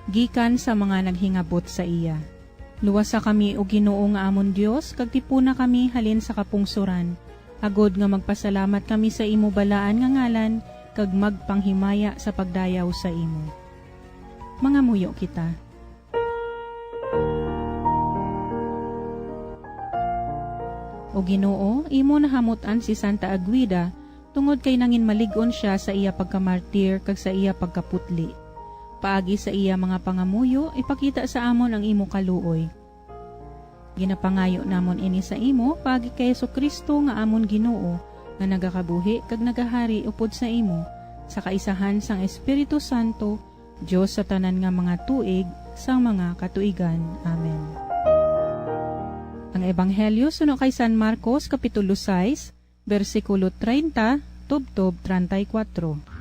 gikan sa mga naghingabot sa iya. Luwasa kami o Ginoo nga amon Dios, kag tipuna kami halin sa kapungsuran. Agod nga magpasalamat kami sa imo balaan nga ngalan, kag magpanghimaya sa pagdayaw sa imo. Mga muyo kita. O Ginoo, imo nahamutan si Santa Aguida, tungod kay nangin malig-on siya sa iya pagkamartir kag sa iya pagkaputli. Paagi sa iya mga pangamuyo, ipakita sa amon ang imo kaluoy. Ginapangayo namon ini sa imo, paagi kay Jesucristo nga amon Ginoo, nga nagakabuhi kag nagahari upod sa imo, sa kaisahan sang Espiritu Santo, Diyos sa tanan nga mga tuig, sang mga katuigan. Amen. Ang Ebanghelyo suno kay San Marcos, Kapitulo 6, versikulo 30, tubtob 34.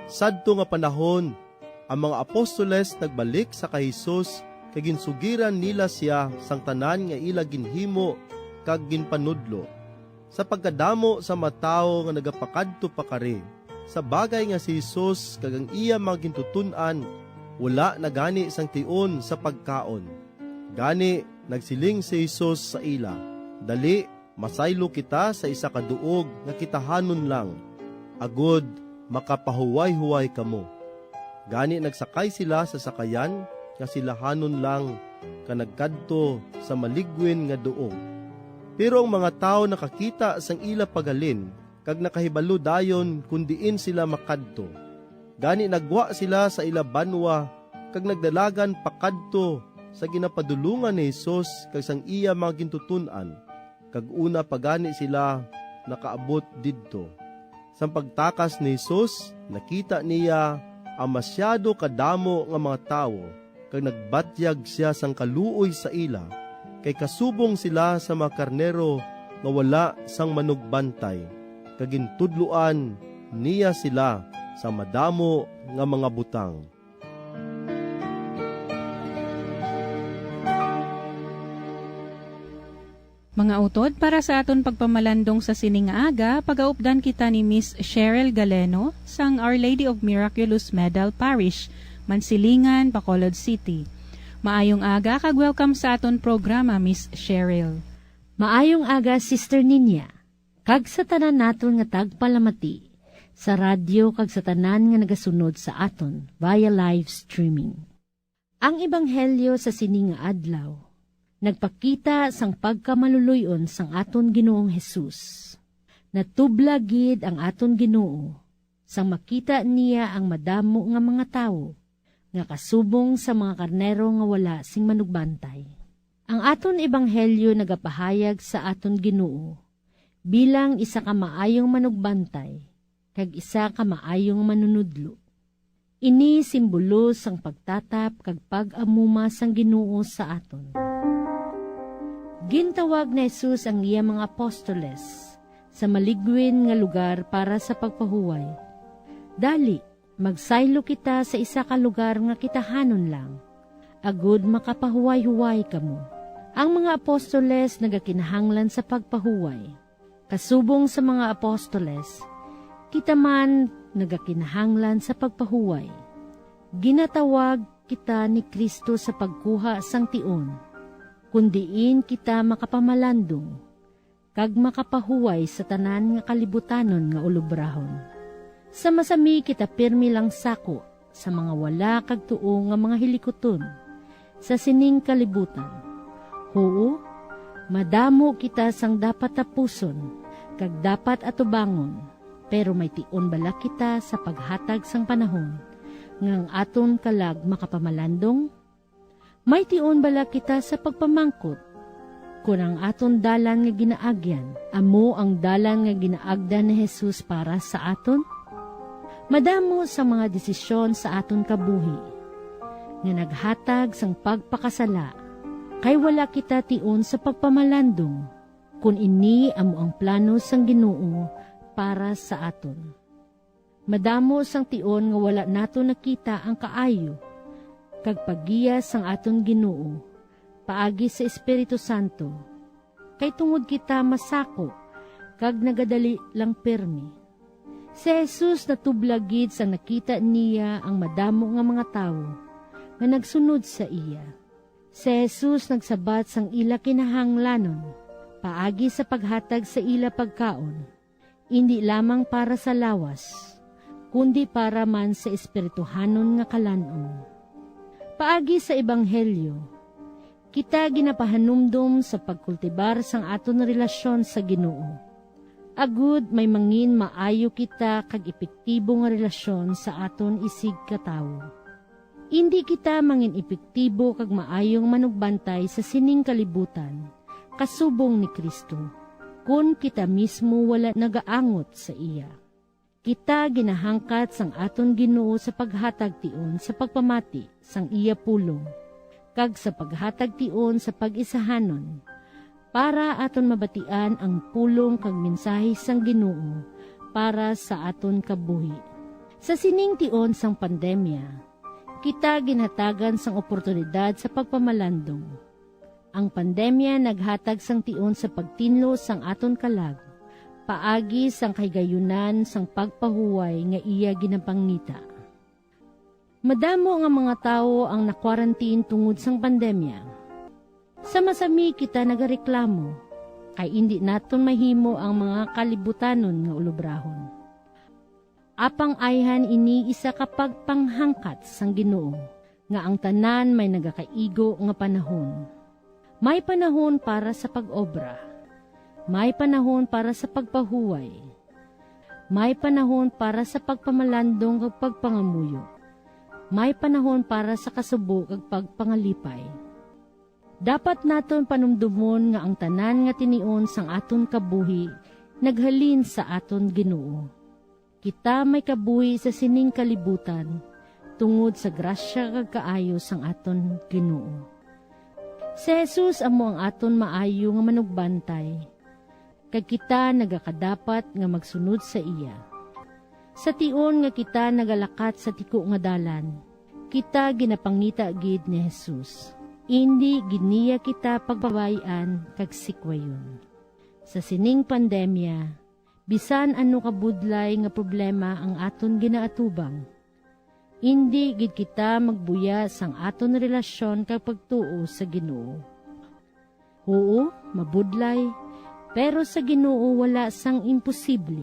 Sadto nga panahon, ang mga apostoles nagbalik sa kay Jesus kag ginsugiran nila siya sang tanan nga ila ginhimo kag ginpanudlo. Sa pagkadamo sa matawo nga nagapakadto pa kari, sa bagay nga si Jesus kag ang iya mga gintutunan, wala na gani sang tion sa pagkaon. Gani nagsiling si Jesus sa ila, dali masaylo kita sa isa ka duog nga kitahanon lang, agod makapahuway-huway kamo. Gani nagsakay sila sa sakayan nga silahanon lang kanagkadto sa maligwin nga duog. Pero ang mga tao nakakita sang ila pagalin kag nakahibalo dayon kundiin sila makadto. Gani nagwa sila sa ila banwa kag nagdalagan pakadto sa ginapadulungan ni Jesus kag sang iya mga gintutunan, kag una pagani sila nakaabot didto. Sa pagtakas ni Jesus, nakita niya ang masyado kadamo nga mga tao, kag nagbatyag siya sang kaluoy sa ila, kay kasubong sila sa mga karnero nga wala sang manugbantay, kag gintudluan niya sila sa madamo nga mga butang. Mga utod, para sa aton pagpamalandong sa sining aga, pagaupdan kita ni Miss Cheryl Galeno sang Our Lady of Miraculous Medal Parish, Mansilingan, Bacolod City. Maayong aga, kag welcome sa aton programa, Miss Cheryl. Maayong aga, Sister Ninya. Kag sa tanan naton nga tagpalamati, sa radyo kag sa tanan nga nagasunod sa aton via live streaming. Ang ebanghelyo sa sining nga adlaw, nagpakita sang pagkamaluluyon sang aton Ginoong Hesus. Natubla gid ang aton Ginoo sang makita niya ang madamo nga mga tawo nga kasubong sa mga karnero nga wala sing manugbantay. Ang aton ebanghelyo nagapahayag sa aton Ginoo bilang isa ka maayong manugbantay kag isa ka maayong manunudlo. Ini simbolo sang pagtatap kag pag-amuma sang Ginoo sa aton. Gintawag na Jesus ang iya mga apostoles sa maligwin nga lugar para sa pagpahuway. Dali, magsaylo kita sa isa ka lugar nga kitahanon lang, agud makapahuway-huway kamo. Ang mga apostoles nagakinahanglan sa pagpahuway. Kasubong sa mga apostoles, kita man nagakinahanglan sa pagpahuway. Ginatawag kita ni Kristo sa pagkuha sang tion, kundiin kita makapamalandong, kag makapahuway sa tanan nga kalibutanon nga ulubrahon. Sa masami kita pirmi lang sako sa mga wala kag tuo nga mga hilikoton, sa sining kalibutan. Oo, madamo kita sang dapat tapuson, kag dapat atubangon, pero may tion bala kita sa paghatag sang panahon, ngang aton kalag makapamalandong? May tion bala kita sa pagpamangkot, kung ang aton dalan nga ginaagyan, amo ang dalan nga ginaagdan ni Jesus para sa aton? Madamo sa mga desisyon sa aton kabuhi, nga naghatag sang pagpakasala, kay wala kita tion sa pagpamalandong, kung ini amo ang plano sang Ginoo para sa aton. Madamo sang tion nga wala nato nakita ang kaayo, kag paggiya sang aton Ginoo, paagi sa Espiritu Santo, kay tungod kita masako, kag nagadali lang permi. Si Jesus natublagid sang nakita niya ang madamo nga mga tawo nga nagsunod sa iya. Si Jesus nagsabat sang ila kinahanglanon, paagi sa paghatag sa ila pagkaon, hindi lamang para sa lawas, kundi para man sa espirituhanon nga kalanon. Paagi sa Ebanghelyo, kita ginapahanumdum sa pagkultibar sang aton relasyon sa Ginoo. Agud may mangin maayo kita kag epektibo nga relasyon sa aton isig katawo. Hindi kita mangin epektibo kag maayong manugbantay sa sining kalibutan, kasubong ni Kristo, kun kita mismo wala nagaangot sa iya. Kita ginahangkat sang aton Ginoo sa paghatag tion sa pagpamati sang iya pulong, kag sa paghatag tion sa pag-isahanon, para aton mabatian ang pulong kag mensahe sang Ginoo para sa aton kabuhi. Sa sining tion sang pandemya, kita ginhatagan sang oportunidad sa pagpamalandong. Ang pandemya naghatag sang tion sa pagtinlo sang aton kalag, paagi sang kahigayunan sang pagpahuway nga iya ginapangita. Madamo nga mga tawo ang nakwarantin tungod sang pandemya. Sa masami kita nagareklamo, kay hindi naton mahimo ang mga kalibutanon nga ulubrahon. Apang ayhan ini isa kapag panghangkat sang Ginoo, nga ang tanan may nagakaigo nga panahon. May panahon para sa pag-obra, may panahon para sa pagpahuway, may panahon para sa pagpamalandong kag pagpangamuyo, may panahon para sa kasubo kag pagpangalipay. Dapat naton panumdumon nga ang tanan nga tinion sang aton kabuhi naghalin sa aton Ginoo. Kita may kabuhi sa sining kalibutan tungod sa grasya kag kaayo sang aton Ginoo. Si Jesus amo ang aton maayo nga manugbantay, kag kita nagakadapat nga magsunod sa iya. Sa tion nga kita nagalakat sa tiko nga dalan, kita ginapangita gid ni Jesus. Hindi giniya kita pagbabayan kag sikwayon. Sa sining pandemya, bisan ano kabudlay nga problema ang aton ginaatubang, hindi gid kita magbuya sang aton relasyon kag pagtuo sa Ginoo. Oo, mabudlay, pero sa Ginoo wala sang imposible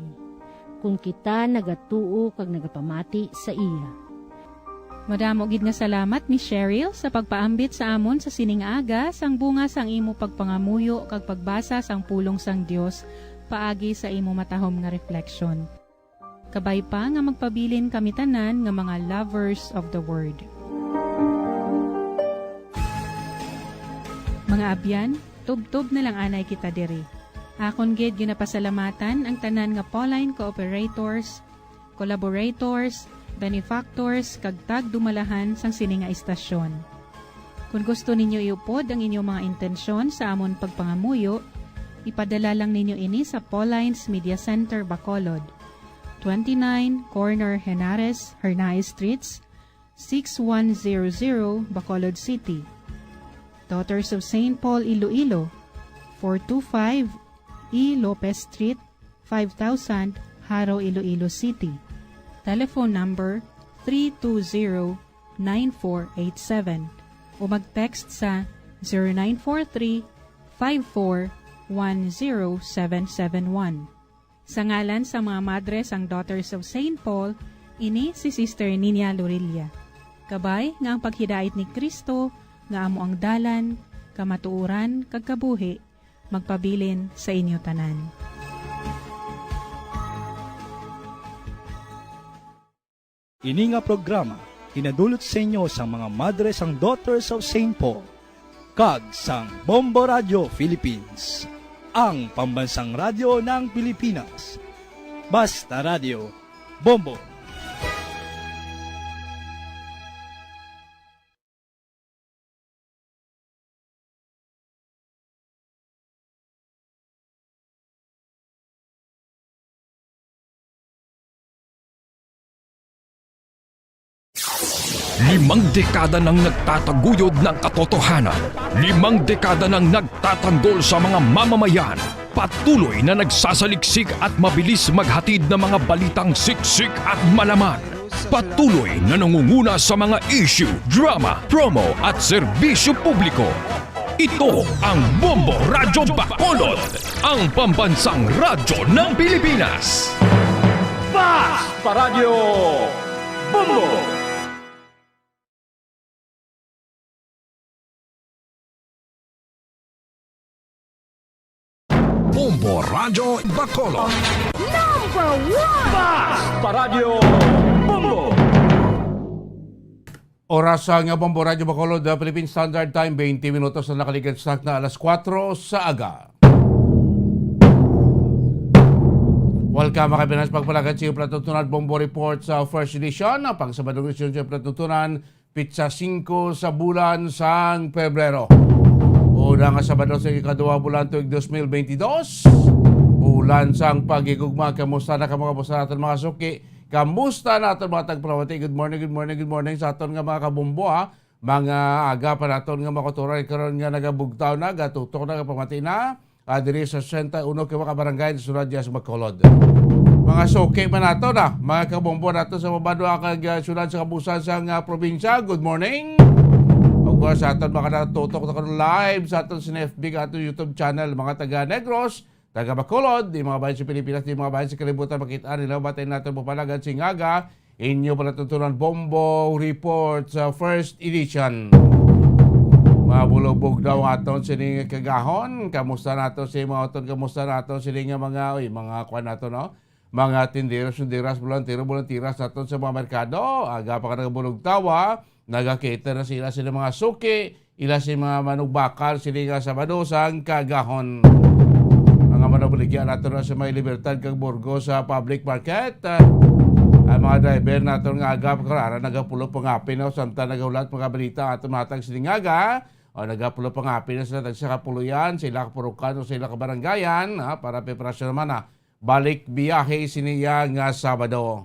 kung kita nagatuo kag nagapamati sa iya. Madamo gid nga salamat Miss Cheryl sa pagpaambit sa amon sa sining aga sang bunga sang imo pagpangamuyo kag pagbasa sang pulong sang Dios paagi sa imo matahom nga reflection. Kabay pa nga magpabilin kami tanan nga mga lovers of the word. Mga abyan, tub-tub na lang anay kita diri. Akon gid ginapasalamatan ang tanan nga Pauline cooperators, collaborators, benefactors, kag tag-dumalahan sang sini nga istasyon. Kung gusto ninyo iupod ang inyong mga intensyon sa amon pagpangamuyo, ipadala lang ninyo ini sa Pauline's Media Center, Bacolod, 29 Corner Henares, Hernay Streets, 6100 Bacolod City. Daughters of St. Paul, Iloilo, 425 E. Lopez Street, 5000 Haro, Iloilo City. Telephone number 320-9487 o mag-text sa 0943-54-10771. Sa ngalan sa mga madres ang Daughters of St. Paul, ini si Sister Nina Lorilla. Kabay nga ang paghidait ni Kristo, nga amo ang dalan, kamatuuran, kag kabuhi, magpabilin sa inyo tanan. Ini nga programa, kinadulot sa inyo sa mga madres ang Daughters of St. Paul, kag sang Bombo Radio Philippines, ang pambansang radyo ng Pilipinas. Basta Radio, Bombo. Limang dekada nang nagtataguyod ng katotohanan. 5 dekada nang nagtatanggol sa mga mamamayan. Patuloy na nagsasaliksik at mabilis maghatid ng mga balitang siksik at malaman. Patuloy na nangunguna sa mga issue, drama, promo at serbisyo publiko. Ito ang Bombo Radyo Bacolod, ang pambansang radyo ng Pilipinas. Fast Paradyo Bombo! Bombo Radyo Bacolod. Fast Paradyo Bombo! Oras ang Bombo Radyo Bacolod, Philippine Standard Time, 20 minutos na nakaligansak na alas 4 sa aga. Welcome mga Pinas, pagpalagan sa Platutunan Bombo Report sa first edition. Pang Sabadong edisyon sa Platutunan, Pitsa 5 sa bulan sang Pebrero. Una nga Sabado sa ikadua bulan tuig 2022. Bulan sang pagigugma. Kamusta na ka mga busa natin mga suki? Kamusta natin mga tagprawati? Good morning, good morning, good morning sa aton nga mga kabumbo ha. Mga aga pa natin nga makuturay karon nga nagabugtaw na, gatutok na, pamati na. Diri sa 61 ka mga barangay sa Sunod Dias Bacolod. Mga suki man nato na, mga kabumbo nato sa mabado kag sunod sa kabusan sang probinsya. Good morning. Of course, sa aton mga natutok na live sa aton SNFB ka aton YouTube channel, mga taga Negros, taga Bacolod, di mga bayan sa Pilipinas, di mga bayan sa kalibutan, makita nila, batay natin po palagan singaga, inyo pala tutunan Bombo Report sa first edition. Mabulubog daw aton sining kagahon, kamusta nato si mga aton, kamusta nato sining mga, mga kwan nato, no? Mga tinderos, sunderas, volunteeras naton sa mga merkado, aga pa ka nagabulog tawa, nagakita na sila mga suki, ila si mga manugbakal, sila sa madosang kagahon. Mga manubuligyan nato na sa may Libertad kag Burgos sa public market. Ang mga driver nato nga aga karara nagapulo pangapin no samtang nagahulat mga balita ato matag siningaga o nagapulo pangapin na sila sa kapuluyan, sila kapurukan o sila kabarangayan para preparasyon naman balik biyahe siniya nga Sabado.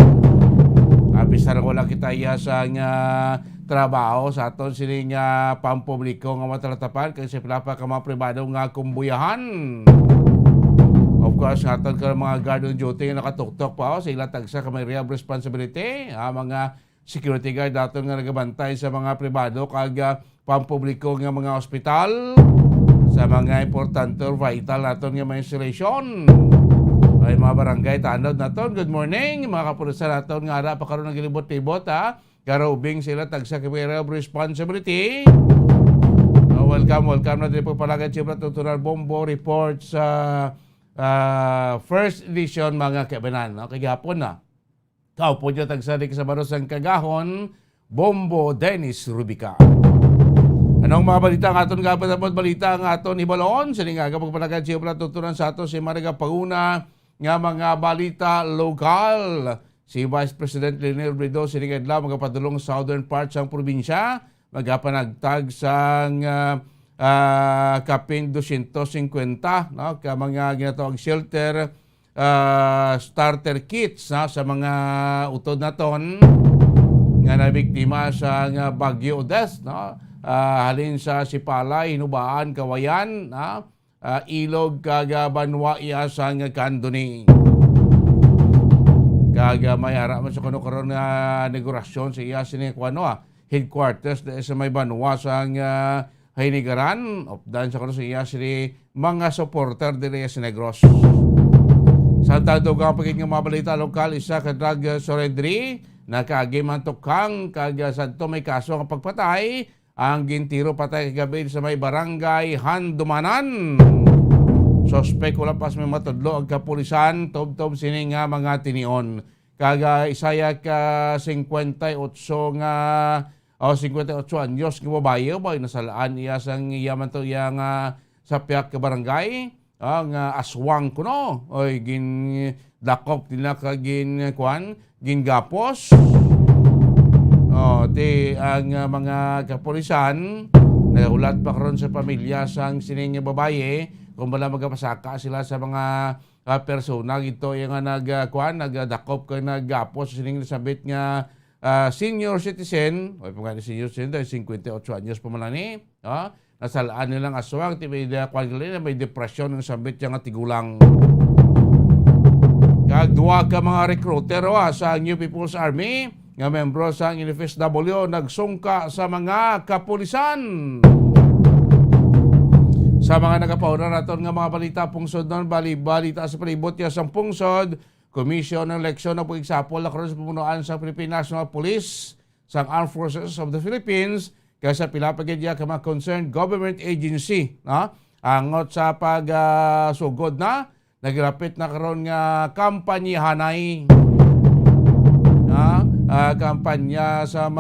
Bisa na ko lang kita iya sa nga trabaho sa aton sining pampubliko nga matalatapan kay sila pa ka mga pribado nga kumbuyahan. Of course, aton ka mga guard on duty nga nakatuktok pa sila tagsa ka may real responsibility. Mga security guard aton nga nagabantay sa mga pribado kag pampubliko nga mga ospital sa mga importante or vital aton nga mga installation. Ay mga barangay tanod naton. Good morning mga kapulisan naton nga ara pa karon nagilibot-libot karubing sila tagsa kay real responsibility. Welcome na din po palagan sa Platutunan Bombo Report sa first edition mga kabanan. Kay gapon na. Kaupo niya tagsadik sa barosang kagahon, Bombo Dennis Rubica. Anong mga balita ng aton gapon dapat balita ng aton ibalon? Siningaga pagpalagan sa Platutunan sa aton si Mariga Pauna nga mga balita lokal. Si Vice President Leonel Bredo siningadla magapadulong southern part sang probinsya, magapanagtag sang kapin 250 no ka mga ginatawag shelter starter kits sa mga utod naton nga nabiktima sa Bagyo Odette no halin sa Sipalay, Hinubaan, Kawayan Ilog kaga Banwa iya sang Kanduni. Kaga may ara man sa kuno karon nga negosasyon sa iya sini kuno headquarters sa may Banwa sang Hinigaran of dan sa kuno sa iya sini mga supporter diri sa Negros. Sa tadog ang pagiging mga balita lokal isa ka drug surrendry nakaagi man tukang kaga sadto may kaso ang pagpatay ang gintiro patay kagabi sa may barangay Handumanan. Suspect wala pas may matudlo ang kapulisan tob-tob sini nga mga tinion. Kaga isaya ka 58 nga 58 anyos nga babae boy nasalaan iya sang iyaman to iya nga sa piyak ka barangay ang aswang kuno oy gin dakop nila ka gin gapos. Ang mga kapulisan nagulat pa karon sa pamilya sang sining babaye kung bala magapasaka sila sa mga persona ito yung nagdakop ka naggapos sining nasabit nga senior citizen o pagkani senior citizen 58 anyos pa man ni nasalaan nilang aswang ti may may depresyon ng sambit yang tigulang. Kag duwa ka mga recruiter sa New People's Army nga membro sa NFSW nagsungka sa mga kapulisan. Sa mga nagapauna naton nga mga balita pungsod nun, balita sa palibot ya sang pungsod, komisyon ng leksyon ng pag-example na karoon sa pamunuan sa Philippine National Police, sa Armed Forces of the Philippines, kaysa pilapagidya ka mga concerned government agency. Angot sa pagsugod na, nagrapit na karoon nga kampanyahanay. Kampanya sa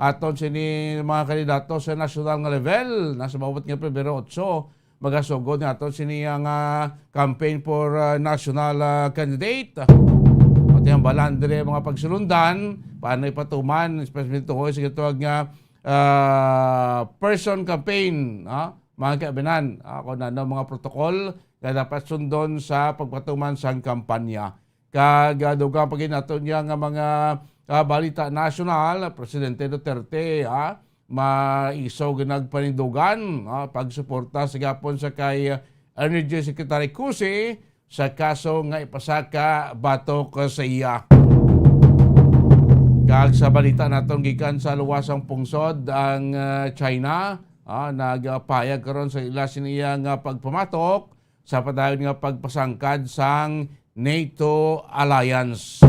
aton sini mga kandidato sa national nga level. Nasa bawat nga Pebrero 8, magasugod nga aton sini ang campaign for national candidate. Pati ang balandre mga pagsulundan, paano ipatuman, especially ito sa ito nga person campaign. Mga kaibinan, kung ano mga protokol na dapat sundon sa pagpatuman sa kampanya. Kagadugang pagin nato niya nga mga balita nasyonal, Presidente Duterte maisog nagpanindugan pagsuporta sa gapon sa kay Energy Secretary Cusi sa kaso nga ipasaka batok sa iya. Kag sa balita naton gikan sa luwasang pungsod ang China nagpayag karon sa ila siniya nga pagpamatok sa padayon nga pagpasangkad sang NATO Alliance.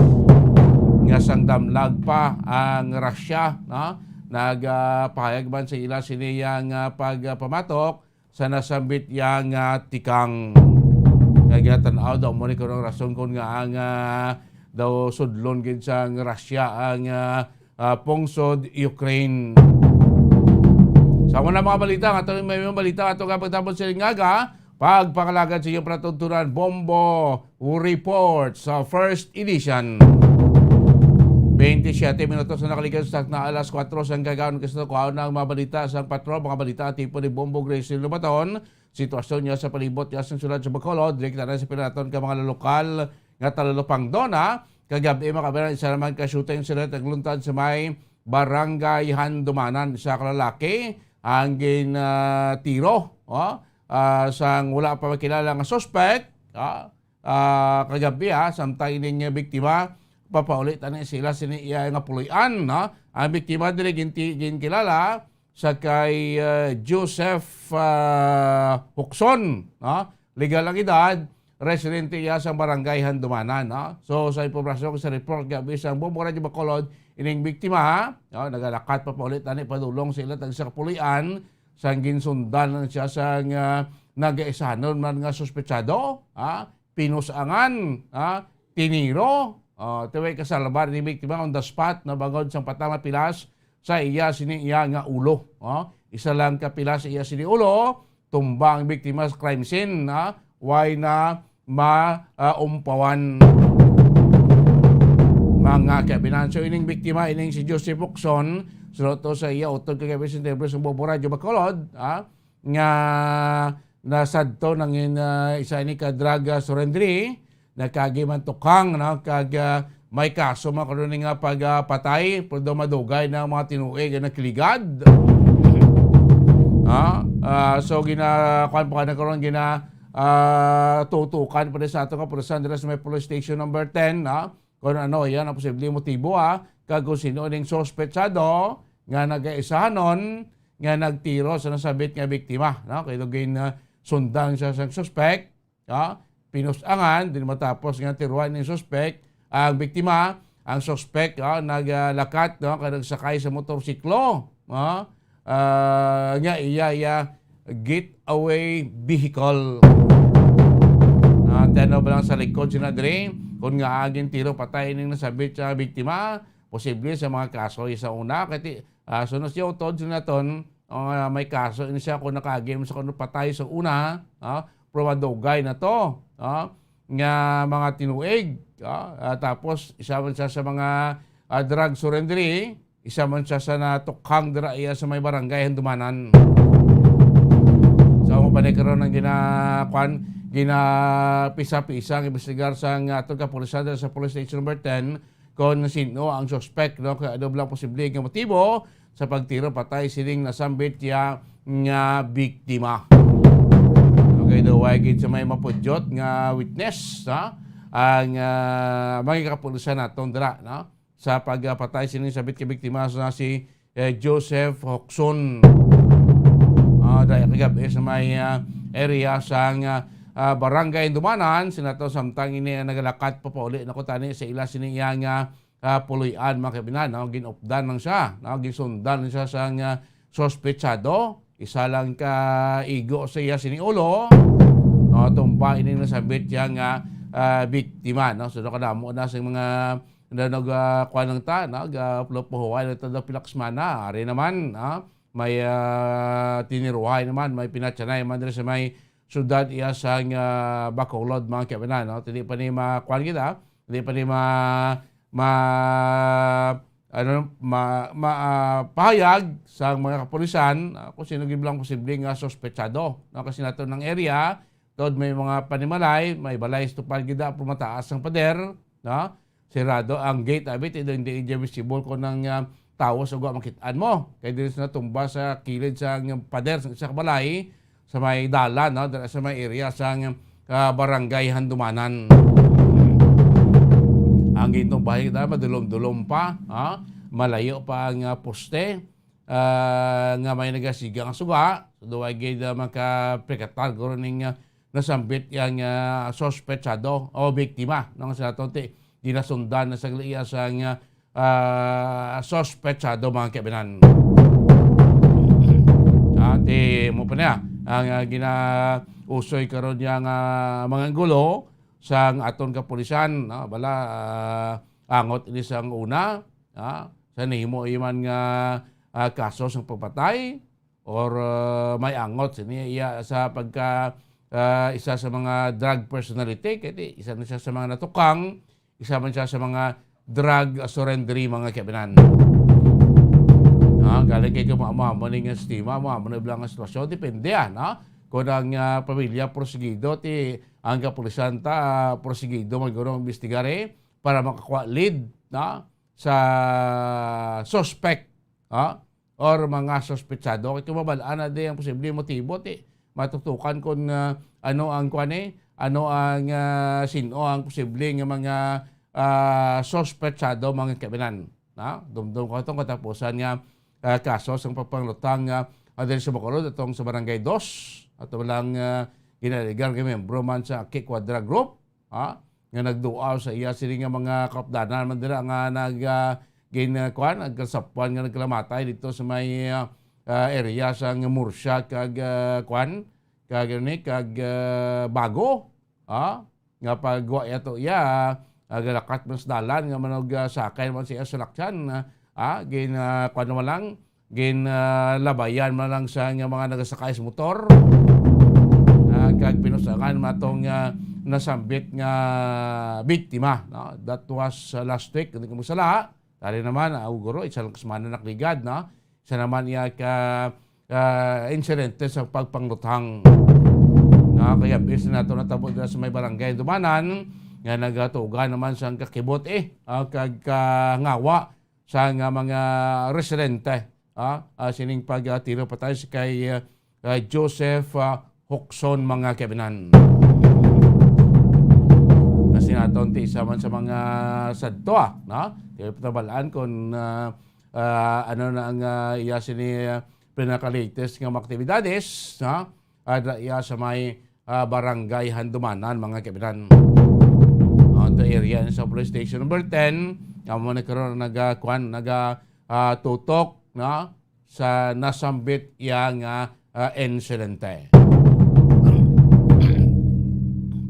Nga sang damlag pa ang Russia, nagpahayag man sa ila siniyang pagpamatok sa nasambit yang tikang. Kaya tanaw daw mo ni ko ng rason kung nga ang daw sudlon gid sang Russia ang pungsod Ukraine. Sa mga balita, may mga balita ato nga pagtapos sa lingaga, pagpakalagan sa iyong pratuntunan, Bombo Report sa first edition. 27 minutos na nakalikan sa na alas 4 sa gagawin kasi kuhaon ng mga balita sa patrol, mga balita tipo ni Bombo Gracie Lumaton, sitwasyon niya sa palibot niya sa sulad sa Bacolod, direkta na sa pinaton ka mga lokal nga talalupang dona, kagabi makabilang isa naman ka-shooting sila tagluntad sa may barangay Handumanan sa kalalaki, ang tiro, sang wala pa makilala nga suspect, kagabi samtay niya biktima, papaulit sila siniya nga puloyan. Ang biktima dili ginkilala sa kay Joseph Huxon. Legal ang edad, residente iya sa barangay Handumanan. So sa impormasyon sa report gabi sa Bombo Radio Bacolod, ining biktima, nagalakat papaulit padulong sila tag sa kapuloyan, sang ginsundan siya sa nag-isanon man nga suspetsado, pinusangan, tiniro, tiway kasalbar ni biktima on the spot na bagod sang patang pilas sa iya siniya nga ulo. Isa lang ka pilas sa iya sini ulo, tumbang biktima sa crime scene, why na maumpawan. Mga kabinan. So ining biktima, ining si Joseph Huxon, suloto sa iya utod kagabi sa September sa Bombo Radio Bacolod, nga nasadto ng isa ni ka drug surrendry, nagkagiman tukang, kag may kaso makaroon nga pagpatay, pero madugay ng mga tinuig na kiligad. So ginakuan pa ka nagkaroon tutukan pa sa ato nga pulisan dira sa may police station number 10, kung ano yan ang posibleng motibo kag kung sino ning suspetsado nga nag-aisahanon nga nagtiro sa nasabit nga biktima, kay dugin sundan siya sa suspect, pinusangan din matapos nga tiruan ng suspect ang biktima, ang suspect naglakat, kay nagsakay sa motorsiklo, nga iya getaway vehicle. Tano ba lang sa likod sinadre, kung nga aging tiro patay ning nasabit sa biktima, posible sa mga kaso sa una, kaya sunod siya utod sinaton, may kaso ini siya kung nakagim sa kung patay sa una, promadugay na to, nga mga tinuig, tapos isa man siya sa mga drug surrendry, isa man siya sa natukhang dira iya sa may barangay Handumanan. So mo pa karon ang ginapisa-pisa ang investigar sa atong kapulisan sa police station number 10 kung sino ang suspect, kaya ano lang posible nga motibo sa pagtiro patay sining nasambit ya nga biktima. Okay, daw gid sa may mapudyot nga witness ang mga kapulisan naton dira sa pagpatay sining sabit ka biktima sa si Joseph Hokson. Dahil kagabi sa may area sa barangay Dumanan, sinato samtang ini nagalakat pa pauli na ko tani sa ila siniyang puluyan mga kabinan. Ginupdan lang siya, gisundan siya sa sospechado. Isa lang ka igo sa iya siniulo. Tumpa ini nasabit yang biktima. So kadamo na sa mga nagkuha ng ta, nagpuhuhay na ito pilaksmana. Ari naman, may tiniruhay naman, may pinatsanay naman sa may syudad iya sa Bacolod mga kabinan. Hindi pa ni makuha kita, hindi pa ni pahayag sa mga kapulisan kung sino giblang posibleng sospechado. Kasi nato ng area, doon may mga panimalay, may balay stupal gida, pumataas ang pader, sirado ang gate abit, hindi visible ko ng tao sa makitaan mo. Kaya din na tumba sa kilid sa pader sa balay, sa may dalan, sa may area sa barangay Handumanan. Ang gintong bahay kita, madulom-dulom pa, malayo pa ang poste, nga may nagasigang suga, so duwag gid makapikatal ko rin nasambit yung sospechado o biktima ng sa tonti. Dinasundan na sa gliya sa sospechado mga kabinan. Ati mo pa niya, ang ginausoy karon yang mga gulo sa aton kapulisan, bala angot ini sang una, sa nihimo iman nga kaso sa pagpatay or may angot iya sa pagka isa sa mga drug personality, kaya isa na siya sa mga natukang, isa man siya sa mga drug surrendery mga kabinan. Galing kayo maamanin nga estima, maamanin bilang nga sitwasyon, depende kung ang pamilya prosigido, ang kapulisan prosigido magiging investigare para makakuha lead sa suspect or mga sospechado. Kaya mabalaan na din ang posibleng motibo, matutukan kung ano ang sino ang posibleng mga sospechado mga kabinan. Dumdum ko itong katapusan nga kaso sa papanglutang dahil sa Bacolod itong sa Barangay 2 at walang ginaligan kay membro man sa Ki Quadra Group nga nagduaw sa iya sila nga mga kapdanan man dira nga nagkasapuan nga nagkalamatay dito sa may area sa Murcia kag Bago nga pagwa ito iya galakat mas dalan nga manog sakay man siya sa lakyan labayan man lang sa mga nagasakay sa motor kag pinusakan matong nasambit nga biktima. That was last week, hindi ko masala. Tari naman, uguro, isa lang kasmana nakligad. Isa naman iya insidente sa pagpanglutang. Kaya bis na ito natabo sa may barangay Dumanan, nga nagatugan naman sa kakibot kag kangawa sa mga residente. Sining pagtiro patay kay Joseph Hokson mga kabinan. Kasi naton isa man sa mga sadto patabalaan kung ano na ang iya sini pinaka-latest ng aktibidades iya sa may barangay Handumanan mga kabinan. Ito area sa police station number 10 mo nagkaroon tutok sa nasambit yang insidente.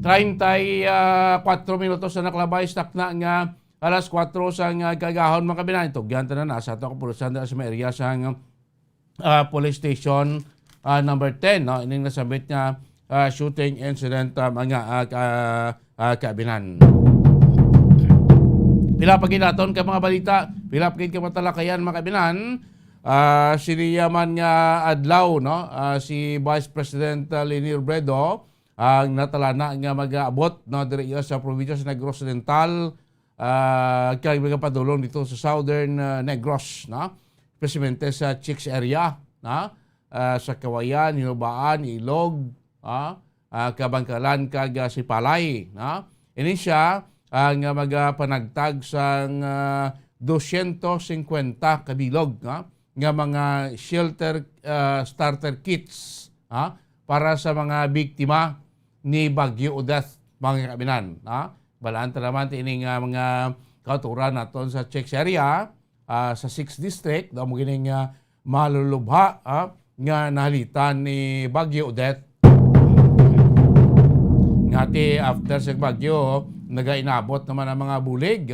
34 minutos na naklabay stak na nga alas 4 sa gagahon mga kabinan. Ito ganta na nasa ito kapulisan sa may area sa police station number 10. Ining nasabit nga shooting incident mga kabinan. Pila paginaton ka mga balita, pila pagin ka matalakayan mga kabinan. Siniyaman nga adlaw si Vice President Leni Robredo ang natalana nga mag-aabot diri sa probinsya sa Negros Occidental kay mga padulong dito sa Southern Negros especialmente sa Chicks area, sa Kawayan, Hinubaan, Ilog, Kabangkalan, kag Sipalay. Ini siya ang magapanagtag sa 250 kabilog nga mga shelter starter kits para sa mga biktima ni Bagyo Odette, mga kabinan. Balaan naman tining mga kauturan naton sa Chicks area, sa 6th District, mo gining malulubha nga nahalitan ni Bagyo Odette. Ngati after sa Bagyo, nagainabot naman ang mga bulig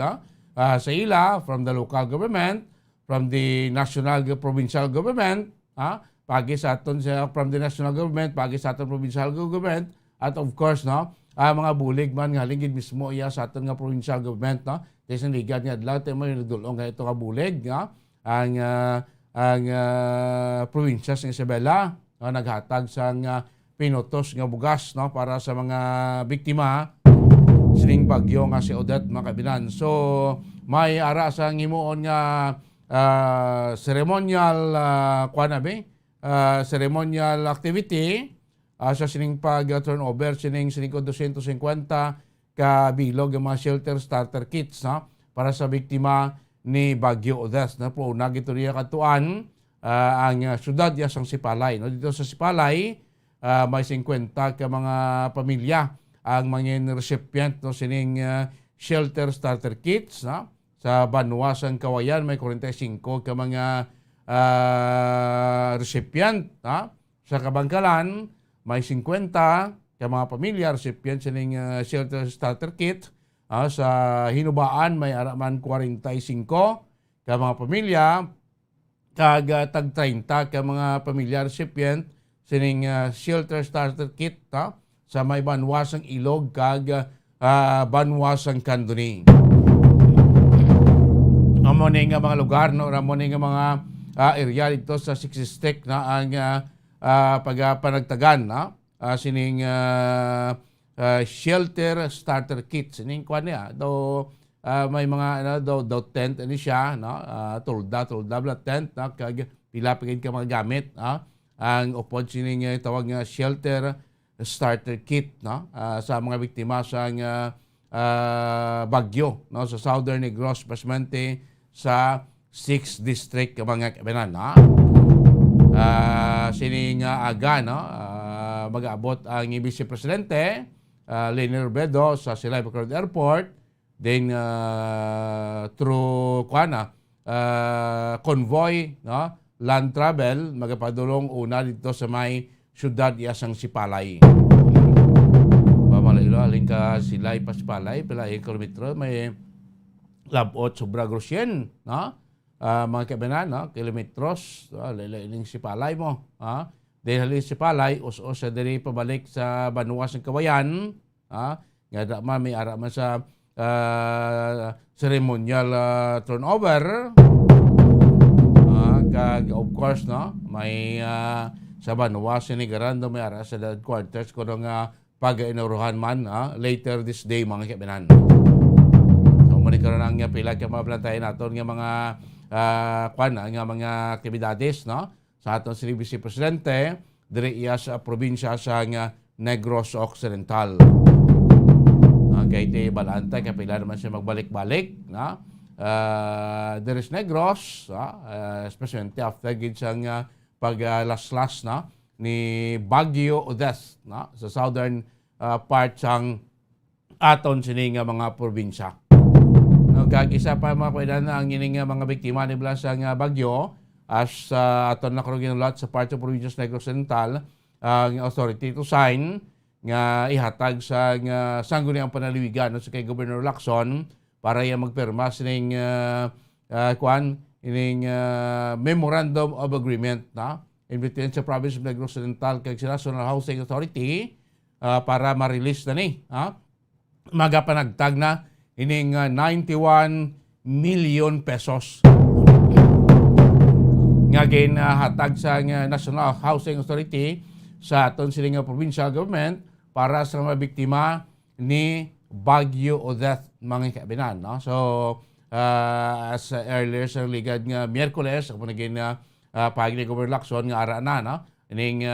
sa ila from the local government, from the national provincial government, pagi sa aton from the national government, pagi sa aton provincial government, at of course mga bulig man nga lingid mismo iya sa aton nga provincial government, kasi ligad nga adlaw tayo may nagdulong nga ito nga bulig ang probinsya sa Isabela naghatag sa pinutos nga bugas para sa mga biktima sining bagyo nga si Odette, mga kabinan. So may ara sa himuon nga ceremonial ceremonial activity sa sining pag-turnover sining 250 ka bilog ng mga shelter starter kits para sa biktima ni Bagyo Odette. Po nagito riya katuan ang syudad ya sang Sipalay. Dito sa Sipalay may 50 ka mga pamilya ang mga recipient sining shelter starter kits. Sa Banwas ang Kawayan may 45 ka mga recipient. Sa Kabangkalan may 50 ka mga pamilya recipient sining shelter starter kit. Sa Hinubaan may araman 45 ka mga pamilya, kag tag 30 ka mga pamilya recipient sining shelter starter kit sa may Banwasang Ilog kag Banwasang Candoni. Amo ni nga mga lugar amo ni nga mga area dito sa 6 district ang pagpanagtagan sining shelter starter kit sining kwan niya may mga daw tent ani siya tulda bla tent kag pila pagid ka mga gamit ang upod sining tawag nga shelter starter kit sa mga biktima sa bagyo sa Southern Negros Basmente sa 6th District ka mga kabinan. Sining aga mag-aabot ang Vice Presidente Leni Robredo sa Silay Bacolod Airport, then through convoy land travel magapadulong una dito sa may syudad yasang Sipalay. Pamalaylo aling ka Silay pa Sipalay pila kilometro may labot sobra grosyen mga kabinan kilometros lailing Sipalay mo dahil halin Sipalay us sa diri pabalik sa Banwas ng Kawayan nga man may ara man sa ceremonial turnover kag of course may sa Banwas sinigarando may ara sa headquarters ko nga pag-inauguran man later this day, mga kabinan. So muni karon ang pila ka mablantayan naton nga mga nga mga aktibidades sa aton si Vice Presidente diri iya sa probinsya sa Negros Occidental. Kay iti balantay kapila naman siya magbalik-balik there is Negros especially after gid sang paglaslas ni Bagyo Odette sa southern part sang aton sini nga mga probinsya. Kag isa pa mga pwedana ang ining mga biktima ni Blasang Bagyo as aton na karong ginulat sa part of Provincial Negros Occidental ang authority to sign nga ihatag sa sangguniang panaliwigan sa kay Governor Lacson para iya magpirma sining ining memorandum of agreement in between sa province of Negros Occidental kag sa National Housing Authority para ma-release na ni magapanagtag na ining 91 million pesos nga hatag sa National Housing Authority sa aton siling provincial government para sa mga biktima ni Bagyo Odette, mga kabinan. So as earlier sa ligad nga Miyerkules, ako naging pagi ni Governor Lacson nga ara na, no? Ining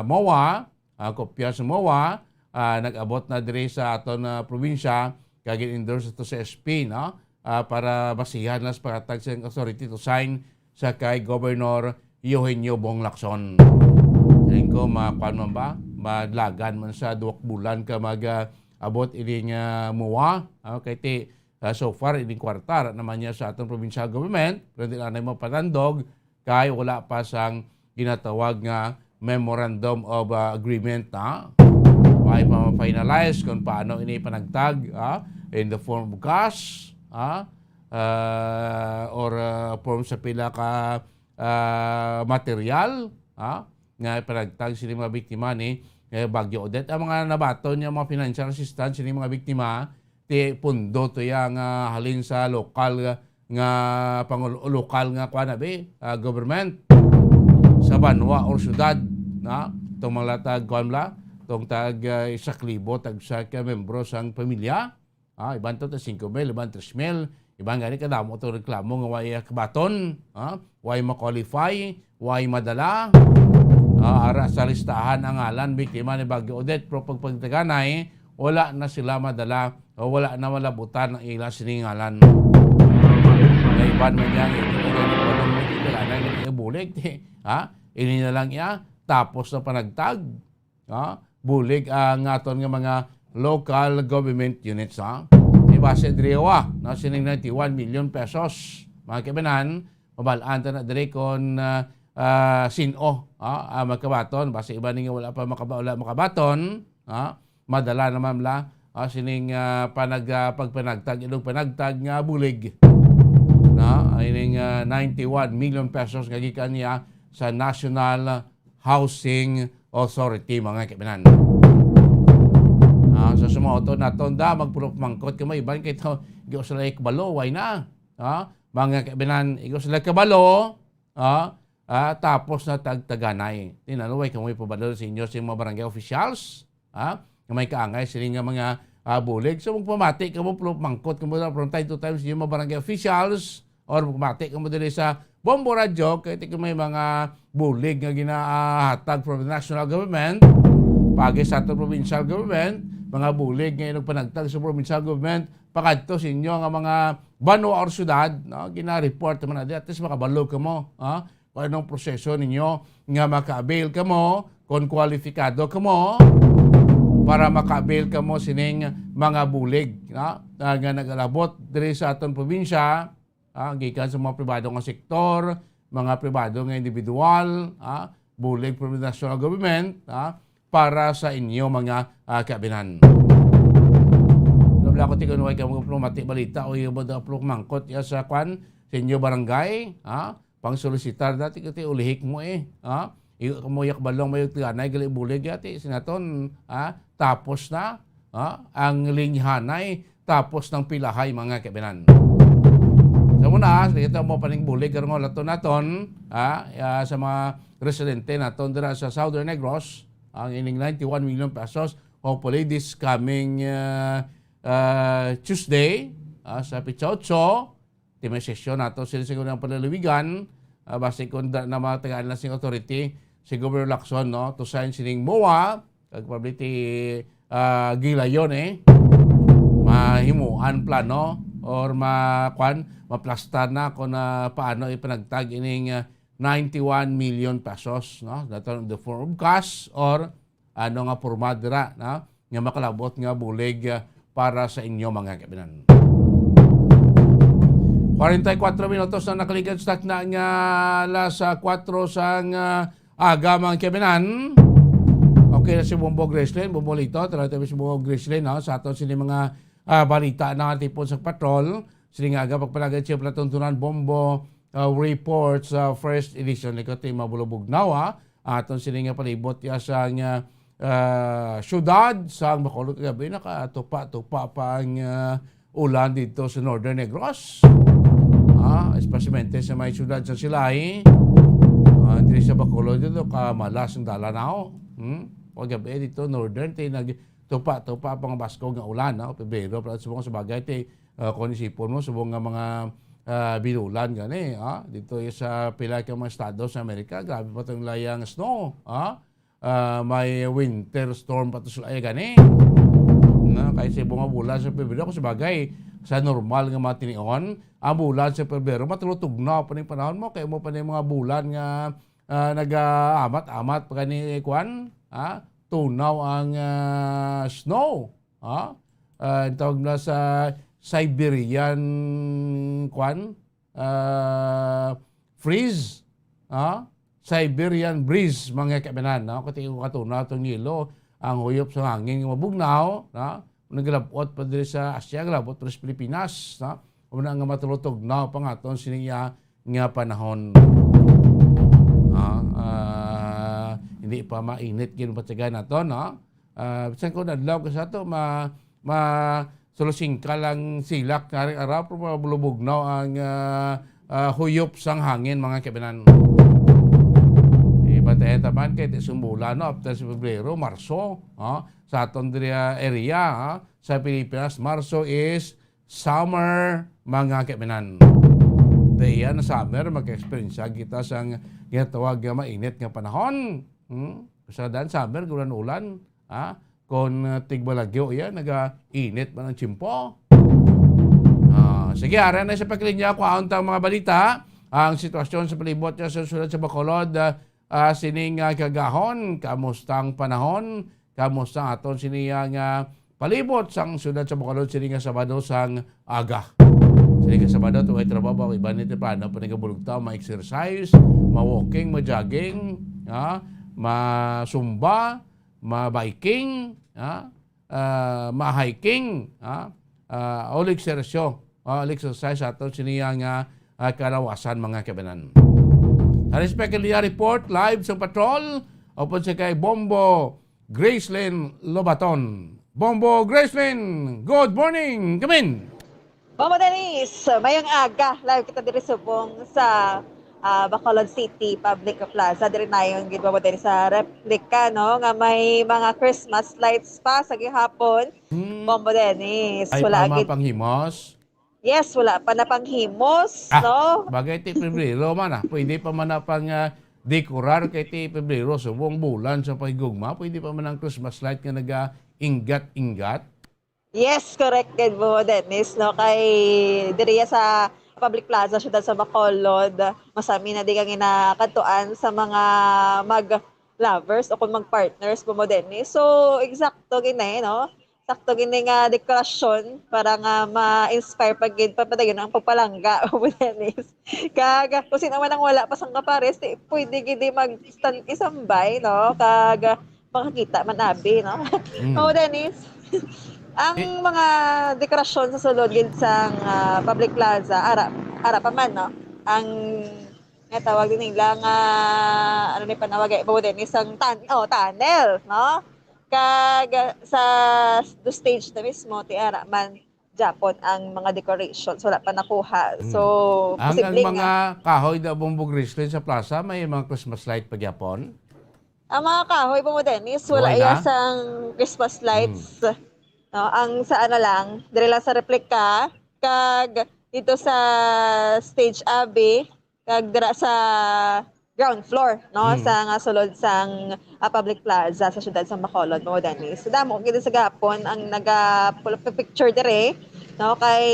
MOA, kopya sa MOA, nag-abot na diri sa aton probinsya, kagin endorse ito sa SP, no? Para basihan nas pangatag sa authority to sign sa kay Governor Eugenio Bong Lacson. Tingin ko makuan man ba? Madlagan man sa 2 bulan ka mag-abot ining MOA. Kay so far ining kwarta naman niya sa atong provincial government, pero hindi na mapatandog kay wala pa sang ginatawag nga memorandum of agreement na ay pa ma-finalize kung paano ini panagtag in the form of cash or form sa pila ka material nga panagtag sila mga biktima ni Bagyo Odette. Ang mga nabato niya mga financial assistance sila mga biktima ti pundo to yang halin sa lokal nga lokal nga government sa banwa or syudad na itong mga tag itong tag 1,000 tag sa membro sang pamilya iban to 5,000 iban 3,000 iban gani kadamo to reklamo nga way kabaton way ma-qualify way madala ara sa listahan ang ngalan biktima ni Bagyo Odette pero pagpagtaganay wala na sila madala o wala na malabutan ng ilang siningalan. May iban man yan, bulig. Ini na lang iya, tapos na panagtag. Bulig ang aton nga mga local government units. Ibase driwa, sining 91 million pesos. Mga kabanan, mabalaan ta na dire kon sino magkabaton. Base iba nga wala pa makabaton. Madala naman la sining pagpanagtag ilong panagtag nga bulig na ining 91 million pesos nga gikan niya sa National Housing Authority mga kaibigan. Sa sumoto na tonda magpulok mangkot kamay iban kay to giyo sila ikbalo way na mga kaibigan igo sila kabalo tapos na tagtaganay tinaluway kamoy pabalo sa inyo sa mga barangay officials may kaangay sila nga mga bulig. So magpamati ka mo mangkot ka mo from time to time sa mga barangay officials or magpamati ka mo dili sa Bombo Radio kaya may mga bulig nga ginahatag from the national government pagi sa ato provincial government mga bulig nga panagtag sa provincial government pakadto sa inyo nga mga banwa or syudad gina-report man na at least makabalo ka mo kung anong proseso ninyo nga maka-avail ka mo kung kwalifikado ka mo para maka-avail ka mo sining mga bulig nga nagalabot diri sa aton probinsya gikan sa mga pribado nga sektor, mga pribado nga individual, bulig from the national government para sa inyo mga kaabinan. Labla ko tikon way ka mga plumati balita o yung mga mangkot ya sa kwan sa inyo barangay, pang solicitar dati kati ulihik mo kamuyak balong may tiganay gali bulig yati sinaton tapos na ang linyhanay tapos ng pilahay mga kaibigan. So muna dito mo paning bulig karon lato naton sa mga residente naton dira sa Southern Negros ang ining 91 million pesos hopefully this coming Tuesday sa Pichotso may sesyon nato sila siguro ng panlalawigan base kung na mga tagaan na sing authority si Governor Lacson to sign sining MOA kag probably gilayon mahimuan plano or maplastar na kung paano ipanagtag ining 91 million pesos dato in the form of cash or ano nga pormadra nga makalabot nga bulig para sa inyo mga kaibigan. 44 minutos na nakalikan sa na nga alas 4 sang aga mga kaibigan. Okay na si Bombo Graceland, Bombo Lito, talaga si Bombo Graceland sa ato sila mga balita na tipon sa patrol. Sila nga aga pagpalagay siya platuntunan Bombo Reports first edition. Ikaw ito yung mabulubog na aton sila nga palibot sa syudad sa Bacolod kagabi nakatupa-tupa pa ang ulan dito sa Northern Negros. Especialmente sa may syudad sa Silay. Dito sa Bacolod dito kamalas ang Dalanao. Kagabi dito Northern nagtupa-tupa pang Basko nga ulan Pebrero para sa mga sabagay kung isipon mo, subong nga mga binulan gani, dito sa pila ka mga estado sa Amerika, grabe pa itong layang snow, may winter storm pa ito sila gani. Kahit sa ibang bulan sa Pebrero, kung sabagay, sa normal nga mga tinion, ang bulan sa Pebrero, matulutugnaw pa ng panahon mo, kaya mo pa ng mga bulan nga nag-amat-amat pa kani kwan, tunaw ang snow. Tawag na sa Siberian kwan, freeze. Siberian breeze, mga kaibigan. Kasi kung katunaw itong yelo, ang huyop sa hangin nga mabugnaw, naglabot pa diri sa Asya, naglabot pa sa Pilipinas, una nga matulutugnaw pa nga itong siniya nga panahon. Hindi pa mainit ginupatsaga na ito, bisan ko nadlaw ka sa ito, solusing ka lang silak, naring araw, pero bulubugnaw ang huyop sang hangin, mga kaibigan. Batayan taman kahit sumula after sa Pebrero, Marso, sa aton area, sa Pilipinas, Marso is summer, mga kaibigan. Dahil na summer, mag-experience kita sa ginatawag nga mainit nga panahon. Sa dan summer, ulan-ulan, kung tigbalagyo yan, naga-init man ang tsimpo. Sige, aran na sa pagkilinya ko ang mga balita, ang sitwasyon sa palibot niya sa sulat sa Bacolod, sining kagahon, kamustang panahon, kamustang aton siniyang palibot sang syudad sa Bacolod, sining Sabado sang aga. Sining Sabado, ito ay trabaho, iba nito plano, panigabulugtaw, ma-exercise, ma-walking, ma-jogging, ma-sumba, ma-biking, ma-hiking, all exercise aton siniyang kalawasan, mga kabanan. Respectfully report live sa patrol upon sa kay Bombo Gracelyn Lobaton. Bombo Gracelyn, good morning! Come in! Bombo Denise, mayang aga. Live kita diri subong sa Bacolod City Public Plaza. Diri na yung Bombo Denise sa replika, no? Nga may mga Christmas lights pa sa gihapon. Bombo Denise. Ay, wala pa gid. panghimos? Yes, wala pa na panghimos, no? Bagay ti Pebrero man pwede pa man na pang dekorar kay ti Pebrero, subong bulan sa pagigugma, pwede pa man ang Christmas light nga naga-ingat-ingat. Yes, correct, good mo, Dennis, no? Kay diriya sa Public Plaza siya sa Bacolod, masami na di kang inakantuan sa mga mag-lovers o kung mag-partners mo, Dennis. So, eksakto ginay, no? Sakto gini nga dekorasyon para nga ma-inspire pagid papadayon ang pagpalangga mo, Dennis. Kag kung sino man ang wala pa sang kapares, pwede gidi mag-stand isambay, no? Kag makakita man abi, no? Oh, Dennis. Ang mga dekorasyon sa sulod gid sang Public Plaza, ara pa man, no? Ang nga tawag din nila nga ano ni panawag ay Dennis ang tunnel, no? Kag sa stage na mismo, tiara man Japon ang mga decorations. Wala pa nakuha. So, Ang posibleng mga kahoy na Bombo Gracelyn sa plaza, may mga Christmas light pa Japon? ang mga kahoy po mo, Dennis, wala Okay na? sang Christmas lights. No, ang sa ano lang, dire lang sa replika, kag dito sa stage Abbey, kag dira sa ground floor, no, sa nga sulod sang Public Plaza sa siyudad sa Bacolod, mo, Dennis. So, damo gid sa gapon ang naga-pull up picture dire, no, kay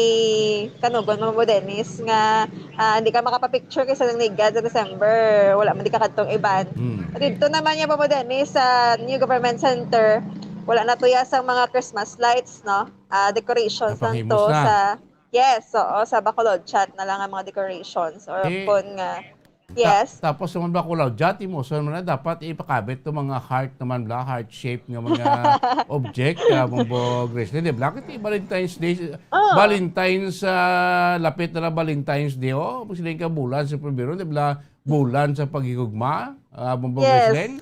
kanugon mo, Dennis, nga hindi ka makapapicture kasi nang nigad sa December, wala man di ka kadtong iban. At dito naman niya, mo, Dennis, sa New Government Center, wala na tuya sa mga Christmas lights, no, decorations lang to Napahimos na. sa, yes, oo, sa Bacolod chat na lang ang mga decorations or kung yes. Tapos naman ba kulaw, jati mo, so naman na dapat ipakabit to mga heart naman bla, heart shape ng mga object, Bombo Gracelyn. Di ba? Bakit Valentine's Day, Valentine's, lapit na Valentine's Day, Pag sila ka bulan sa Pebrero, di ba? Bulan sa pagigugma, Bombo Yes. Gracelyn.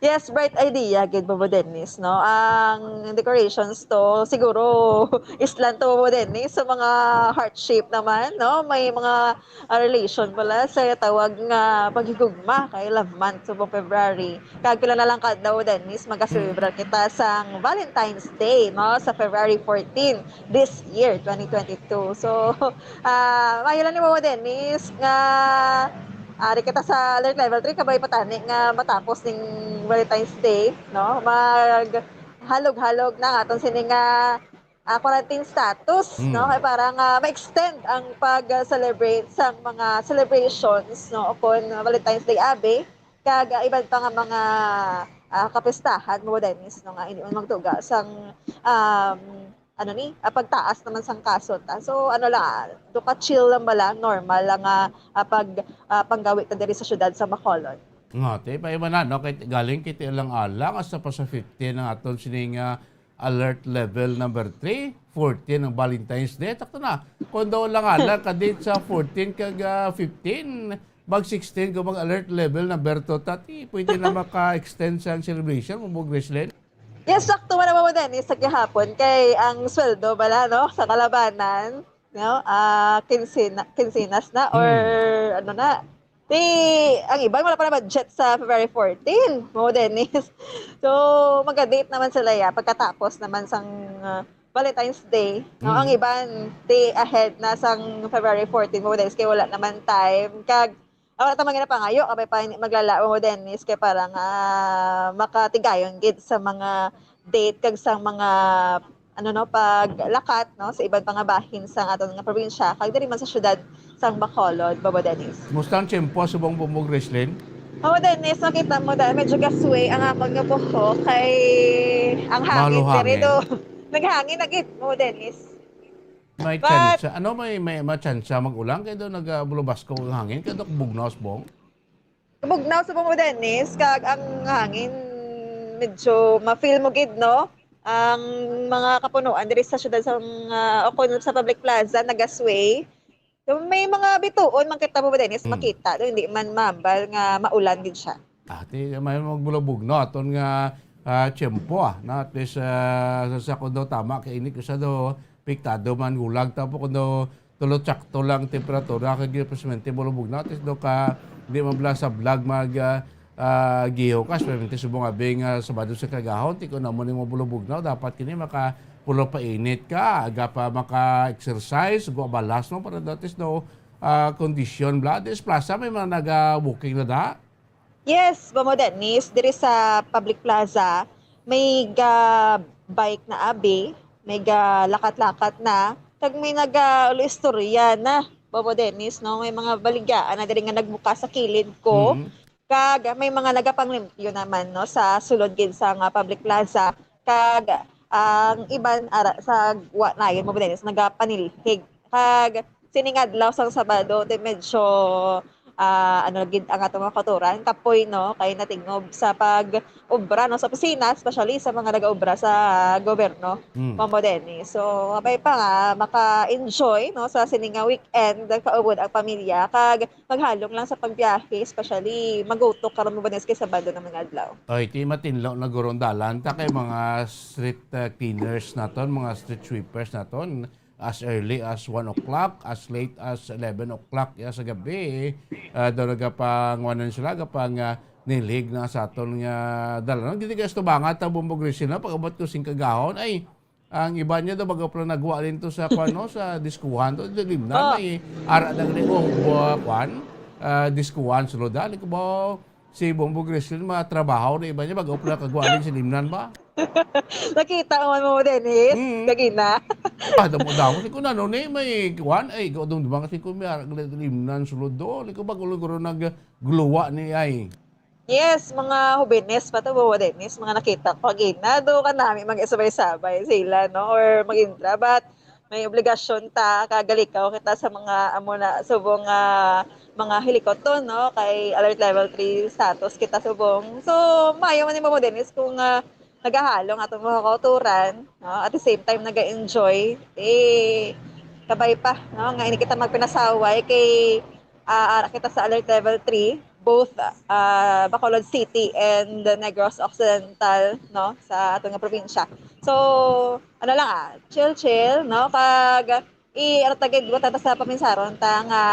Yes, bright idea, gid mo Dennis, no? Ang decorations to, siguro, islan to mo Dennis, sa mga heart shape naman, no? May mga relation pala sa tawag nga paghigugma kay Love Month, subong February. Kagpila na lang ka daw, Dennis, magka-celebrate kita sa Valentine's Day, no? Sa February 14 this year, 2022. So, mahilan ni mo Dennis, nga ari kita sa alert level 3 kabay patani nga matapos ning Valentine's Day, no? Mag halog-halog na aton sini nga quarantine status, no? Kay parang ma-extend ang pag-celebrate sa mga celebrations, no, upon Valentine's Day abi kag iban pa nga mga kapistahan mo Dennis, no, nga ini magtuga sang pagtaas naman sang kaso ta. So ano lang, do ka chill lang bala, normal lang panggawi ta diri sa syudad sa Bacolod. Nga, te, paiba na, no? Kahit galing kiti lang alang, asa pa sa 15 ng aton sining alert level number 3, 14 ng Valentine's Day. Takto na, kung daw lang alang, kadit sa 14 kag 15, mag 16 kung mag alert level number 2, tati, pwede na maka-extend sa celebration, mabog Grislen. Yes, sakto man naman mo Dennis sa gihapon kay ang sweldo bala, no, sa kalabanan, no, kinsinas na or ano na. Ang iba wala pa na budget sa February 14, mo Dennis. So, mag-date naman sila pagkatapos naman sang Valentine's Day. No, ang iban ahead na sang February 14 mo Dennis kay wala naman time kag wala tamang na pangayo kabay pa maglalao mo Dennis kay parang makatigayon gid sa mga date kag sa mga paglakat, no, sa iban pa nga bahin sa aton nga probinsya kag diri man sa syudad sang Bacolod, Babo Dennis. Musta ang tiyempo sa buong bumog Grislen? Oo, Dennis, makita mo dahil medyo gasway ang akong nga buho kay ang hangin Mahalo diri hangin. do. Naghangin na gid mo Dennis. May chance, may chance mag-ulang kay do nagbulubas ko ang hangin kay do bugnaws bong. Bugnaw sa mo Dennis kag ang hangin medyo ma-feel mo gid, no? Ang mga kapunuan diri sa syudad sa sa public plaza nagasway. So, may mga bituon man kita mo Dennis makita do hindi man mambal nga maulan gid siya. Ati may magbulubog no aton nga tiyempo na at least sa kundo tama kay ini sa do piktado man gulag tapo kundo tulo tsakto lang temperatura kay precisamente bulubog na at least do ka di mabla sa vlog mag giho kas precisamente subong abing sabado sa kagahon ti ko na mo nimo bulubog na dapat kini maka pulo pa init ka aga pa maka-exercise go balas mo para datis do kondisyon blades plaza may mga naga-booking na da. Yes, Bamo Dennis, diri sa public plaza, may bike na abi, may lakat-lakat na, kag may istorya na, Bamo Dennis, no? May mga baligaan na diri nga nagbuka sa kilid ko, kag may mga nagapanglimpyo naman, no, sa sulod gid sa nga public plaza, kag ang iban sa nayon, Bamo Dennis, nagapanilhig, kag siningadlaw sang Sabado, medyo gid ang atong mga katuran kapoy, no, kay natingob sa pag-obra, no, sa opisina, especially sa mga nag-obra sa gobyerno, Mamo Dennis. So abay pa nga maka-enjoy, no, sa sininga weekend kaubod ang pamilya kag maghalong lang sa pagbiyahe, especially magutok karon mo Dennis kay Sabado na mga adlaw. Oy, ti matinlaw na gorondalan ta kay mga street cleaners naton, mga street sweepers naton as early as 1 o'clock, as late as 11 o'clock sa gabi. Daw nagapanguanan sila, gapang nilig na sa aton nga dala. Hindi ka bangat ang bumbog resin na pag-abot ko sing kagahon, ay ang iba niya daw bagapla nagwa rin to sa sa diskuhan to dilim na may ara na gani diskuhan sulod dali ko ba si bumbog resin matrabaho na iba niya bagapla kagwa rin si limnan ba. Nakita mo Dennis, kagina. Damo ko na no may kuan ay ko dum kasi ko may limnan sulod do ko ba gulo naggluwa ni ay. Yes, mga hubines pa to Bamo Dennis, mga nakita ko kagina do ka namin mag-isabay-sabay sila, no, or mag-intra, but may obligasyon ta kagalikaw kita sa mga amo na subong mga helikopter, no, kay alert level 3 status kita subong. So mayo man ni Bamo Dennis kung nagahalong atong mga kauturan, no? At the same time naga-enjoy, kabay pa, no? Nga ini kita magpinasaway kay kita sa alert level 3, both Bacolod City and Negros Occidental, no, sa atong nga probinsya. So ano lang chill no, kag ano tagid wa ta sa paminsaron ta nga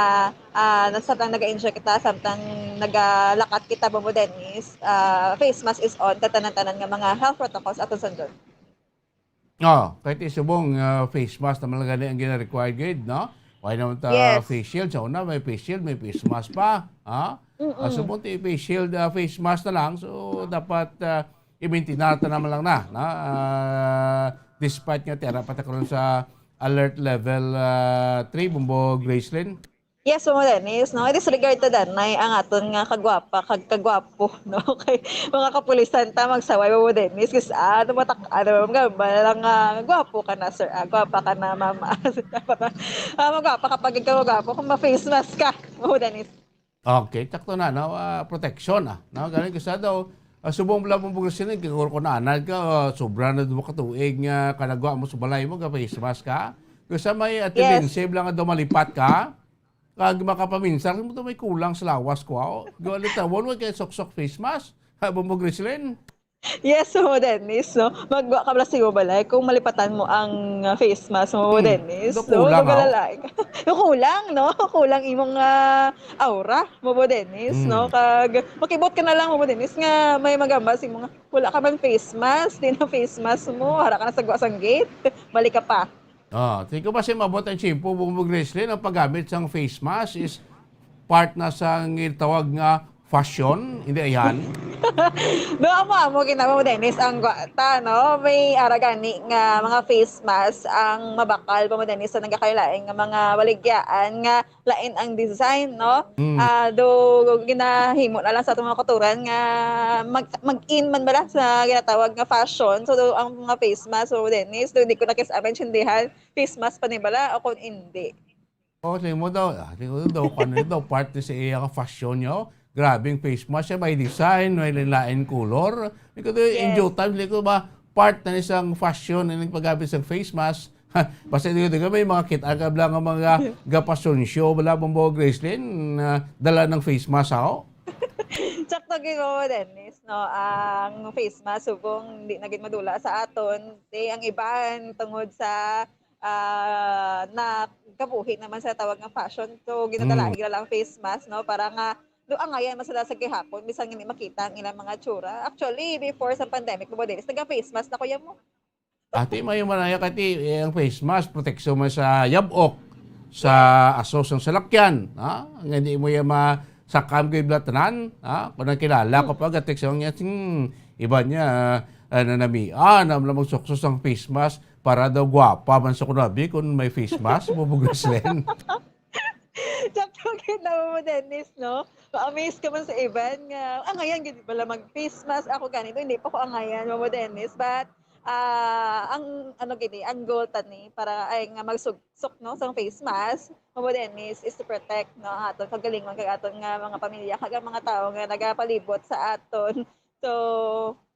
samtang naga-enjoy kita, samtang nagalakat kita mo Dennis, face mask is on, tatanan-tanan nga mga health protocols aton sundon. Kahit isubong face mask naman lang gani ang gina-required grade, no? Why naman ta Yes. face shield? Sa una, may face shield, may face mask pa. Subong ti face shield, face mask na lang. So, dapat i-maintain natin naman lang na. Despite nga tira, patakaroon sa alert level 3, Bumbo Gracelyn. Yes, mo Dennis, no? Disregard ta danay ang aton nga kagwapa, kagwapo, no? Kay mga kapulisan ta magsaway mo Dennis, kasi mga lang gwapo ka na sir, gwapa ka na mama. Magwapa kapag ikaw gwapo kung ma-face mask ka, mo Dennis. Okay, takto na, no? Protection, no? Ganun kasi daw, subong lang mong bugas sila, kikuro ko na anad ka, sobra na doon katuig nga kanagwa mo sa balay mo, ka-face mask ka. Kasi may attendance, save lang nga daw malipat ka, kag makapaminsan mo to may kulang sa lawas ko. Gawin ta, wala kay sok-sok face mask. Habang mo Griselyn. Yes, mo Dennis, no? Magwa ka pala mo balay kung malipatan mo ang face mask mo Dennis. Do kulang, Yung kulang, no? Kulang imong aura mo Dennis, no? Kag makibot ka na lang mo Dennis nga may magambas imong wala ka man face mask, di na face mask mo, hara ka na sa guwasang gate, balik ka pa. Tingin ko ba siya mabot ang chimpo, Bumbo Griselyn, ang paggamit sang face mask is part na sang tawag nga fashion, hindi ayan. No, amo ginamo Dennis ang gwata, no? May aragani nga mga face mask ang mabakal pa mo Dennis sa nagakailaing nga mga waligyaan nga lain ang design, no? Do ginahimo na lang sa atong mga kuturan nga mag-in man bala sa ginatawag nga fashion. So do, ang mga face mask mo Dennis, do di ko na maintindihan face mask pa ni bala o kung hindi. Tingin mo daw, kano daw, part na sa iya ka fashion nyo. Grabing face mask siya, may design, may lain color. Ikaw doon, in due time, ko ba, part na isang fashion na paggamit sa face mask. Basta dito may mga kit-agab lang ang mga gapasyon show, wala Bumbo Gracelyn, dala ng face mask ako. Sakto mo Dennis, no? Ang face mask, subong di naging madula sa aton. Ang iban tungod sa na kabuhi naman sa tawag ng fashion. So, ginadalahin nila lang face mask, no? Para nga doon ngayon masala sa gihapon, bisan nga makita ang ilang mga tsura. Actually, before sa pandemic, mo Dennis, nagka-face mask na kuya mo. Ati, may manaya kati, ang face mask, proteksyon mo sa yabok, sa asos ng salakyan. Hindi mo yung sakam ko yung blatanan. Kung nakilala ko pag ateksyon niya, iba niya, namang suksos ang face mask para daw gwapa man sa kunabi kung may face mask, bubugas rin. Sakto mo Dennis, no? Ma-amaze ka man sa iban nga, ngayon, ghindi pala mag-face mask ako ganito, hindi pa ko ngayon mo Dennis, but ang goal tani para ay nga magsugsok no sa face mask mo Dennis is to protect no aton kagalingon kag aton nga mga pamilya kag mga tao nga nagapalibot sa aton. So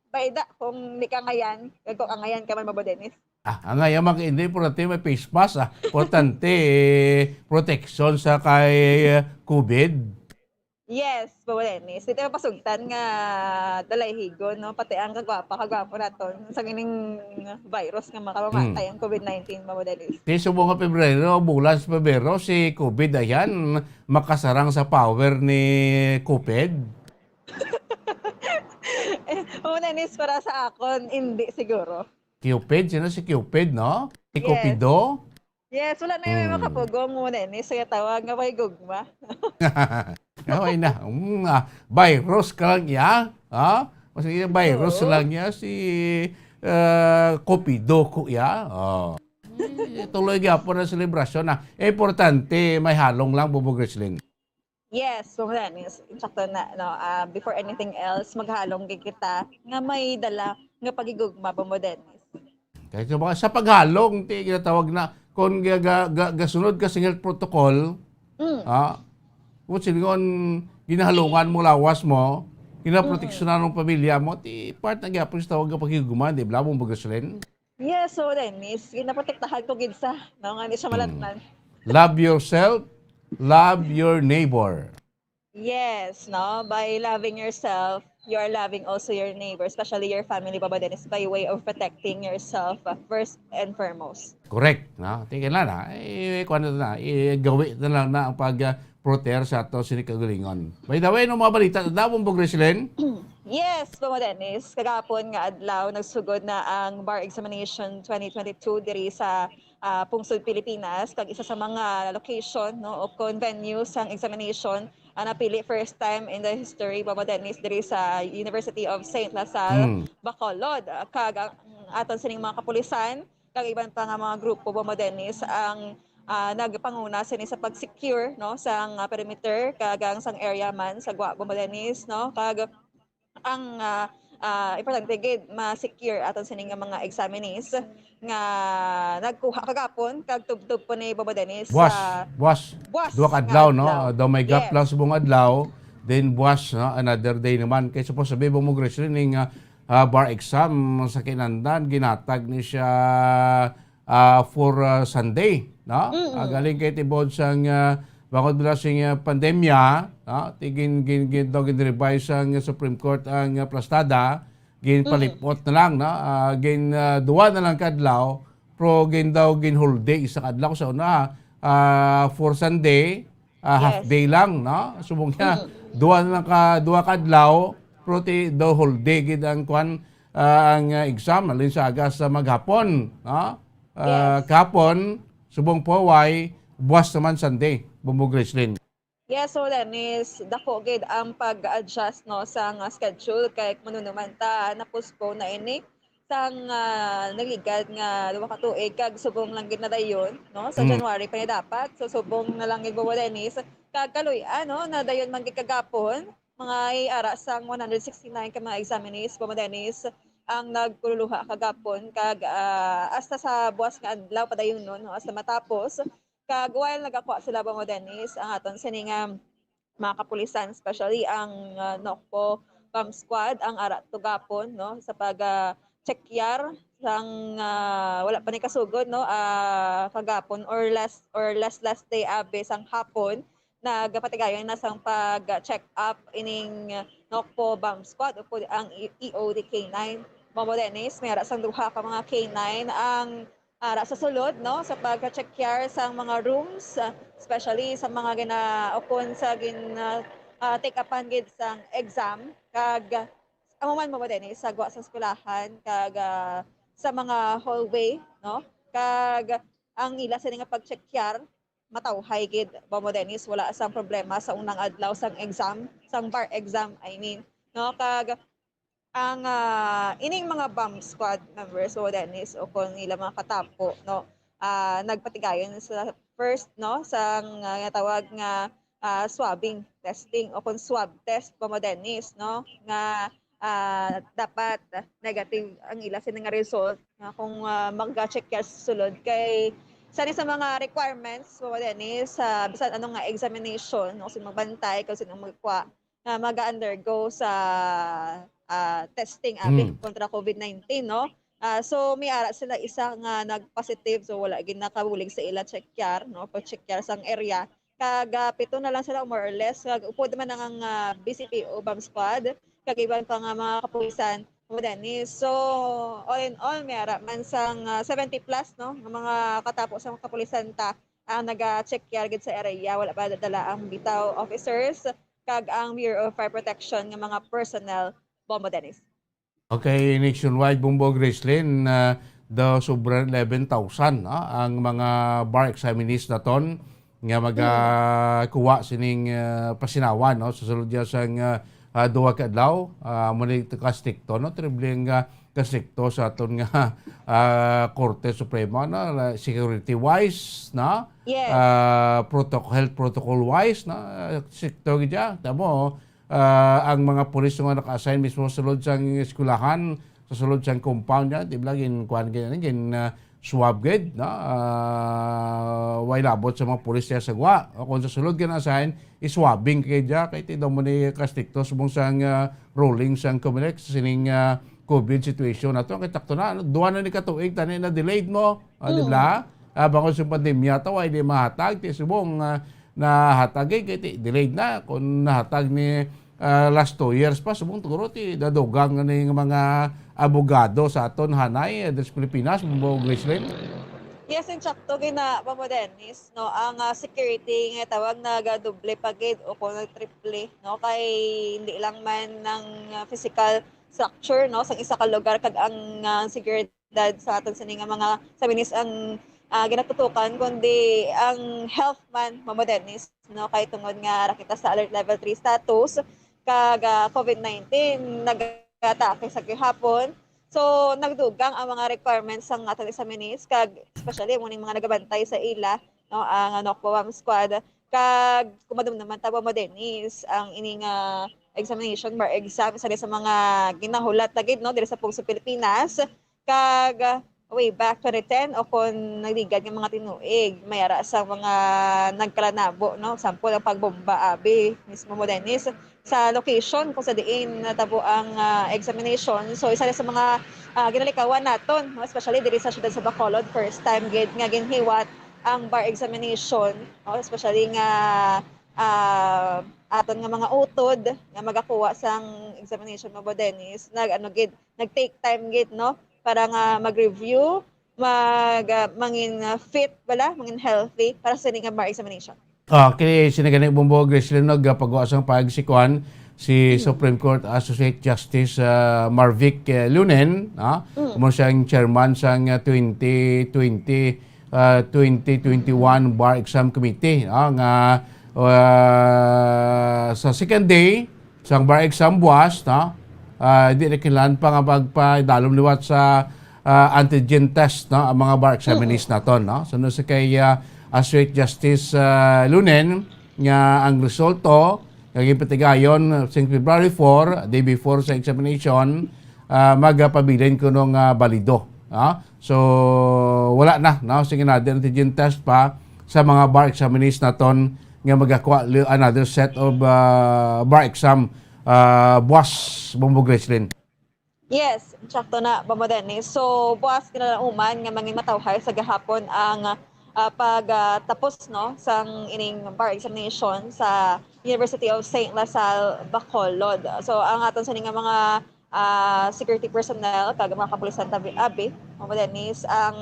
bayda kung di ka ngayon, kung ngayon ka man mo Dennis. Ang ngayon hindi importante may face mask. Importante protection sa kay COVID. Yes, Bawa Dennis. Dito pasugtan nga dalayhigon, no? Pati ang kagwapo naton sa gining virus nga makamatay ang COVID-19, Bawa Dennis. Sa buong Pebrero, bulan sa Pebrero, si COVID ayan, makasarang sa power ni COVID. Bawa Dennis, para sa akon, hindi siguro. Cupid, sino si Cupid, no? Si Cupido? Yes, wala na yung makapugong mo Dennis. Kaya tawag nga may gugma. Okay na. Virus ka lang niya. Mas virus lang niya si Cupido kuya. Tuloy po na selebrasyon na. Importante, may halong lang, Bumbo Gracelyn. Yes, so Dennis. Insakto na, no, before anything else, maghalong kita nga may dala nga pagigugma mo Dennis. Kahit sa paghalong, ginatawag na kung gasunod ka sa health protocol, kung silingon ginahalungan mo lawas mo, ginaproteksyonan ng pamilya mo, part na gyapon sa tawag ka pagigugma, di ba, Bumbo Gracelyn? Yes, so Dennis, ginaprotektahan ko gidsa, no, nga di siya malatnan. Love yourself, love your neighbor. Yes, no? By loving yourself, you are loving also your neighbor, especially your family, Papa Dennis, by way of protecting yourself first and foremost. Correct. No? Tingin lang na. Kung ano na, gawi na lang na ang pag-proter sa ato sinikagalingon. By the way, no mga balita, damong po, Griselin? Yes, Papa Dennis, kagapon nga adlaw nagsugod na ang bar examination 2022 diri sa Pungsod, Pilipinas. Kag isa sa mga location no o venue sang examination napili first time in the history, Papa Dennis, diri sa University of St. LaSalle, Bacolod. Kag ang aton sining mga kapulisan kag iban pa nga mga grupo, Papa Dennis, ang nagpanguna sini sa pag-secure no sang perimeter kag ang sang area man sa Papa Dennis, no. Kag ang importante gid ma-secure aton sining nga mga examinees nga nagkuha kagapon kag tubtub po ni Papa Dennis Buwas. buwas Duwa ka nga adlaw, no? adlaw. Daw may gap Yes. lang sa buong adlaw. Then buwas, no? Another day naman. Kaya suppose sabi mo Griselin, yung bar exam sa kinandan, ginatag ni siya for Sunday, no? Galing kay tibod sang bakod bila sing pandemya, no? Tigin revise ang Supreme Court ang plastada, palipot na lang, no? Duwa na lang kadlaw, pro gin holiday isa kadlaw sa una for Sunday, half day lang, no? Subong niya, duwa kadlaw, pro ti do holiday gid ang kwan ang exam alin sa agas sa maghapon, no? Kapon subong po why buwas naman Sunday, Bumbo Griselin. Yes, so Dennis, dako gid ang pag-adjust no sa schedule kay kuno naman ta na-postpone na ini sang nagigad nga duha ka tuig kag subong lang gid na dayon no sa January pa ni dapat, so subong na lang gid Bobo Dennis kag kaluy-an no na dayon man gid kagapon mga iara sang 169 ka mga examinees, Bobo Dennis, ang nagkululuha kagapon kag hasta sa buwas nga adlaw padayon no hasta matapos. Kag while nagakuha sila, Bobo Dennis, ang aton sining mga kapulisan, especially ang NOCPO Bomb Squad, ang ara tugapon no sa pag chekyar sang wala pa ni kasugod no kagapon or last day abe sang hapon nagapatigayon na sang pag-check up ining NOCPO Bomb Squad o ang EOD K9. Bobo Dennis, may ara sang duha ka mga K9 ang ara sa sulod no sa pagka-check sa mga rooms, especially sa mga ginaukon sa take upan gid sang exam kag amuman mo Dennis sa gwa sa eskwelahan kag sa mga hallway no kag ang ila sa nga pag-check matawhay gid, Bobo Dennis, wala sang problema sa unang adlaw sang exam, sang bar exam I mean no kag ang ining mga bomb squad members, Bobo Dennis, o kung nila mga katapo no nagpatigayon sa first no sang tawag nga swabbing testing o kung swab test, Bobo Dennis, no nga dapat negative ang ila sa nga result kung mag-check ka sa sulod kay sa mga requirements, Bobo Dennis, bisan anong nga examination no, sino magbantay kung sino magkuha mag-undergo sa testing kontra COVID-19 no. So may ara sila isang nag-positive, so wala gid nakabulig sa ila check-yar no, pag-check-yar sang area kag pito na lang sila more or less kag upod man ang BCPO Bomb Squad kag iban pa nga mga kapulisan, Bobo Dennis. So all in all may ara man sang 70 plus no ng mga katapo sa mga kapulisan ta ang naga-check-yar gid sa area, wala pa dala ang bitaw officers kag ang Bureau of Fire Protection ng mga personnel, Bobo Dennis. Okay, nationwide, Bumbo Griselin, daw sobrang 11,000 ang mga bar examinees na ton nga magakuha sining pasinawan no sa sulod diya sang duha ka adlaw muli ka stricto no tribling ka-stricto sa aton nga Korte Suprema no security wise na Yes. health protocol wise na stricto gid tamo ang mga pulis nga naka-assign mismo sa sulod sang eskwelahan sa sulod sang compound niya di blagin kuan gin swab gid na way labot sa mga pulis sa gwa o kung sa sulod gina-assign iswabbing kay ti daw mo ni ka-stricto subong sang ruling sang COMELEC sining COVID situation nato kay takto na duwa na ni katuig tani na delayed mo di ba bangon sa pandemya taw ay di mahatag ti subong nahatag iti delayed na kung nahatag ni last 2 years pa subong tuguro ti dadugang ni mga abogado sa aton hanay sa Pilipinas mo Gracelyn. Yes, in sakto gina mo Dennis, no, ang security nga tawag nagadoble pagid o kung triple, no, kay hindi lang man ng physical structure, no, sa isa ka lugar kag ang seguridad sa aton sini nga mga sabinis ang ginatutukan kundi ang health man mo Dennis, no, kay tungod nga ra kita sa alert level 3 status kag COVID-19 nagatake sa gihapon. So nagdugang ang mga requirements ng ating examinees kag especially muning mga nagabantay sa ila, no, ang NOCPOAM squad kag kumadum naman tabo mo Dennis ang ining examination bar exam sa mga ginahulat tagid, no, diri sa Pugso Pilipinas kag way back 2010 o kung nagligad ng mga tinuig mayara sa mga nagkalanabo, no, sample ang pagbomba abi mismo mo Dennis sa location kung sa diin natabo ang examination. So isa sa mga ginalikawan naton, no, especially diri sa siyudad sa Bacolod, first time gid nga ginhiwat ang bar examination, no, especially nga aton nga mga utod nga magakuha sang examination mo Dennis nag-take time gid, no, para nga mag-review, mangin fit mangin healthy para sa nga bar examination. Okay, sinagani Bumbo Gracelyn nagpagawa sang pagsikuan si Supreme Court Associate Justice Marvic Lunen, mo siyang chairman sang 2021 Bar Exam Committee, nga sa second day sang bar exam buwas, di na kailangan pa nga pagpadalom liwat sa antigen test, no, ang mga bar examinees naton, no. So no sa kay Associate Justice Lunen nga ang resulto kaging patigayon sa February 4, day before sa examination, magpabilin ko nung balido. So wala na, no, sige na antigen test pa sa mga bar examinees naton nga magakuha another set of bar exam buwas Bumbo Gracelyn. Yes, sakto na Bumbo Dennis. So buwas kinalauman nga mangin matawhay sa gahapon ang pagtapos, no, sang ining bar examination sa University of St. Lasal, Bacolod. So ang aton sa nga mga security personnel kag mga kapulisan abi Bumbo Dennis ang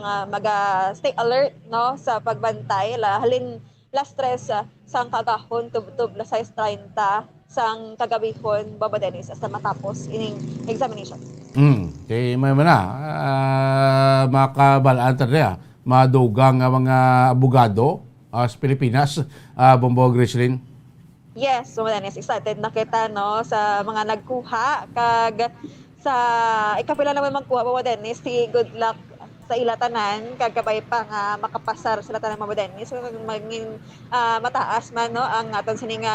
stay alert, no, sa pagbantay halin last stress sang kagahon tub-tub la 6:30 sang kagabihon Bumbo Dennis hasta matapos ining examination. Kay may mana makabalaan ta madugang nga mga abogado sa Pilipinas, Bumbo Gracelyn. Yes, so Dennis, excited na kita, no, sa mga nagkuha kag sa ikapila naman magkuha Bumbo Dennis, si good luck sa ilatanan kag kabay pa nga makapasar sila tanan Bumbo Dennis. So maging mataas man, no, ang aton sining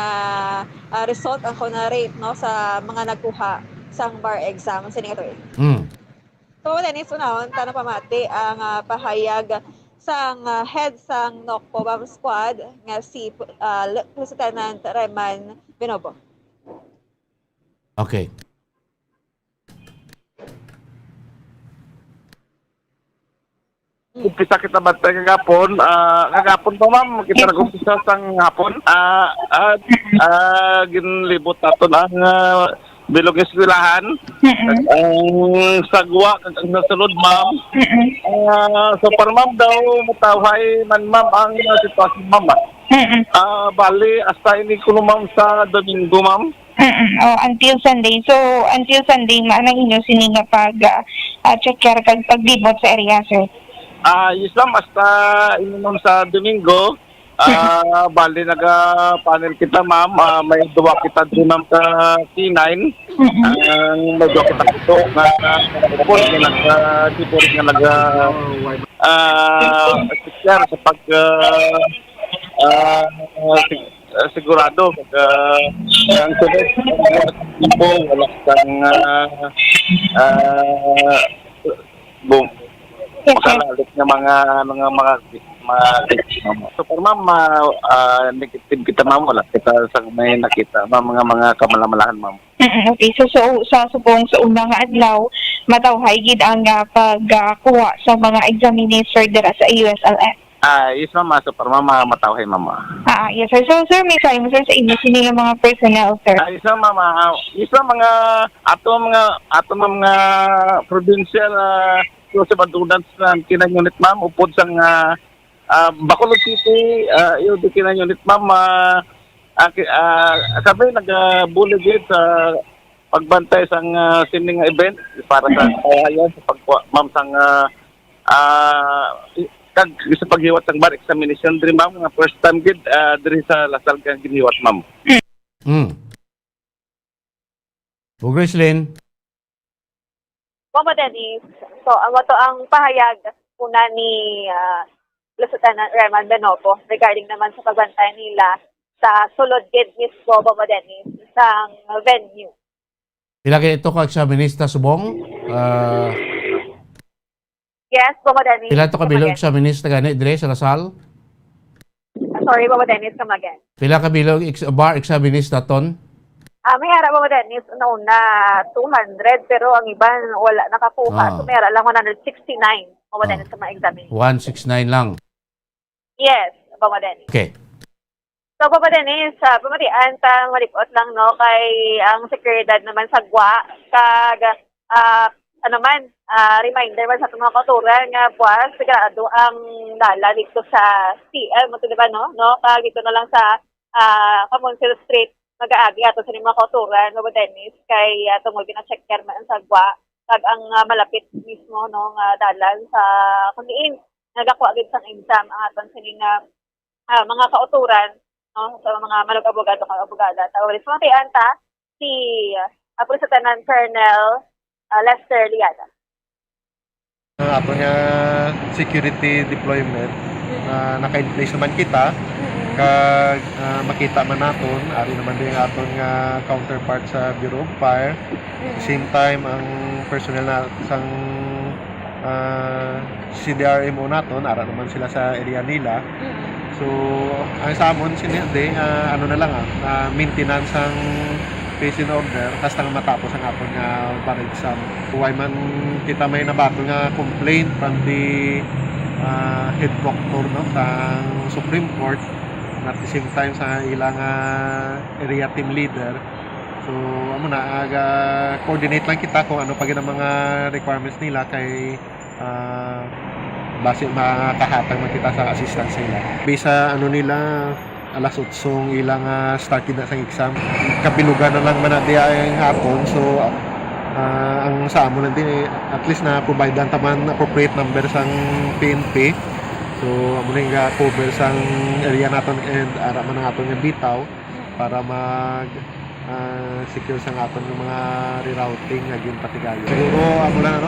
result ang rate, no, sa mga nagkuha sang bar exam sining ito. So Dennis, unahon tanong pamati ang pahayag sang head sang NOCPOAM squad nga si Lieutenant Reman Binobo. Okay. Umpisa kita bantay kagapon pa ma'am, kita nag-umpisa sang hapon. Ginlibot naton ang bilog eskwelahan. Ang sagwa kag ang nasulod ma'am. So para ma'am daw matawhay man ma'am ang sitwasyon ma'am. Bali hasta ini kuno ma'am sa Domingo ma'am. Until Sunday. So until Sunday manang inyo sininga pag check kag paglibot sa area, sir. Yes ma'am, hasta ini ma'am sa Domingo. Bali naga-panel kita ma'am, may duwa kita doon ma'am sa C9. May duwa kita ito nga report nga nag-report nga nag-secure sa pag sigurado ang sunod po wala kang makalalit ng mga so para ma'am negative kita ma'am wala kita sa may nakita mga kamalamalahan ma'am. Okay, so sa subong sa unang adlaw matawhay gid ang pagkuha sa mga examiners dira sa USLF. Yes, mama. So, para mama matawhay, mama. Yes, sir. So, sir, may sabi mo, sir, sa inyo, sino yung mga personnel, sir? Isa mama, isa mga ato mga provincial sa students na kinanunit ma'am upod sang Bacolod City, yung kinanunit ma'am sabi nagbulig sa pagbantay sang sining event para sa kahayan sa ma'am sang kag sa paghiwat ng bar examination diri ma'am nga first time gid diri sa Lasal kag giniwat ma'am. Gracelyn. Mama Dennis, so to ang pahayag una ni Lieutenant Raymond Benopo regarding naman sa pagbantay nila sa sulod gid mismo, Mama Dennis, sa venue. Pila kay ito ka eksaminista subong? Yes, Mama Dennis. Pila ito ka bilog eksaminista gani dire sa Lasal? Sorry, Mama Dennis, come again. Pila ka bilog bar eksaminista ton? May ara, Mama Dennis, una 200, pero ang iba wala nakakuha. So may ara lang 169, Mama Dennis, sa mga examin. 169 lang. Yes, Mama Dennis. Okay. So, Mama Dennis, pamatian tang malipot lang, no, kay ang seguridad naman sa GWA, kag, reminder man sa mga kauturan nga buwas, sigurado ang lala dito sa CL, mo diba, no? Kag dito na lang sa Camoncel Street, mag-aagi ato sa mga kauturan, Mama Dennis, kay tungol gina-checker man sa GWA, kag ang malapit mismo, no, nga dalan sa kundiin, nagakuha agad sang exam ang aton sining mga kauturan, no, sa mga malug-abogado kag abogada. Tawag sa mga anta si Lieutenant Colonel Lester Liada. Ato nga security deployment naka-in-place naman kita kag makita man naton ari naman din aton nga counterpart sa Bureau of Fire. At the same time ang personnel na sang CDRMO naton ara naman sila sa area nila. So ang sa amon sinilde ano na lang maintenance ang phase in order hasta nga matapos ang aton nga bar exam. Huwag man kita may nabato nga complaint from the head proctor, no, sa Supreme Court, at the same time sa ilang area team leader. So amo na coordinate lang kita kung ano pa gid ang mga requirements nila kay base makahatag man kita sa assistance nila. Bisa ano nila alas 8 ilang started na sa exam. Kabilugan na lang man na diya ang hapon. So ang sa amo na din at least na provide ang taman appropriate number sang PNP. So amo na nga cover sang area naton and ara man ang aton nga bitaw para mag secure sang aton ng mga rerouting nga gyud patigayo. Siguro amo lang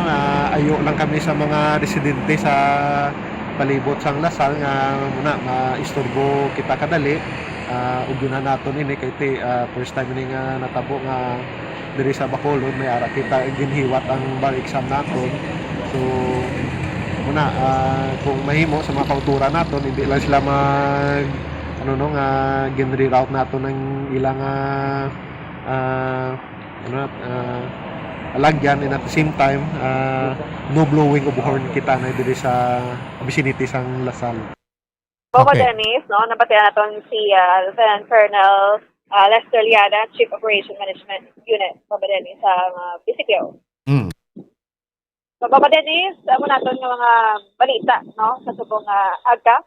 ayo lang kami sa mga residente sa palibot sang Lasal nga muna maistorbo kita kadali. Ugyunan naton ini kay first time ini nga natabo nga diri sa Bacolod may ara kita ginhiwat ang bar exam naton. So muna kung mahimo sa mga kauturan naton hindi lang sila mag gin-reroute naton ng ilang alagyan, and at the same time no blowing of horn kita na diri sa vicinity sang Lasal. Mama Dennis, no, napatian naton si Lieutenant Colonel Lester Liada, Chief Operation Management Unit, Mama Dennis, sa PCPO. So, Mama Dennis, amo naton nga mga balita, no, sa subong agka,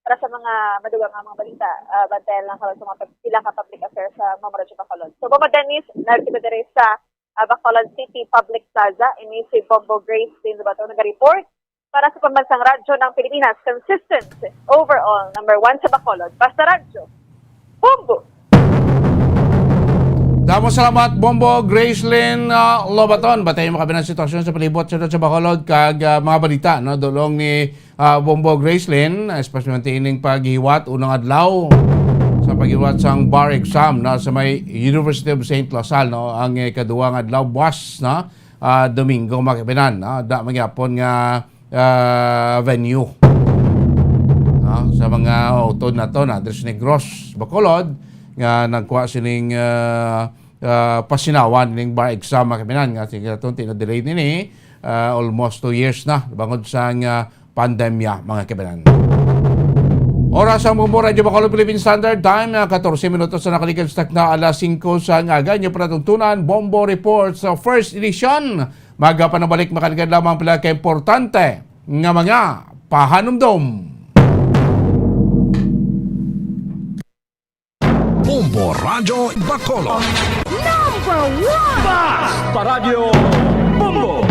para sa mga madugang mga balita, bantayan lang sa mga ilang public affairs sa Mamaradyo Bacolod. So, Mama Dennis, nagkita diri sa Bacolod City Public Plaza, ini si Bombo Grace din ba ito nag-report para sa pambansang radyo ng Pilipinas, consistent overall, number 1 sa Bacolod, basta radyo, Bombo! Damo salamat Bombo Gracelyn Lobaton. Batay mo kabi ng sitwasyon sa palibot sa Bacolod kag mga balita, no, dulong ni Bombo Gracelyn, especially ining paghiwat unang adlaw sa paghiwat sang bar exam na sa may University of St. Lasal, no, ang ikaduhang adlaw buwas na Domingo makabinan, no, da magyapon nga venue, no, sa mga utod na to na Andres Negros Bacolod nga nagkuha sining pasinawan ning bar exam makabinan nga sige aton tina-delay nini almost 2 years na bangod sa pandemya mga kabinan. Oras ang Bombo Radio Bacolod Philippine Standard Time, 14 minutos na nakalikalstak na alas 5 sa ngaga. Niyo panatuntunan, Bombo Report sa first edition. Maga pa nabalik makanikan lamang pala ka-importante nga mga pahanumdom. Bombo Radio Bacolod. Fast Paradyo Bombo.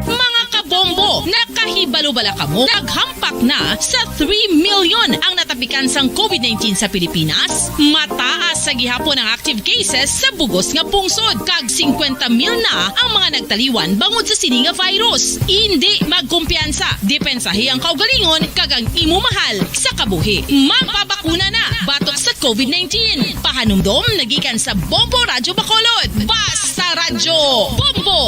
Mga kabombo, nakahibalo-bala ka mo? Naghampak na sa 3 million ang natapikan sang COVID-19 sa Pilipinas. Mataas sa gihapon ang active cases sa bugos nga pungsod. Kag 50 mil na ang mga nagtaliwan bangod sa sini nga virus. Hindi magkumpiyansa. Depensahe ang kaugalingon kag ang imo mahal sa kabuhi. Magpabakuna na batok sa COVID-19. Pahanumdom nagikan sa Bombo Radio Bacolod. Basta Radyo Bombo!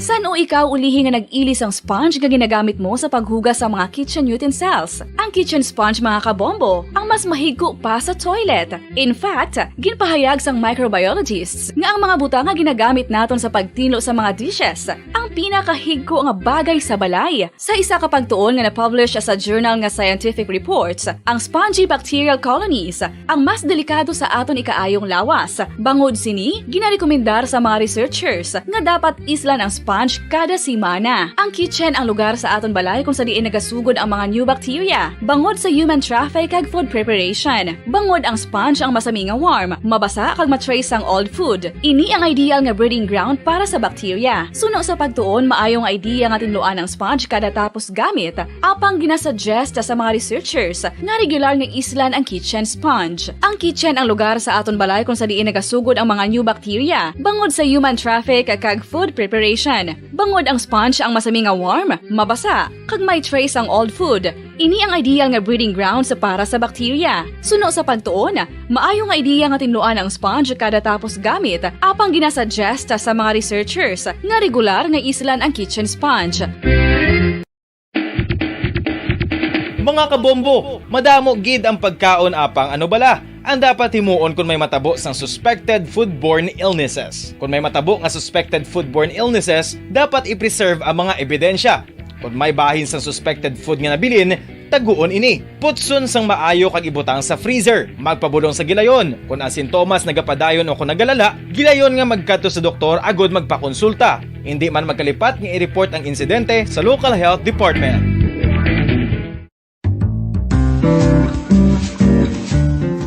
San o ikaw ulihi nga nag-ilis ang sponge nga ginagamit mo sa paghugas sa mga kitchen utensils? Ang kitchen sponge mga kabombo, ang mas mahigko pa sa toilet. In fact, ginpahayag sang microbiologists nga ang mga butang nga ginagamit naton sa pagtilo sa mga dishes ang pinakahigko nga bagay sa balay. Sa isa ka pagtuon nga na-publish sa journal nga Scientific Reports, ang spongy bacterial colonies ang mas delikado sa aton ikaayong lawas. Bangod sini, ginarekomendar sa mga researchers nga dapat islan ang sponge kada simana. Ang kitchen ang lugar sa aton balay kung sa diin nagasugod ang mga new bacteria. Bangod sa human traffic kag food preparation. Bangod ang sponge ang masami nga warm, mabasa kag matrace ang old food. Ini ang ideal nga breeding ground para sa bacteria. Suno sa pagtuon, maayong idea nga tinluan ang sponge kada tapos gamit. Apang ginasuggest sa mga researchers nga regular nga islan ang kitchen sponge. Ang kitchen ang lugar sa aton balay kung sa diin nagasugod ang mga new bacteria. Bangod sa human traffic kag food preparation. Bangod ang sponge ang masami nga warm, mabasa, kag may trace ang old food. Ini ang ideal nga breeding ground sa para sa bacteria. Suno sa pagtuon, maayo nga idea nga tinluan ang sponge kada tapos gamit, apang ginasuggest sa mga researchers nga regular nga islan ang kitchen sponge. Mga kabombo, madamo gid ang pagkaon apang ano bala. Ang dapat himuon kung may matabo sang suspected foodborne illnesses. Kung may matabo nga suspected foodborne illnesses, dapat i-preserve ang mga ebidensya. Kung may bahin sang suspected food nga nabilin, taguon ini. Putson sang maayo kag ibutang sa freezer. Magpabulong sa gilayon. Kung ang sintomas nagapadayon o kung nagalala, gilayon nga magkadto sa doktor agod magpakonsulta. Hindi man magkalipat nga i-report ang insidente sa local health department.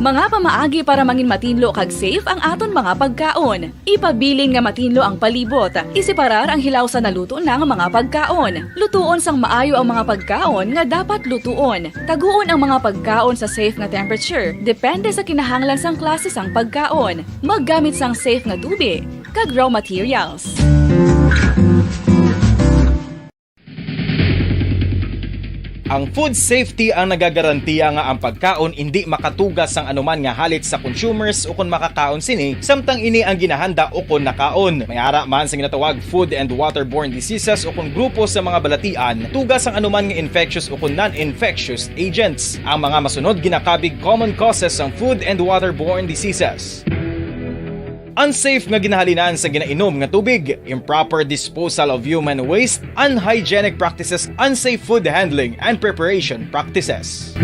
Mga pamaagi para mangin matinlo kag safe ang aton mga pagkaon. Ipabilin nga matinlo ang palibot. Isiparar ang hilaw sa naluto na nga mga pagkaon. Lutuon sang maayo ang mga pagkaon nga dapat lutuon. Taguon ang mga pagkaon sa safe nga temperature. Depende sa kinahanglan sang klase sang pagkaon. Maggamit sang safe nga tubig kag raw materials. Ang food safety ang nagagarantiya nga ang pagkaon hindi makatugas sang anuman nga halit sa consumers o kung makakaon sini, samtang ini ang ginahanda o kung nakaon. May ara man sa ginatawag food and waterborne diseases o kung grupo sa mga balatian, tugas ang anuman nga infectious o kung non-infectious agents. Ang mga masunod ginakabig common causes ng food and waterborne diseases. Unsafe nga ginahalinan sa ginainom nga tubig, improper disposal of human waste, unhygienic practices, unsafe food handling and preparation practices.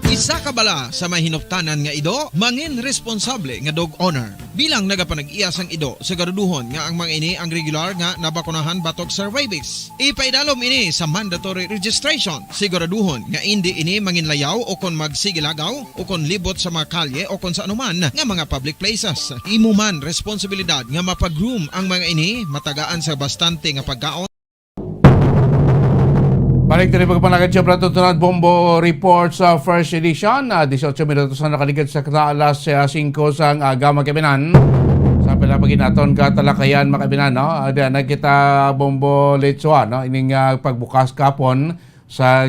Isa ka bala sa mahinuptanan nga ido, mangin responsable nga dog owner. Bilang nagapanag-iyas ang ido, siguraduhon nga ang mga ini ang regular nga nabakunahan batok sa rabies. Ipaidalom ini sa mandatory registration. Siguraduhon nga hindi ini manginlayaw o kon magsigilagaw o kon libot sa mga kalye o kon sa anuman nga mga public places. Imo man responsibilidad nga mapag-groom ang mga ini matagaan sa bastante nga pagkaon. Balik na rin pagpanagad siya para tutunan Bombo Report sa first edition. 18 minutos na nakaligid sa alas 5 sa aga magkabinan. Sa pinapagin natin katalakayan makabinan. No? Nagkita Bombo Lechua. No? Ining pagbukas kapon sa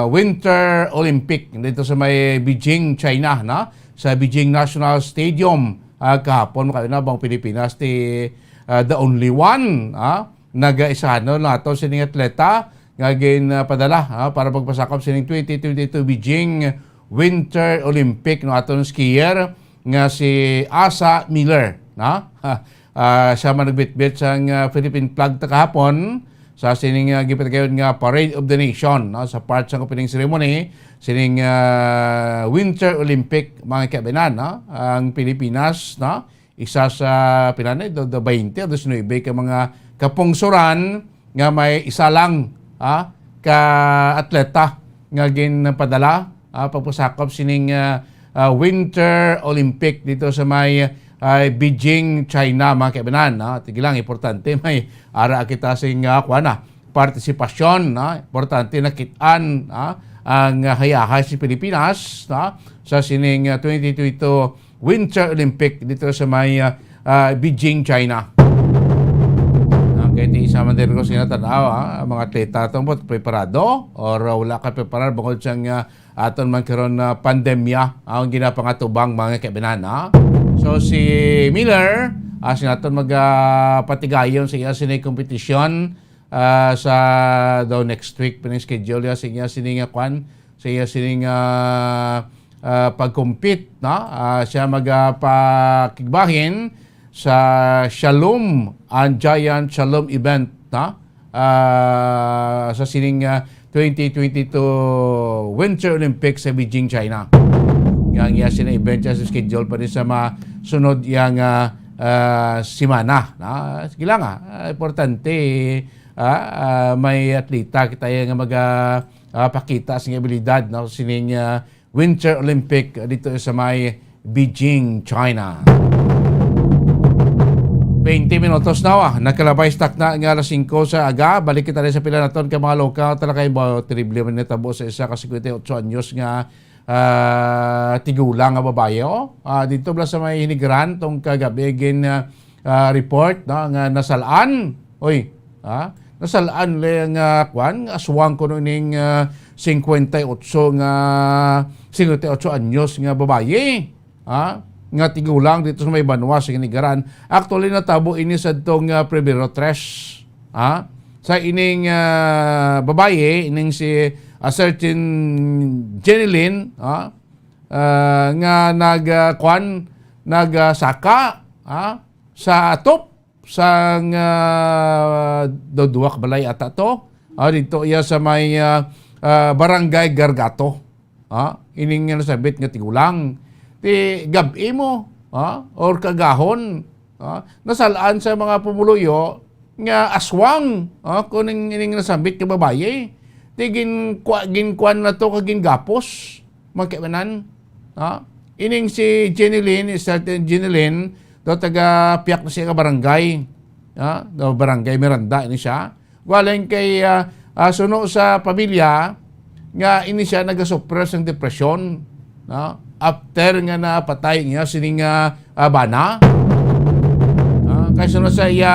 Winter Olympic dito sa may Beijing, China. No? Sa Beijing National Stadium kahapon makabina bang Pilipinas the only one nag-isano nato sining atleta nga padala para pagpasakop sining 2022 Beijing Winter Olympic no aton skier nga si Asa Miller, na? Siya man nagbitbit sa Philippine flag ta kahapon sa sining gipatagayon nga Parade of the Nation, no? Sa part sa opening ceremony sining Winter Olympic mga kaibigan, no? Ang Pilipinas, no? Isa sa pinanay do 20 o 19 ka mga kapungsuran nga may isa lang ka atleta nga ginpadala pagpasakop sining Winter Olympic dito sa may Beijing, China mga kaibigan. Tigilang importante may ara kita sing partisipasyon. Importante nakitaan ang hayahay si Pilipinas sa sining 2022 Winter Olympic dito sa may Beijing, China. Kaya di isa man din ko sinatanaw mga atleta itong preparado or wala ka preparado bukod siyang aton man karon na pandemya ang ginapangatubang mga kaibigan. So si Miller sinaton magpatigayon sa iya sining kompetisyon sa daw next week pinin-schedule sa iya sining pag-compete, siya magpakigbahin sa Shalom ang Giant Shalom event sa sining 2022 Winter Olympics sa Beijing, China. Yang iya sining event sa schedule pa rin sa masunod yang simana. Sige lang importante may atleta kita yang magpakita sa abilidad sa sining Winter Olympic dito sa may Beijing, China. 20 minutos na nakalabay stock na nga alas 5 sa aga. Balik kita rin sa pila naton ka mga lokal. Talakay ba terrible man natabo sa isa ka 58 anyos nga tigulang nga babae. Dito bala sa may Hinigran tong kagabi report nga nasalaan. Nasalaan le nga aswang ko ning 58 anyos nga babae. Nga tigulang dito sa may Banwa sa Hinigaran. Actually natabo ini sa itong Primero Tres. Sa ining babae, ining si certain Jenilyn nga nagsaka sa atop sa duduwak balay ata to. Dito iya sa may Barangay Gargato. Ining nasabit nga tigulang. Ti gabi mo or kagahon nasalaan sa mga pumuluyo nga aswang kuning ining nasambit ka babaye ti ginkuan na to kagin gapos magkaibanan ining si Jenilyn certain Jenilyn do taga piyak na siya ka barangay do barangay Miranda ini siya walay kay suno sa pamilya nga ini siya nagasuppress ng depression after nga napatay niya sining bana. Kaysa na sa iya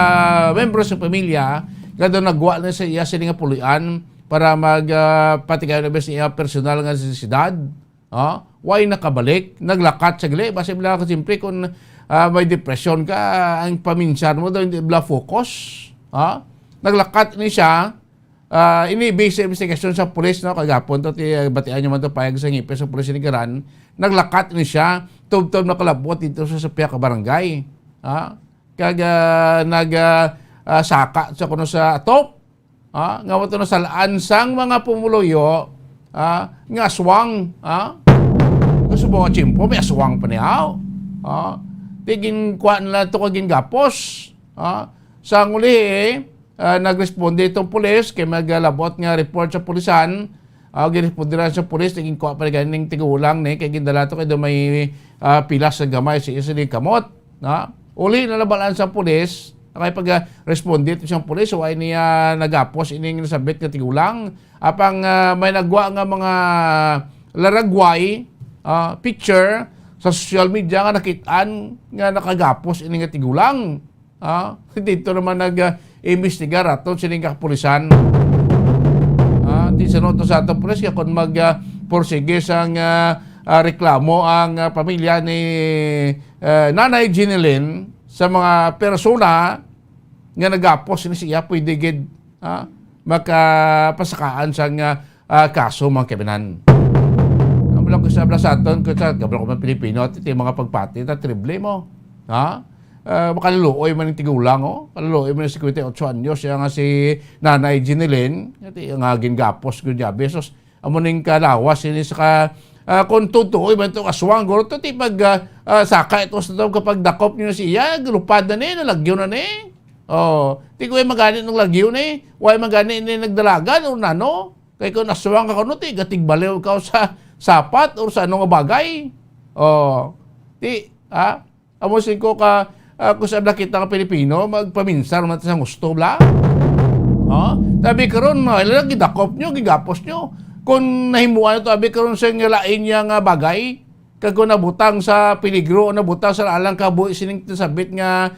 membro sa pamilya, kado nagwa na sa iya sining pulian para magpatigayon na sa iya personal nga necesidad. Why nakabalik? Naglakat sa gali. Basta bila ka simpre kung may depression ka, ang paminsan mo daw hindi bila focus. Naglakat ni siya. Ini-base investigation sa pulis, kagapon to, batian nyo man to payag sa ngipin sa pulis Hinigaran, naglakat ni siya, tub-tub na kalabot dito sa piyak ka barangay. Saka sa kuno sa atop, nga mo to nasalaan sang mga pumuluyo, nga aswang, gusto mo chimpo, may aswang pa niyaw. Tigin kuhaan na ito kaging gapos. Sa nguli nagresponde itong pulis kay maglabot nga report sa pulisan. Giresponde rin sa pulis, naging kuha pa rin ganing tigulang kay gindala ito kay may pilas sa gamay sa isa kamot. Uli na nabalaan sa pulis, kay pag-responde ito siyang pulis, so ay niya nagapos ining nasabit nga tigulang. Apang may nagwa nga mga laragway, picture sa social media nga nakitaan nga nakagapos ining nga tigulang. Dito naman nag-imbestigar ato sining kapulisan. Di sanoto sa atong pulis kung mag-porsige sang reklamo ang pamilya ni Nanay Jenilyn sa mga persona nga nagapos ni siya pwede gid makapasakaan sang kaso mga kaibigan. Wala ko sa blasaton ko sa gabal ko man Pilipino at ito yung mga pagpati na triple mo. Ha? Makaluloy man yung tigulang, Kaluloy man yung 58 anyos. Siya nga si Nanay Ginilin. Ito yung gingapos ko niya. Besos, amuning kalawas. Ini sa kung tutuoy man ito aswang. Guro ito, pag saka ito sa ito kapag dakop niyo siya, lupad na nalagyo na di ko yung maganit ng lagyo Huwag maganit nagdalagan o nano. Kaya kung aswang ka kuno, gatigbaliw ka sa sapat o sa anong bagay. Amusin ko ka, kung saan nakita ka Pilipino, magpaminsar naman sa gusto, bla. Tabi karon gidakop nyo, gigapos nyo. Kung nahimuan ito, tabi karon sa ngalain niya nga bagay, kag kung nabutang sa peligro, o nabutang sa alang kabuhi sining sabit nga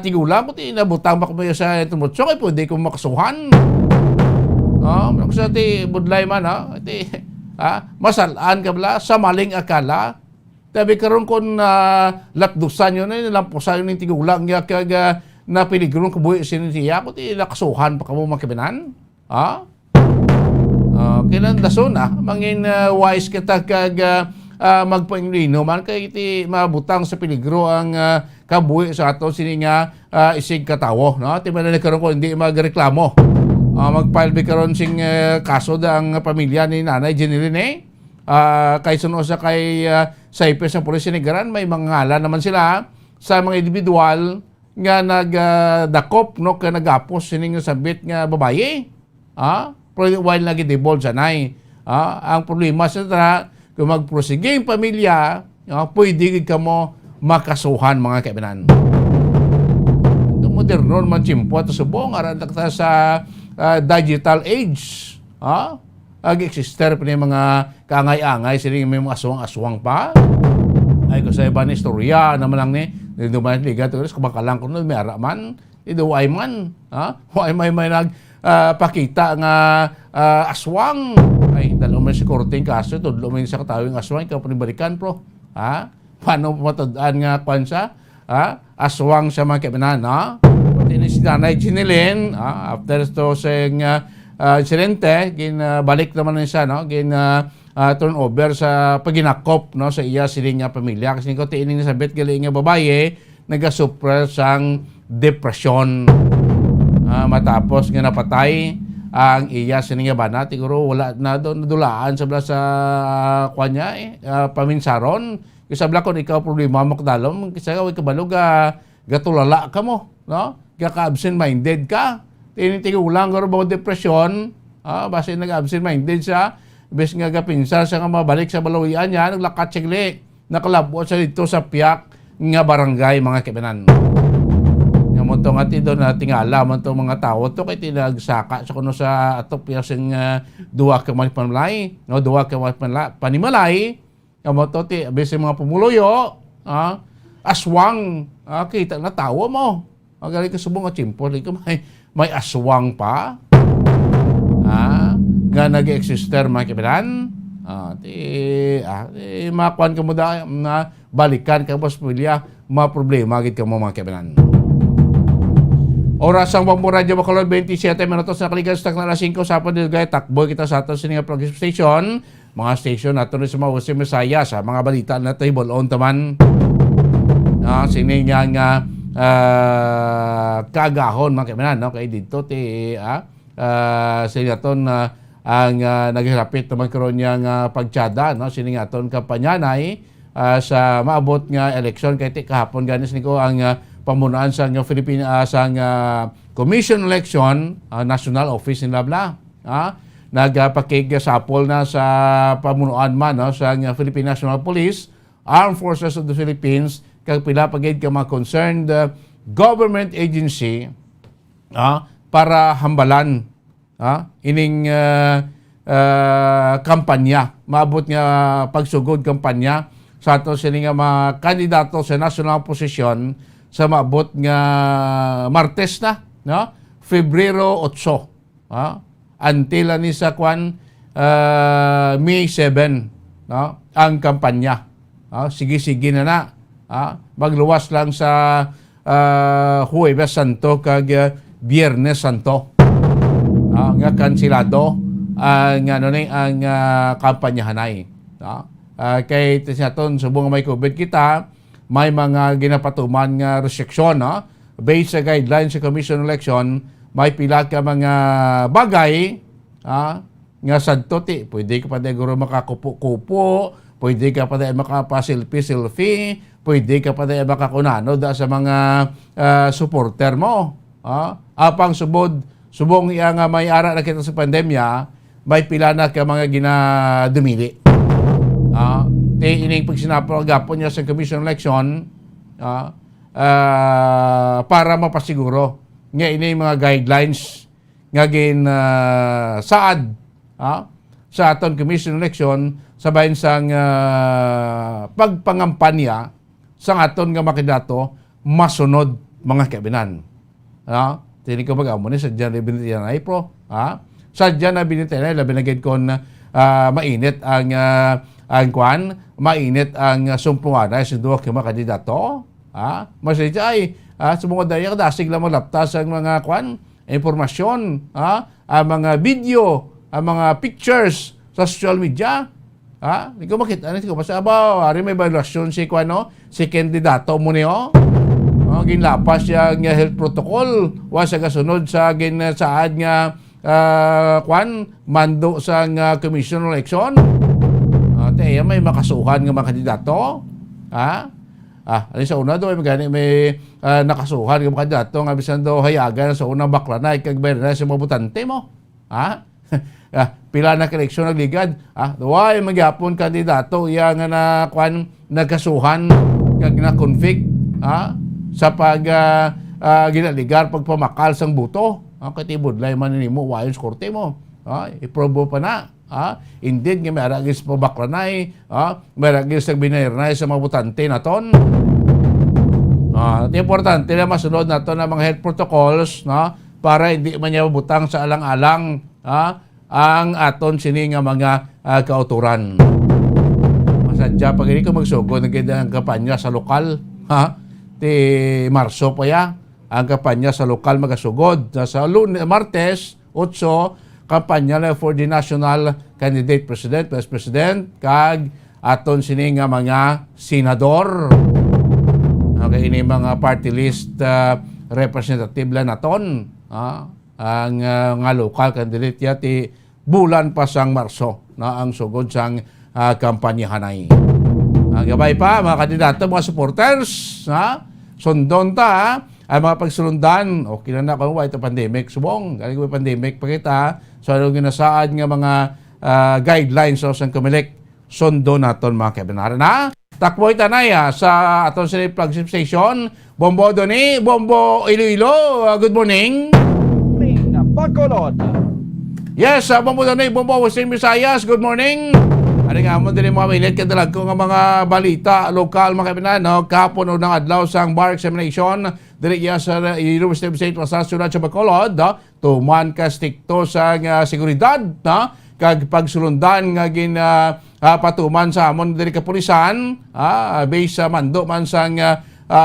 tigulang, kundi nabutang ba kayo sa tumutso, kaya pwede kong makasuhan. Sa ti budlay man, masalaan ka bla, sa maling akala, tabi karon kung lapdusan yun, nilampusan yun yung tigulang niya kag na peligro kabuhi siya, kundi nakasuhan pa ka mo makibinan. Kailan dason mangin wise kita kag magpainglino man kay iti mabutang sa peligro ang kabuhi sa ato sini nga isig katawo. Ti man karon ko hindi magreklamo. Magfile karon sing kaso da ang pamilya ni Nanay Ginilin kay suno sa kay Saipes sa Pulis Sinigaran, may mga ngalan naman sila sa mga individual nga nagdakop kaya nagapos sining sabit nga babaye. While nag-devolve sanay. Ang problema sa kung magprosige yung pamilya, pwede ka mo makasuhan mga kaibinan. Ito moderno man chimpo at subong aran sa digital age. Ag-exister pa yung mga kaangay-angay sila may mga aswang-aswang pa. Ay ko sa iba ni istorya naman lang dumayan liga to kumakalang ko may araman iduway man may pakita nga aswang ay dalo man si korting kaso tudlo man sa katawing aswang ikaw panibalikan pro paano matudaan nga kwansa aswang sa mga kaibinan pati ni si Nanay Ginilin after to saying insidente balik naman siya turn over sa paginakop sa iya siling nga pamilya kasi ko tiining sabit galing nga babaye nagasupra sang depresyon matapos nga napatay ang iya sining nga bana siguro wala na doon nadulaan sa kanya paminsaron kasi bla kon ikaw problema makdalom kasi ka kabalog gatulala ka mo ka-absent minded ka tinitigulang garo ba depresyon base nag-absent minded siya bes nga gapinsa siya nga mabalik sa balawian niya, naglakat sigli, nakalabo siya dito sa piyak nga barangay mga kaibinan. Nga mo itong ati doon na tingala mo itong mga tao ito kay tinagsaka sa kuno sa atop yung duwa ka manimalay, duwa ka panimalay, nga mo ito, bes mga pumuluyo, aswang, kita na tawa mo. Magaling ka subong at chimpo, may aswang pa. Nga nag-exister mga kaibigan, makuhan ka mo na balikan ka mo sa pamilya, mga problema agad ka mo mga kaibigan. Oras ang Bombo Radio Bacolod, 27 minutos na kaligan sa takna 5 sa Padilgay, takbo kita sa ato sininga program station, mga station nato rin sa mga Jose Mesaya sa mga balita na table on taman. Sininga nga kagahon mga kaibigan, kaya dito sinaton ang naghirapit naman karon niyang pagtsada siningaton kampanyanay sa maabot nga eleksyon kay kahapon ganis niko ang pamunuan sa Philippine sa Commission Election National Office in Labla nagpakigsapol na sa pamunuan man sa Philippine National Police, Armed Forces of the Philippines kag pila pagid ka mga concerned government agency para hambalan ining kampanya, maabot nga pagsugod kampanya sa ato sini nga mga kandidato sa national posisyon sa maabot nga Martes na, Febrero 8. Until ani sa May 7, ang kampanya. Sige-sige na. Magluwas lang sa Huwebes Santo kag Biyernes Santo. Nga kansilado ang kampanyahanay. kay tisyaton subong may COVID kita, may mga ginapatuman nga restriksyon, no? Based sa guidelines sa Commission on Election, may pila ka mga bagay nga sadto ti. Pwede ka pa guro makakupo-kupo, pwede ka pa makapasilfi-silfi, pwede ka pa makakunano da sa mga supporter mo. Apang subong iya nga may ara na kita sa pandemya, may pila na ka mga ginadumili. Ining pagsinapol gapon niya sa Commission Election para mapasiguro nga ini mga guidelines nga saad sa aton Commission Election sabayin sang pagpangampanya sa aton nga makidato masunod mga kabinan. Tini ko mag-amo ni sadya na binitiyan ay pro. Sadya na binitiyan ay labi na kon mainit ang kwan, mainit ang sumpungan ay sa duwa ka mga kandidato. Masadya ay sumungod daya kadasig lang malaptas ang mga kwan, informasyon, ang mga video, ang mga pictures sa social media. Hindi ko makita, hindi ko masabaw. Hari may evaluasyon si kwan, no? Si kandidato mo niyo. Ginlapas yung health protocol wa sa kasunod sa saad nga kwan mando sa Commission on Election. May makasuhan nga mga kandidato. Ano sa una do may nakasuhan nga mga kandidato nga bisan do hayagan sa unang bakla na ikagbayar na sa mga butante mo. Pila na eleksyon nagligad. Duwa yung magyapon kandidato iya nga na kwan nagkasuhan kag na convict sa ginaligar pagpamakal sang buto. Katibudlay man nimo wayon sa korte mo. Iprobo pa na. Indeed nga may aragis pabaklanay, may aragis nagbinayernay sa mga butante naton. Importante na masunod naton ang mga health protocols, para hindi man niya butang sa alang-alang ang aton sini nga mga kauturan. Masadya pag hindi ko magsugod ng kampanya sa lokal, ti Marso pa ya ang kampanya sa lokal magasugod. Sa Martes, 8, kampanya na for the national candidate president, vice president, kag aton sini nga mga senador. Okay, ini mga party list representative lang naton. Ang nga local candidate ti bulan pa sang Marso na ang sugod sang kampanyahanay. Gabay pa mga kandidato, mga supporters, sundon ta ang mga pagsulundan. Okay na kung ito pandemic subong galing ko pandemic pa kita so ano ginasaad nga mga guidelines sa Comelec sundon naton mga kabinar na takboy tanay sa aton sa flagship station Bombo Doni, Bombo Iloilo. Good morning. Bacolod. Yes, Bombo Doni, Bombo Western Visayas. Good morning. Ano nga mo din mga milit kadalag ko nga mga balita lokal mga kabinan, kahapon o ng adlaw sang bar examination diri sa University of St. Rosas sa Bacolod, tuman ka stikto sa seguridad, kag pagsulundan nga patuman sa amon diri kapulisan, based sa mando man sang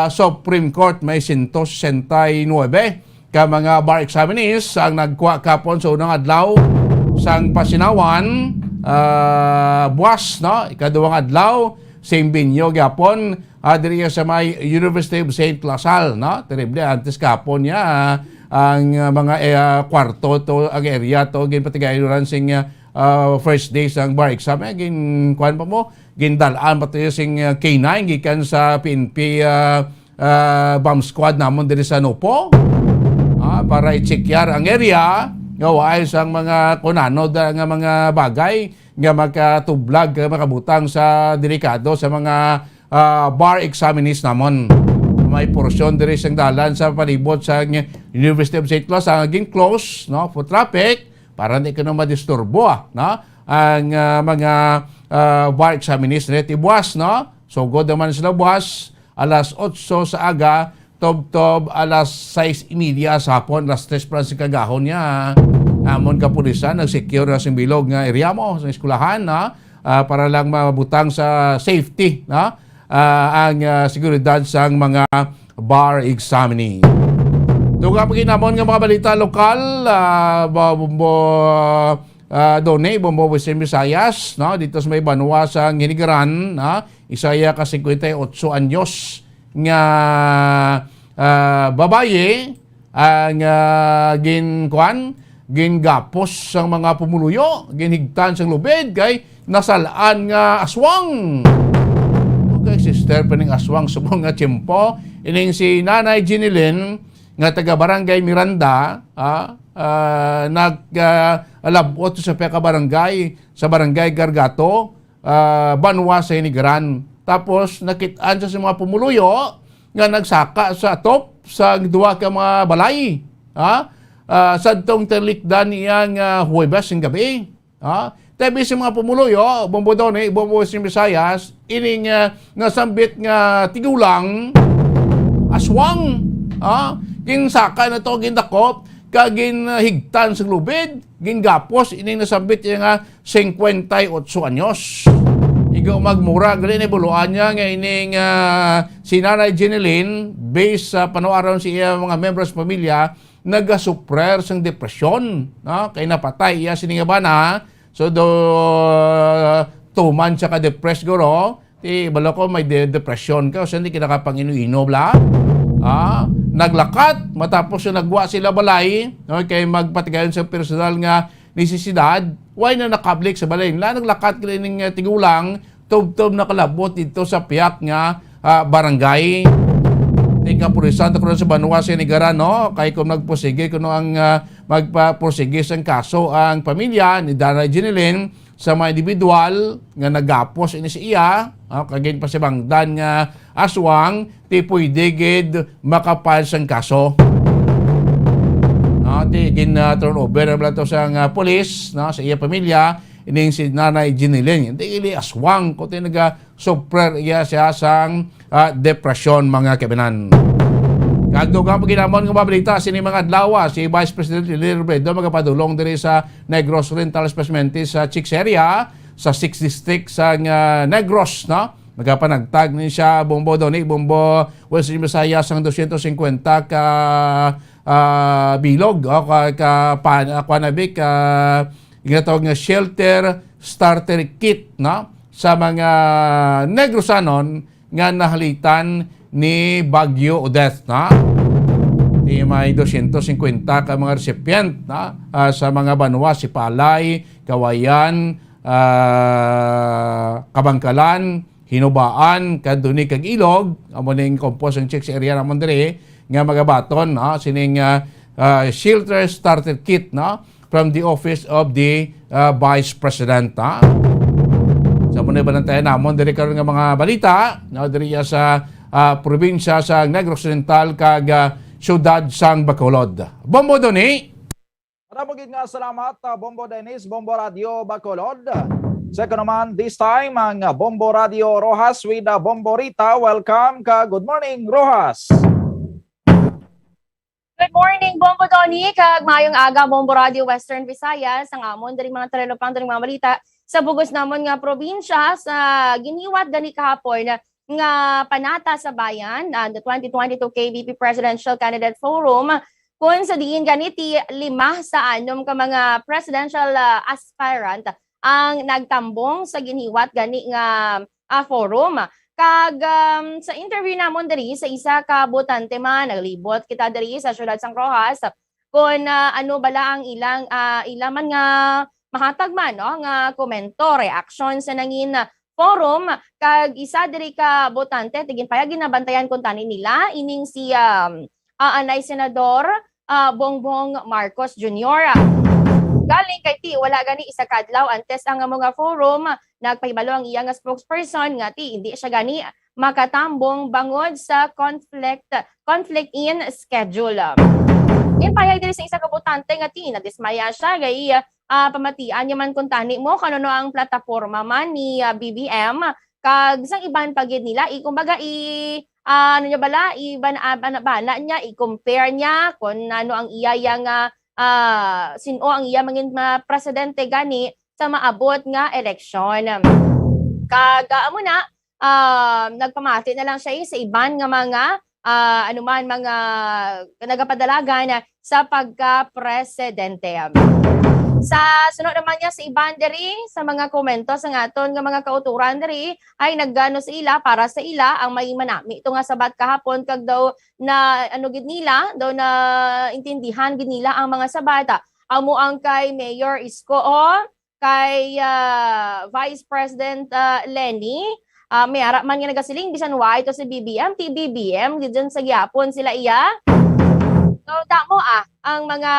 Supreme Court may 169 ka mga bar examinees ang nagkuha kapon sa unang adlaw sang pasinawan. Buwas, ikaduwang adlaw, same binyo gyapon, diri sa may University of St. Lasal, terrible, antes kapon niya, ang mga kwarto to, ang area to, ginpatigayon sing first day sang bar exam, kuhan pa mo, gindalaan pa tayo sing K9, gikan sa PNP bomb squad namon diri sa Nopo, para i-checkyar ang area, nga sang mga kunano nga mga bagay nga makatublag makabutang sa delikado sa mga bar examinees namon. May porsyon diri sang dalan sa palibot sa University of St. Louis ang naging close for traffic para hindi ka na madisturbo ang mga bar examinees na tibuas. So good naman sila buwas alas 8 sa aga, tob-tob alas 6:30 sa hapon, alas 3 pa sa kagahon niya. Amon kapulisan nag-secure na sa bilog nga area mo sa eskwelahan para lang mabutang sa safety ang seguridad sang mga bar examinee. Doon ka paginamon nga mga balita lokal, Doni, Bombo Western Visayas, no? Dito sa may banwa sa Ginigaran, isaya ka 58 anyos nga babaye ang gingapos sang mga pumuluyo, ginhigtan sang lubid kay nasalaan nga aswang. Okay, sister paning aswang sa mga tiyempo. Ining si Nanay Ginilyn nga taga Barangay Miranda, nag-alabot sa peka barangay sa Barangay Gargato, banwa sa Inigaran. Tapos nakitaan sa mga pumuluyo nga nagsaka sa top sa duwa ka mga balay. Sa itong terlikdan niyang Huwebes ng gabi. Tabi sa mga pumuluyo, Bombo Doni, Bombo Western Visayas, ining nasambit nga tigulang, aswang. Ginsaka na to, gindakop, kaginhigtan sa lubid, gingapos, ining nasambit yung 58 anyos. Ikaw magmura, galing na buluan niya nga ining si Nanay Ginilyn, based sa panuaran siya mga members pamilya, nagasuprer sang depresyon. Kay napatay iya siningabana. So, 2 months siya ka-depressed guro. Bala ko may depression ka. So, hindi kinakapangino-ino bla. Naglakat. Matapos yung nagwa sila balay. Kay magpatigayon sa personal nga nisisidad. Why na nakablik sa balay? Naglakat ka rin ng tigulang. Tub-tub na kalabot dito sa piyak nga barangay. Kapulisan ko sa banwa sa Inigaran, no? Kay kung nagposige, kung ang magpaposige sa kaso ang pamilya ni Nanay Ginilyn sa mga individual nga nagapos ini si iya, kagin pa si bangdan nga aswang, ti pwede gid makapal sa kaso. Ti turn over na to sa pulis, no? Sa iya pamilya, ining si Nanay Ginilyn. Hindi ili aswang, kundi naga-suprer iya siya sang depresyon mga kabinan. Kagdugang paginamon ng mabalita, sini mga adlaw, si Vice President Lili Robredo magapadulong diri sa Negros Rental Specialmente sa Chicks area, sa 6th District sa Negros, no? Magapanagtag ni siya Bombo Doni, Bombo Western Visayas ang 250 ka bilog, o panabik, ginatawag nga shelter starter kit, no? Sa mga Negrosanon nga nahalitan ni Bagyo Odette, na may 250 ka mga recipient na sa mga banwa, si Palay, Kawayan, Kabangkalan, Hinubaan, Kaduni, kag Ilog, amo ning compose ang chicks area namon diri nga magabaton, sining shelter starter kit, na from the office of the Vice President. Sa muna ba tayo namon diri karon nga mga balita, no, diri sa probinsya sa Negros Oriental kag siyudad sang Bacolod. Bombo Doni. Maraming nga salamat, Bombo Dennis, Bombo Radio Bacolod. Second naman, this time, ang Bombo Radio Rojas with Bombo Rita. Welcome ka. Good morning, Rojas. Good morning, Bombo Doni. Kag mayong aga, Bombo Radio Western Visayas. Ang amon, dari mga talelopang, dari mga balita sa bugos namon nga probinsya sa giniwat gani kahapon nga panata sa bayan, the 2022 KVP Presidential Candidate Forum, kung sa diin ganiti 5 sa 6 ka mga presidential aspirant ang nagtambong sa giniwat gani nga forum. Kag sa interview namon diri sa isa ka botante man, naglibot kita diri sa siyudad sang Rojas kung ano bala ang ilang ilaman nga mahatag man, no, nga komento, reaction sa nangin forum. Kag isa diri ka botante tigin payag ginabantayan kun tani nila ining si anay senador Bongbong Marcos Jr. Galing kay ti wala gani isa kadlaw antes ang mga forum nagpahibalo ang iya nga spokesperson nga ti hindi siya gani makatambong bangod sa conflict in schedule. Payag diri sa isa ka botante nga ti nadismaya siya gay pamatian yaman kun tani mo kanono ang plataporma man ni BBM kag sang iban pagid nila kumbaga ano niya bala bana niya i-compare niya kung ano ang iya nga sino ang iya mangin presidente gani sa maabot nga eleksyon. Kag amo na nagpamati na lang siya sa iban nga mga anuman mga nagapadalagan sa pagka-presidente. Sa sunod naman niya sa iban diri sa mga komento sa aton nga mga kauturan diri ay naggano sa ila para sa ila ang may manami ito nga sabat kahapon kag daw na ano gid nila daw na intindihan gid nila ang mga sabata amo ang kay Mayor Isko kay Vice President Lenny may ara man nga nagasiling bisan wa ito si BBM TBBM gid sa gyapon sila iya. So, damo ang mga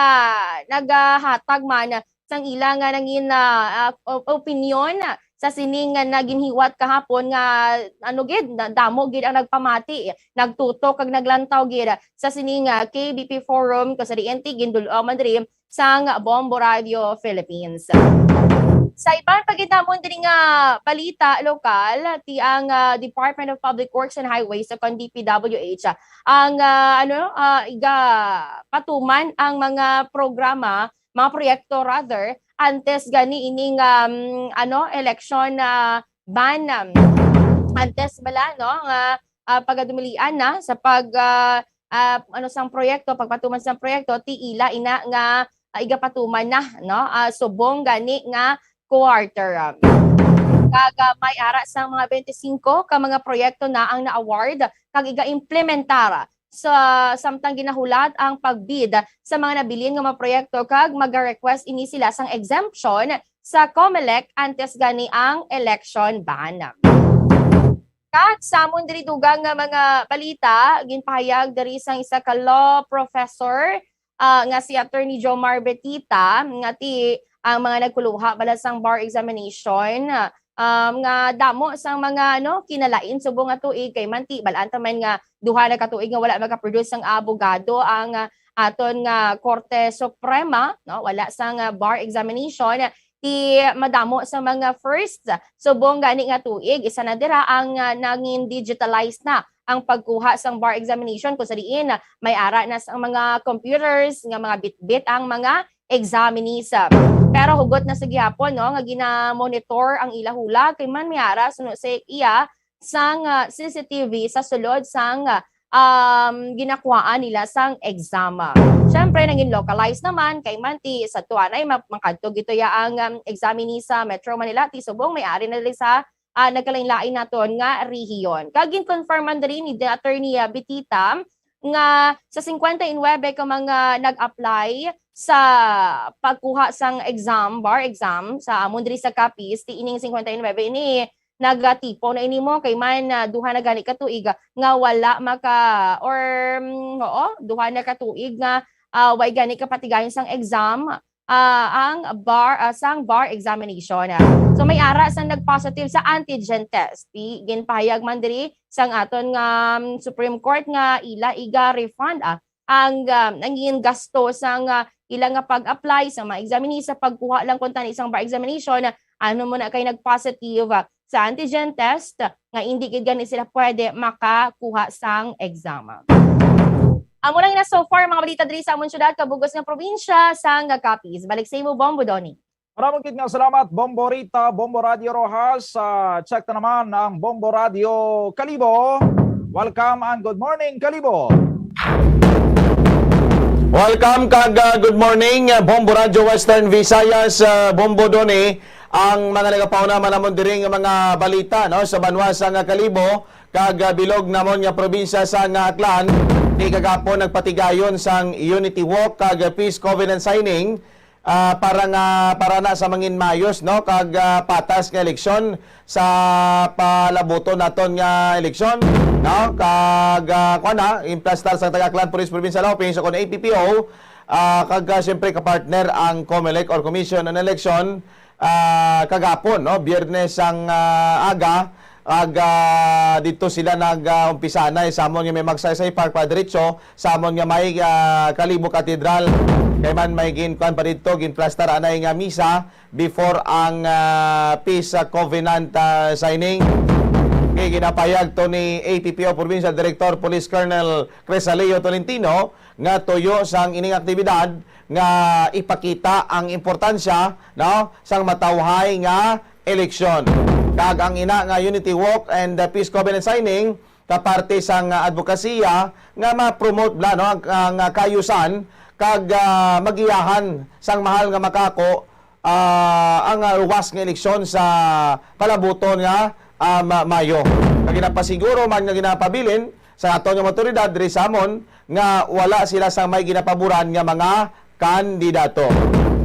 naghatag man sang ila nga nangin opinion sa sining nga naginhiwat kahapon nga ano gid damo gid ang nagpamati nagtutok kag naglantaw gid sa sining KBP Forum ko sa DNT gindulo man diri sang Bombo Radio Philippines. Sa ibang pagidamon diri nga balita lokal ti ang Department of Public Works and Highways sa DPWH ang iga patuman ang mga programa, mga proyekto rather antes gani ining election ban antes bala no nga pagadumilian na sa pag sang proyekto pagpatuman sa proyekto ti ila ina nga iga patuman na no subong gani nga quarter. Kaga may ara sa mga 25 ka mga proyekto na ang na-award kag iga-implementara sa samtang ginahulat ang pagbid sa mga nabilin nga mga proyekto kag mag-request ini sila sang exemption sa COMELEC antes gani ang election ban. Kag samon diri dugang nga mga balita ginpahayag diri sang isa ka law professor nga si Attorney Jomar Betita nga ti ang mga nagkuluha bala sang bar examination nga damo sang mga kinalain subong nga tuig kay manti balaan taman nga duha na ka tuig nga wala maka-produce sang abogado ang aton nga Korte Suprema wala sang bar examination ti madamo sa mga first subong gani nga tuig isa na dira ang nangin digitalized na ang pagkuha sang bar examination kung sa diin may ara na sa mga computers nga mga bit-bit ang mga examinees. Pero hugot na sa gihapon nga gina-monitor ang ila hula kay man miara suno sa iya sang CCTV sa sulod sang ginakuhaan nila sang exam. Syempre naging localized naman kay man ti sa tuanay makadtog ito ya ang examinee sa Metro Manila ti subong may-ari na nila sa nagkalain-lain naton nga rehiyon. Kagin confirman diri ni Attorney Betita nga sa 59 ka mga nag-apply sa pagkuha sang bar exam sa amon diri sa Capiz ti ining 59 ini nagatipo na ini mo kay man duha na gani ka tuig nga wala maka or duha na ka tuig nga way gani ka patigayon sang exam ang sang bar examination. So may ara sang nagpositive sa antigen test. Ginpahayag man diri sang aton nga Supreme Court nga ila iga refund ang nangin gasto sang ila nga pag-apply sa mga examinee sa pagkuha lang kung tani isang bar examination ano mo na kay nagpositive sa antigen test nga hindi gid gani sila pwede makakuha sang exam. Amo lang na so far mga balita diri sa amon syudad kabugos nga probinsya sang Capiz. Balik sa imo Bombo Doni. Maraming kit nga salamat Bombo Rita, Bombo Radio Rojas. Check na naman ang Bombo Radio Kalibo. Welcome and good morning Kalibo. Welcome kag good morning Bombo Radio Western Visayas, Bombo Doni. Ang mga nagapauna man namon diri nga mga balita sa banwa sa Kalibo kag bilog namon nga probinsya sa Aklan. Ni kagapon nagpatigayon sang Unity Walk kag Peace Covenant signing para na sa mangin mayos kag patas nga eleksyon sa palabuto naton nga eleksyon kag implastar sa Tagaklan Police Provincial Office kon APPO kag siyempre ka-partner ang COMELEC or Commission on Election kagapon Biyernes ang aga dito sila nag-umpisa na samon nga may magsaysay park pa diretso samon nga may Kalibo Cathedral kay man may ginkuan pa dito ginplastar anay nga misa before ang Peace Covenant signing kay ginapayag to ni APPO Provincial Director Police Colonel Cresaleo Tolentino nga tuyo sang ining aktibidad nga ipakita ang importansya sang matawhay nga eleksyon. Kag ang ina nga Unity Walk and Peace Covenant signing kaparte sang advokasya nga ma-promote ang kayusan kag magiyahan sang mahal nga makako ang luwas nga eleksyon sa palabuton nga Mayo. Kag ginapasiguro man nga ginapabilin sa ato nga otoridad diri sa amon nga wala sila sang may ginapaboran nga mga kandidato.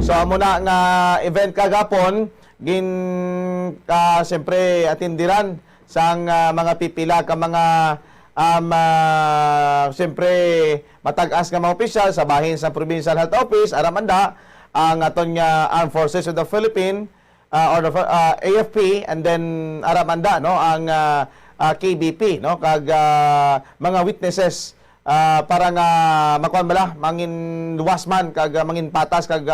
So amo na nga event kagapon siyempre atindiran sang mga pipila ka mga siyempre matag-as nga mga opisyal sa bahin sa Provincial Health Office aramanda ang aton nga Armed Forces of the Philippines or the AFP, and then aramanda no ang KBP no kag mga witnesses para nga makuan bala mangin luwas man kag mangin patas kag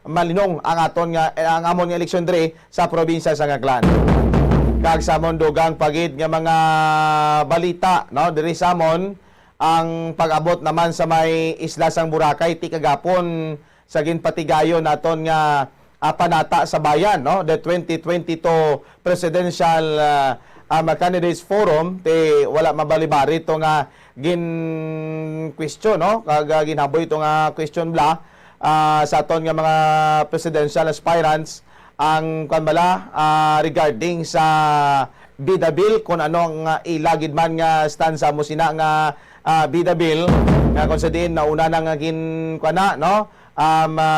malinong ang aton nga ang amon nga eleksyon diri sa probinsya sa Aklan. Kag sa mondogang pagid nga mga balita no diri sa amon ang pag-abot naman sa may isla sang Boracay ti kagapon sa ginpatigayon naton nga panata sa bayan no the 2022 presidential candidates forum ti wala mabalibari to nga question no kag ginhaboy to nga question bla sa aton nga mga presidential aspirants ang kanbala regarding sa bida bill kung ano ang ilagid man nga stanza mo sina nga bida bill nga kung sa diin nauna na nga kana no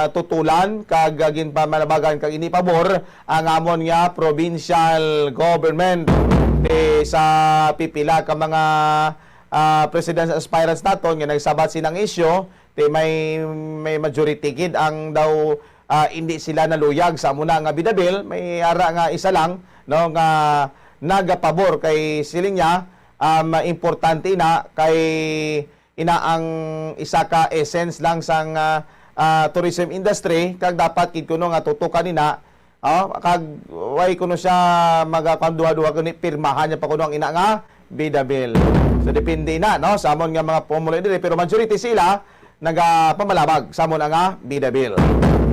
tutulan kag gin pamalabagan kag ini pabor ang amon nga provincial government sa pipila ka mga presidential aspirants naton nga nagsabat silang isyu may majority gid ang daw hindi sila naluyag sa muna nga bidabil may ara nga isa lang no nga nagapabor kay siling niya importante na kay ina ang isa ka essence lang sang tourism industry kag dapat kid kuno nga tutukan nina kag way kuno siya magakanduha-duha kuno pirmahan niya pa kuno ang ina nga bidabil. So depende na no sa amon nga mga pumuloy diri pero majority sila nagapamalabag sa amon nga bidabil.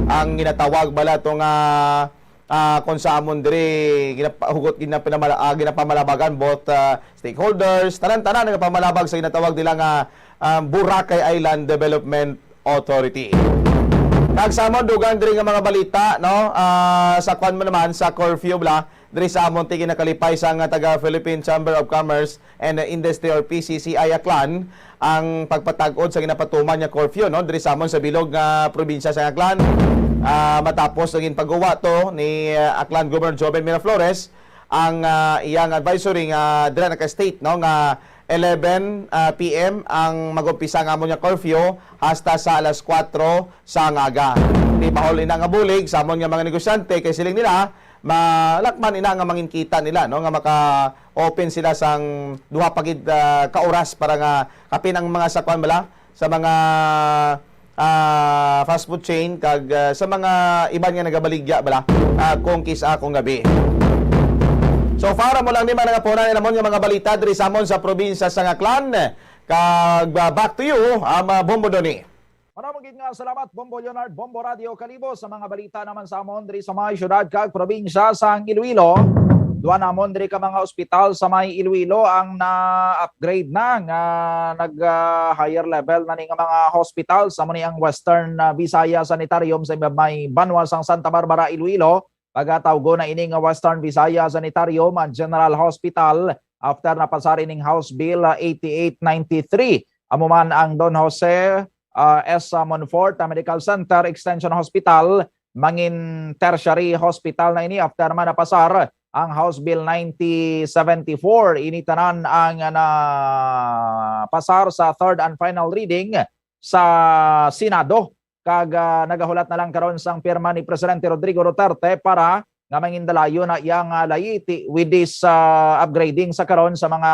Ang ginatawag bala to nga kung sa amon diri ginapahugot ginapamalabagan both stakeholders tanan-tanan nagapamalabag sa ginatawag nila nga Boracay Island Development Authority. Kag sa amon dugang diri nga mga balita no sa kwan mo naman sa curfew bla diri sa amon ti ginakalipay sa nga taga Philippine Chamber of Commerce and Industry or PCCI Aklan ang pagpatag-od sa ginapatuman nga curfew no diri sa amon sa bilog nga probinsya sa Aklan matapos naging pagguwa to ni Aklan Governor Joven Miraflores ang iyang advisory nga dira na ka-state no nga 11 PM ang mag-umpisa nga amon nga curfew hasta sa alas 4 sa ngaga. Di mahuli na nga bulig sa amon nga mga negosyante kay siling nila malakman ina nga mangin kita nila no nga maka-open sila sang duha pagid ka oras para nga kapin ang mga sakwan bala sa mga fast food chain kag sa mga iban nga nagabaligya bala kung kisa kung gabi. So para mo lang ni mga napunan namon nga mga balita diri sa amon sa probinsya sa Aklan kag back to you Bombo Doni. Maraming nga salamat Bombo Leonard, Bombo Radio Kalibo sa mga balita naman sa amon diri sa mga syudad kag probinsya sa Iloilo. Duha namon diri ka mga ospital sa may Iloilo ang na-upgrade na nga nag-higher level na ni nga mga hospital sa muni ang Western Visayas Sanitarium sa may Banwa sang Santa Barbara, Iloilo. Pagatawgo na ini nga Western Visayas Sanitarium ang General Hospital after napasar ining House Bill 8893. Amo man ang Don Jose S. Monfort Medical Center Extension Hospital mangin tertiary hospital na ini after man napasar ang House Bill 9074. Ini tanan ang pasar sa third and final reading sa Senado. Kag nagahulat na lang karon sang pirma ni Presidente Rodrigo Duterte para nga mangindalayo na iyang layiti with this upgrading sa karon sa mga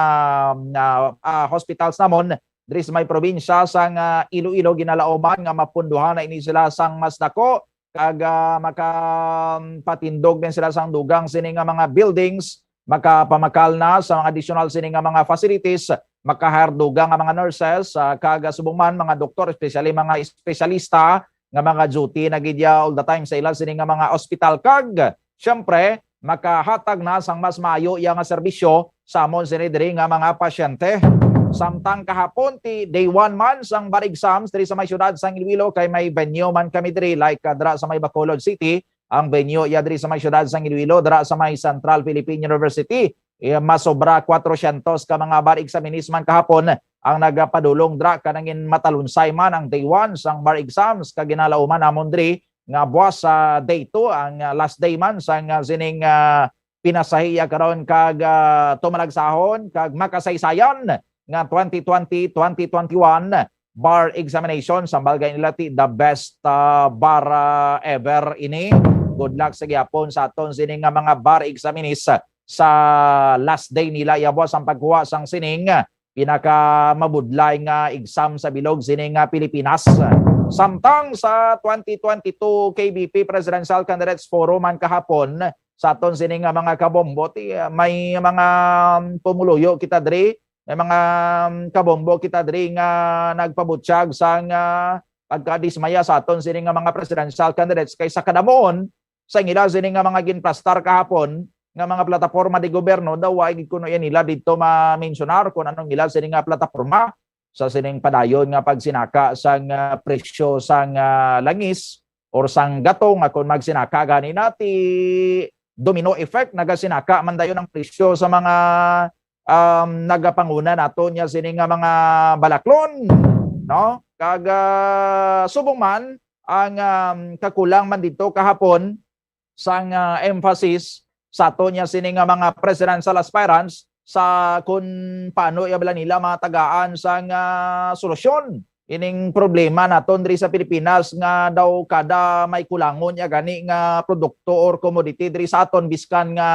hospitals namon diri sa may probinsya sang Iloilo ginalaoman nga mapunduhan na ini sila sang mas dako kag makapatindog din sila sang dugang sini nga mga buildings makapamakal na sa mga additional sini nga mga facilities makaharduga nga mga nurses kag subong man mga doktor especially mga espesyalista nga mga duty na gidya all the time sa ilang sini nga mga hospital kag syempre makahatag na sang mas maayo iya nga serbisyo sa amon sini diri nga mga pasyente. Samtang kahapon ti day 1 man sang bar exams diri sa may syudad sang Iloilo kay may venue man kami diri like dira sa may Bacolod City. Ang venue ya diri sa may syudad sang Iloilo dira sa may Central Philippine University. Masobra 400 ka mga bar examinees man kahapon ang nagapadulong dra kanangin matalunsay man ang day 1 sang bar exams kag ginalauman amon diri nga buwas sa day 2 ang last day man sang sining pinasahiya karon kag tumalagsahon kag makasaysayan nga 2020-2021 bar examination sambal gay nila ti the best bar ever ini. Good luck sa gyapon sa aton sining nga mga bar examinees sa last day nila yabos ang pagkuha sang sining pinaka mabudlay nga exam sa bilog sining Pilipinas. Samtang sa 2022 KBP Presidential Candidates Forum man kahapon sa aton sining mga kabombo may mga pumuluyo kita diri, may mga kabombo kita diri nga nagpabutyag sang pagkadismaya sa aton sining mga presidential candidates kay sa kadamoon sa ila sining mga ginplastar kahapon nga mga plataporma di gobyerno daw ay kuno yan nila dito ma-mentionar kung anong nila sining plataporma sa sining padayon nga pagsinaka sang presyo sang langis or sang gatong kung magsinaka gani nati domino effect nagasinaka man dayon ang presyo sa mga nagapanguna nato nya sining mga balaklon no kag subong man ang kakulang man dito kahapon sang emphasis sa ato niya sining mga presidential aspirants sa kung paano ibala nila matagaan sang solusyon ining problema naton diri sa Pilipinas nga daw kada may kulangon ya gani nga produkto or commodity diri sa aton biskan nga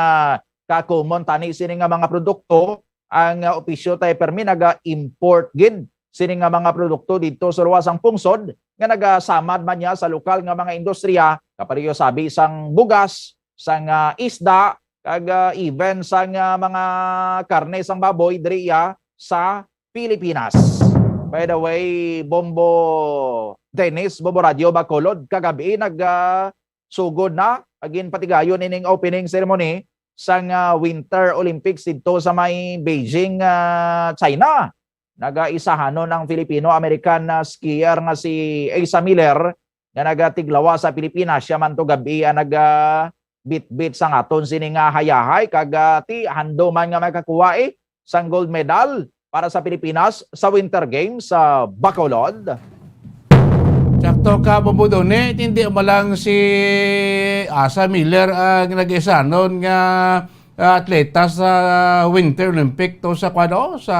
ka-common tani sining mga produkto ang opisyo tay permi naga-import gid sining mga produkto dito sa luwasang pungsod nga nagasamad man niya sa lokal nga mga industriya kapariyo sabi sang bugas sang isda kag even sang mga karne sang baboy diri sa Pilipinas. By the way, Bombo Dennis, Bombo Radio Bacolod kagabi sugod na agin patigayon ining opening ceremony sang Winter Olympics dito sa may Beijing, China. Nagaisahanon ang Filipino-American skier nga si Asa Miller nga nagatiglawa sa Pilipinas. Siya man to gabi bit-bit sang aton sining hayahay kag ti hando man nga makakuha sang gold medal para sa Pilipinas sa Winter Games sa Bacolod. Sakto ka Bombodone, hindi mo lang si Asa Miller ang nag-isanon nga atleta sa Winter Olympic to sa sa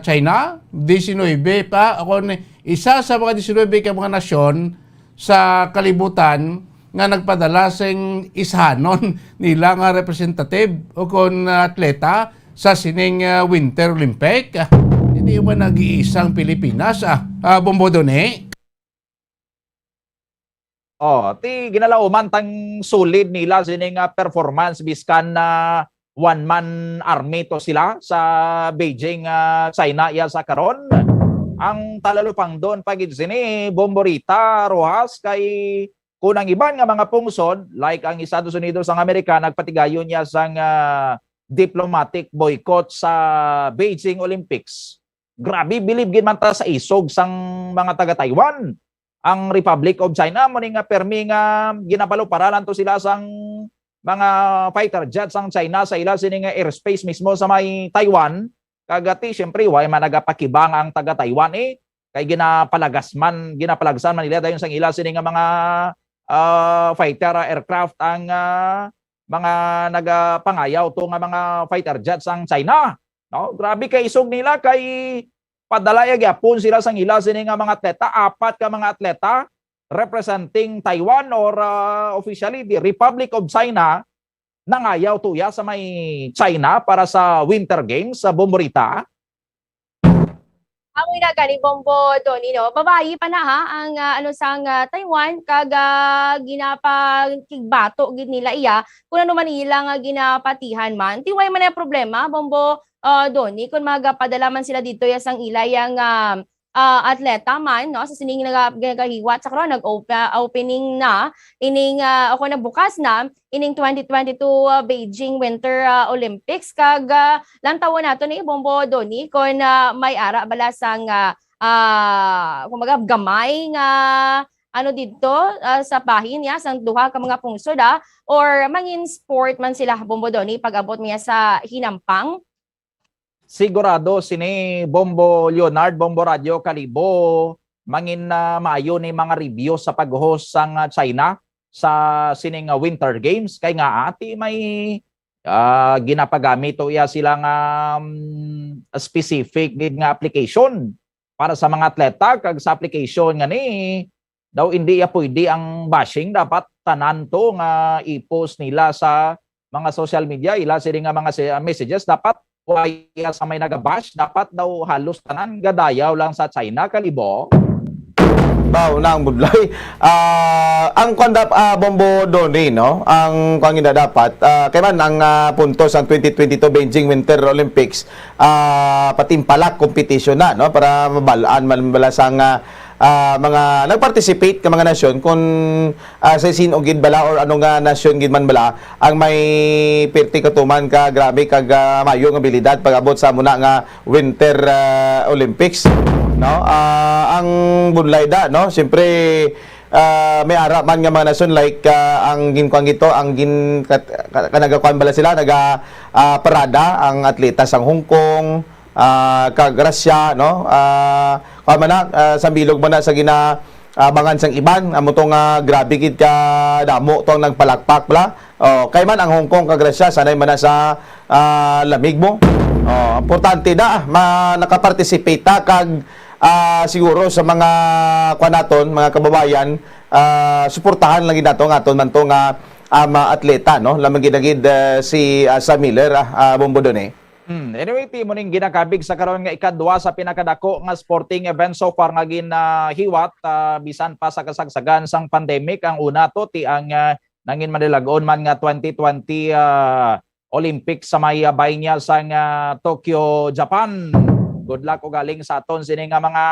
China. 19 pa ako isa sa mga 19 ka mga nasyon sa kalibutan nga nagpadala sing ishanon nila nga representative o kon atleta sa sining Winter Olympic. Hindi mo nag-iisang Pilipinas Bombodone. Ti ginalauman tang sulid nila sining performance biskan na one-man army to sila sa Beijing, China ya sa karon. Ang talalupang doon pagid sini Bomborita Rojas kay kunang iban nga mga pungsod like ang Estados Unidos ang Amerika nagpatigayon niya sang diplomatic boycott sa Beijing Olympics. Grabe bilib gid man ta sa isog sang mga taga Taiwan. Ang Republic of China mo nga permi nga ginapalo paralan to sila sang mga fighter jets sang China sa ila sining airspace mismo sa may Taiwan. Kagati syempre way man nagapakibang ang taga Taiwan kay ginapalagsan man nila dayon sang ila sining mga fighter aircraft ang mga nagapangayaw to nga mga fighter jets sang China. No, grabe kay isog nila kay padala gyapon sila sang ila sining mga atleta, 4 ka mga atleta representing Taiwan or officially the Republic of China nangayaw tuya sa may China para sa Winter Games sa Bomborita. Amoy na gani Bombo Doni no. Babayi pa na ang sang Taiwan kag ginapakigbato gid nila iya kun ano man ilang ginapatihan man. Tiway man na problema Bombo Doni kung magapadala man sila dito ya sang ilayang atleta man no sa sining nagahiwat sa karon nag-opening na ining ako na bukas na ining 2022 Beijing Winter Olympics kag lantawon nato ni Bombo Doni kon may ara bala sang kumaga gamay nga ano dito sa bahin niya sang duha ka mga pungsod or mangin sport man sila Bombo Doni pag-abot niya sa hinampang. Sigurado sini Bombo Leonard, Bombo Radio Kalibo, mangin na maayo ni mga review sa pag-host sang China sa sining Winter Games. Kay nga ati may ginapagamit o iya silang specific nga application para sa mga atleta. Kag sa application nga ni, daw hindi pwede ang bashing. Dapat tanan to nga i-post nila sa mga social media. Ila sila nga mga messages. Dapat kaya sa may nagabash, dapat daw halos tanan gadayaw lang sa China, Kalibo. Bao na ang budlay. Ang kondap Bombo Doni, no? Ang kangina dapat kay man ang puntos ang 2022 Beijing Winter Olympics patimpalak competition na, no? Para mabalaan mabalasang mga nag-participate ka mga nasyon kung sa sin o gid bala or ano nga nasyon gid man bala ang may perti katuman ka grabe kag mayo nga abilidad pag-abot sa muna nga Winter Olympics, no? Ang bunlay da, no? Siyempre may ara man nga mga nasyon like ang ginkuang ito ang kanagakuan bala sila naga parada ang atleta sang Hong Kong kag Russia, no? Sa bilog man na sa bangan sang iban amo tong grabe gid ka damo tong nagpalakpak bla. Kay man ang Hong Kong kag Russia sanay man na sa lamig mo. Importante da nakaparticipate ta kag siguro sa mga kwanaton mga kababayan suportahan lang gid nato nga aton man to nga atleta, no? Lamang gid si Sam Miller Bombo Doni. Anyway, timo ning ginakabig sa karon nga ikadwa sa pinakadako nga sporting event so far nga hiwat bisan pa sa kasagsagan sang pandemic. Ang una to ti ang nangin manilagon man nga 2020 Olympics sa may bay niya sang Tokyo, Japan. Good luck o galing sa aton sini nga mga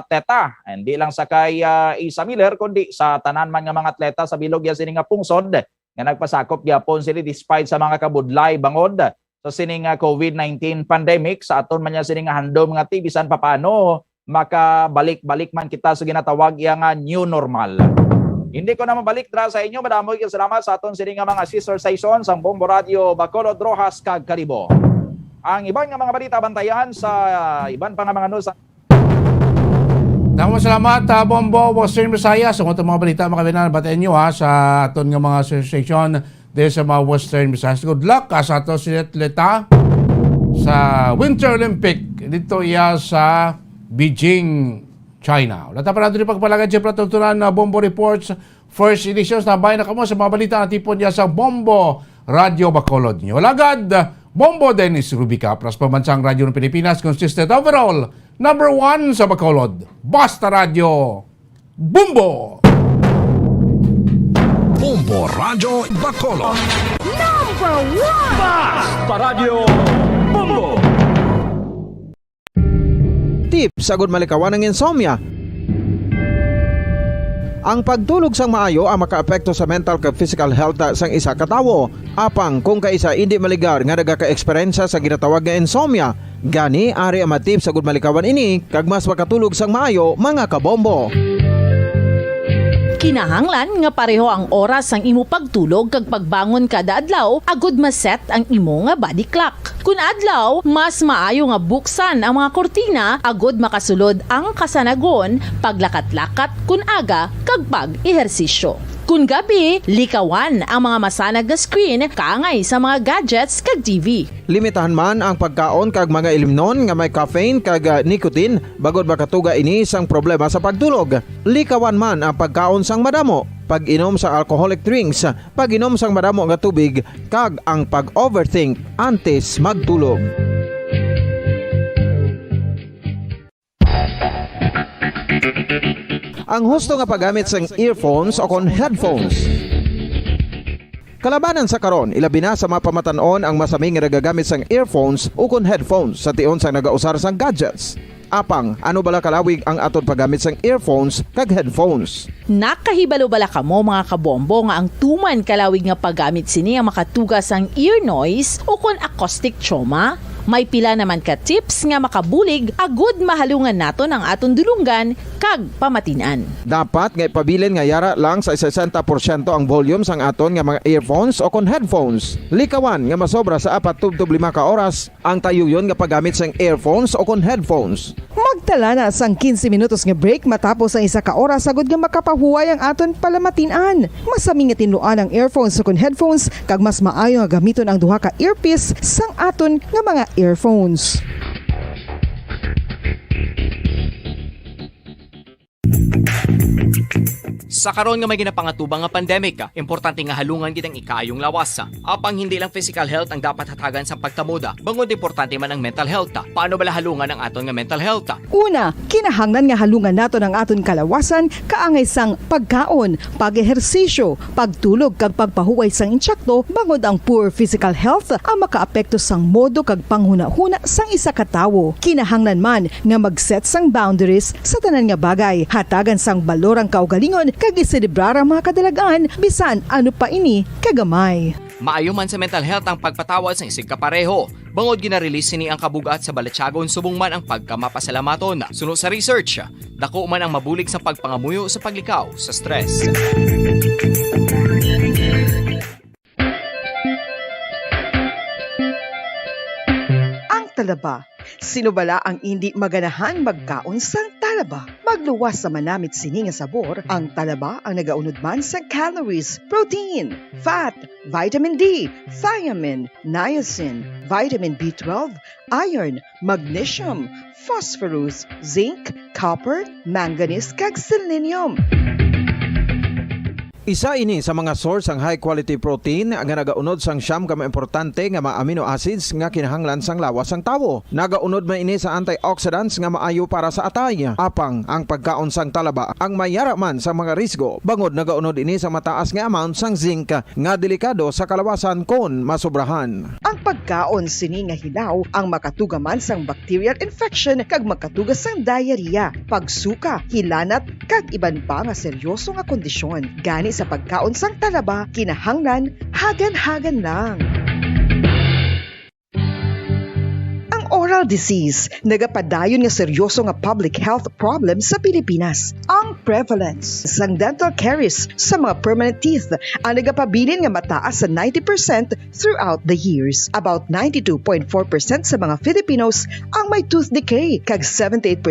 atleta. Hindi lang sa kay Isa Miller kundi sa tanan man nga mga atleta sa bilog ya sini nga pungsod nga nagpasakop gyapon sila despite sa mga kabudlay bangod sa sining COVID-19 pandemic. Sa aton man niya sining handom nga ti bisan papaano makabalik-balik man kita sa ginatawag nga new normal. Hindi ko na mabalik dra sa inyo. Madamo gyud salamat sa aton sining nga mga sister stations ang Bombo Radio Bacolod, Rojas kag Kalibo. Ang ibang nga mga balita bantayan sa iban pa nga mga news. Damo salamat Bombo Western Visayas. Sa mga balita makabinan batayan nyo sa aton nga mga station dahil sa mga Western Visayas. Good luck sa ato si atleta sa Winter Olympic dito iya sa Beijing, China. Wala pa natin yung pagpalagad siya patutunan na Bombo Reports First Edition. Nabay na kamo sa mga balita na tipon niya sa Bombo Radio Bacolod nyo. Lagad, Bombo Dennis Rubica, pras pambansang radyo ng Pilipinas, consistent overall, number 1 sa Bacolod. Basta Radio, Bombo! Bombo Radio Bacolod. Number 1! Basta Radio Bombo! Tips sagod malikawan ng insomnia. Ang pagtulog sang maayo ang makaapekto sa mental kag physical health sang isa ka tawo. Apang kung kaisa hindi maligar nga nagaka-eksperyensya sa ginatawag nga insomnia, gani ari ang matip sagud malikawan ini kag mas makatulog sang maayo mga kabombo. Kinahanglan nga pareho ang oras ang imo pagtulog kag pagbangon kada adlaw agud maset ang imo nga body clock. Kun adlaw, mas maayo nga buksan ang mga kortina agud makasulod ang kasanagon, paglakat-lakat kun aga kag pag-ehersisyo. Kun gabi, likawan ang mga masanag nga screen kaangay sa mga gadgets kag TV. Limitahan man ang pagkaon kag mga ilimnon nga may caffeine kag nicotine bagod makatuga ini sang problema sa pagtulog. Likawan man ang pagkaon sang madamo, pag-inom sa alcoholic drinks, pag-inom sang madamo nga tubig kag ang pag-overthink antes magtulog. Ang husto nga paggamit sang earphones o kon headphones. Kalabanan sa karon, ilabi na sa mga pamatanon ang masaming nga nagagamit sang earphones o kon headphones sa tion sang nagausar sang gadgets. Apang ano bala kalawig ang aton paggamit sang earphones kag headphones. Nakahibalo bala kamo mga kabombo nga ang tuman kalawig nga paggamit sini ang makatugas ang ear noise o kon acoustic trauma? May pila naman ka tips nga makabulig agud mahalungan naton ang aton dulunggan kag pamatinan. Dapat nga ipabilin nga yara lang sa 60% ang volume sang aton nga mga earphones o kon headphones. Likawan nga masobra sa 4 to 5 ka oras ang tayuyon nga paggamit sang earphones o kon headphones. Magtala na sang 15 minutos nga break matapos ang 1 ka oras sagud nga makapahuway ang aton palamatinan. Masami nga tinluan ang earphones o kon headphones kag mas maayo nga gamiton ang duha ka earpiece sang aton nga mga earphones. Sa karon nga may ginapangatubang nga pandemic, importante nga halungan gid ang ikayong lawas. Apang hindi lang physical health ang dapat hatagan sa pagtamuda, bangod importante man ang mental health. Paano bala halungan ang aton nga mental health? Una, kinahanglan nga halungan naton ang aton kalawasan kaangay sang pagkaon, pag-ehersisyo, pagtulog kag pagpahuway sang insyakto, bangod ang poor physical health ang makaapekto sang modo kag panghuna-huna sang isa ka tawo. Kinahanglan man nga mag-set sang boundaries sa tanan nga bagay, hatagan sang balorang kaugalingon kag iselebrar ang mga kadalagaan bisan ano pa ini kagamay. Maayo man sa mental health ang pagpatawad sa isig kapareho. Bangod ginarelease ni ang kabugat sa balatsagon subong man ang pagkamapasalamaton. Suno sa research, dako man ang mabulig sa pagpangamuyo sa paglikaw sa stress. Ang talaba. Sino bala ang hindi maganahan magkaon sang talaba? Magluwas sa manamit sini nga sabor, ang talaba ang nagaunod man sa calories, protein, fat, vitamin D, thiamine, niacin, vitamin B12, iron, magnesium, phosphorus, zinc, copper, manganese kag selenium. Isa ini sa mga source ang high quality protein nga nagaunod sang siyam ka importante nga mga amino acids nga kinahanglan sang lawas sang tawo. Nagaunod man ini sa antioxidants nga maayo para sa atay. Apang ang pagkaon sang talaba ang mayara man sa mga risgo. Bangod nagaunod ini sa mataas nga amount sang zinc nga delikado sa kalawasan kon masobrahan. Ang pagkaon sini nga hilaw ang makatugaman sang bacterial infection kag makatugas sang diarrhea, pagsuka, hilanat kag iban pa nga seryoso nga kondisyon. Gani sa pagkaon sang talaba, kinahanglan hagan-hagan lang. Oral disease, nagapadayon nga seryoso nga public health problem sa Pilipinas. Ang prevalence sang dental caries sa mga permanent teeth ang nagapabilin nga mataas sa 90% throughout the years. About 92.4% sa mga Filipinos ang may tooth decay, kag 78%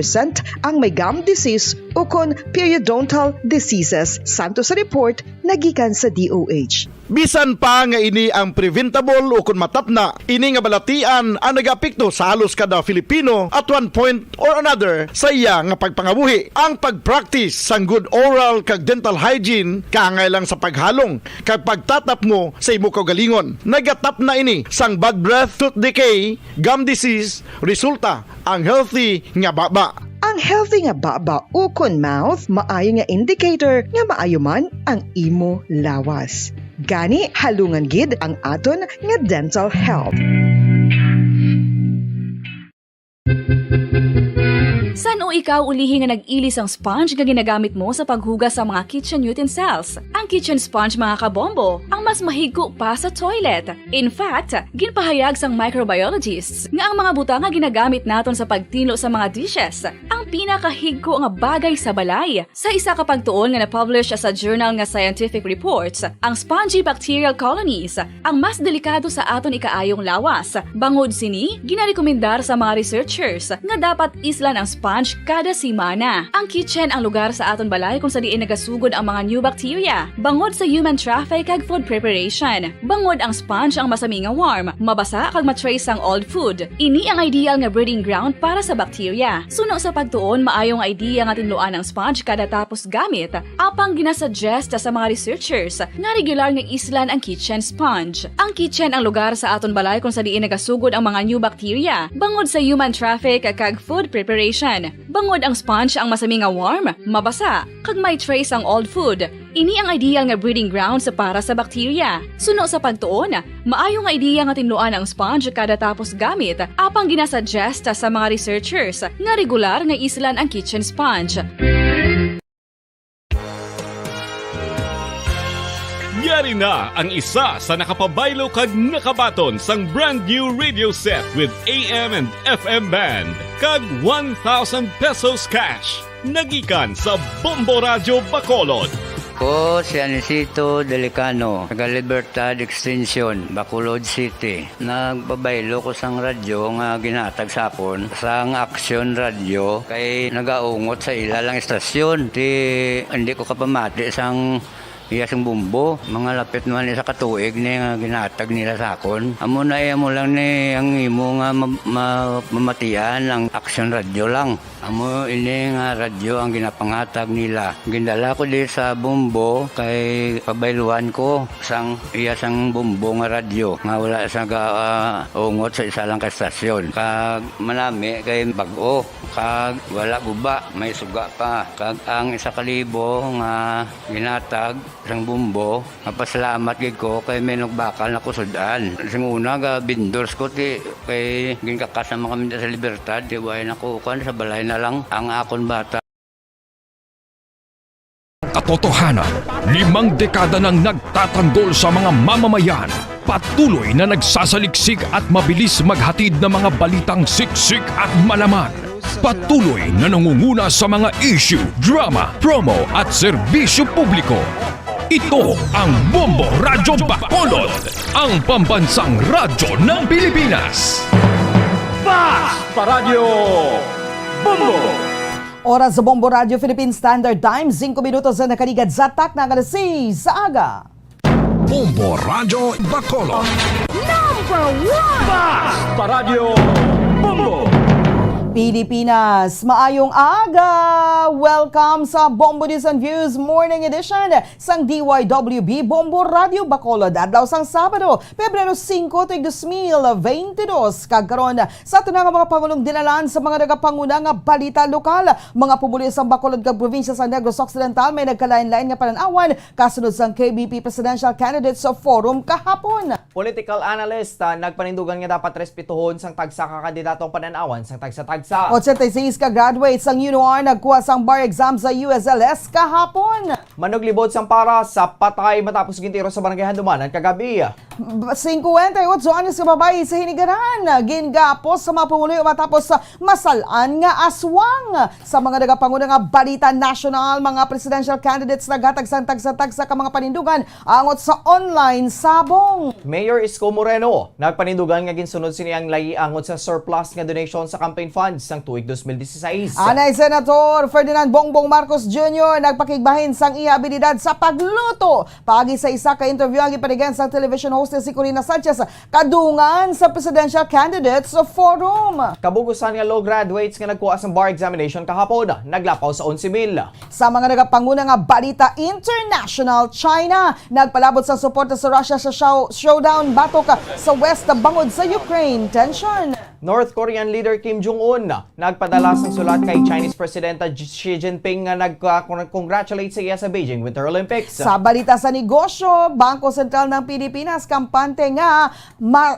ang may gum disease o kon periodontal diseases, santo sa report nagikan sa DOH. Bisan pa nga ini ang preventable o kung matapna, ini nga balatian ang nagapikto sa halos kada Filipino at one point or another sa iya nga pagpangabuhi. Ang pag-practice sang good oral kag dental hygiene kaangay lang sa paghalong kag pagtatap mo sa imo kaugalingon. Nagatap na ini sang bad breath, tooth decay, gum disease, resulta ang healthy nga baba. Ang healthy nga baba o kon mouth, maayo nga indicator nga maayo man ang imo lawas. Gani halungan gid ang aton nga dental health. San o ikaw ulihi nga nag-ilis ang sponge nga ginagamit mo sa paghugas sa mga kitchen utensils? Ang kitchen sponge mga kabombo, ang mas mahigko pa sa toilet. In fact, ginpahayag sang microbiologists nga ang mga butang nga ginagamit naton sa pagtino sa mga dishes ang pinakahigko nga bagay sa balay. Sa isa ka pagtuon nga na-publish sa journal nga Scientific Reports, ang spongy bacterial colonies ang mas delikado sa aton ikaayong lawas. Bangod sini, ginarekomendar sa mga researchers nga dapat islan ang sponge kada simana. Ang kitchen ang lugar sa aton balay kung sa diin nagasugod ang mga new bacteria. Bangod sa human traffic kag food preparation. Bangod ang sponge ang masami nga warm, mabasa kag matrace ang old food. Ini ang ideal nga breeding ground para sa bacteria. Suno sa pagtuon, maayong idea nga tinluan ang sponge kada tapos gamit. Apang ginasuggest sa mga researchers nga regular nga islan ang kitchen sponge. Ang kitchen ang lugar sa aton balay kung sa diin nagasugod ang mga new bacteria. Bangod sa human traffic kag food preparation. Bangod ang sponge ang masami nga warm, mabasa, kag may trace ang old food. Ini ang ideal nga breeding ground para sa bakterya. Suno sa pagtuon, maayo nga ideya nga tinluan ang sponge kada tapos gamit, apang ginasuggest sa mga researchers nga regular nga islan ang kitchen sponge. Yari na ang isa sa nakapabaylo kag nakabaton sang brand new radio set with AM and FM band kag 1,000 pesos cash. Nagikan sa Bombo Radio Bacolod. Ko si Anisito Delicano, taga Libertad Extension, Bacolod City. Nagbabaylo ko sang radyo nga ginatag sapon sang Action Radio kay nagaungot sa ilalang estasyon. Hindi ko kapamati sang iyasang bumbo, mga lapit naman sa katuig ni nga ginatag nila sa akon. Amo na mo lang ni ang imo nga mamatian ang Action Radio lang. Amo ini nga radyo ang ginapangatag nila. Gindala ko di sa bumbo kay pabayluan ko sang iyasang bumbo nga radyo nga wala sa ungot sa isa lang ka estasyon. Kag manami kay bag-o, kag wala guba, may suga pa. Kag ang 1,000 nga ginatag sang bumbo, mapasalamat gid ko kay may nagbakal na kusudan. Sing una ga vendors ko ti kay ginkakasama kami sa Libertad, di way nako kan sa balay na lang ang akon bata. Katotohanan, 5 dekada nang nagtatanggol sa mga mamamayan. Patuloy na nagsasaliksik at mabilis maghatid ng mga balitang siksik at malaman. Patuloy na nangunguna sa mga issue, drama, promo at serbisyo publiko. Ito ang Bombo Radyo Bacolod, ang pambansang radyo ng Pilipinas. Fast Paradyo Bombo! Oras sa Bombo Radio Philippine Standard Time, 5 minutos na nakaligad sa tak na alas 6 sa aga. Bombo Radyo Bacolod. Number 1! Fast Paradyo Bombo! Pilipinas, maayong aga! Welcome sa Bombo News and Views Morning Edition sang DYWB Bombo Radio Bacolod. Adlaw sang Sabado, Pebrero 5, 2022. Kagkaroon sa ito na mga pangulong dinalan sa mga nagapanguna nga balita lokal. Mga pumulis sa Bacolod kag probinsya sa Negros Occidental may nagkalain-lain nga pananawan kasunod sang KBP Presidential Candidates Forum kahapon. Political analyst, nagpanindugan nga dapat respetuhon sang tagsa ka kandidatong pananawan sang tagsa-tagsa. 86 ka graduates ang UNOR nagkuha sang bar exam sa USLS kahapon. Manuglibot sang para sa patay matapos gintiro sa barangay Handumanan kagabi. 58 anyos ka babae sa Hinigaran gingapos sa mga pumuloy matapos sa masalan nga aswang. Sa mga nagapanguna nga balita national, mga presidential candidates naghatag sang tagsa-tagsa ka mga panindugan angot sa online sabong. Mayor Isko Moreno nagpanindugan nga ginsunod siniyang layi angot sa surplus nga donation sa campaign funds sang tuig 2016. Anay Senator Ferdinand Bongbong Marcos Jr. nagpakigbahin sang iya abilidad sa pagluto. Pagi sa isa ka interview ang ipanigan sang television hostess si Corina Sanchez kadungan sa Presidential Candidates Forum. Kabugusan nga law graduates nga nagkuha sang bar examination kahapon naglapaw sa 11,000. Sa mga nagapanguna nga balita international, China nagpalabot sa suporta sa Russia sa showdown batok sa west bangod sa Ukraine tension. North Korean leader Kim Jong-un nagpadala ng sulat kay Chinese President Xi Jinping nga nag-congratulate sa iya sa Beijing Winter Olympics. Sa balita sa negosyo, Bangko Sentral ng Pilipinas kampante nga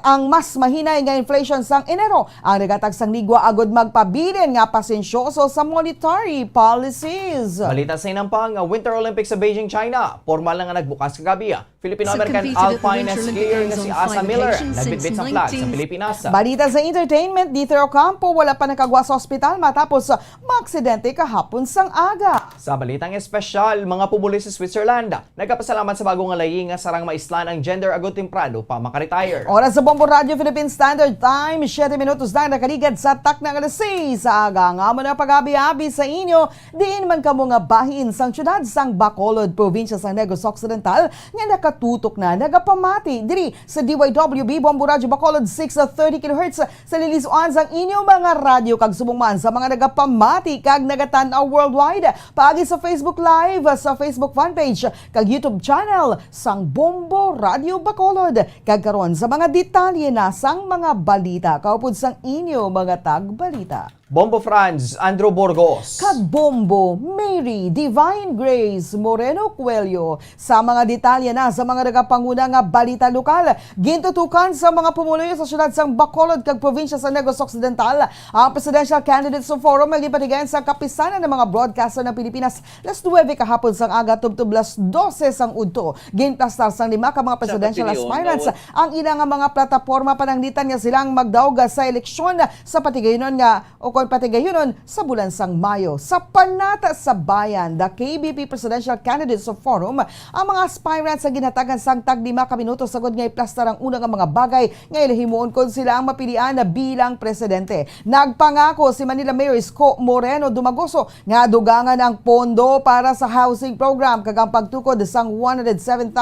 ang mas mahinay nga inflation sang Enero. Ang nagatag sang ligwa agod magpabilin nga pasensyoso sa monetary policies. Balita sa inampang Winter Olympics sa Beijing, China. Formal na nga nagbukas kagabi. Filipino-American alpine skier nga si Asa Miller nagbitbit sa flag sa Pilipinas. Balita sa entertainment, Dieter Ocampo wala pa nakagwa sa ospital matapos maaksidente kahapon sang aga. Sa balitang espesyal, mga pumuli sa Switzerland nagkapasalamat sa bagong alayi nga sarang maislan ang gender agad temprano pa makaretire. Oras sa Bombo Radio Philippine Standard Time, 7 minutos na nakaligad sa tak ng alas 6 sa aga. Nga mo na pag-abi-abi sa inyo, diin man kamo nga bahin sang syudad sang Bacolod, probinsya sa Negros Occidental nga nakatutok na nagapamati diri sa DYWB Bombo Radio Bacolod 630 kHz sa lilisuan sang inyo mga radyo kag subong sa mga nagapamati kag nagatanaw worldwide paagi sa Facebook Live, sa Facebook fanpage kag YouTube channel sang Bombo Radio Bacolod. Kag karon sa mga detalye na sang mga balita kaupod sang inyo mga tagbalita. Bombo Franz, Andrew Burgos. Kagbombo, Mary, Divine Grace, Moreno Cuello. Sa mga detalye na sa mga nagapanguna nga balita lokal, gintutukan sa mga pumuluyo sa syudad sang Bacolod kag probinsya sa Negros Occidental, ang Presidential Candidates Forum magipatigayon sa kapisanan ng mga broadcaster ng Pilipinas las 9 kahapon sang aga tubtub las 12 sang udto. Ginplastar sang 5 ka mga presidential aspirants ang ina nga mga plataporma pananglitan nga silang magdawga sa eleksyon sa patigayonon nga o patigayonon sa bulan sang Mayo. Sa Panata sa Bayan, the KBP Presidential Candidates Forum, ang mga aspirants sa ginhatagan sang tag 5 ka minuto sagod nga iplastar ang unang mga bagay nga ilahimuon kon sila ang mapilian na bilang presidente. Nagpangako si Manila Mayor Isko Moreno Dumagoso nga dugangan ang pondo para sa housing program kag ang pagtukod sang 107,000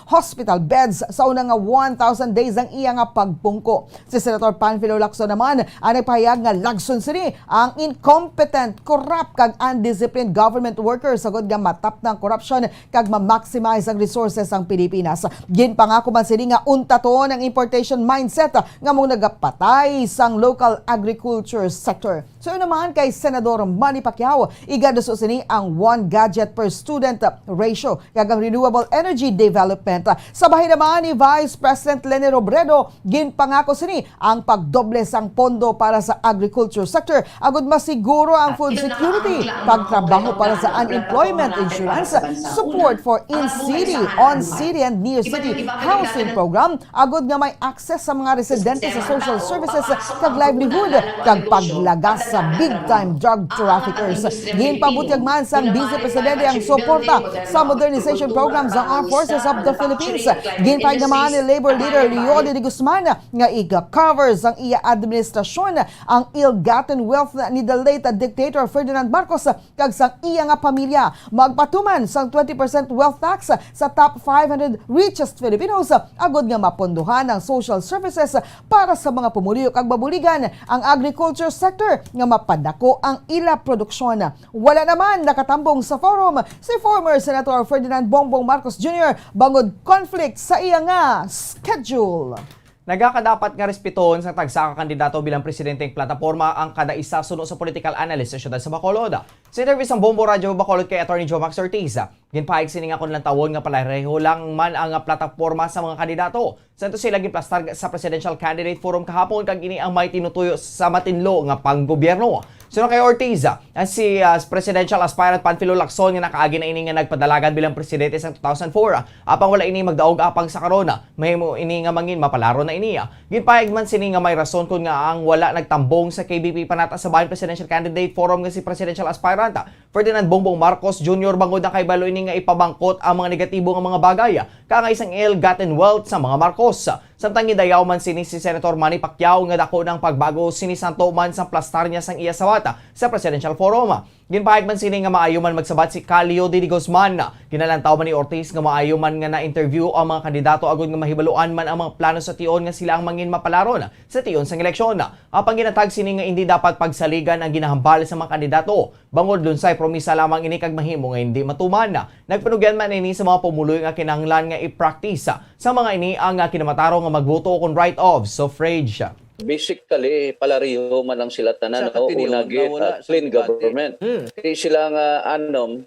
hospital beds sa unang nga 1,000 days ang iya nga pagpungko. Si Senator Panfilo Lacson naman ang nagpahayag nga lagson sini ang incompetent, corrupt kag undisciplined government workers sagod nga matap ng corruption kag ma-maximize ang resources ang Pilipinas. Ginpangako man sini nga untaton ang importation mindset nga mong nagapatay sang local agriculture sector. So naman kay Senador Manny Pacquiao, igaduso sini ang 1 gadget per student ratio kag ang renewable energy development. Sa bahay naman ni Vice President Leni Robredo, ginpangako sini ang pagdoble sang pondo para sa agriculture sector agud masiguro ang food security, pagtrabaho para sa unemployment insurance, support for in-city, on-city and near-city housing program, agud nga may access sa mga residente sa social services kag livelihood kag paglagas sa big-time drug traffickers. Ginpabutyag man sang Vice Presidente ang suporta sa modernization programs ng Armed Forces of the Philippines. Ginpahig naman ni Labor Leader Leody de Guzman nga iga-covers ang iya administrasyon ang ill-gotten wealth ni the late dictator Ferdinand Marcos kag sang iya nga pamilya. Magpatuman sang 20% wealth tax sa top 500 richest Filipinos agud nga mapondohan ang social services para sa mga pumuliyo kag babuligan ang agriculture sector nga mapadako ang ila produksyon. Wala naman nakatambong sa forum si former Senator Ferdinand Bongbong Marcos Jr. bangod conflict sa iya nga schedule. Nagakadapat nga respeton sa tagsaka kandidato bilang presidenteng plataporma ang kada isa suno sa political analyst sa syudad sa Bacolod. Sa interview sa Bombo Radio Bacolod kay Attorney Joe Max Ortiz, ginpahig sini nga kon lang tawon nga palareho lang man ang plataporma sa mga kandidato. Sa ito sila ginplastar sa Presidential Candidate Forum kahapon kag ini ang may tinutuyo sa matinlo nga panggobyerno. Suno kay Ortiz, ang si presidential aspirant Panfilo Lacson nga nakaagi na ini nga nagpadalagan bilang presidente sa 2004. Apang wala ini magdaog apang sa karona, mahimo ini nga mangin mapalaro na iniya. Ginpahig man sini nga may rason kun nga ang wala nagtambong sa KBP Panata sa Bayan Presidential Candidate Forum nga si presidential aspirant Ferdinand Bongbong Marcos Jr. bangod na kay balo ini nga ipabangkot ang mga negatibo nga mga bagay kanga isang ill-gotten wealth sa mga Marcos. Samtang gidayaw man sini si Senator Manny Pacquiao nga dako ng pagbago sinisanto man sang plastar niya sang iya sawata sa Presidential Forum. Ginpahig man sini nga maayo man magsabat si Calio de Guzman. Ginalantaw man ni Ortiz nga maayo man nga na-interview ang mga kandidato agud nga mahibaluan man ang mga plano sa tion nga sila ang mangin mapalaron sa tion sang eleksyon. Apang ginatag sini nga hindi dapat pagsaligan ang ginahambal sa mga kandidato. Bangod lunsay promisa lamang ini kag mahimo nga hindi matuman. Nagpanugyan man ini sa mga pumuloy nga kinahanglan nga i-practice sa mga ini ang kinamataro nga magboto kon write-off suffrage. Basically, palariho man lang sila tanan o unagi clean government. Kaya sila nga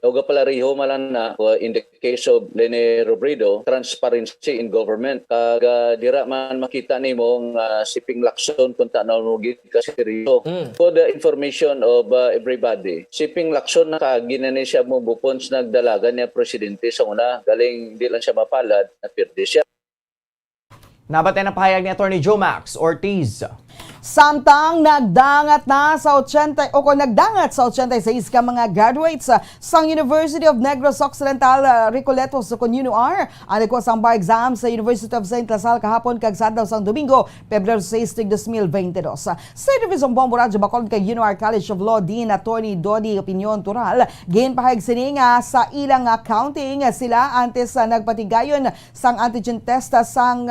oga palariho man lang na in the case of Leni Robredo, transparency in government. Kag dira man makita nimo nga si Ping Lacson kung tanaw mo gid ka seryoso. For the information of everybody, si Ping Lacson nakaginani siya mo bupons nagdalagan niya presidente sa una, galing di lang siya mapalad na pirde siya. Nabatay na pahayag ni Attorney Joe Max Ortiz. Samtang nagdangat sa 86 ka mga graduates sa University of Negros Occidental Recoletos sa UNR ang nagkusang bar exam sa University of St. Lasal kahapon kag Sadlaw sang Domingo, Pebrero 6, 2022. Sa Division Bombo Radio Bacolod kay UNR College of Law Dean Attorney Dodi Opinion Tural, ginpahayag sini nga sa ilang counting sila antes nagpatigayon sang antigen test sang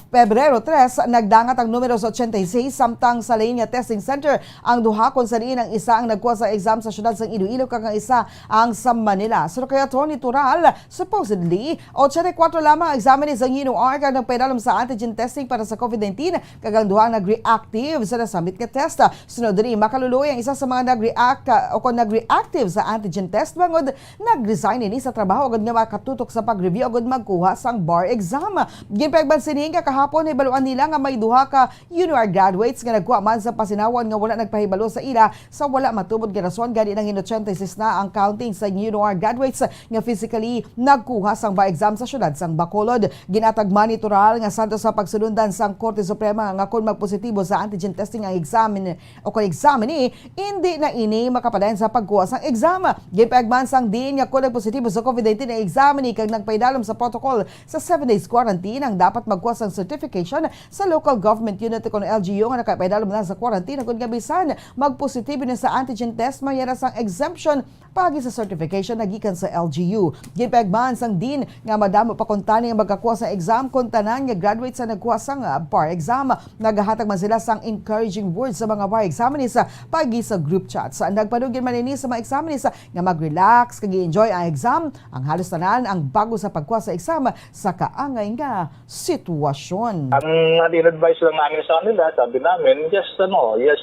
Pebrero 3 nagdangat ang numero sa 86 16 samtang sa lain nga testing center ang duha kon sa diin ang isa ang nagkuha sa exam sa syudad sa Iloilo kag ang isa ang sa Manila. So kaya Tony Tural, supposedly 84 lamang ang exam ni sa UNOR kag nagpaidalom sa antigen testing para sa COVID-19 kag ang duha nag-reactive sa nasambit nga test. Sunod diri makaluluoy ang isa sa mga nag-react o kon nag-reactive sa antigen test bangod nag-resign ini sa trabaho agad nga makatutok sa pag-review agad magkuha sang bar exam. Ginpegban sining kahapon ibaluan nila nga may duha ka UNOR graduates nga nagkuha man sa pasinawan nga wala nagpahibalo sa ila sa wala matubod nga rason gani nang 86 na ang counting sa UNOR graduates nga physically nagkuha sang bar exam sa syudad sang Bacolod. Ginatag manitoral nga santo sa pagsulundan sang Korte Suprema nga kung magpositibo sa antigen testing ang examine o kung examine hindi na ini makapadayon sa pagkuha sang exam. Ginpegman sang din nga kung nagpositibo sa COVID-19 ang examine kag nagpaidalom sa protocol sa 7 days quarantine ang dapat magkuha sang certification sa local government unit kon LGU nga nakapaidalom na sa quarantine kung gabisan magpositibo na sa antigen test mayara sang exemption pagi sa certification nagikan sa LGU. Ginpegman sang din nga madamo pa kuntani nga magkakuha sa exam kung tanan nga graduate sa nagkuha sang bar exam. Nagahatag man sila sang encouraging words sa mga bar examinees pagi sa group chats. Nagpanugin man ini sa mga examinees nga mag-relax kag enjoy ang exam. Ang halos tanan ang bago sa pagkuha sa exam sa kaangay nga sitwasyon. Ang advice lang namin sa kanila, sabi namin, just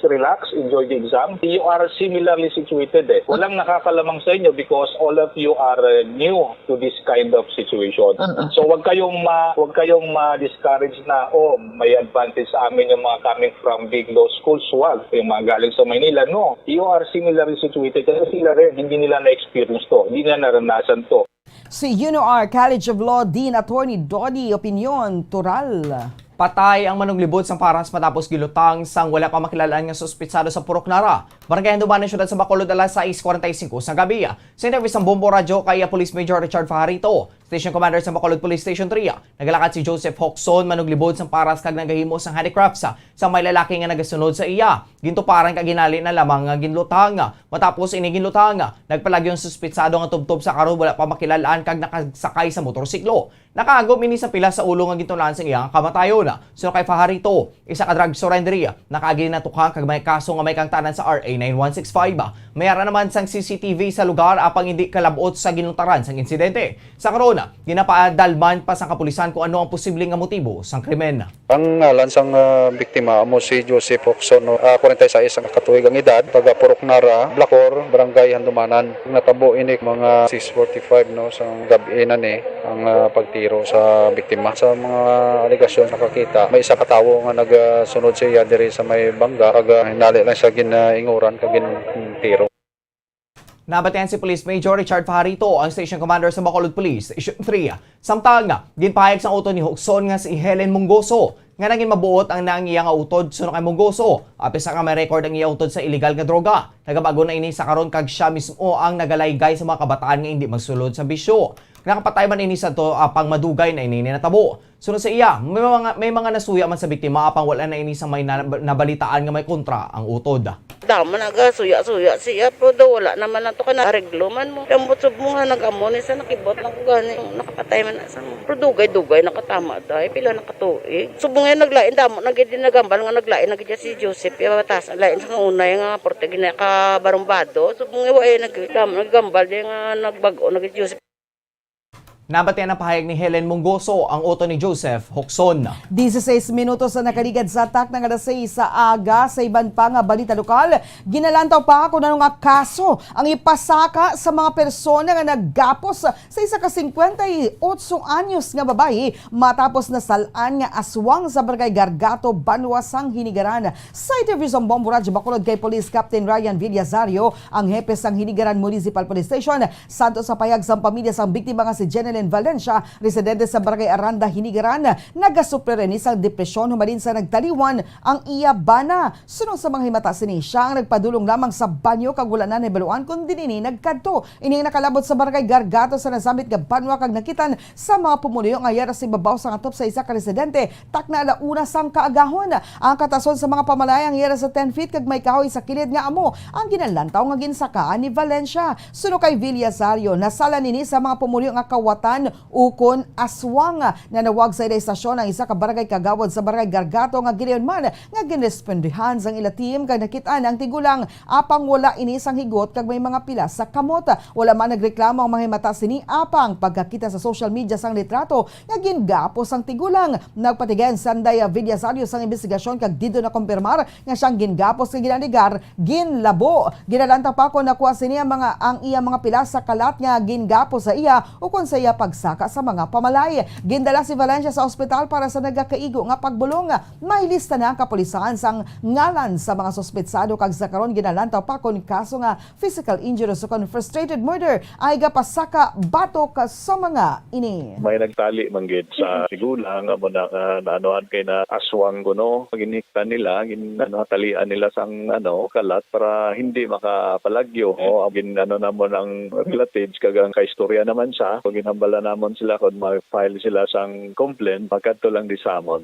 relax, enjoy the exam. You are similarly situated Walang nakakalamang sa inyo because all of you are new to this kind of situation. So wag kayong ma-discourage na may advantage sa amin yung mga coming from big law schools. Wag, yung mga galing sa Maynila. No, you are similarly situated kasi sila rin, hindi nila na-experience to, hindi nila naranasan to. Si UNOR College of Law Dean Attorney Dodi Opinion Tural. Patay ang manuglibot sang parans matapos gilutang sang wala pa makilalaan nga suspitsado sa Purok Nara. Barangay Handumanan syudad sa Bacolod alas 6:45 sa gabi. Sa interview sa Bombo Radio kay Police Major Richard Fajarito, Station Commander sa Bacolod Police Station 3, nagalakad si Joseph Hoxon manuglibot sang paras kag nagahimo sang handicrafts sa may lalaki nga nagasunod sa iya. Gintuparan kag ginali na lamang nga ginlutang. Matapos ini ginlutang, nagpalag yung suspitsado nga tubtob sa karon wala pa makilalaan kag nakasakay sa motorsiklo. Nakaagom ini sa pila sa ulo nga gintulaan sang iyang kamatayon. So kay Fajarito, isa ka drug surrender, nakaagi na tukhang kag may kaso nga may kangtanan sa RA 9165. Mayara naman sang CCTV sa lugar apang hindi kalabot sa ginuntaran sang insidente. Sa karon, ginapaadalman pa sa kapulisan kung ano ang posibleng nga motibo sang krimen. Ang ngalan sang biktima mo si Joseph Hoxon, 46 ang katuig ang edad, taga Purok Nara, Blacor, Barangay Handumanan. Natabo ini mga 6:45 sang gabi na ang pagtiro sa biktima. Sa mga aligasyon nakakita, may isa ka tawo nga nagasunod siya diri sa may bangga kag hinali lang siya ginainguran kag tiro. Nabatian si Police Major Richard Fajarito, ang Station Commander sa Bacolod Police Station 3. Samtang ginpahayag sang uton ni Hoxon nga si Helen Mungoso nga naging mabuot ang nang iya nga utod suno kay Mungoso. Apis nga may record ang iya utod sa illegal nga droga. Nagabago na ini sa karon kag siya mismo ang nagalaygay sa mga kabataan nga hindi magsulod sa bisyo. Nakapatay man ini sa to apang madugay na ini natabo. Sunod sa iya, may mga nasuya man sa biktima apang wala na ini sa may nabalitaan nga may kontra ang utod. Dama suya-suya siya pero wala naman na to ka na reglo man mo. Kambot sub mo nga nag-amon sa nakibot lang ko gani. Nakapatay man na sa mo. Pero dugay-dugay nakatama dahi pila nakatuig. Sub mo nga naglain damo nagidi nagambal nga naglain nagidi si Joseph ya batas lain sa unay nga porte gina ka barumbado. Sub mo nga way nagambal di nga nagbago nagidi Joseph. Nabatian ang pahayag ni Helen Mungoso ang uto ni Joseph Hoxon. 16 minutos na nakaligad sa atak ng alas 6 sa aga sa iban pa nga balita lokal. Ginalantaw pa kung ano nga kaso ang ipasaka sa mga persona nga naggapos sa isa ka 58 anyos nga babae matapos nasalaan nga aswang sa Barangay Gargato, Banwasang Hinigaran. Sa interview sa Bombo Radio Bacolod kay Police Captain Ryan Villazario, ang hepe sang Hinigaran Municipal Police Station, santo sa payag sa pamilya sang biktima nga si Jenelyn Valencia, residente sa Barangay Aranda, Hinigaran, nagasupre ni sa depresyon humalin sa nagtaliwan ang iya bana. Sunod sa mga himata sini, siya ang nagpadulong lamang sa banyo kag wala na nabaluan kun dinini nagkadto. Ini nakalabot sa Barangay Gargato sa nasambit nga banwa kag nakitan sa mga pumuluyo nga yara sa ibabaw sa atop sa isa ka residente. Takna alauna sang kaagahon. Ang katason sa mga pamalayang yara sa 10 feet kag may kahoy sa kilid nga amo ang ginalantaw nga ginsakaan ni Valencia. Sunod kay Villazario, nasala nini sa mga pumuluyo nga kawat kaliwatan ukon aswang na nawag sa istasyon ang isa ka barangay kagawad sa barangay Gargato nga giliyon man nga ginespendihan sang ila team kag nakitaan ang tigulang apang wala inisang higot kag may mga pila sa kamot. Wala man nagreklamo ang mga himata sini apang pagkakita sa social media sang litrato nga gingapos ang tigulang. Nagpatigan Sanday Villasario sang investigasyon kag dito na kumpirmar nga siyang gingapos nga ginanigar ginlabo. Ginalanta pa ko nakuha sini ang iya mga pila sa kalat nga gingapos sa iya ukon sa iya pagsaka sa mga pamalay. Gindala si Valencia sa ospital para sa nagakaigo nga pagbulong. May lista na ang kapulisan sang ngalan sa mga suspetsado kag sa karon ginalanta pa kon kaso nga physical injury sa frustrated murder ay gapasaka batok sa mga ini. May nagtali manggid sa tigulang amo na naanuhan kay na aswang kuno ginikta nila talian nila sang kalat para hindi makapalagyo o namon ang relatives kagang kaistorya naman sa pag ginhambala namon sila kung ma-file sila sang complaint pagkadto lang di samon.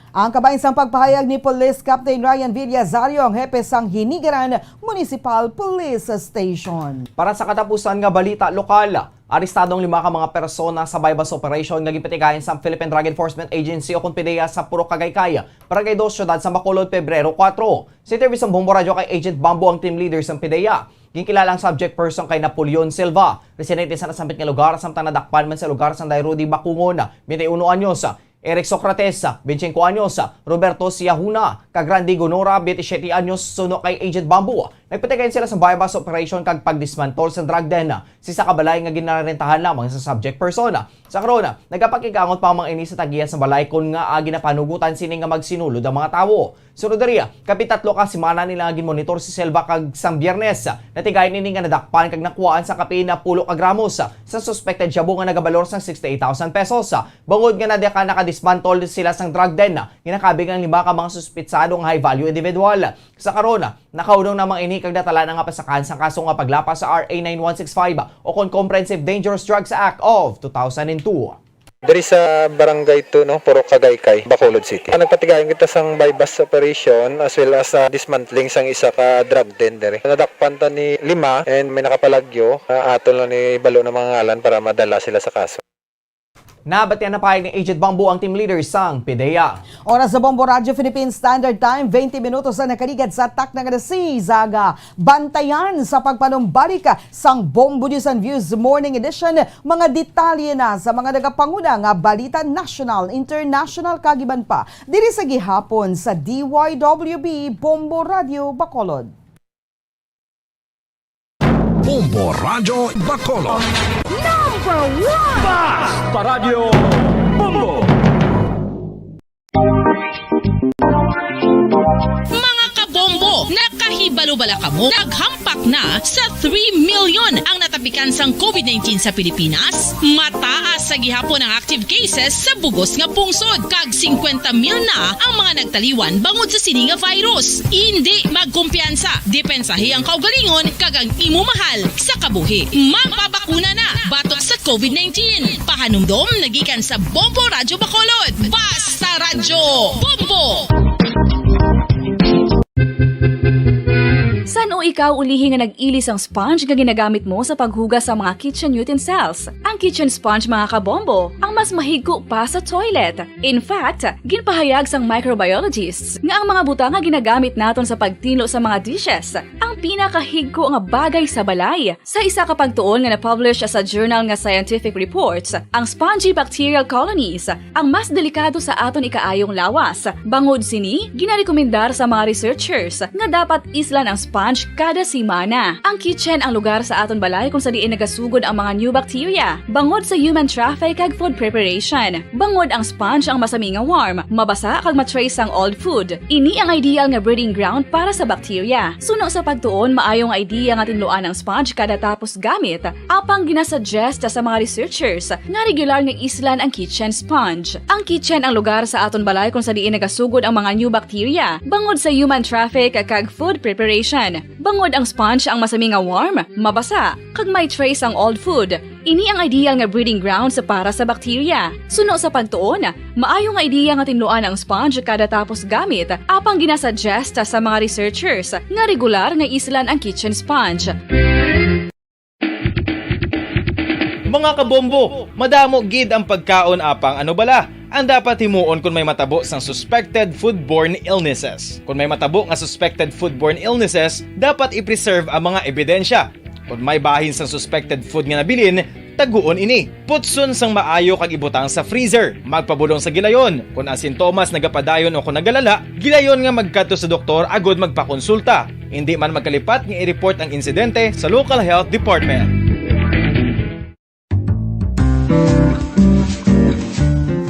Ang kabahin sang pagpahayag ni Police Captain Ryan Villasario, ang hepe sang Hinigaran Municipal Police Station. Para sa katapusan nga balita lokal, arestadong 5 ka mga persona sa bypass operation nga gipatigayon sa Philippine Drug Enforcement Agency o PDEA sa Purok Cagaykay, Barangay 2, Syudad sa Bacolod, Pebrero 4. Si Interview sa Bombo Radio kay Agent Bambo ang team leader sa PDEA. Ginkilalang subject person kay Napoleon Silva, residente sa nasampit nga lugar samtang nadakpan man sa lugar sa Rudy Bakungon, 21 anyos. Eric Socrates, 25 anyos, Roberto Siahuna, Kagrandi Gonora, 27 anyos, suno kay Agent Bambu. Nagpatigayon sila sa bypass operation kag pagdismantle sa drug den. Si sa kabalay nga ginarentahan lamang sa subject persona. Sa karon, nagapakikangot pa ang mga ini sa tagiya sa balay kon nga ginapanugutan sini nga magsinulod ang mga tawo. Sunod diri, kapitatlo ka semana nila ginmonitor si Silva kag sang Biyernes. Natigayon ini nga nadakpan kag nakuhaan sa kape na 10 gramos sa suspected shabu nga nagabalor sang 68,000 pesos. Bangod nga nadya ka nakadismantle sila sang drug den. Ginakabig ang 5 ka mga suspetsadong high value individual. Sa karon, nakaunong namang ini kag natala na nga pasakan sa kaso nga paglapas sa RA 9165 o Comprehensive Dangerous Drugs Act of 2002. Dari sa barangay 2, Purok Cagaykay, Bacolod City. Nagpatigayon kita sang bypass operation as well as dismantling sang isa ka drug den dere. Nadakpan ta ni 5 and may nakapalagyo. Atol na ni balo ng mga ngalan para madala sila sa kaso. Nabatian na pahayag ni Agent Bambu ang team leader sang PDEA. Oras sa Bombo Radio Philippine Standard Time, 20 minutos na nakaligad sa takna nga Zaga. Bantayan sa pagpanumbalik sang Bombo News and Views Morning Edition. Mga detalye na sa mga nagapanguna nga balita national, international kagiban pa. Diri sa gihapon sa DYWB Bombo Radio Bacolod. Bombo Radio Bacolod. Number 1! Basta Radio Bombo! Mga kabombo, nakahibalo-bala ka mo? Naghampak na sa 3 million ang natapikan sang COVID-19 sa Pilipinas? Mataas sa gihapon ang active cases sa bugos nga pungsod. Kag 50 mil na ang mga nagtaliwan bangod sa sini nga virus. Hindi magkumpiyansa. Depensahe ang kaugalingon kag ang imo mahal sa kabuhi. Magpabakuna na batok sa COVID-19. Pahanumdom nagikan sa Bombo Radio Bacolod. Basta Radio Bombo! San o ikaw ulihi nga nag-ilis ang sponge nga ginagamit mo sa paghugas sa mga kitchen utensils? Ang kitchen sponge mga kabombo, ang mas mahigko pa sa toilet. In fact, ginpahayag sang microbiologists nga ang mga butang nga ginagamit naton sa pagtilo sa mga dishes ang pinakahigko nga bagay sa balay. Sa isa ka pagtuon nga na-publish sa journal nga Scientific Reports, ang spongy bacterial colonies ang mas delikado sa aton ikaayong lawas. Bangod sini, ginarekomendar sa mga researchers nga dapat islan ang sponge kada simana. Ang kitchen ang lugar sa aton balay kung sa diin nagasugod ang mga new bacteria. Bangod sa human traffic kag food preparation. Bangod ang sponge ang masami nga warm, mabasa kag matrace ang old food. Ini ang ideal nga breeding ground para sa bacteria. Suno sa pagtuon, maayong idea nga tinluan ang sponge kada tapos gamit. Apang ginasuggest sa mga researchers nga regular nga islan ang kitchen sponge. Ang kitchen ang lugar sa aton balay kung sa diin nagasugod ang mga new bacteria. Bangod sa human traffic kag food preparation. Bangod ang sponge ang masami nga warm, mabasa, kag may trace ang old food. Ini ang ideal nga breeding grounds para sa bacteria. Suno sa pagtuon, maayo nga idea nga tinluan ang sponge kada tapos gamit, apang ginasuggest sa mga researchers nga regular nga islan ang kitchen sponge. Mga Mga kabombo, madamo gid ang pagkaon apang ano bala. Ang dapat himuon kung may matabo sang suspected foodborne illnesses. Kung may matabo nga suspected foodborne illnesses, dapat i-preserve ang mga ebidensya. Kung may bahin sang suspected food nga nabilin, taguon ini. Putson sang maayo kag ibutang sa freezer. Magpabulong sa gilayon. Kung ang sintomas nagapadayon o kung nagalala, gilayon nga magkadto sa doktor agod magpakonsulta. Hindi man magkalipat nga i-report ang insidente sa local health department.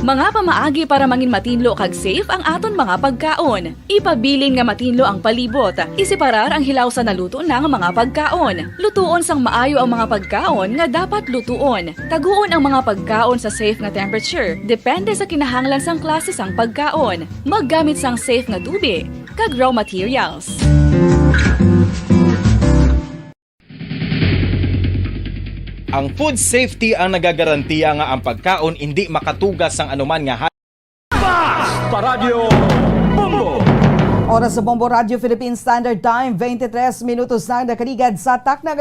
Mga pamaagi para mangin matinlo kag safe ang aton mga pagkaon. Ipabilin nga matinlo ang palibot. Isiparar ang hilaw sa naluto na nga mga pagkaon. Lutuon sang maayo ang mga pagkaon nga dapat lutuon. Taguon ang mga pagkaon sa safe nga temperature. Depende sa kinahanglan sang klase sang pagkaon. Maggamit sang safe nga tubig kag raw materials. Ang food safety ang nagagarantiya nga ang pagkaon hindi makatugas sang anuman nga Basta Radio Bombo! Oras sa Bombo Radio Philippine Standard Time, 23 minutos na nakaligad sa takna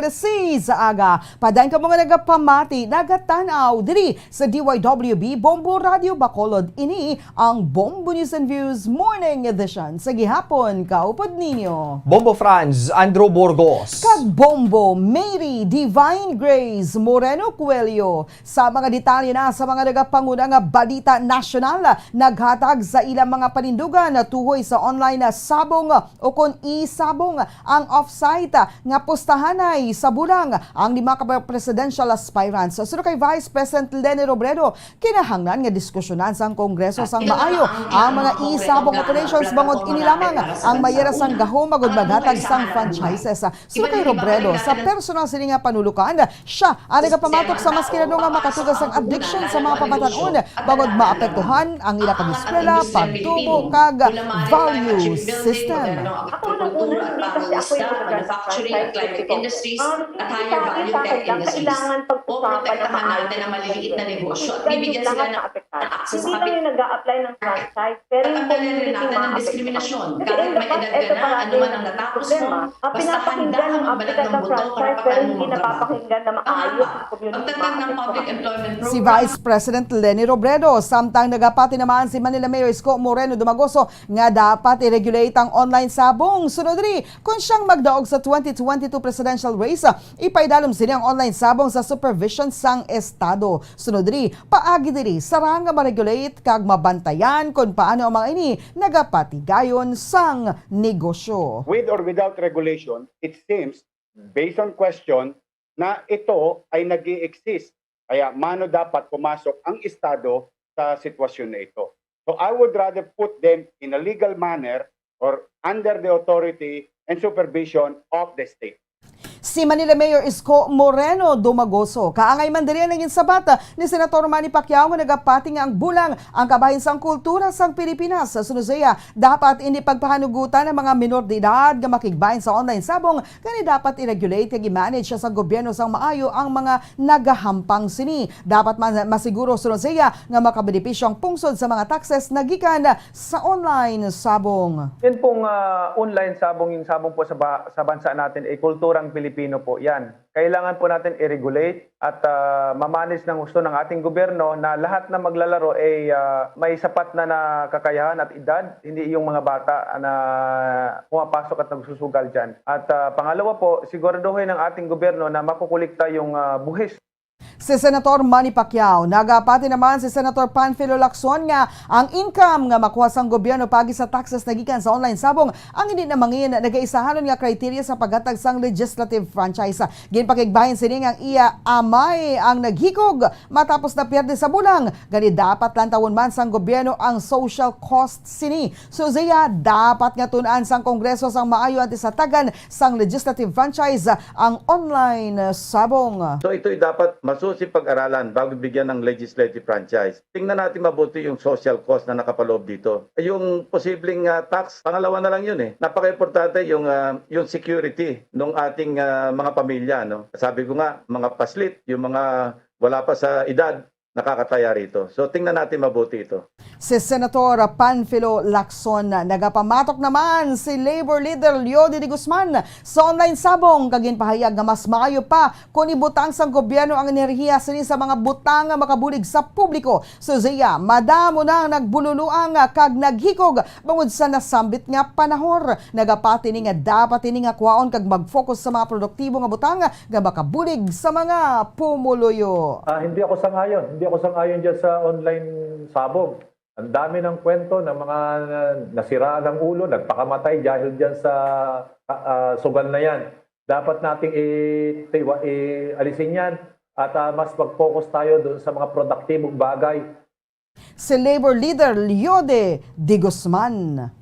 sa aga. Padayon ka mga nagapamati, nagatanaw diri sa DYWB Bombo Radio Bacolod. Ini ang Bombo News and Views Morning Edition. Sa gihapon, kaupod ninyo. Bombo Franz, Andrew Burgos. Kag Bombo Mary Divine Grace Moreno Coelho. Sa mga detalye na sa mga nagapanguna nga balita nasyonal, naghatag sa ilang mga panindugan na tuhoy sa online na sabong o kon isabong ang off-site nga postahanay sa bulang ang lima ka presidential aspirants. Sunod kay Vice President Leni Robredo, kinahanglan nga diskusyonan sang Kongreso sang maayo ang mga isabong operations bangod inilamang ang mayera sang gahom agud maghatag sang franchises. Sunod kay Robredo, sa personal sini nga panulukan, siya ang nagapamatok sa mas kinano nga makatugas ang addiction sa mga pabatanon bangod maapektuhan ang ila kang eskwela, pagtubo kag values system. Ako nang unang kasi ako yung manufacturing at climate industries at higher value tech industries. Puprotektahan natin ang maliliit na negosyo at bibigyan sila ng access sa capital. Hindi lang nag-a-apply ng franchise, pero tatanggalin rin natin ang diskriminasyon. Kahit may edad ka na, ano man ang natapos mo, basta handa kang magbalik ng buto, karapatan mo magtrabaho. Pagtatag ng public employment program. Si Vice President Leni Robredo, samtang nagapati naman si Manila Mayor Isko Moreno Dumagoso nga dapat i-regulate ang online sabong. Sunod rin, kung siyang magdaog sa 2022 presidential race, ipaidalom sila ang online sabong sa supervision sang estado. Sunod rin, paagi diri sarang nga ma-regulate kag mabantayan kung paano ang mga ini nagapatigayon sang negosyo. With or without regulation, it seems, based on question, na ito ay nag-i-exist. Kaya mano dapat pumasok ang estado sa sitwasyon na ito. So I would rather put them in a legal manner or under the authority and supervision of the state. Si Manila Mayor Isko Moreno Dumagoso, kaangay man diri naging sabata ni Senator Manny Pacquiao nga nagapati nga ang bulang ang kabahin sang kultura sang Pilipinas. Sa sunusaya, dapat hindi pagpahanugutan ng mga minor de edad nga makigbahin sa online sabong kani dapat i-regulate kag i-manage sa gobyerno sang maayo ang mga nagahampang sini. Dapat masiguro sunusaya nga makabenepisyo ang pungsod sa mga taxes na gikan sa online sabong. Yan pong online sabong, yung sabong po sa bansa natin ay kulturang Pilipino po yan. Kailangan po natin i-regulate at mamanage ng gusto ng ating gobyerno na lahat na maglalaro ay may sapat na kakayahan at edad, hindi yung mga bata na pumapasok at nagsusugal dyan. At pangalawa po, siguraduhin ng ating gobyerno na makukulikta yung buhis. Si Senator Manny Pacquiao, nagapati naman si Senator Panfilo Lacson nga ang income nga makuha sang gobyerno pagi sa taxes na gikan sa online sabong ang hindi na mangin nagaisahanon nga kriteria sa paghatag sang legislative franchise. Ginpakigbahin sini ang iya amay ang naghikog matapos na pierde sa bulang. Gani dapat lang tawon man sang gobyerno ang social cost sini. So siya dapat nga tun-an sang Kongreso sang maayo anti sa tagan sang legislative franchise ang online sabong. So ito'y dapat masusi pag-aralan bago bigyan ng legislative franchise. Tingnan natin mabuti yung social cost na nakapaloob dito. Yung posibleng tax, pangalawa na lang yun eh. Napaka-importante yung security ng ating mga pamilya. No? Sabi ko nga, mga paslit, yung mga wala pa sa edad, nakakataya rito. So tingnan natin mabuti ito. Si Senator Panfilo Lacson. Nagapamatok naman si Labor Leader Leody de Guzman sa online sabong kagin pahayag nga mas maayo pa kung ibutang sang gobyerno ang enerhiya sini sa mga butang nga makabulig sa publiko. So Zia, madamo nang nagbululuang kag naghikog bangod sa nasambit nga panahor. Nagapati ni nga dapat ini nga kwaon kag mag-focus sa mga produktibo nga butang nga makabulig sa mga pumuluyo. Hindi ako sangayon dyan sa online sabog. Ang dami ng kwento ng mga nasiraan ng ulo, nagpakamatay dahil dyan sa sugal na yan. Dapat nating alisin yan at mas mag-focus tayo doon sa mga produktibong bagay. Si Labor Leader Leody de Guzman.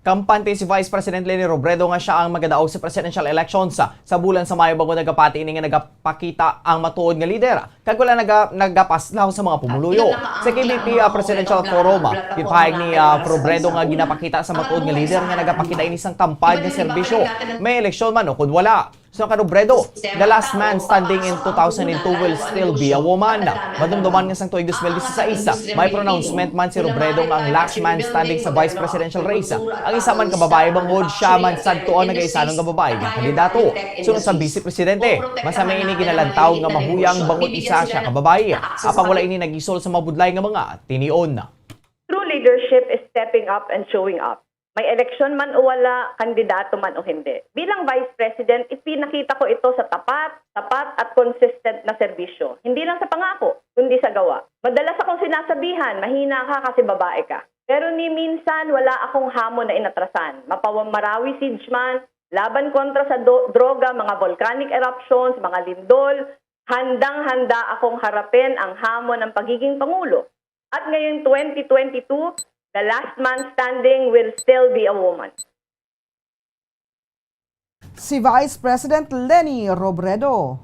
Kampante si Vice President Leni Robredo nga siya ang magadaog sa presidential elections sa bulan sa Mayo bago nagapati ini nga nagapakita ang matuod nga lider. Kag wala nagapaslaw sa mga pumuluyo. Sa KBP Presidential Forum, gipahayag ni Robredo nga ginapakita sa matuod nga lider nga nagapakita ini sang tampad nga serbisyo. May eleksyon man o kun wala. So Robredo, the last man standing in 2002 will still be a woman. Madumduman nga sang tuig 2016, may pronouncement man si Robredo nga ang last man standing sa vice presidential race. Ang isa man kababae bangod siya man sadtuon nagaisanong kababae nga kandidato. Sunod sa vice presidente, masama ini ginalantaw nga mahuyang bangod isa siya kababae. Apang wala ini nagisol sa mabudlay nga mga tinion. True leadership is stepping up and showing up. May eleksyon man o wala, kandidato man o hindi. Bilang Vice President, ipinakita ko ito sa tapat at consistent na serbisyo. Hindi lang sa pangako, kundi sa gawa. Madalas akong sinasabihan, mahina ka kasi babae ka. Pero ni minsan, wala akong hamon na inatrasan. Mapawamarawi siege man, laban kontra sa droga, mga volcanic eruptions, mga lindol, handang-handa akong harapin ang hamon ng pagiging Pangulo. At ngayong 2022, the last man standing will still be a woman. Si Vice President Leni Robredo.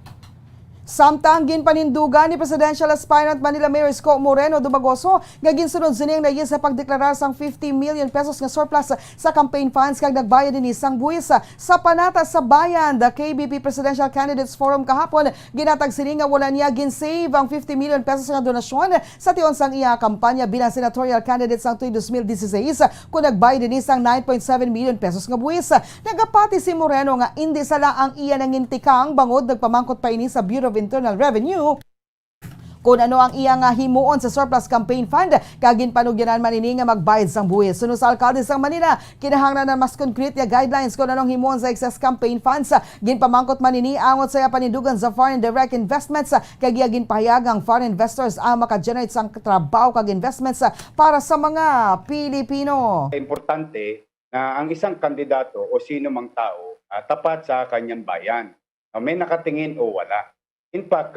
Samtang ginpanindugan ni Presidential Aspirant Manila Mayor Isko Moreno Dumagoso nga ginsunod sining naging sa pagdeklarar sang 50 million pesos nga surplus sa campaign funds kag nagbayad din isang buwis sa panata sa bayan. The KBP Presidential Candidates Forum kahapon ginatag sining nga wala niya ginsave ang 50 million pesos nga donasyon sa tion sang iya kampanya bilang senatorial candidate sang tuig 2016 kung nagbayad din isang 9.7 million pesos nga buwis. Nagapati si Moreno nga hindi sala ang iya nangintikang bangod nagpamangkot pa ini sa Bureau of Internal Revenue kung ano ang iya nga himuon sa surplus campaign fund kagin panugyanan man ini nga magbayad sang buwis. Sunod sa alkalde sang Manila, kinahanglan na mas concrete nga guidelines kung anong himuon sa excess campaign funds. Ginpamangkot man ini angot sa panindugan sa foreign direct investments kag iya ginpahayag ang foreign investors ang maka-generate sang trabaho kag investments para sa mga Pilipino. Importante na ang isang kandidato o sino mang tao tapat sa kanyang bayan. May nakatingin o wala. In fact,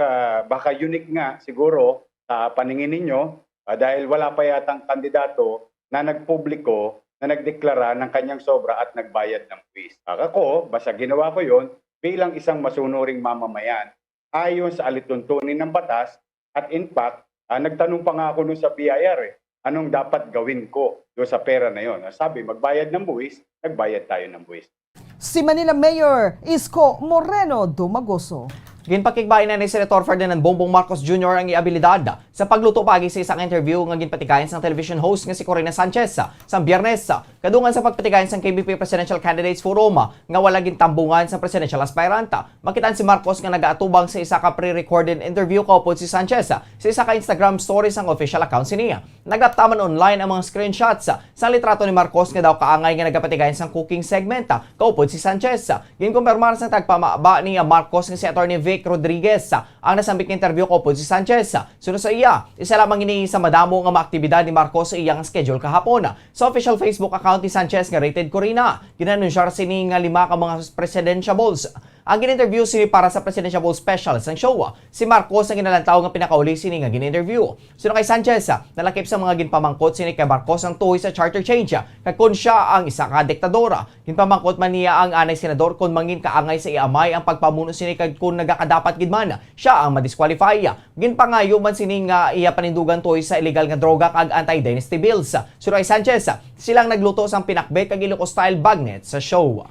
baka unique nga siguro sa paningin ninyo dahil wala pa yatang kandidato na nagpubliko na nagdeklara ng kanyang sobra at nagbayad ng buwis. Ako, basta ginawa ko yon bilang isang masunuring mamamayan ayon sa alituntunin ng batas at in fact, nagtanong pa nga ako nun sa BIR anong dapat gawin ko doon sa pera na yon. Sabi, magbayad ng buwis, nagbayad tayo ng buwis. Si Manila Mayor Isko Moreno Dumagoso. Ginpakigbayan na ni Senator Ferdinand Bongbong Marcos Jr. ang iabilidad sa pagluto pagi sa isang interview nga ginpatikayan sang television host nga si Corina Sanchez sa Biyernes. Kadungan sa pagpatikayan sang KBP Presidential Candidates Forum nga wala gintambungan sa presidential aspirant. Makitaan si Marcos nga nagaatubang sa isa ka pre-recorded interview kaupod si Sanchez sa isa ka Instagram story sang official account niya. Nagaptaman online ang mga screenshots sa litrato ni Marcos nga daw kaangay nga nagapatigayan sang cooking segment kaupod si Sanchez. Ginkumpirmar sang tagpamaba ni Marcos nga si Attorney Vic Rodriguez ang nasambit ng interview ko po si Sanchez. Sunod sa iya, isa lamang ini sa madamo nga maaktibidad ni Marcos sa iyang schedule kahapon. Sa official Facebook account ni Sanchez nga rated Corina, ginanunsar sini nga 5 ka mga presidentiables. Ang gin-interview sini para sa presidential special sang show. Si Marcos ang ginalantaw nga pinakauli sini nga gin-interview. Sunod kay Sanchez, nalakip sa mga ginpamangkot sini kay Marcos ang tuhoy sa charter change kag kun siya ang isa ka diktadora. Ginpamangkot man niya ang anay senador kun mangin kaangay sa iamay ang pagpamuno sini kag kun nagakadapat gid man siya ang madisqualify. Ginpangayo man sini nga iya panindugan tuhoy sa illegal nga droga kag anti-dynasty bills. Sunod kay Sanchez, silang nagluto sang pinakbet kag Ilocos style bagnet sa show.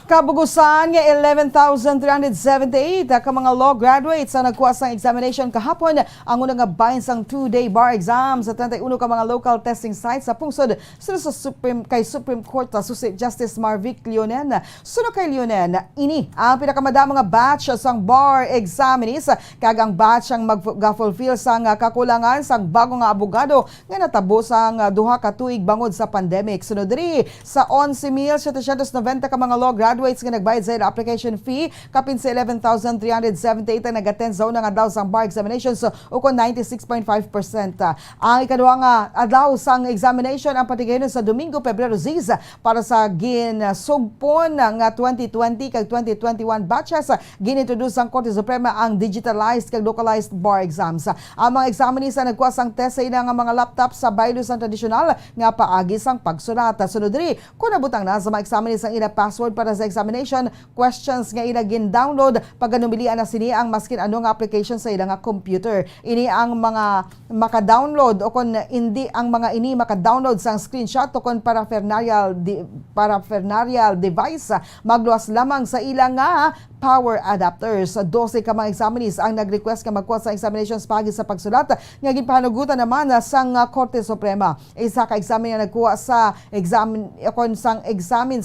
Kabugusan nga 11,378 ka mga law graduates ang nagkuha sa examination kahapon ang unang nga bahin sang 2-day bar exam sa 31 ka mga local testing sites sa pungsod sunod sa Supreme Court Associate Justice Marvic Leonen. Sunod kay Leonen, ini ang pinakamadamang nga batch sang bar examinees kag ang batch ang mag-fulfill sang kakulangan sang bagong nga abogado nga natabo sang duha ka tuig bangod sa pandemic. Sunod diri sa 11,790 ka mga law graduates nga nagbayad sa application fee kapin sa 11,378 ang nag-attend sa unang adlaw sang bar examinations ukon 96.5%. Ang ikaduha nga adlaw sang examination ang patigayon sa Domingo, Pebrero 6 para sa ginsugpon nga 2020 kag 2021 batches. Ginintroduce ang Korte Suprema ang digitalized kag localized bar exams. Ang mga examinees ang nagkuha sang test sa ilang mga laptop sa baylo sang tradisyonal nga paagi sang pagsulat. Sunod diri kun nabutang na sa mga examinees ang ila password para sa examination, questions nga ila gin-download pag numilian na sini ang maskin ano nga application sa ilang computer. Ini ang mga maka-download o kung hindi ang mga ini maka-download sang screenshot o kung paraphernalial device, magluwas lamang sa ilang nga power adapters. 12 ka mga examinees ang nag-request nga magkuha sa examinations pagi sa pagsulat nga ginpahanugutan naman sang Korte Suprema. Isa ka examine nga nagkuha sa examine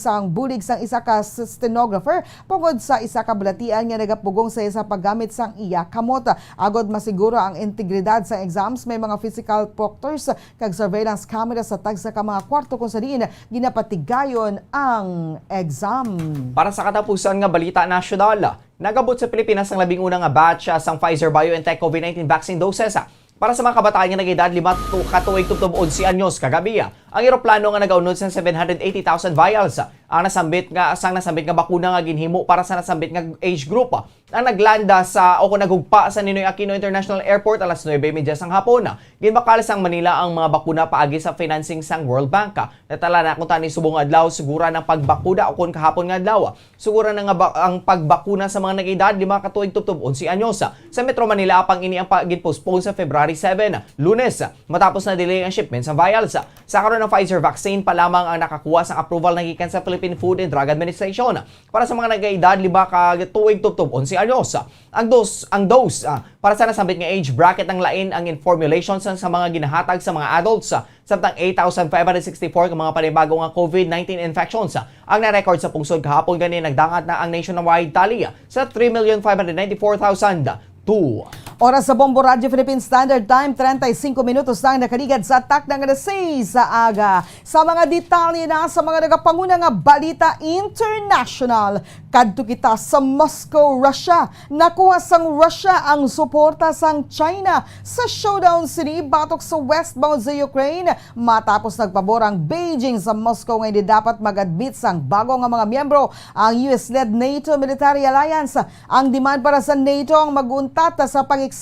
sang bulig sang isa ka stenographer pagod sa isa ka balatian nga nagapugong sa isa paggamit sang iya kamot. Agod masiguro ang integridad sa exams, may mga physical proctors kag surveillance camera sa tagsa ka mga kwarto kung sa diin ginapatigayon ang exam. Para sa katapusan nga balita nasyonal, nagabot sa Pilipinas ang 11 nga batch sang Pfizer-BioNTech COVID-19 vaccine doses para sa mga kabataan nga nag-edad 5 katuig tubtob 11 anyos kagabi. Ang eroplano nga nagaunod sa 780,000 vials ang nasambit nga bakuna nga ginhimo para sa nasambit nga age group ang naglanda sa o nagugpa sa Ninoy Aquino International Airport alas 9:30 sang hapon. Ginbakal sang Manila ang mga bakuna paagi sa financing sang World Bank. Natala na kung tani subong adlaw sigura ng pagbakuna o kun kahapon nga adlaw. Sigura na nga ang pagbakuna sa mga nag-edad 5 katuig tubtob 11 anyos. Sa Metro Manila apang ini ang gin-postpone sa February 7, Lunes, matapos na delay ang shipment sa vials. Sa karon ng Pfizer vaccine pa lamang ang nakakuha sang approval ng gikan sa Philippine Food and Drug Administration para sa mga nag-edad 5 katuig tubtob 11 anyos. Ang dose para sa nasambit nga age bracket ang lain ang formulation sa mga ginahatag sa mga adults. Samtang 8,564 ka mga panibagong nga COVID-19 infections ang na-record sa pungsod kahapon gani nagdangat na ang nationwide tally sa 3,594,002. Oras sa Bombo Radio Philippine Standard Time, 35 minutos lang nakaligad sa atak ng alas 6 sa aga. Sa mga detalye na sa mga nagapanguna nga balita international, kadto kita sa Moscow, Russia. Nakuha sang Russia ang suporta sang China sa showdown sini batok sa westbound sa Ukraine matapos nagpabor ang Beijing sa Moscow nga hindi dapat mag-admit sang bago nga mga miyembro ang US-led NATO Military Alliance. Ang demand para sa NATO ang mag-untat sa pag-expand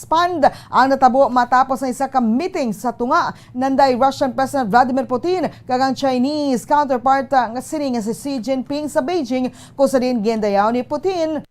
ang natabo matapos ng isa ka meeting sa tunga nanday Russian President Vladimir Putin kag ang Chinese counterpart nga sini nga si Xi Jinping sa Beijing kung sa din gindayaw ni Putin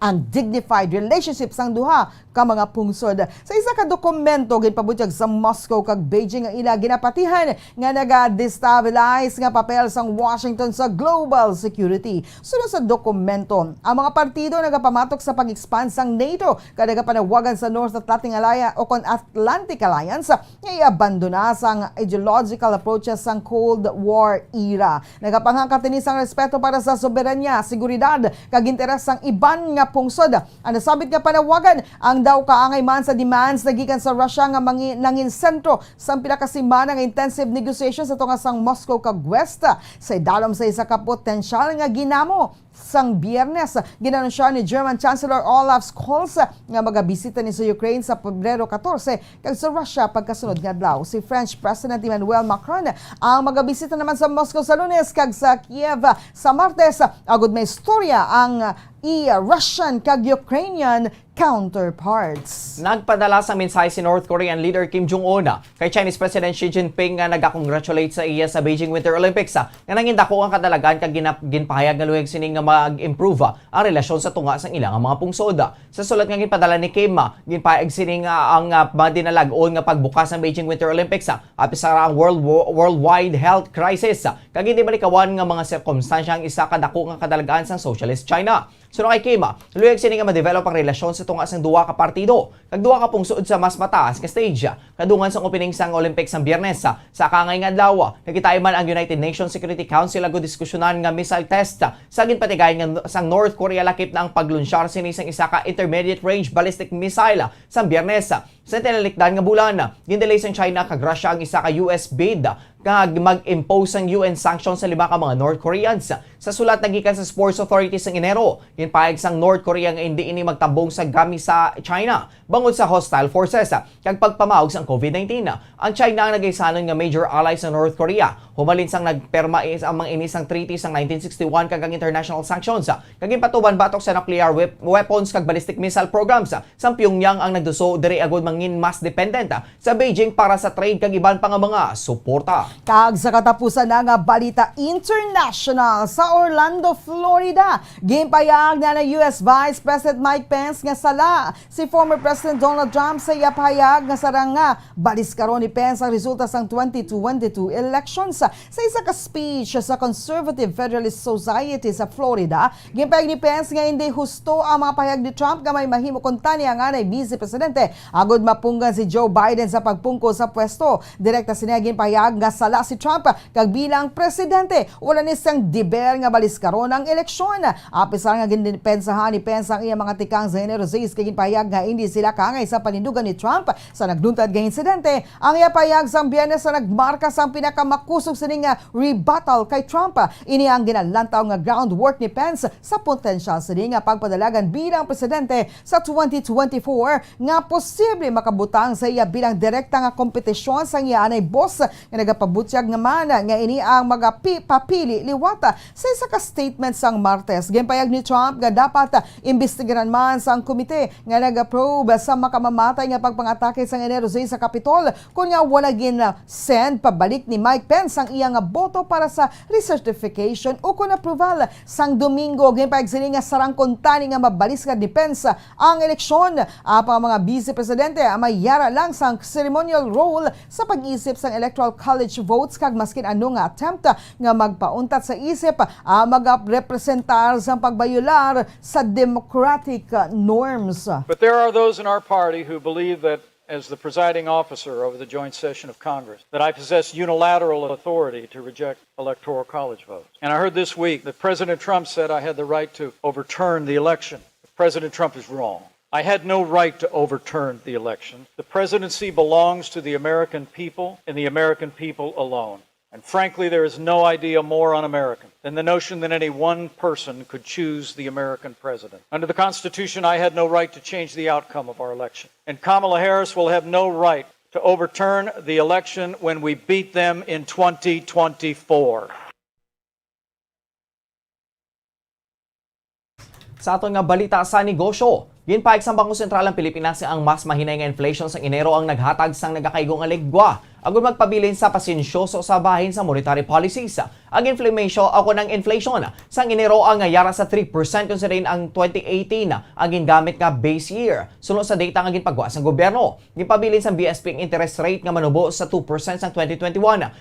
ang dignified relationship sang duha ka mga pungsod. Sa isa ka dokumento ginpabutyag sa Moscow kag Beijing nga ila ginapatihan nga naga-destabilize nga papel sang Washington sa global security. Sunod sa dokumento, ang mga partido nagapamatok sa pag-expand sang NATO kada panawagan sa North Atlantic Alliance o Atlantic Alliance nga i-abandona sang ideological approaches sang Cold War era. Nagapanghangkat ini sang respeto para sa soberanya, seguridad kag interes sang iban nga pungsod. Ang nasabit nga panawagan ang daw kaangay man sa demands na gikan sa Russia nga nangin sentro sa pinakasimana nga intensive negotiations sa tunga sang Moscow kag West sa idalom sa isa ka potensyal nga ginamo sang Biyernes. Ginanunsya ni German Chancellor Olaf Scholz nga magabisita ni sa Ukraine sa Pebrero 14 kag sa Russia pagkasunod nga adlaw. Si French President Emmanuel Macron ang magabisita naman sa Moscow sa Lunes kag sa Kiev sa Martes. Agud may istorya ang Russian kag Ukrainian counterparts. Nagpadala sa mensahe si North Korean leader Kim Jong-un kay Chinese President Xi Jinping nga nag-congratulate sa iya sa Beijing Winter Olympics nga nangin dako ang kadalagan kag ginpahayag nga luweg sini nga mag-improve ang relasyon sa tunga sang ilang mga pungsod. Sa sulat nga ginpadala ni Kim, ginpahayag sini nga ang madinalag-on nga pagbukas ng Beijing Winter Olympics apis sa ang worldwide health crisis kag hindi malikawan nga mga sirkumstansya ang isa kadako nga kadalagan sang Socialist China. Suno kay Kim, luweg sini nga ma-develop ang relasyon sa tunga sang duwa ka partido kag duwa ka pungsod sa mas mataas nga stage kadungan sang opening sang Olympics sang Biyernes sa kangay nga adlaw. Nakitay man ang United Nations Security Council ago diskusyonan nga missile test sa ginpatigayon nga sang North Korea lakip na ang paglunsyar sini sang isa ka intermediate range ballistic missile sang Biyernes. Sa tinalikdan nga bulan, gindelay sang China kag Russia ang isa ka US bid kag mag-impose ang UN sanctions sa 5 ka mga North Koreans. Sa sulat nagikan sa Sports Authority sang Enero, ginpahayag sang North Korea nga hindi ini magtabong sa gami sa China bangod sa hostile forces kag pagpamaog sang COVID-19. Ang China ang nagaysanon nga major ally sa North Korea. Humalin sang nagperma ang mga inis sang treaty sang 1961 kag ang international sanctions kag ginpatuban batok sa nuclear weapons kag ballistic missile programs. Sang Pyongyang ang nagduso diri agud mangin mas dependent sa Beijing para sa trade kag iban pa nga mga suporta. Kag sa katapusan na nga balita international sa Orlando, Florida. Gimpayag na ng US Vice President Mike Pence nga sala si former President Donald Trump sa iyapahayag nga sarang nga balis karon ni Pence ang resulta sang 2022 elections. Sa isa ka speech sa Conservative Federalist Society sa Florida, gimpayag ni Pence nga hindi husto ang mga pahayag ni Trump nga may mahimo kuntani ang anay Vice Presidente agud mapunggan si Joe Biden sa pagpungko sa pwesto. Direkta siya gimpayag nga sala si Trump kag bilang presidente wala ni siyang diber nga balis karon ang eleksyon. Apesar nga gindepensahan ni Pence ang iyang mga tikang sa Enero 6 kay ginpahayag nga hindi sila kangay sa panindugan ni Trump sa nagduntad nga insidente. Ang iya pahayag sa Biyernes sa nagmarka sa pinakamakusog sining rebuttal kay Trump. Ini ang ginalantaw nga groundwork ni Pence sa potensyal sining nga pagpadalagan bilang presidente sa 2024 nga posible makabutang sa iya bilang direkta nga kompetisyon sa iya anay boss nga nagapabutyag naman nga ini ang papili liwata sa isa ka statement sang Martes. Gimpayag ni Trump nga dapat imbestigaran man sang komite nga nag-approve sa makamamatay nga pagpangatake sa Enero 6 sa Capitol kung nga wala send pabalik ni Mike Pence ang iyang boto para sa recertification o kung approval sang Domingo. Gimpayag sini nga sarang kuntani nga mabalis ka ni Pence ang eleksyon. Ang mga vice presidente mayara lang sang ceremonial role sa pag-isip sang electoral college votes kag maskin ano nga attempt nga magpauntat sa isip mag-representar sa pagbayular sa democratic norms. But there are those in our party who believe that as the presiding officer over the joint session of Congress, that I possess unilateral authority to reject electoral college votes. And I heard this week that President Trump said I had the right to overturn the election. President Trump is wrong. I had no right to overturn the election. The presidency belongs to the American people and the American people alone. And frankly, there is no idea more un-American than the notion that any one person could choose the American president. Under the Constitution, I had no right to change the outcome of our election. And Kamala Harris will have no right to overturn the election when we beat them in 2024. Sa aton nga balita sa negosyo, ginpahayag sa Bangko Sentral ng Pilipinas ang mas mahinay nga inflation sa Enero ang naghatag sang nagakaigong aligwa agud magpabilin sa pasensyoso sa bahin sa monetary policies. Ang inflation sang Enero ang yara sa 3% considering ang 2018 ang gingamit nga base year. Sunod sa data nga ginpagawa sa gobyerno, gipabilin sa BSP ang interest rate nga manubo sa 2% sang 2021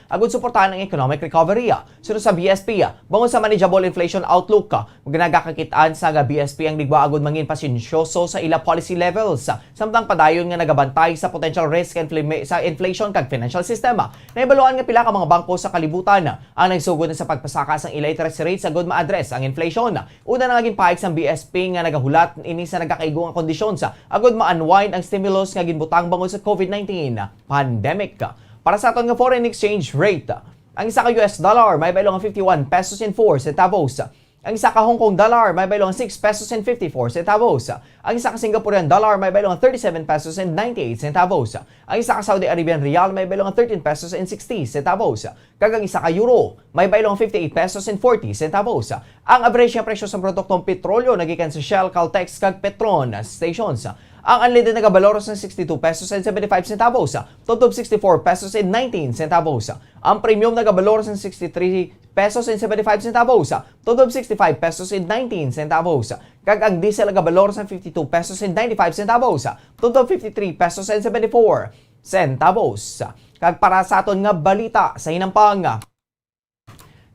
agud suportahan ang economic recovery. Sunod sa BSP, bangod sa manageable inflation outlook, ginagakakitaan sa BSP ang ligwa agud mangin pasensyoso sa ila policy levels. Samtang padayon nga nagabantay sa potential risk sa inflation kag financial sistema. Naibaluan nga pila ka mga bangko sa kalibutan ang nagsugod sa pagpasaka sang ila interest rates agud ma-address ang inflation. Una na nga ginpahayag sang BSP nga nagahulat ini sa nagakaigong nga kondisyon sa agud ma-unwind ang stimulus nga ginbutang bangod sa COVID-19 pandemic. Para sa aton nga foreign exchange rate, ang isa ka US dollar may baylo nga 51 pesos and 4 centavos. Ang isa ka Hong Kong dollar may baylo ang 6 pesos and 54 centavos. Ang isa ka Singaporean dollar may baylo ang 37 pesos and 98 centavos. Ang isa ka Saudi Arabian rial may baylo ang 13 pesos and 60 centavos. Kagang isa ka euro may baylo ang 58 pesos and 40 centavos. Ang average nga presyo sa produktong petrolyo nagikan sa Shell, Caltex kag Petron stations. Ang unleaded na kabaloros ng 62 pesos and 75 centavos, totob 64 pesos and 19 centavos. Ang premium na kabaloros ng 63 pesos and 75 centavos, totob 65 pesos and 19 centavos. Kag ang diesel na kabaloros ng 52 pesos and 95 centavos, totob 53 pesos and 74 centavos. Kag para sa aton nga balita sa hinampang,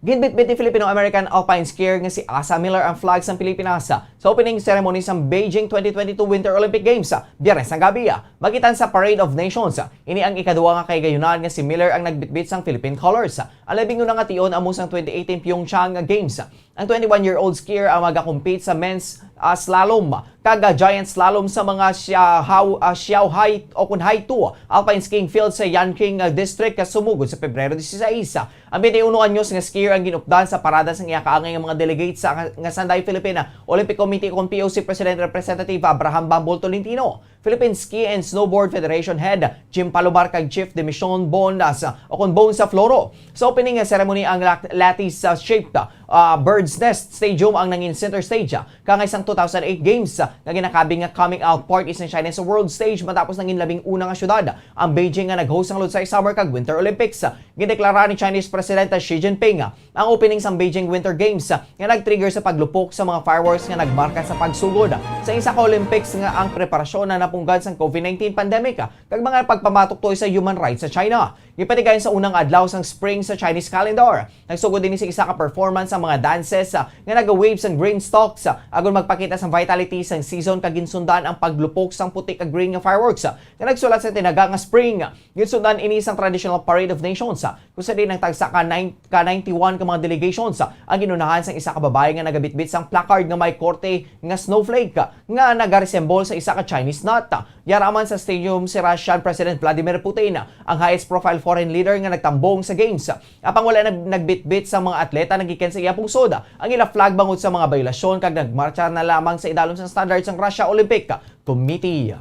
ginbitbit ni Filipino-American alpine skier nga si Asa Miller ang flag sa Pilipinas sa opening ceremony sa Beijing 2022 Winter Olympic Games sa Biyernes ng gabi. Magitan sa Parade of Nations, ini ang ikaduwa nga kaygayunan nga si Miller ang nagbitbit sang Philippine colors. Ang labing unang nga tion amo sang 2018 Pyeongchang Games. Ang 21-year-old skier ang magakompete sa men's slalom kag giant slalom sa mga Xiaohai o Kunhai 2 alpine skiing field sa Yanqing District sumugod sa Pebrero 16. Ang 21 anyos nga skier ang ginupdan sa parada sang iya kaangay nga mga delegates sa nga Sanday Philippine Olympic Committee kon POC President Representative Abraham Bambol Tolentino, Philippine Ski and Snowboard Federation Head Jim Palomar kag Chief de Mission Bondas o kon Bon sa Floro. Sa opening ceremony ang lattice shaped Bird's Nest Stadium ang nangin center stage kangay sang 2008 Games nga ginakabing nga coming out party sa China sa world stage matapos nangin labing una nga syudad ang Beijing nga nag-host ng Lutsay Summer kag Winter Olympics. Gideklara ni Chinese President Xi Jinping ang opening sang Beijing Winter Games nga nag-trigger sa paglupok sa mga fireworks nga nagmarka sa pagsugod sa isa ka Olympics nga ang preparasyon na napunggad sang COVID-19 pandemic kag mga pagpamatuktoy sa human rights sa China. Gipatigayon sa unang adlaw sang spring sa Chinese calendar. Nagsugod din sa isa ka performance sa mga dances nga naga-waves and green stalks agon magpakita sang vitality sang season kag ginsundan ang paglupok sang putik kag green nga fireworks nga nagsulat sa tinaga nga spring. Ginsundan ini sang traditional Parade of Nations kung sa din ang tagsa ka 91 ka mga delegations ang ginunahan sang isa ka babae nga nagabitbit sang placard nga may korte nga snowflake nga nagaresemble sa isa ka Chinese nut. Yaraman sa stadium si Russian President Vladimir Putin, ang highest profile foreign leader nga nagtambong sa games. Apang wala nagbitbit sa mga atleta nagikan sa iya pungsod ang ila flag bangod sa mga violasyon kag nagmarcha na lamang sa idalom sa standards ng Russia Olympic Committee.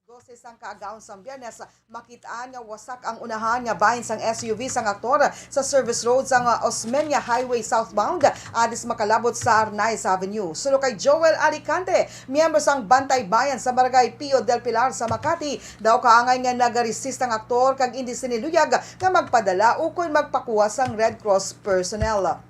Doses ang kaagaon sa Biyernes, makitaan nga wasak ang unahan nga bahin sang SUV sang aktor sa service road sang Osmeña Highway southbound adis makalabot sa Arnaiz Avenue. Sulo kay Joel Alicante, miyembro sang Bantay Bayan sa Barangay Pio del Pilar sa Makati, daw kaangay nga nagaresist ang aktor kag hindi siniluyag nga magpadala ukol magpakuha sang Red Cross personnel.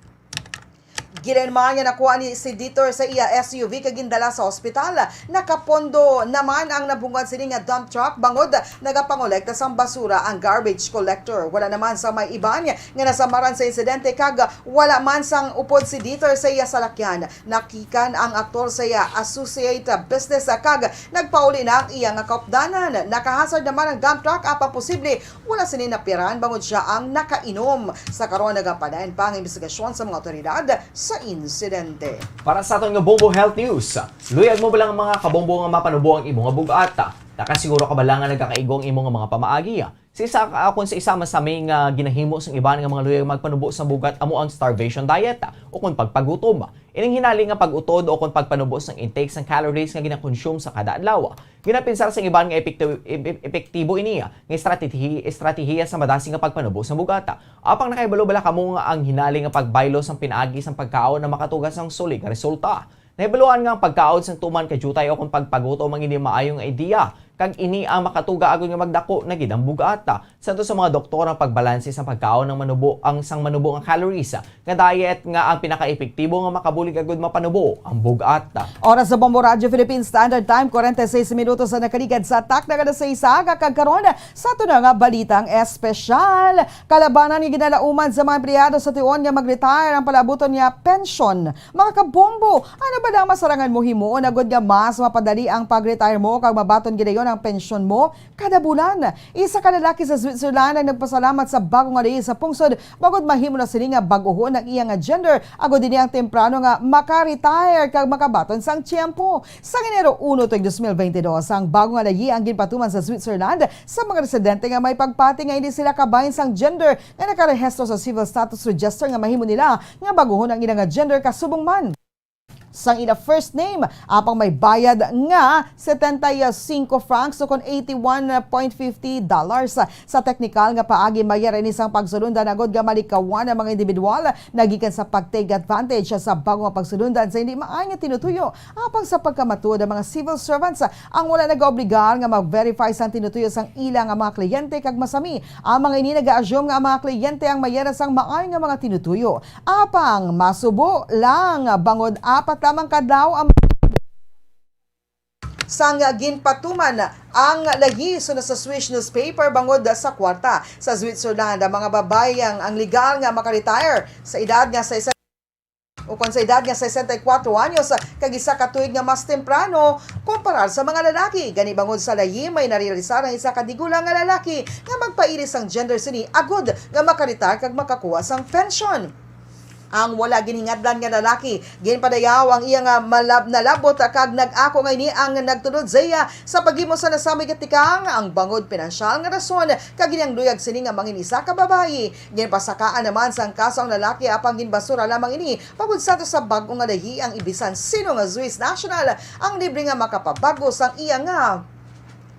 Gilenman nga nakuha ni si Dieter sa iya SUV kagindala sa ospital. Nakapondo naman ang nabungad sini nga dump truck bangod nagapangolekta sang basura ang garbage collector. Wala naman sa may iban nga nasamaran sa insidente kag wala man sang upod si Dieter sa iya salakyan. Nakikan ang aktor sa iya associate business kag nagpauli na ang iya nga kaupdanan. Nakahasard naman ang dump truck apa posible wala sini napiran bangod siya ang nakainom. Sa karon nagapadayon pa ang investigasyon sa mga otoridad sa insidente. Para sa aton nga Bombo Health News, luyag mo ba lang ang mga kabombo nga mapanubo ang imong nga bugata? Nakasiguro ka ba lang nga nagkakaigong imong nga mga pamaagi? Sa akon sa isa masaming ginahimo sang iban nga mga luyag magpanubo sa bugat amo ang starvation diet o kung pagpagutom. Ining hinali nga pag-utod o kung pagpanubo sang intake sang calories nga ginakonsume sa kada adlaw. Ginapinsar sang iban nga epektibo ini nga estratehiya sa madasing nga pagpanubo sa bugata. Apang nakahibalo bala kamo nga ang hinali nga pagbaylo sang pinaagi sang pagkaon na makatugas sang sulig nga resulta. Nahibaluan nga ang pagkaon sang tuman kay jutay o kung pagpagutom ang hindi maayong idea kag ini ang makatuga agon nga magdako na gid ang bugata. Santo sa mga doktor ang pagbalanse sa pagkaon ng manubo ang sang manubo nga calories nga diet nga ang pinaka-epektibo nga makabulig agud mapanubo ang bugata. Oras sa Bombo Radio Philippine Standard Time, 46 minutos na nakaligad sa tak na kada sa isa kakagkaroon sa ito na nga balitang espesyal. Kalabanan ni ginalauman sa mga empleyado sa tiyon nga mag-retire ang palabuton niya pension. Mga kabombo, ano ba na masarangan mo himuon agad nga mas mapadali ang pag-retire mo kag mabaton gidayon ang pension mo kada bulan. Isa ka lalaki sa Switzerland ang nagpasalamat sa bagong nga sa pungsod bagod mahimo na sini nga baguhon ang iyang gender agod din ang temprano nga maka-retire kag makabaton sang tiyempo. Sa Enero 1 tuig 2022 ang bagong nga layi ang ginpatuman sa Switzerland sa mga residente nga may pagpati nga hindi sila kabahin sang gender nga nakarehistro sa Civil Status Register nga mahimo nila nga baguhon ang ilang gender kasubong man. Sang ina first name, apang may bayad nga 75 francs o kon $81.50 sa technical nga paagi mayar ini sang pagsulundan agod nga malikawan ang mga individual nagikan sa pag-take advantage sa bagong pagsulundan sa hindi maayo nga tinutuyo. Apang sa pagkamatuod ang mga civil servants ang wala nag-obligar nga mag-verify sang tinutuyo sang ilang nga mga kliyente kag masami. Ang mga ini nag-assume nga ang mga kliyente ang mayar sang maayo nga mga tinutuyo. Apang masubo lang bangod apat lamang kadlaw ang sang ginpatuman ang lahi so na sa Swiss newspaper bangod sa kwarta sa Switzerland ang mga babae ang legal nga maka-retire sa edad nga sa 64 anyos kag isa ka tuig nga mas temprano kumparar sa mga lalaki. Gani bangod sa lahi may narealisar ang isa ka digulang nga lalaki nga magpairis ang gender sini agud nga maka-retire kag makakuha sang pension. Ang wala giningadlan nga lalaki ginpadayaw ang iyang malab na labot kag nag-ako nga ini ang nagtulod saya sa paghimo sa nasamay katikang ang bangod pinansyal nga rason kag ginang luyag sini nga mangin isa ka babayi. Ginpasakaan naman sang kaso ang lalaki apang ginbasura lamang ini pagud sa bagong nga lahi ang ibisan sino nga Swiss national ang libre nga makapabago sang iyang nga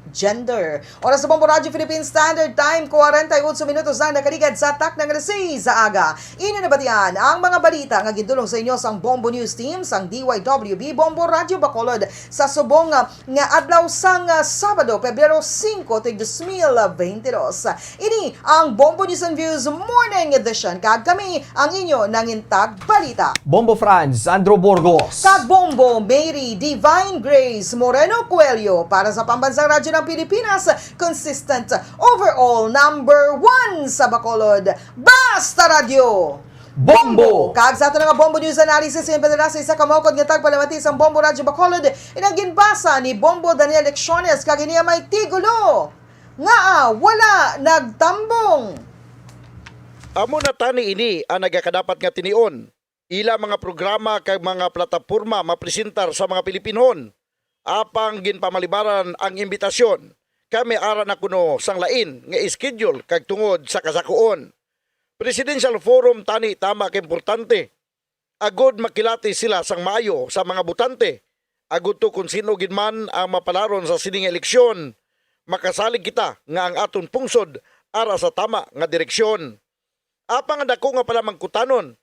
gender. Oras sa Bombo Radio Philippine Standard Time, 48 minutos na nakaligad sa tak ng alas 6 sa aga. Inanabatian ang mga balita nga gidulong sa inyo sang Bombo News Team sang DYWB Bombo Radio Bacolod sa subong nga adlaw sang Sabado, Pebrero 5, 2022. Ini ang Bombo News and Views Morning Edition. Kag kami ang inyo nangintag balita. Bombo Franz, Andrew Burgos. Kag Bombo Mary Divine Grace Moreno Coelho para sa Pambansang Radyo ng Pilipinas, consistent overall number 1 sa Bacolod. Basta Radio! Bombo! Kag sa ato nga Bombo News Analysis yung padala sa isa kamawkod nga tagpalamati sa Bombo Radio Bacolod inaginbasa ni Bombo Daniel Lecciones kag iniya may tigulo nga wala nagtambong. Amo na tani ini ang nagakadapat nga tinion. Ila mga programa kag mga plataporma mapresentar sa mga Pilipinon. Apang ginpamalibaran ang imbitasyon kami ara na kuno sang lain nga schedule kag tungod sa kasakuon. Presidential Forum tani tama ka importante. Agod makilati sila sang maayo sa mga butante. Agud to kung sino gid man ang mapalaron sa sining eleksyon. Makasalig kita nga ang aton pungsod ara sa tama nga direksyon. Apang dako nga pala mangkutanon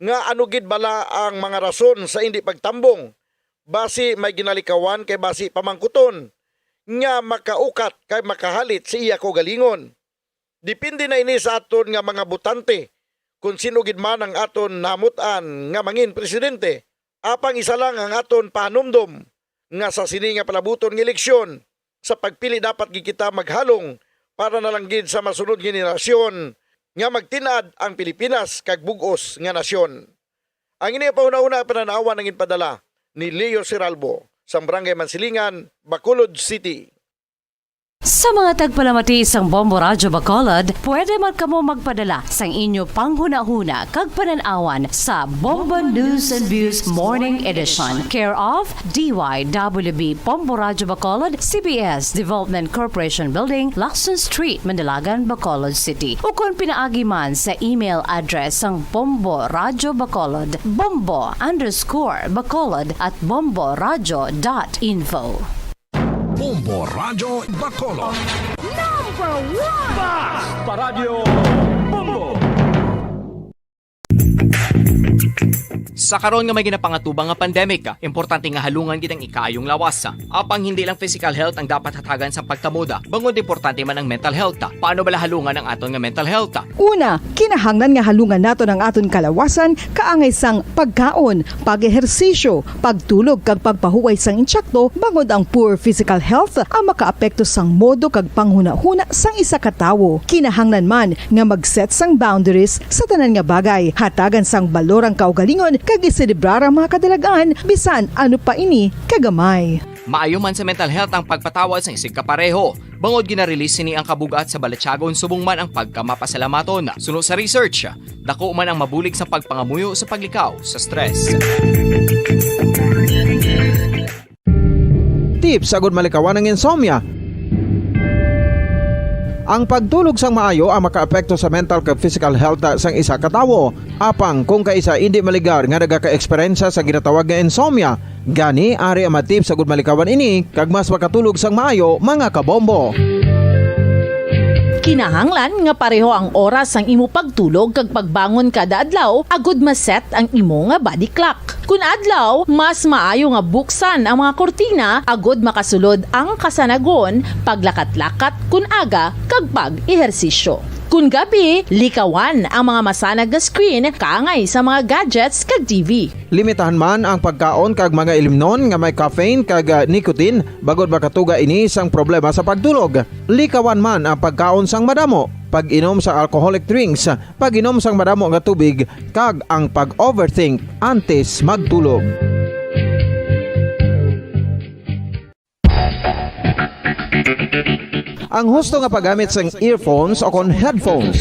nga ano gid bala ang mga rason sa hindi pagtambong. Basi may ginalikawan kay basi pamangkuton nga makaukat kay makahalit sa iya ko galingon. Depende na ini sa aton nga mga butante kung sino gid man ang aton namutan nga mangin presidente. Apang isa lang ang aton panumdom nga sa sini nga palabuton ng eleksyon. Sa pagpili dapat gid kita maghalong para na lang gid sa masunod generasyon nga magtinad ang Pilipinas kag bug-os nga nasyon. Ang ini pauna-una pananawan ng inpadala ni Leo Siralbo sa Barangay Mansilingan, Bacolod City. Sa mga tagpalamati isang Bombo Radyo Bacolod, pwede man kamo magpadala sang inyo panghuna-huna kag pananawan sa Bombo News and Views Morning Edition. Care of DYWB Bombo Radyo Bacolod, CBS Development Corporation Building, Lacson Street, Mandilagan, Bacolod City. O kung pinaagi man sa email address sang Bombo Radyo Bacolod, bombo_bacolod@bomboradyo.info. Bombo Radio Bacolod. Number 1! Basta Radio Bombo! Sa karon nga may ginapangatubang nga pandemic, importante nga halungan gid ang ikaayong lawas. Apang hindi lang physical health ang dapat hatagan sa pagkamuda, bangod importante man ang mental health. Paano bala halungan ang aton nga mental health? Una, kinahanglan nga halungan nato ang aton kalawasan kaangay sang pagkaon, pag-ehersisyo, pagtulog kag pagpahuway sang insyakto bangod ang poor physical health ang makaapekto sang modo kag panghuna-huna sang isa ka tawo. Kinahanglan man nga mag-set sang boundaries sa tanan nga bagay, hatagan sang balorang kaugalingon kag iselebrar ang mga kadalagaan bisan ano pa ini kagamay. Maayo man sa mental health ang pagpatawad sa isig kapareho. Bangod ginarelease ni ang kabugat sa Balatyagon subong man ang pagkamapasalamaton. Suno sa research, dako man ang mabulig sa pagpangamuyo sa paglikaw sa stress. Tips sagud malikawan ng insomnia. Ang pagtulog sang maayo ang makaapekto sa mental kag physical health sang isa ka tawo. Apang kung kaisa hindi maligar nga nagaka-eksperyensya sa ginatawag nga insomnia, gani ari ang matip sagud malikawan ini kag mas makatulog sang maayo mga kabombo. Kinahanglan nga pareho ang oras ang imo pagtulog kag pagbangon kada adlaw agud maset ang imo nga body clock. Kun adlaw, mas maayo nga buksan ang mga kortina agud makasulod ang kasanagon, paglakat-lakat kun aga kag pag-ehersisyo. Kun gabi, likawan ang mga masanag nga screen kaangay sa mga gadgets kag TV. Limitahan man ang pagkaon kag mga ilimnon nga may caffeine kag nicotine bagod makatuga ini sang problema sa pagtulog. Likawan man ang pagkaon sang madamo, pag-inom sa alcoholic drinks, pag-inom sang madamo nga tubig kag ang pag-overthink antes magtulog. Ang husto nga paggamit sang earphones o kon headphones.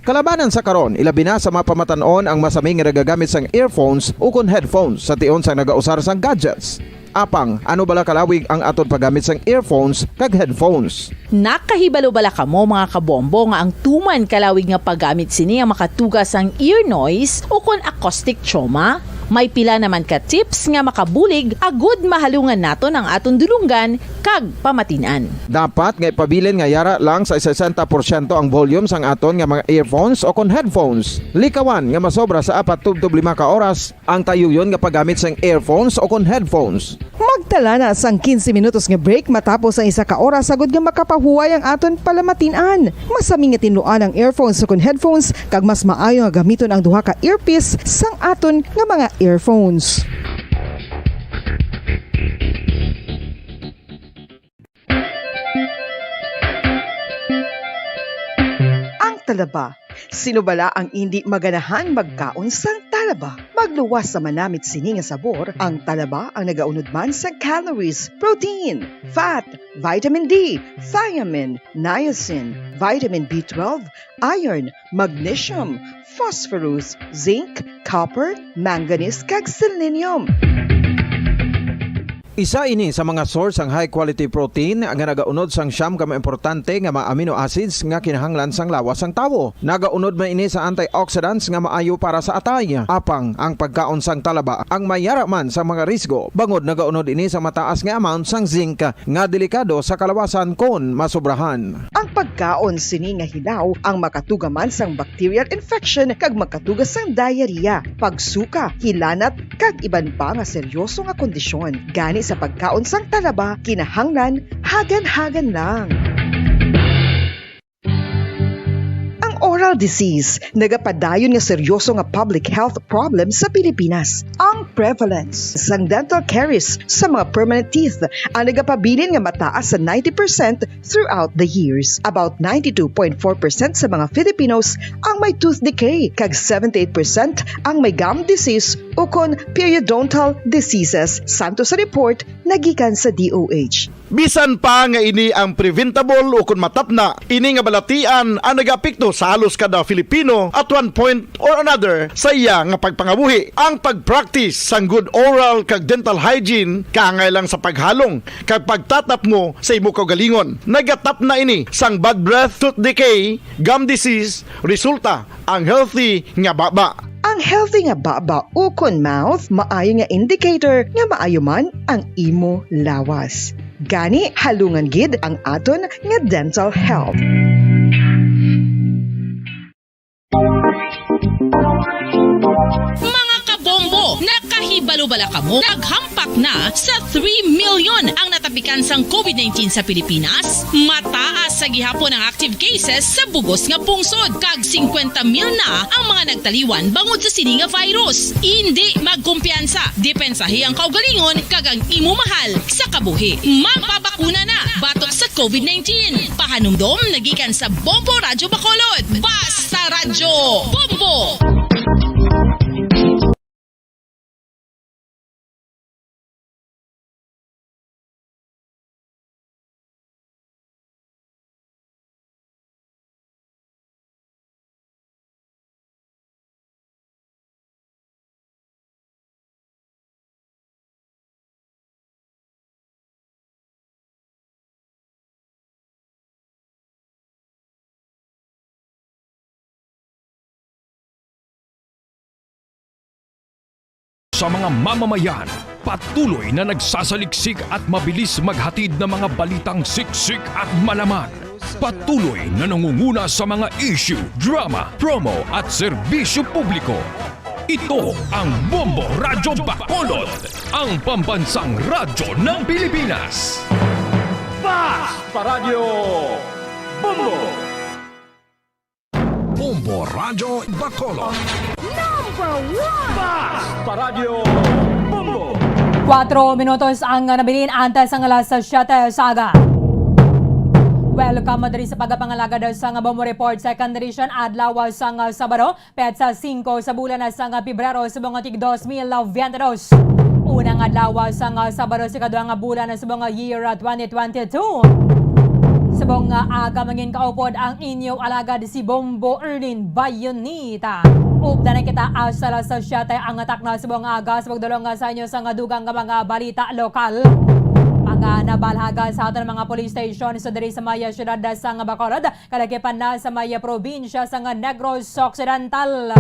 Kalabanan sa karon, ilabi na sa mga pamatanon ang masami nga nagagamit sang earphones o kon headphones sa tion sang nagausar sang gadgets. Apang, ano bala kalawig ang aton paggamit sang earphones kag headphones? Nakahibalo bala kamo mga kabombo nga ang tuman kalawig nga paggamit sini ang makatugas ang ear noise o kon acoustic trauma? May pila naman ka tips nga makabulig agud mahalungan naton ang aton dulunggan kag pamatinan. Dapat nga ipabilin nga yara lang sa 60% ang volume sang aton nga mga earphones o kon headphones. Likawan nga masobra sa 4 to 5 ka oras ang tayuyon nga paggamit sang earphones o kon headphones. Magtala na sang 15 minutos nga break matapos ang isa ka oras agud nga makapahuway ang aton palamatinan. Masami nga tinuan ang earphones o kon headphones kag mas maayo nga gamiton ang duha ka earpiece sang aton nga mga earphones. Ang talaba. Sino bala ang hindi maganahan magkaon sang talaba? Magluwas sa manamit sini nga sabor, ang talaba ang nagaunod man sa calories, protein, fat, vitamin D, thiamine, niacin, vitamin B12, iron, magnesium, phosphorus, zinc, copper, manganese kag selenium. Isa ini sa mga source ang high quality protein nga nagaunod sang siyam ka importante nga mga amino acids nga kinahanglan sang lawas sang tawo. Nagaunod man ini sa antioxidants nga maayo para sa atay. Apang ang pagkaon sang talaba ang mayara man sa mga risgo. Bangod nagaunod ini sa mataas nga amount sang zinc nga delikado sa kalawasan kon masobrahan. Ang pagkaon sini nga hilaw ang makatugaman sang bacterial infection kag makatugas sang diarrhea, pagsuka, hilanat kag iban pa nga seryoso nga kondisyon. Gani sa pagkaon sang talaba, kinahanglan hagan-hagan lang. Oral disease, nagapadayon nga seryoso nga public health problem sa Pilipinas. Ang prevalence sang dental caries sa mga permanent teeth ang nagapabilin nga mataas sa 90% throughout the years. About 92.4% sa mga Filipinos ang may tooth decay, kag 78% ang may gum disease o kon periodontal diseases, santo sa report nagikan sa DOH. Bisan pa nga ini ang preventable o kung matapna, ini nga balatian ang nagapikto sa halos kada Filipino at one point or another sa iya nga pagpangabuhi. Ang pagpractice sang good oral kag dental hygiene kaangay lang sa paghalong kag pagtatap mo sa imo kaugalingon. Nagatap na ini sang bad breath, tooth decay, gum disease, resulta ang healthy nga baba. Ang healthy nga baba o kon mouth maayo nga indicator nga maayo man ang imo lawas. Gani halungan gid ang aton nga dental health. Nagkahibalo-bala kamo, naghampak na sa 3 million ang natapikan sang COVID-19 sa Pilipinas. Mataas sa gihapon ang active cases sa bugos nga pungsod. Kag 50 mil na ang mga nagtaliwan bangod sa sini nga virus. Hindi magkumpiyansa. Depensahi ang kaugalingon kag ang imo mahal sa kabuhi. Magpabakuna na batok sa COVID-19. Pahanumdom nagikan sa Bombo Radyo Bacolod. Basta Radyo Bombo! Sa mga mamamayan, patuloy na nagsasaliksik at mabilis maghatid ng mga balitang siksik at malaman. Patuloy na nangunguna sa mga issue, drama, promo at serbisyo publiko. Ito ang Bombo Radyo Bacolod, ang pambansang radyo ng Pilipinas. Basta Radio Bombo! Bombo Radyo Bacolod. Number 1! Basta Radio Bombo! 4 minutos ang nabilin antes ang alas 7 saga. Welcome madali sa pagpangalagad sa Bombo Report Second Edition adlaw sa Sabado, petsa 5 sa bulan sa Pebrero sa mga tig 2022. Unang adlaw sa Sabado sa kaduang bulan sa mga year 2022. Sabong aga mangin kaupod ang inyo alagad si Bombo Erlin Bayonita. Upda na kita asala sa siyate ang atak na sabong aga sa pagdulong sa inyo sa dugang mga balita lokal. Ang nabalhaga sa aton mga police station sa diri sa maya syudad sa Bacolod, kalakipan na sa maya probinsya sa Negros Occidental.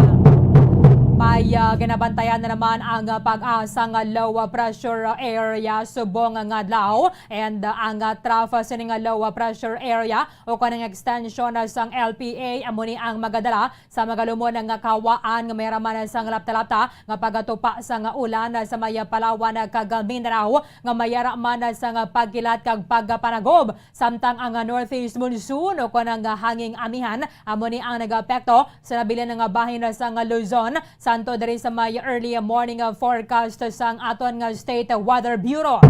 May ginabantayan na naman ang pag-asa ng low pressure area subong nga adlaw and ang traffic sa low pressure area o kanang extension sang LPA amo ni ang magadala sa magalumon nga kawaan nga mayraman sang lapta-lapta nga pagatupa sa nga ulan sa maya Palawan kag Mindanao nga mayara man sa nga pagkilat kag pagpanagob samtang ang northeast monsoon o kanang hanging amihan amo ni ang nagapekto sa nabilin nga bahin sa nga Luzon santo diri sa may early morning forecast sang aton nga State Weather Bureau.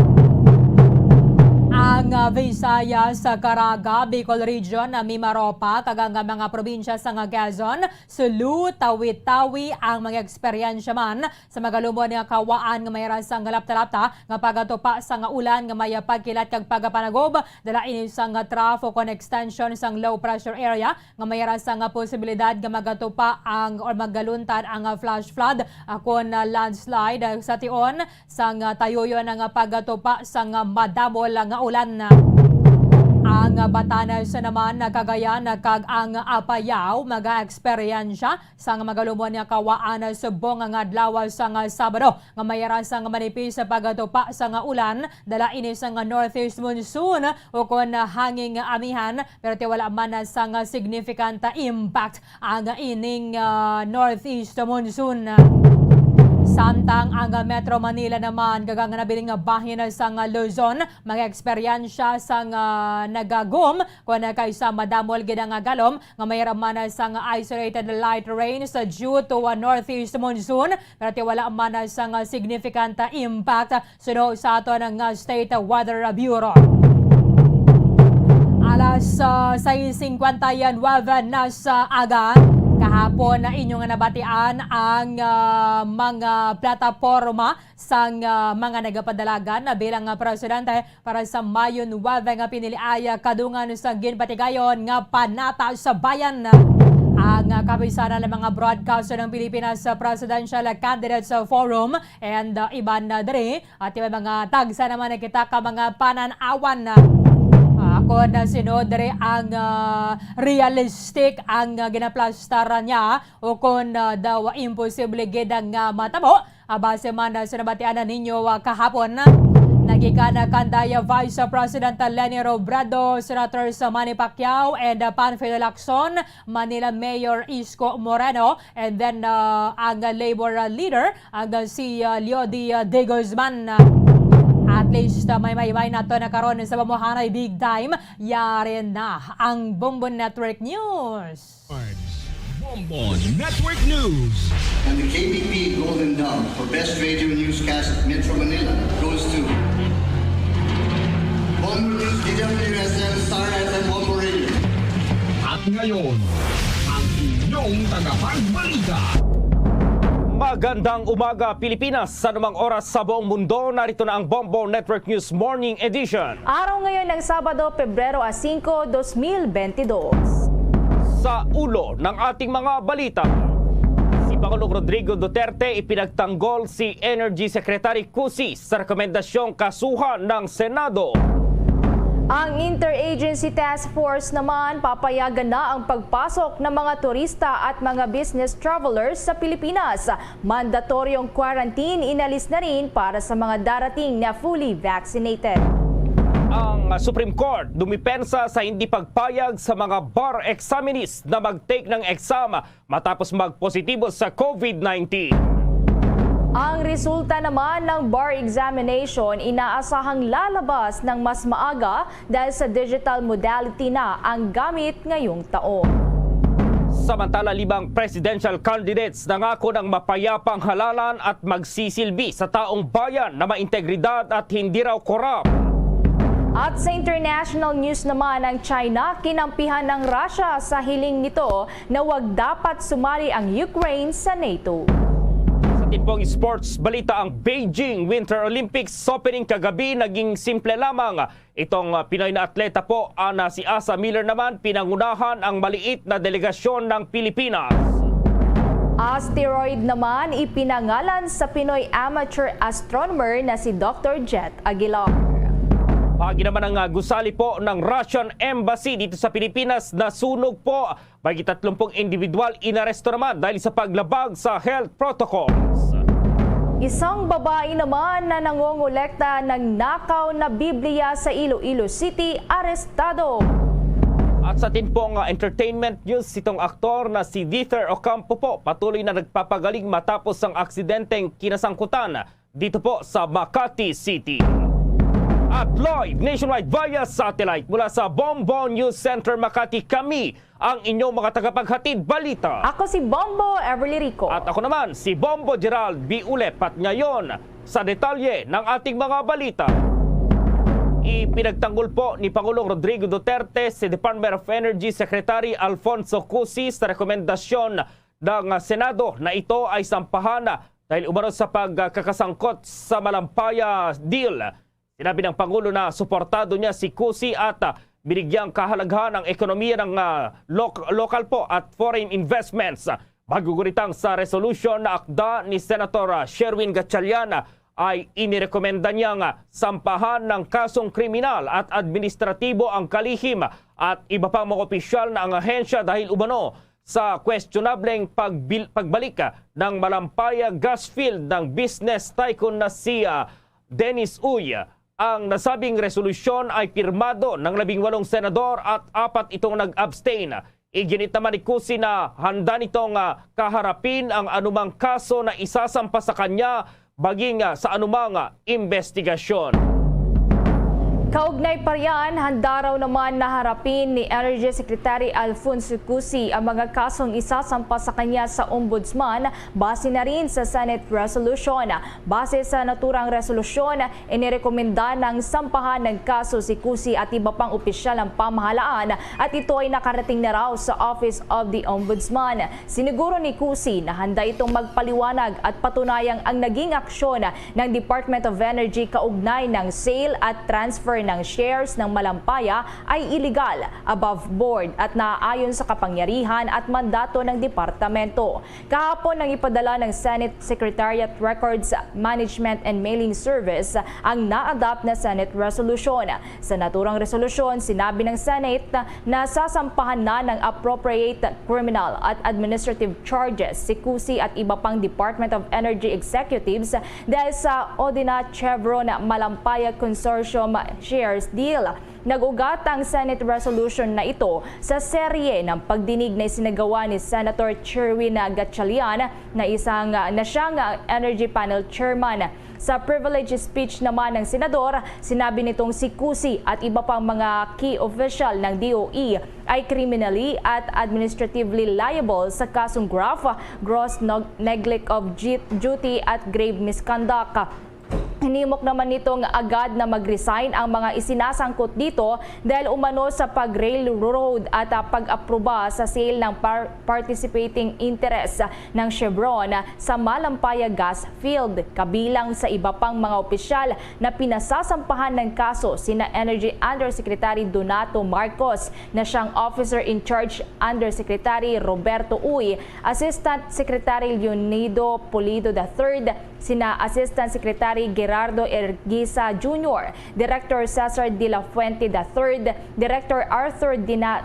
Ang Visayas, Caraga, Bicol Region, Mimaropa, kagang mga probinsya sa Quezon, Sulu, Tawi-Tawi ang mga eksperyensya man sa magalumon nga kawaan nga mayra sang lapta-lapta nga pagatupa sa nga ulan nga may pagkilat kag pagapanagob dala ini sang traffic kon extension sang low pressure area nga mayra sang posibilidad nga magatupa ang or magaluntad ang flash flood kon landslide sa tion sang tayuyon nga pagatupa sang madamol nga ulan. Ang Batanes naman Cagayan kag ang Apayao maga-eksperyensya sang magalumon nga kawaan subong nga adlaw sang Sabado nga mayara sang manipis sa pagatupa sa nga ulan dala ini sang northeast monsoon o kon hanging amihan pero wala man sang significant impact ang ining northeast monsoon. Samtang ang Metro Manila naman gagang nabiling bahin sa Luzon mga eksperyensya sang nagagum kung kaysa madamol gid nga galom nga mayraman sang isolated light rains due to northeast monsoon pero wala man sang significant impact suno sa aton nga State Weather Bureau. Alas 6:59 na sa aga. Kahapon na inyong nabatian ang mga plataporma sang mga nagapadalagan na bilang presidente para sa Mayo 9 nga piniliaya kadungan sa ginpatigayon nga panata sa bayan. Ang kapisanan ng mga broadcaster ng Pilipinas Presidential Candidates Forum and iban na diri at yung mga tagsa naman na kita ka mga pananawan na ako na sinodre ang realistic ang ginaplastaran niya o kung daw imposible gid ang matabo base man sa nabatianan ninyo kahapon Nagikana Candaya Vice President Leni Robredo, Senators Manny Pacquiao and Panfilo Lacson, Manila Mayor Isko Moreno, and then ang Labor leader, ang si Leody De Guzman. At least may na to na karon sa Bamuhanay Big Time. Yari na ang Bonbon Network News. Bonbon Network News. And the KBP Golden Dome for Best Radio Newscast at Metro Manila goes to Bonbon News, DWSM, Star FM, Bonbon Radio. At ngayon, ang inyong tagapagbalita. Magandang umaga Pilipinas, sa anumang oras sa buong mundo, narito na ang Bonbon Network News Morning Edition. Araw ngayon ng Sabado, Pebrero 5, 2022. Sa ulo ng ating mga balita, si Pangulong Rodrigo Duterte ipinagtanggol si Energy Secretary Cusi sa rekomendasyong kasuhan ng Senado. Ang Interagency Task Force naman papayagan na ang pagpasok ng mga turista at mga business travelers sa Pilipinas. Mandatoryong quarantine inalis na rin para sa mga darating na fully vaccinated. Ang Supreme Court dumipensa sa hindi pagpayag sa mga bar examinees na mag-take ng exam matapos magpositibo sa COVID-19. Ang resulta naman ng bar examination inaasahang lalabas ng mas maaga dahil sa digital modality na ang gamit ngayong taon. Samantala, 5 presidential candidates nangako ng mapayapang halalan at magsisilbi sa taong bayan na maintegridad at hindi raw korap. At sa international news naman, ang China kinampihan ng Russia sa hiling nito na wag dapat sumali ang Ukraine sa NATO. Pong sports balita, ang Beijing Winter Olympics opening kagabi naging simple lamang. Itong Pinoy na atleta po na si Asa Miller naman pinangunahan ang maliit na delegasyon ng Pilipinas. Asteroid naman ipinangalan sa Pinoy amateur astronomer na si Dr. Jet Aguilar. Pagi naman ang gusali po ng Russian Embassy dito sa Pilipinas na sunog po. Bagi 30 individual inaresto naman dahil sa paglabag sa health protocols. Isang babae naman na nangongolekta ng nakaw na Biblia sa Iloilo City, arestado. At sa tinpong entertainment news, itong aktor na si Dieter Ocampo po patuloy na nagpapagaling matapos ang aksidenteng kinasangkutan dito po sa Makati City. At live nationwide via satellite mula sa Bonbon News Center Makati, kami ang inyong mga tagapaghatid balita. Ako si Bombo Everly Rico. At ako naman si Bombo Gerald B. Ulep. At ngayon, sa detalye ng ating mga balita. Ipinagtanggol po ni Pangulong Rodrigo Duterte si Department of Energy Secretary Alfonso Cusi sa rekomendasyon ng Senado na ito ay sampahan dahil umano sa pagkakasangkot sa Malampaya deal. Sinabi ng Pangulo na suportado niya si Cusi at binigyang kahalagahan ang ekonomiya ng local po at foreign investments. Baguguritang sa resolution na akda ni Senator Sherwin Gatchalian ay inirekomenda niyang sampahan ng kasong kriminal at administratibo ang kalihim at iba pang mga opisyal na ang ahensya dahil umano sa questionableng pagbalik ng Malampaya gas field ng business tycoon na si Dennis Uy. Ang nasabing resolusyon ay pirmado ng 18 senador at 4 itong nag-abstain. Iginit naman ni Cusi na handa nitong kaharapin ang anumang kaso na isasampa sa kanya baging sa anumang investigasyon. Kaugnay pa riyan, handa raw naman na harapin ni Energy Secretary Alfonso Cusi ang mga kasong isasampa sa kanya sa Ombudsman base na rin sa Senate Resolution. Base sa naturang resolusyon, inirekomenda ng sampahan ng kaso si Cusi at iba pang opisyal ng pamahalaan at ito ay nakarating na raw sa Office of the Ombudsman. Siniguro ni Cusi na handa itong magpaliwanag at patunayang ang naging aksyon ng Department of Energy kaugnay ng sale at transfer transfer ng shares ng Malampaya ay illegal, above board at naaayon sa kapangyarihan at mandato ng departamento. Kahapon nang ipadala ng Senate Secretariat Records Management and Mailing Service ang na-adopt na Senate Resolution. Sa naturang resolusyon, sinabi ng Senate na sasampahan na ng appropriate criminal at administrative charges si Cusi at iba pang Department of Energy executives dahil sa Odina Chevron Malampaya Consortium shares deal. Nag-ugat ang Senate resolution na ito sa serye ng pagdinig na isinagawa ni Senator Sherwin Gatchalian na siyang Energy Panel Chairman. Sa privilege speech naman ng senador, sinabi nitong si Cusi at iba pang mga key official ng DOE ay criminally at administratively liable sa kasong gross neglect of duty at grave misconduct. Hinimok naman nitong agad na mag-resign ang mga isinasangkot dito dahil umano sa pag-railroad at pag-aproba sa sale ng participating interest ng Chevron sa Malampaya Gas Field. Kabilang sa iba pang mga opisyal na pinasasampahan ng kaso sina Energy Undersecretary Donato Marcos na siyang Officer in Charge Undersecretary Roberto Uy, Assistant Secretary Leonido Pulido III, sina Assistant Secretary Gerardo Erguisa Jr., Director Cesar de la Fuente III, Director Arthur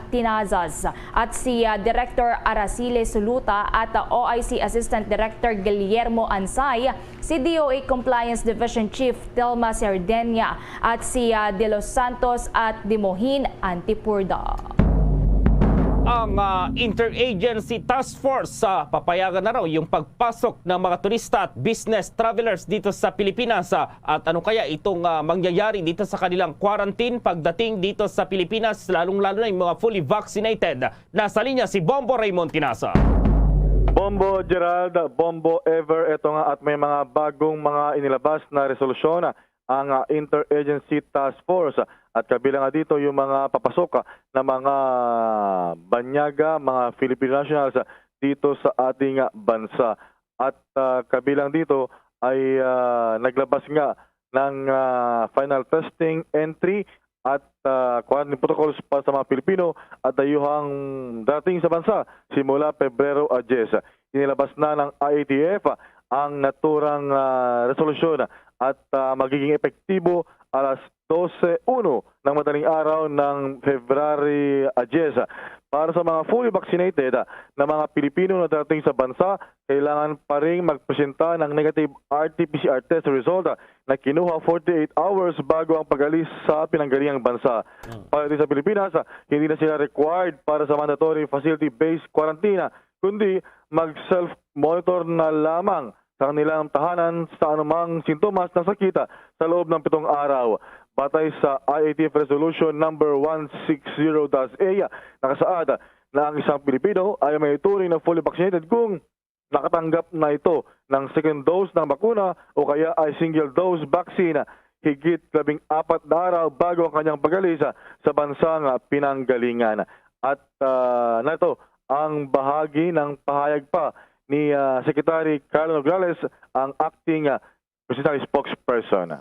Tinazas at si Director Aracile Suluta at OIC Assistant Director Guillermo Ansay, si DOA Compliance Division Chief Telma Sardenia at si De Los Santos at Dimohin Antipurda. Ang Interagency Task Force papayagan na raw yung pagpasok ng mga turista at business travelers dito sa Pilipinas. At ano kaya itong mangyayari dito sa kanilang quarantine pagdating dito sa Pilipinas, lalong-lalo na yung mga fully vaccinated. Nasa linya si Bombo Raymond Tinasa. Bombo Gerald, Bombo Ever, ito nga at may mga bagong mga inilabas na resolusyon ang Interagency Task Force. At kabilang nga dito yung mga papasok na mga banyaga, mga Filipino nationals dito sa ating bansa. At kabilang dito ay naglabas nga ng final testing entry at quarantine protocols para sa mga Pilipino at dayuhang dating sa bansa simula Pebrero 10. Inilabas na ng IATF ang naturang resolusyon at magiging epektibo alas 12:01 ng madaling araw ng February 10. Para sa mga fully vaccinated na mga Pilipino na darating sa bansa, kailangan pa rin magpresenta ng negative RT-PCR test result na kinuha 48 hours bago ang pag-alis sa pinanggalingang bansa. Para sa Pilipinas, hindi na sila required para sa mandatory facility-based quarantine, kundi mag-self-monitor na lamang sa kanilang tahanan sa anumang sintomas ng sakit sa loob ng 7 araw. Batay sa IATF Resolution number 160-A, nakasaad na ang isang Pilipino ay may turing na fully vaccinated kung nakatanggap na ito ng second dose ng bakuna o kaya ay single dose vaccine higit 14 na araw bago ang kanyang pag-alis sa bansang pinanggalingan. At nato ang bahagi ng pahayag pa ni Secretary Carlo Nograles, ang acting presidential spokesperson.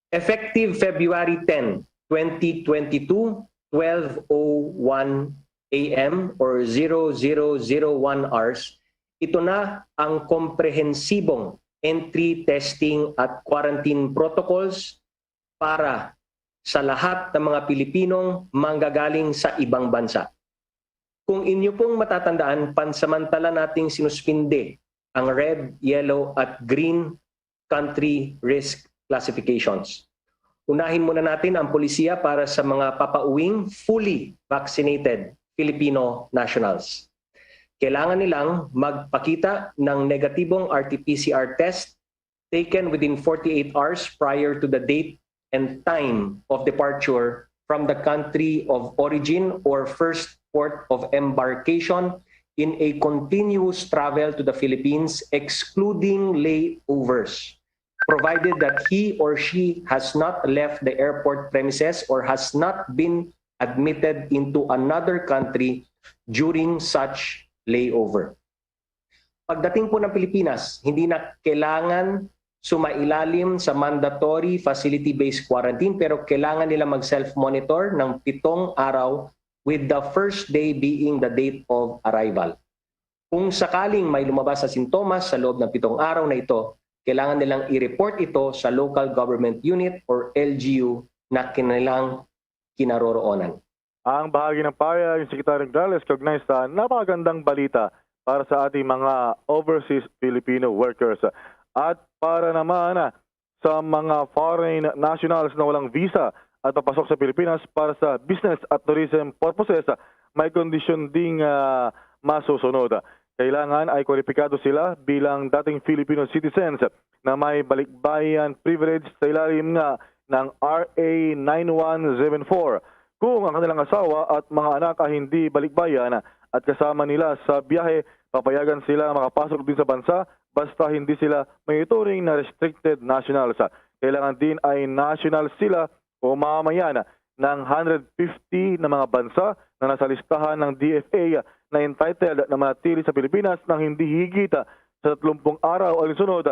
Effective February 10, 2022, 12:01 a.m. or 0001 hours, ito na ang komprehensibong entry, testing at quarantine protocols para sa lahat ng mga Pilipinong manggagaling sa ibang bansa. Kung inyo pong matatandaan, pansamantala nating sinuspinde ang red, yellow at green country risk classifications. Unahin muna natin ang polisiya para sa mga papauwing fully vaccinated Filipino nationals. Kailangan nilang magpakita ng negatibong RT-PCR test taken within 48 hours prior to the date and time of departure from the country of origin or first port of embarkation in a continuous travel to the Philippines, excluding layovers, provided that he or she has not left the airport premises or has not been admitted into another country during such layover. Pagdating po ng Pilipinas, hindi na kailangan sumailalim sa mandatory facility-based quarantine pero kailangan nila mag-self-monitor ng 7 araw with the first day being the date of arrival. Kung sakaling may lumabas na sintomas sa loob ng 7 araw na ito, kailangan nilang i-report ito sa local government unit or LGU na kanilang kinaroroonan. Ang bahagi ng paya, yung Secretary Gonzales, kaugnay sa napakagandang balita para sa ating mga overseas Filipino workers. At para naman sa mga foreign nationals na walang visa at papasok sa Pilipinas para sa business at tourism purposes, may kondisyon ding masusunod. Kailangan ay kwalipikado sila bilang dating Filipino citizens na may balikbayan privilege sa ilalim nga ng RA 9174. Kung ang kanilang asawa at mga anak ay hindi balikbayan at kasama nila sa biyahe, papayagan sila makapasok din sa bansa basta hindi sila may ituring na restricted nationals. Kailangan din ay national sila o mamamayan ng 150 na mga bansa na nasa listahan ng DFA na entitled na manatili sa Pilipinas nang hindi higit sa 30 araw alinsunod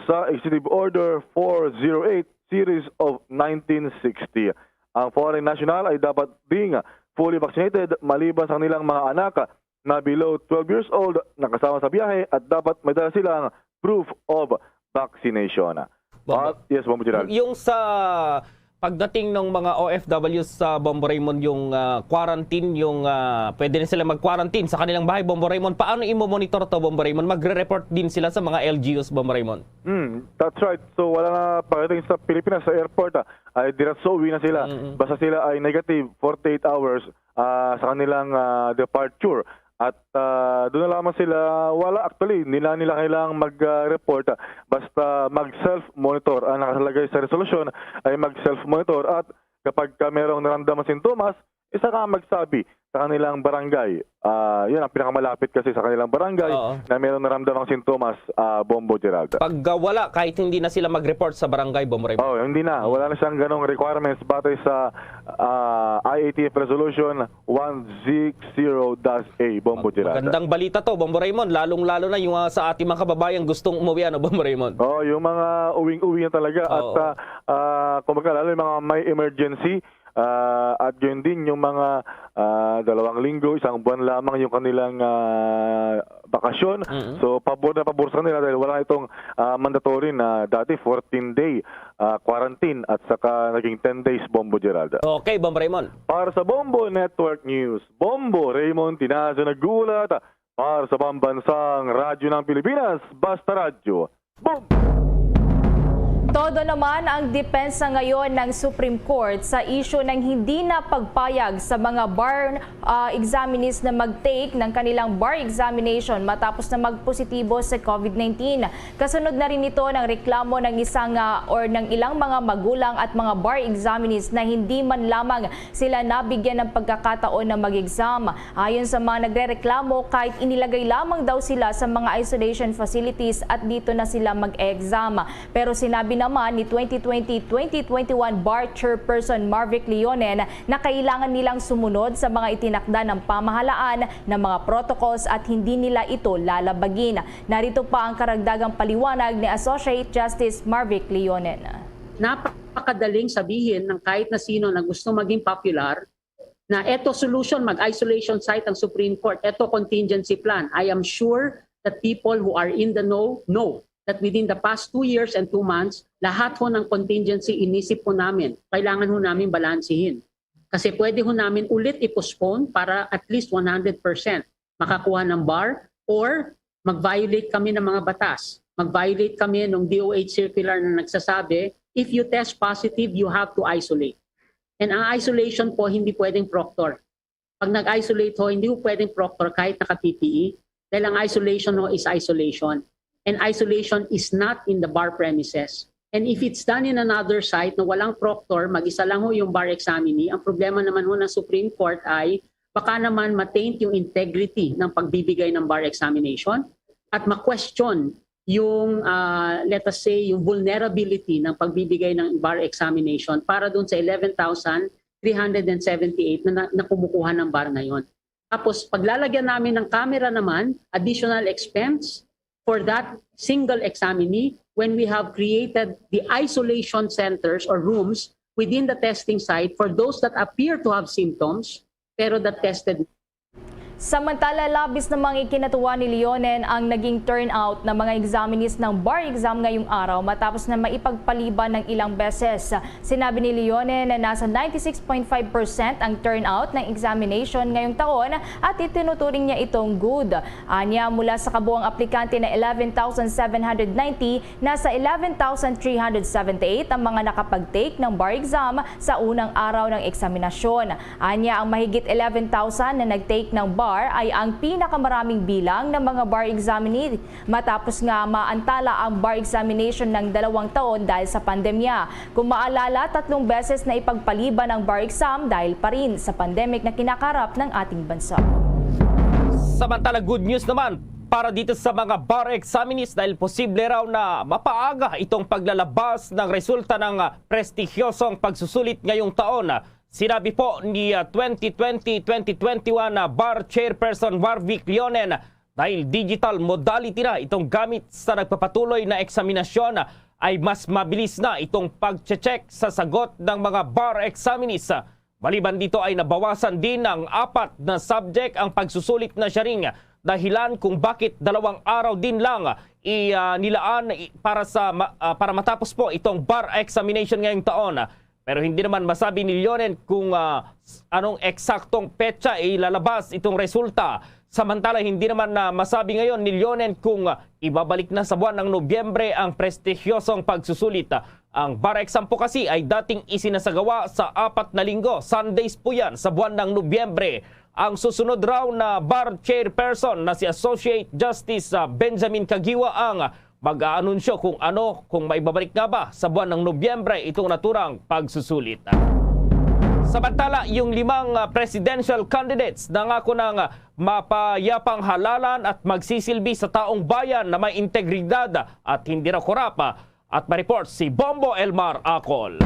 sa Executive Order 408 Series of 1960. Ang foreign national ay dapat ding fully vaccinated maliban sa kanilang mga anak na below 12 years old na kasama sa biyahe at dapat may dala silang proof of vaccination. Yes, Bombo Gerald. Yung sa pagdating ng mga OFW sa Bombo Raymond, yung quarantine, yung pwede rin sila mag-quarantine sa kanilang bahay, Bombo Raymond. Paano i-monitor to, Bombo Raymond? Magre-report din sila sa mga LGUs, Bombo Raymond? That's right. So wala na pagdating sa Pilipinas sa airport, ay diretso uwi na sila. Basta sila ay negative 48 hours sa kanilang departure. At doon na lamang sila, hindi na nila kailangang mag-report. Basta mag-self-monitor. Ang nakasalagay sa resolusyon ay mag-self-monitor. At kapag merong naramdaman sintomas, isa ka magsabi sa kanilang barangay. Yun ang pinakamalapit kasi sa kanilang barangay na merong naramdamang sintomas, Bombo Gerald. Pag wala, kahit hindi na sila mag-report sa barangay, Bombo Raymond? Hindi na. Wala na siyang ganong requirements batay sa IATF Resolution 160-A, Bombo Gerald. Magandang balita to, Bombo Raymond. Lalong-lalo na yung sa ating mga kababayan gustong umuwi, Bombo Raymond? Yung mga uwing-uwi na talaga. At kung lalo yung mga may emergency, at yun din yung mga 2 linggo, 1 buwan lamang yung kanilang bakasyon. So pabor na pabor sa kanila dahil wala itong mandatory na dati 14-day quarantine at saka naging 10 days, Bombo Gerald. Okay, Bombo Raymond. Para sa Bombo Network News, Bombo Raymond Tinazo naggulat para sa pambansang radyo ng Pilipinas, Basta Radyo. Boom! Todo naman ang depensa ngayon ng Supreme Court sa issue ng hindi na pagpayag sa mga bar examinees na mag-take ng kanilang bar examination matapos na magpositibo sa COVID-19. Kasunod na rin ito ng reklamo ng ng ilang mga magulang at mga bar examinees na hindi man lamang sila nabigyan ng pagkakataon na mag-exam. Ayon sa mga nagrereklamo, kahit inilagay lamang daw sila sa mga isolation facilities at dito na sila mag-exam. Pero sinabi naman ni 2020-2021 Bar Chairperson Marvic Leonen na kailangan nilang sumunod sa mga itinakda ng pamahalaan ng mga protocols at hindi nila ito lalabagin. Narito pa ang karagdagang paliwanag ni Associate Justice Marvic Leonen. Napakadaling sabihin ng kahit na sino na gusto maging popular na eto solution, mag-isolation site ang Supreme Court, eto contingency plan. I am sure that people who are in the know that within the past 2 years and 2 months, lahat ho ng contingency inisip po namin. Kailangan ho namin balansihin. Kasi pwede ho namin ulit i-postpone para at least 100% makakuha ng bar or mag-violate kami ng mga batas. Mag-violate kami ng DOH circular na nagsasabi, if you test positive, you have to isolate. And ang isolation po, hindi pwedeng proctor. Pag nag-isolate ho, hindi ho pwedeng proctor kahit naka-PPE. Dahil ang isolation ho is isolation. And isolation is not in the bar premises. And if it's done in another site na walang proctor, mag-isa lang ho yung bar examinee, ang problema naman ho ng Supreme Court ay baka naman ma-taint yung integrity ng pagbibigay ng bar examination at ma-question yung, let us say, yung vulnerability ng pagbibigay ng bar examination para dun sa 11,378 na kumukuha ng bar ngayon. Tapos paglalagyan namin ng camera naman, additional expense for that single examinee, when we have created the isolation centers or rooms within the testing site for those that appear to have symptoms pero that tested. Samantala, labis namang ikinatuwa ni Leonen ang naging turnout ng mga examinees ng bar exam ngayong araw matapos na maipagpaliban ng ilang beses. Sinabi ni Leonen na nasa 96.5% ang turnout ng examination ngayong taon at itinuturing niya itong good. Anya, mula sa kabuang aplikante na 11,790, nasa 11,378 ang mga nakapag-take ng bar exam sa unang araw ng eksaminasyon. Anya, ang mahigit 11,000 na nag-take ng bar ay ang pinakamaraming bilang ng mga bar examinee matapos nga maantala ang bar examination ng 2 taon dahil sa pandemya. Kung maalala, 3 beses na ipagpaliban ang bar exam dahil pa rin sa pandemic na kinakarap ng ating bansa. Samantala, good news naman para dito sa mga bar examinees dahil posible raw na mapaaga itong paglalabas ng resulta ng prestigyosong pagsusulit ngayong taon. Sinabi po ni 2020-2021 Bar Chairperson Warwick Leonen dahil digital modality na itong gamit sa nagpapatuloy na eksaminasyon ay mas mabilis na itong pag-check sa sagot ng mga bar examinees. Maliban dito ay nabawasan din ng 4 na subject ang pagsusulit na sharing dahilan kung bakit 2 araw din lang nilaan para matapos po itong bar examination ngayong taon. Pero hindi naman masabi ni Leonen kung anong eksaktong petsa ilalabas itong resulta. Samantala, hindi naman masabi ngayon ni Leonen kung ibabalik na sa buwan ng Nobyembre ang prestigyosong pagsusulit. Ang bar exam po kasi ay dating isinasagawa sa 4 na linggo. Sundays po yan sa buwan ng Nobyembre. Ang susunod raw na bar chairperson na si Associate Justice Benjamin Caguioa ang mag-aanunsyo kung maibabalik nga ba sa buwan ng Nobyembre itong naturang pagsusulit. Samantala, yung 5 presidential candidates nangako ng mapayapang halalan at magsisilbi sa taong bayan na may integridad at hindi na korapa. At ma-report si Bombo Elmar Acol.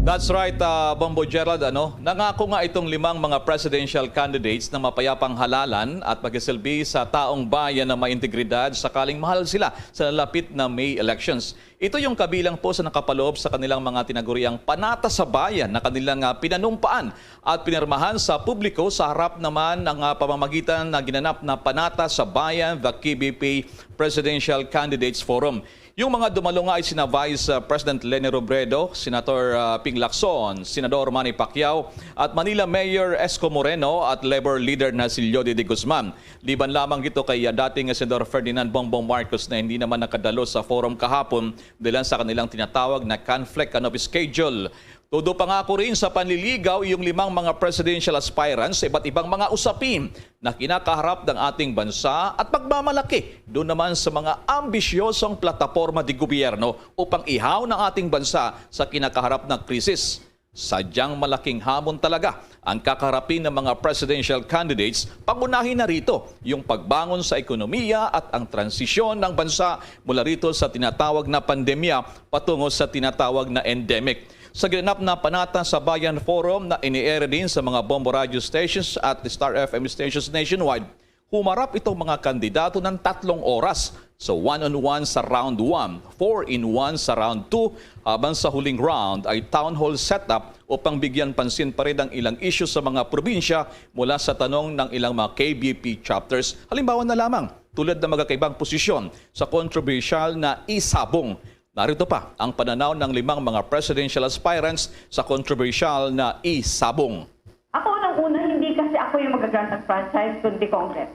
That's right, Bombo Gerald. Nangako nga itong 5 mga presidential candidates na mapayapang halalan at magsisilbi sa taong bayan na may integridad sakaling mahal sila sa lalapit na May elections. Ito yung kabilang po sa nakapaloob sa kanilang mga tinaguriang panata sa bayan na kanilang pinanumpaan at pinirmahan sa publiko sa harap naman ng pamamagitan na ginanap na Panata sa Bayan, the KBP Presidential Candidates Forum. Yung mga dumalo nga ay sina Vice President Leni Robredo, Senator Ping Lacson, Senador Manny Pacquiao at Manila Mayor Esco Moreno at Labor Leader na si Leody de Guzman. Liban lamang ito kay dating Senador Ferdinand Bongbong Marcos na hindi naman nakadalo sa forum kahapon dahil sa kanilang tinatawag na conflict of schedule. Todo pangako rin sa panliligaw yung 5 mga presidential aspirants sa iba't ibang mga usapin na kinakaharap ng ating bansa at pagmamalaki doon naman sa mga ambisyosong plataforma di gobyerno upang ihaw ng ating bansa sa kinakaharap na krisis. Sadyang malaking hamon talaga ang kakaharapin ng mga presidential candidates, pangunahin na rito yung pagbangon sa ekonomiya at ang transisyon ng bansa mula rito sa tinatawag na pandemya patungo sa tinatawag na endemic. Sa ginanap na Panata sa Bayan Forum na ini-air din sa mga Bombo Radio stations at Star FM stations nationwide, humarap itong mga kandidato ng 3 oras. So 1-on-1 sa round 1, 4-in-1 sa round 2, habang sa huling round ay town hall setup upang bigyan pansin pa rin ang ilang issue sa mga probinsya mula sa tanong ng ilang mga KBP chapters. Halimbawa na lamang, tulad ng magkakaibang posisyon sa controversial na isabong. Narito pa ang pananaw ng 5 mga presidential aspirants sa controversial na isabong. Ako unang-una, hindi kasi ako yung magagrant ng franchise kundi Congress.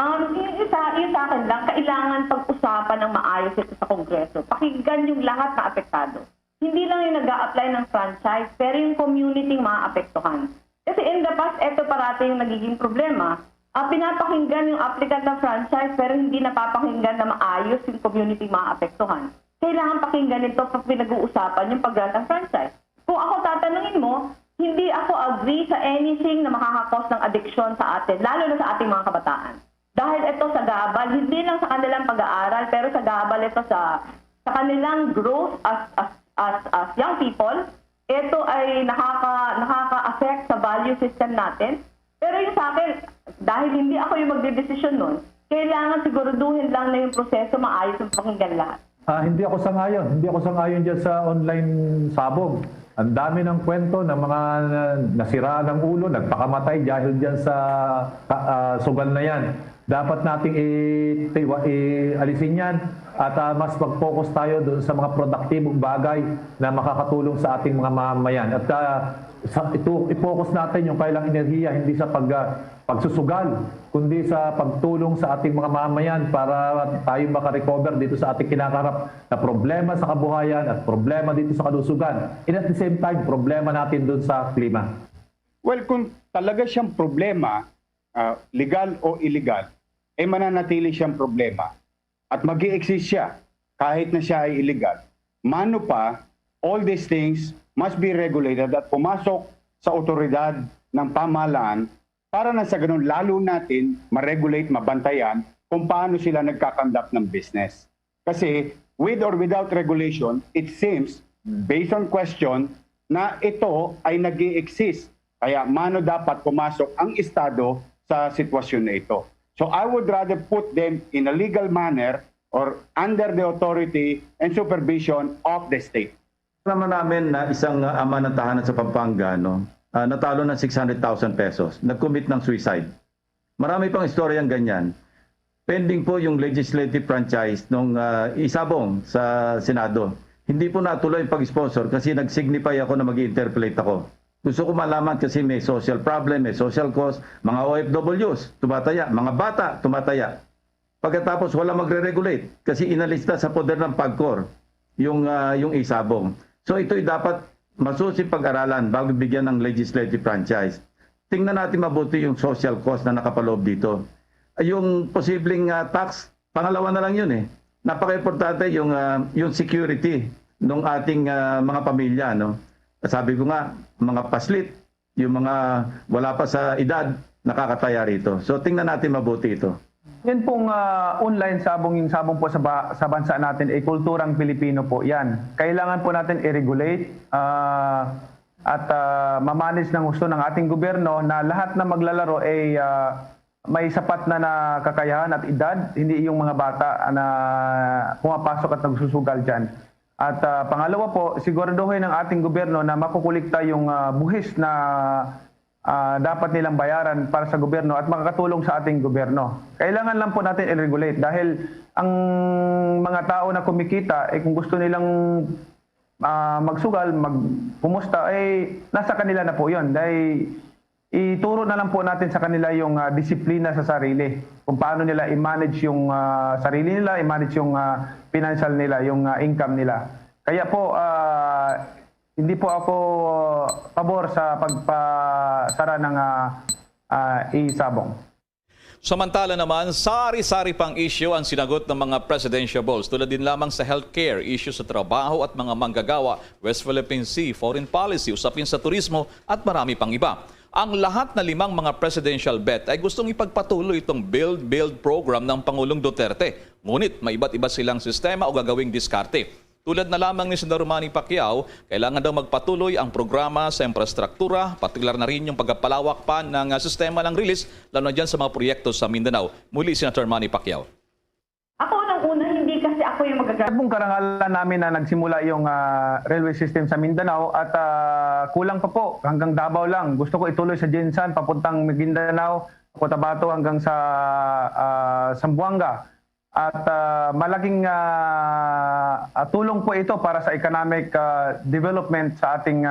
Yung sa akin lang, kailangan pag-usapan ng maayos ito sa Kongreso. Pakinggan yung lahat na apektado. Hindi lang yung nag-a-apply ng franchise, pero yung community maapektuhan. Kasi in the past, ito parati yung nagiging problema. Pinapakinggan yung applicant ng franchise, pero hindi napapakinggan na maayos yung community maapektuhan. Kailangan pakinggan ito pag pinag-uusapan yung pag-grant ng franchise. Kung ako tatanungin mo, hindi ako agree sa anything na makakakos ng addiction sa atin, lalo na sa ating mga kabataan. Dahil ito sa gabal, hindi lang sa kanilang pag-aaral, pero sa gabal ito sa kanilang growth as young people. Ito ay nakaka-affect sa value system natin. Pero yung sa akin, dahil hindi ako yung magdedesisyon nun, Kailangan siguraduhin lang na yung proseso maayos ang pakinggan lahat. Hindi ako sangayon dyan sa online sabog. Ang dami ng kwento ng mga nasira ng ulo, nagpakamatay dahil dyan sa sugal na yan. Dapat nating alisin yan at mas mag-focus tayo doon sa mga produktibong bagay na makakatulong sa ating mga mamamayan. At i-focus natin yung kailang enerhiya, hindi sa pagsusugal, kundi sa pagtulong sa ating mga mamamayan para tayo makarecover dito sa ating kinakaharap na problema sa kabuhayan at problema dito sa kalusugan. And at the same time, problema natin doon sa klima. Well, kung talaga siyang problema, legal o illegal, ay mananatili siyang problema at mag-i-exist siya kahit na siya ay illegal. Mano pa, all these things must be regulated at pumasok sa otoridad ng pamahalaan para na sa ganun lalo natin ma-regulate, mabantayan kung paano sila nagkakandak ng business. Kasi with or without regulation, it seems, based on question, na ito ay nag-i-exist. Kaya mano dapat pumasok ang Estado sa sitwasyon na ito. So I would rather put them in a legal manner or under the authority and supervision of the state. Naman namin na isang ama ng tahanan sa Pampanga, natalo ng 600,000 pesos, nag-commit ng suicide. Marami pang istoryang ganyan. Pending po yung legislative franchise nung isabong sa Senado. Hindi po natuloy yung pag-sponsor kasi nag-signify ako na mag-interpolate ako. Gusto ko malaman kasi may social problem, may social cause, mga OFWs, tumataya, mga bata, tumataya. Pagkatapos wala magre-regulate kasi inalista sa poder ng PAGCOR yung isabong. So ito'y dapat masusing pag-aralan bago bigyan ng legislative franchise. Tingnan natin mabuti yung social cost na nakapaloob dito. Yung posibleng tax, pangalawa na lang yun eh. Napaka-importante yung security ng ating mga pamilya. No? Sabi ko nga, mga paslit, yung mga wala pa sa edad, nakakataya rito. So tingnan natin mabuti ito. Yan pong online sabong po sa bansa natin ay kulturang Pilipino po yan. Kailangan po natin i-regulate at mamanage ng gusto ng ating gobyerno na lahat na maglalaro ay may sapat na kakayahan at edad, hindi yung mga bata na pumapasok at nagsusugal dyan. At pangalawa po, siguraduhin ng ating gobyerno na makukulikta yung buhis na dapat nilang bayaran para sa gobyerno at makakatulong sa ating gobyerno. Kailangan lang po natin i-regulate dahil ang mga tao na kumikita, kung gusto nilang magsugal, pumusta, nasa kanila na po yun. Dahil ituro na lang po natin sa kanila yung disiplina sa sarili. Kung paano nila i-manage yung sarili nila, i-manage yung financial nila, yung income nila. Kaya po, hindi po ako pabor sa pagpasara ng isabong. Samantala naman, sari-sari pang issue ang sinagot ng mga presidentiables tulad din lamang sa healthcare, issue sa trabaho at mga manggagawa, West Philippine Sea, foreign policy, usapin sa turismo at marami pang iba. Ang lahat na 5 mga presidential bet ay gustong ipagpatuloy itong Build program ng Pangulong Duterte. Ngunit may iba't iba silang sistema o gagawing diskarte. Tulad na lamang ni Senator Manny Pacquiao, kailangan daw magpatuloy ang programa sa infrastruktura, partikular na rin yung pagpapalawak pa ng sistema ng release, lalo na dyan sa mga proyekto sa Mindanao. Muli, Senator Manny Pacquiao. Ako unang-una, hindi kasi ako yung magagamit. Pong karangalan namin na nagsimula yung railway system sa Mindanao at kulang pa po, hanggang Davao lang. Gusto ko ituloy sa Jinsan, papuntang Maguindanao, Cotabato hanggang sa Zamboanga. At malaking tulong po ito para sa economic development sa ating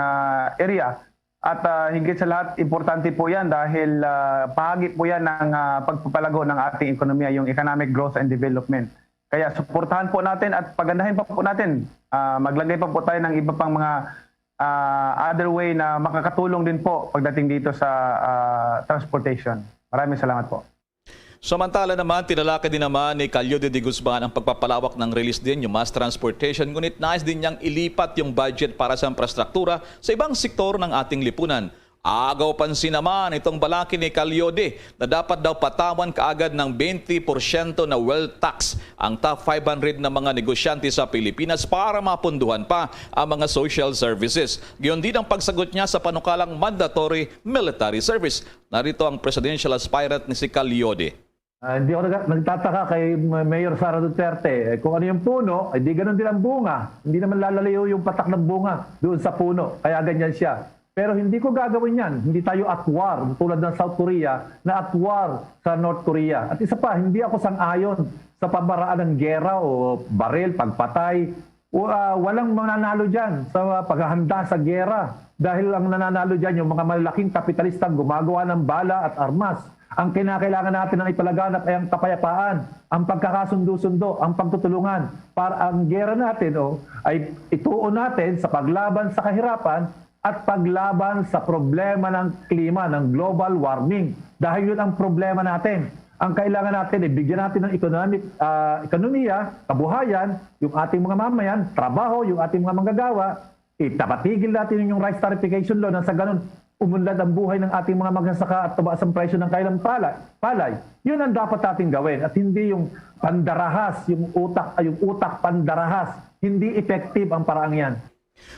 area. At higit sa lahat, importante po yan dahil bahagi po yan ng pagpapalago ng ating ekonomiya, yung economic growth and development. Kaya suportahan po natin at pagandahin pa po natin. Maglagay pa po tayo ng iba pang mga other way na makakatulong din po pagdating dito sa transportation. Maraming salamat po. Samantala naman, tinalakay din naman ni Calyode de Guzman ang pagpapalawak ng release din, yung mass transportation. Ngunit nais din niyang ilipat yung budget para sa infrastruktura sa ibang sektor ng ating lipunan. Agaw pansin naman itong balaki ni Calyode na dapat daw patawan kaagad ng 20% na wealth tax ang top 500 na mga negosyante sa Pilipinas para mapunduhan pa ang mga social services. Gayon din ang pagsagot niya sa panukalang mandatory military service. Narito ang presidential aspirant ni si Calyode. Hindi ako nagtataka kay Mayor Sara Duterte. Kung ano yung puno, di ganun din ang bunga. Hindi naman lalalayo yung patak ng bunga doon sa puno. Kaya ganyan siya. Pero hindi ko gagawin yan. Hindi tayo at war, tulad ng South Korea, na at war sa North Korea. At isa pa, hindi ako sang-ayon sa pamaraan ng gera o baril, pagpatay. Walang mananalo dyan sa paghahanda sa gera. Dahil ang nananalo dyan yung mga malalaking kapitalistang gumagawa ng bala at armas. Ang kinakailangan natin ang ipalaganap ay ang kapayapaan, ang pagkakasundo-sundo, ang pagtutulungan. Para ang gera natin ay ituon natin sa paglaban sa kahirapan at paglaban sa problema ng klima, ng global warming. Dahil yun ang problema natin. Ang kailangan natin ay bigyan natin ng ekonomiya, kabuhayan, yung ating mga mamayan, trabaho, yung ating mga manggagawa. Itapatigil natin yung rice tarification law na sa ganun umunlad ang buhay ng ating mga magsasaka at tumaas ang presyo ng kailang palay. Yun ang dapat natin gawin at hindi yung pandarahas, yung utak pandarahas. Hindi effective ang paraang yan.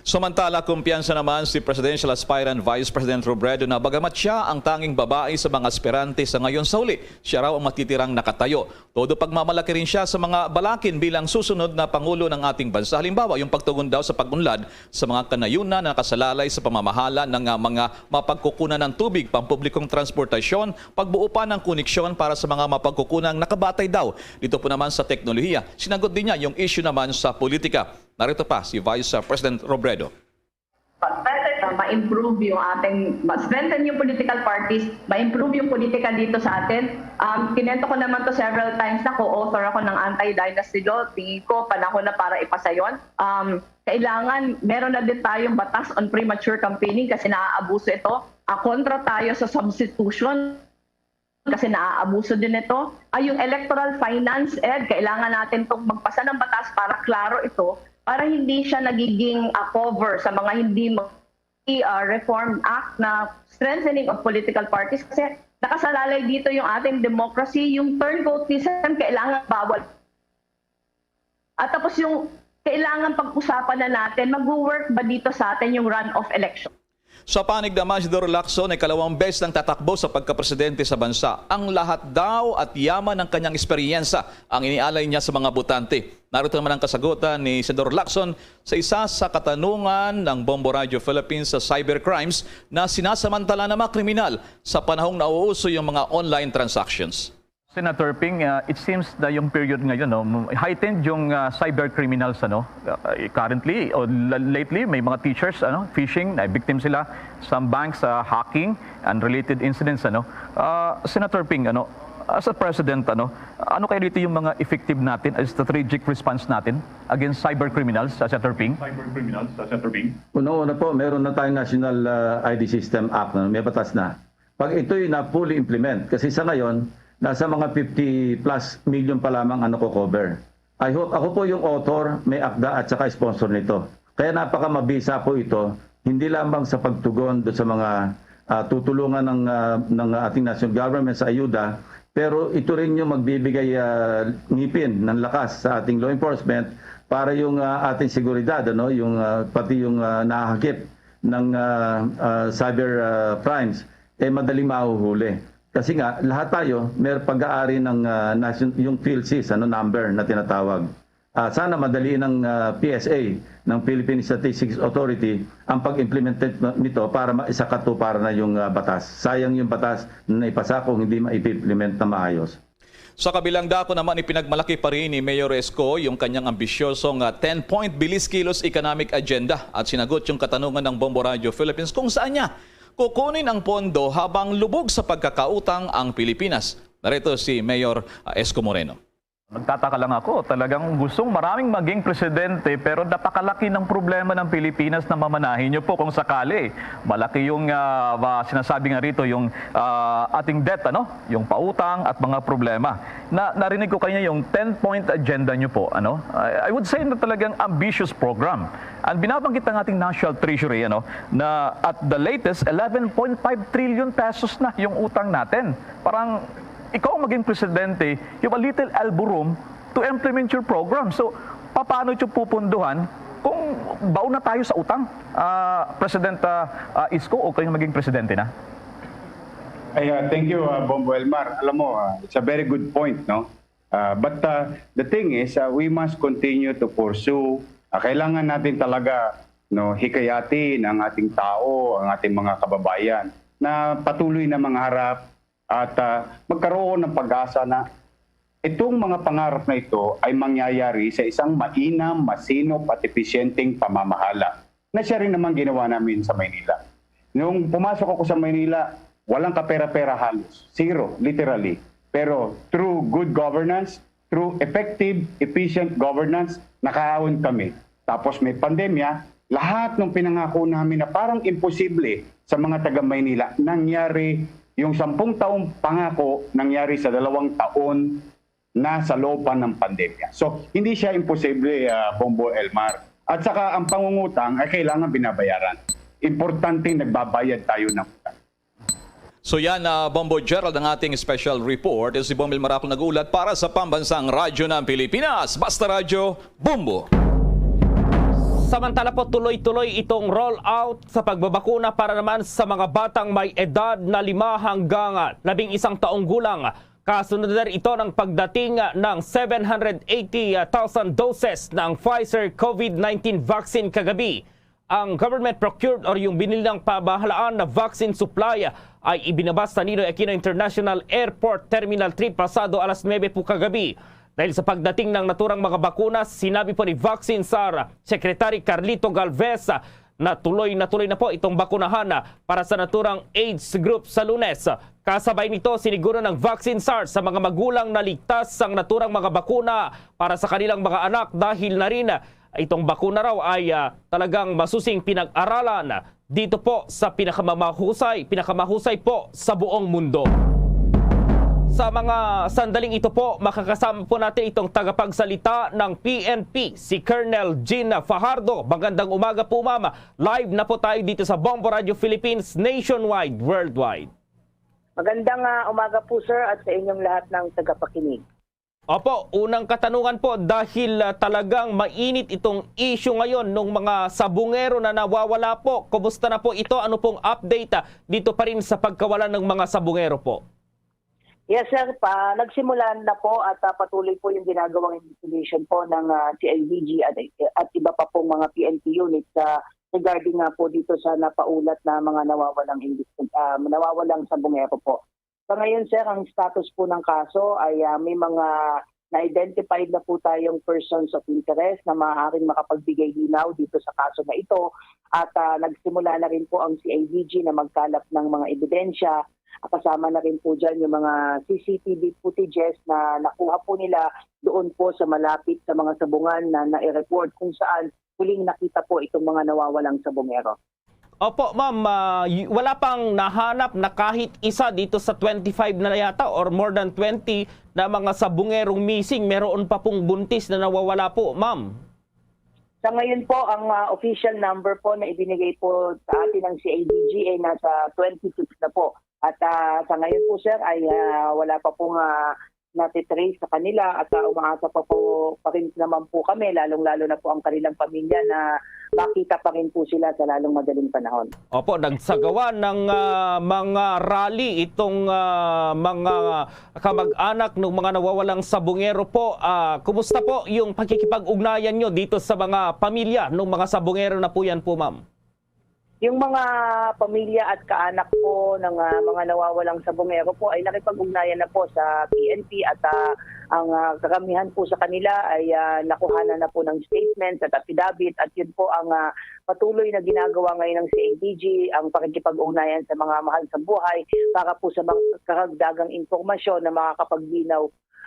Samantala, kumpiyansa naman si Presidential Aspirant Vice President Robredo na bagamat siya ang tanging babae sa mga aspirante sa ngayon sa huli, siya raw ang matitirang nakatayo. Todo pagmamalaki rin siya sa mga balakin bilang susunod na Pangulo ng ating bansa. Halimbawa, yung pagtugon daw sa pagunlad sa mga kanayunan na nakasalalay sa pamamahala ng mga mapagkukunan ng tubig, pampublikong transportasyon, pagbuo pa ng koneksyon para sa mga mapagkukunang nakabatay daw. Dito po naman sa teknolohiya. Sinagot din niya yung issue naman sa politika. Narito pa si Vice President Robredo. Ma-improve yung ating, ma-strengthen yung political parties, ma-improve yung politika dito sa atin. Kinento ko naman to several times na co-author ako ng anti-dynasty law. Tingin ko, panahon na para ipasa yun. Kailangan, meron na din tayong batas on premature campaigning kasi naaabuso ito. Kontra tayo sa substitution kasi naaabuso din ito. Yung Electoral Finance Ed, kailangan natin itong magpasa ng batas para klaro ito, para hindi siya nagiging cover sa mga hindi Reform Act na strengthening of political parties kasi nakasalalay dito yung ating democracy, yung turncoat system kailangan bawal. At tapos yung kailangan pag-usapan na natin, mag-work ba dito sa atin yung run-off election? Sa panig naman si Dor Lacson ay 2 beses nang tatakbo sa pagkapresidente sa bansa. Ang lahat daw at yaman ng kanyang eksperyensa ang inialay niya sa mga botante. Narito naman ang kasagutan ni Senador Lacson sa isa sa katanungan ng Bombo Radio Philippines sa cybercrimes na sinasamantala ng mga kriminal sa panahong nauuso yung mga online transactions. Senator Ping, it seems na yung period ngayon, heightened yung cyber criminals, currently or lately, may mga teachers, phishing, victim sila, some banks, hacking, and related incidents, Senator Ping, as a president, ano kaya dito yung mga effective natin, strategic response natin against cyber criminals, Senator Ping? Una po, meron na tayong National ID System Act, may batas na. Pag ito'y na fully implement, kasi sa ngayon, nasa mga 50+ million pa lamang ko-cover. I hope, ako po yung author, may akda at saka sponsor nito. Kaya napakamabisa po ito, hindi lamang sa pagtugon do sa mga tutulungan ng ating national government sa ayuda, pero ito rin yung magbibigay ngipin ng lakas sa ating law enforcement para yung ating seguridad, yung, pati yung nakakip ng cyber crimes, madaling mahuhuli. Kasi nga, lahat tayo, may pag-aari ng yung PhilSys, number na tinatawag. Sana madali ng PSA, ng Philippine Statistics Authority, ang pag-implement nito para maisakatuparan na yung batas. Sayang yung batas na ipasa kung hindi ma-implement na maayos. Sa kabilang dako naman, ipinagmalaki pa rin ni Mayor Esco yung kanyang ambisyosong 10-point bilis-kilos economic agenda at sinagot yung katanungan ng Bombo Radio Philippines kung saan niya kukunin ang pondo habang lubog sa pagkakautang ang Pilipinas. Narito si Mayor Esco Moreno. Nagtataka lang ako, talagang gustong maraming maging presidente pero napakalaki ng problema ng Pilipinas na mamanahin niyo po kung sakali. Malaki yung sinasabi nga rito yung ating debt, yung pautang at mga problema. Narinig ko kanya yung 10-point agenda niyo po. I would say na talagang ambitious program. Ang binabanggit ng ating National Treasury na at the latest 11.5 trillion pesos na yung utang natin. Parang ikaw maging presidente, you have a little elbow room to implement your program. So, paano ito pupunduhan kung baon na tayo sa utang? President Isko, o kayo maging presidente na? Thank you, Bombo Elmar. Alam mo, it's a very good point, no? But the thing is, we must continue to pursue. Kailangan natin talaga hikayatin ang ating tao, ang ating mga kababayan na patuloy na mangarap at magkaroon ng pag-asa na itong mga pangarap na ito ay mangyayari sa isang mainam, masinop at episyenteng pamamahala na siya rin naman ginawa namin sa Maynila. Nung pumasok ako sa Maynila, walang kapera-pera halos. Zero, literally. Pero through good governance, through effective, efficient governance, nakaahon kami. Tapos may pandemya, lahat ng pinangako namin na parang imposible sa mga taga Maynila, nangyari yung 10 taong pangako, nangyari sa 2 taon na sa loob pa ng pandemya. So, hindi siya imposible, Bombo Elmar. At saka ang pangungutang ay kailangan binabayaran. Importante nagbabayad tayo ng utang. So yan, Bombo Gerald, ang ating special report. Si Bomil Marapol nag-ulat para sa Pambansang Radyo ng Pilipinas. Basta Radyo, Bombo! Samantala po, tuloy-tuloy itong roll-out sa pagbabakuna para naman sa mga batang may edad na 5 hanggang 11 taong gulang. Kasunod na ito ng pagdating ng 780,000 doses ng Pfizer COVID-19 vaccine kagabi. Ang government procured or yung binili ng pabahalaan na vaccine supply ay ibinabas sa Ninoy Aquino International Airport Terminal 3 pasado alas 9 po kagabi. Dahil sa pagdating ng naturang mga bakuna, sinabi po ni Vaccine SAR Secretary Carlito Galvez na tuloy na po itong bakunahan para sa naturang age group sa Lunes. Kasabay nito, siniguro ng Vaccine SAR sa mga magulang na ligtas ang naturang mga bakuna para sa kanilang mga anak dahil na rin itong bakuna raw ay talagang masusing pinag-aralan dito po sa pinakamahusay po sa buong mundo. Sa mga sandaling ito po, makakasama po natin itong tagapagsalita ng PNP, si Colonel Jean Fajardo. Magandang umaga po, ma'am. Live na po tayo dito sa Bombo Radio Philippines, nationwide, worldwide. Magandang umaga po, sir, at sa inyong lahat ng tagapakinig. Opo, unang katanungan po dahil talagang mainit itong issue ngayon ng mga sabungero na nawawala po. Kumusta na po ito? Ano pong update dito pa rin sa pagkawalan ng mga sabungero po? Yes, sir. Nagsimulan na po at patuloy po yung ginagawang investigation po ng CIDG at iba pa pong mga PNP units regarding nga po dito sa napaulat na mga nawawalang sabungero po. So ngayon, sir, ang status po ng kaso ay may mga na-identified na po tayong persons of interest na maaaring makapagbigay linaw dito sa kaso na ito at nagsimula na rin po ang CIDG na magkalap ng mga ebidensya. Kasama na rin po dyan yung mga CCTV footages na nakuha po nila doon po sa malapit sa mga sabungan na nai-report kung saan huling nakita po itong mga nawawalang sabungero. Opo, ma'am, wala pang nahanap na kahit isa dito sa 25 na yata or more than 20 na mga sabungerong missing. Meron pa pong buntis na nawawala po, ma'am. Sa ngayon po, ang official number po na ibinigay po sa atin ng CIDG ay nasa 26 na po. At sa ngayon po, sir, ay wala pa pong natitrace sa kanila at umaasa pa rin naman po kami, lalong-lalo na po ang kanilang pamilya na makita pa rin po sila sa lalong madaling panahon. Opo, nagsagawa ng mga rally itong mga kamag-anak ng mga nawawalang sabungero po. Kumusta po yung pakikipag-ugnayan nyo dito sa mga pamilya ng mga sabungero na po yan po, ma'am? Yung mga pamilya at kaanak po ng mga nawawalang sabungero po ay nakipag-ugnayan na po sa PNP at ang karamihan po sa kanila ay nakuhanan na po ng statements at affidavit at yun po ang patuloy na ginagawa ngayon ng CIDG, ang pakikipag-ugnayan sa mga mahal sa buhay para po sa mga karagdagang impormasyon na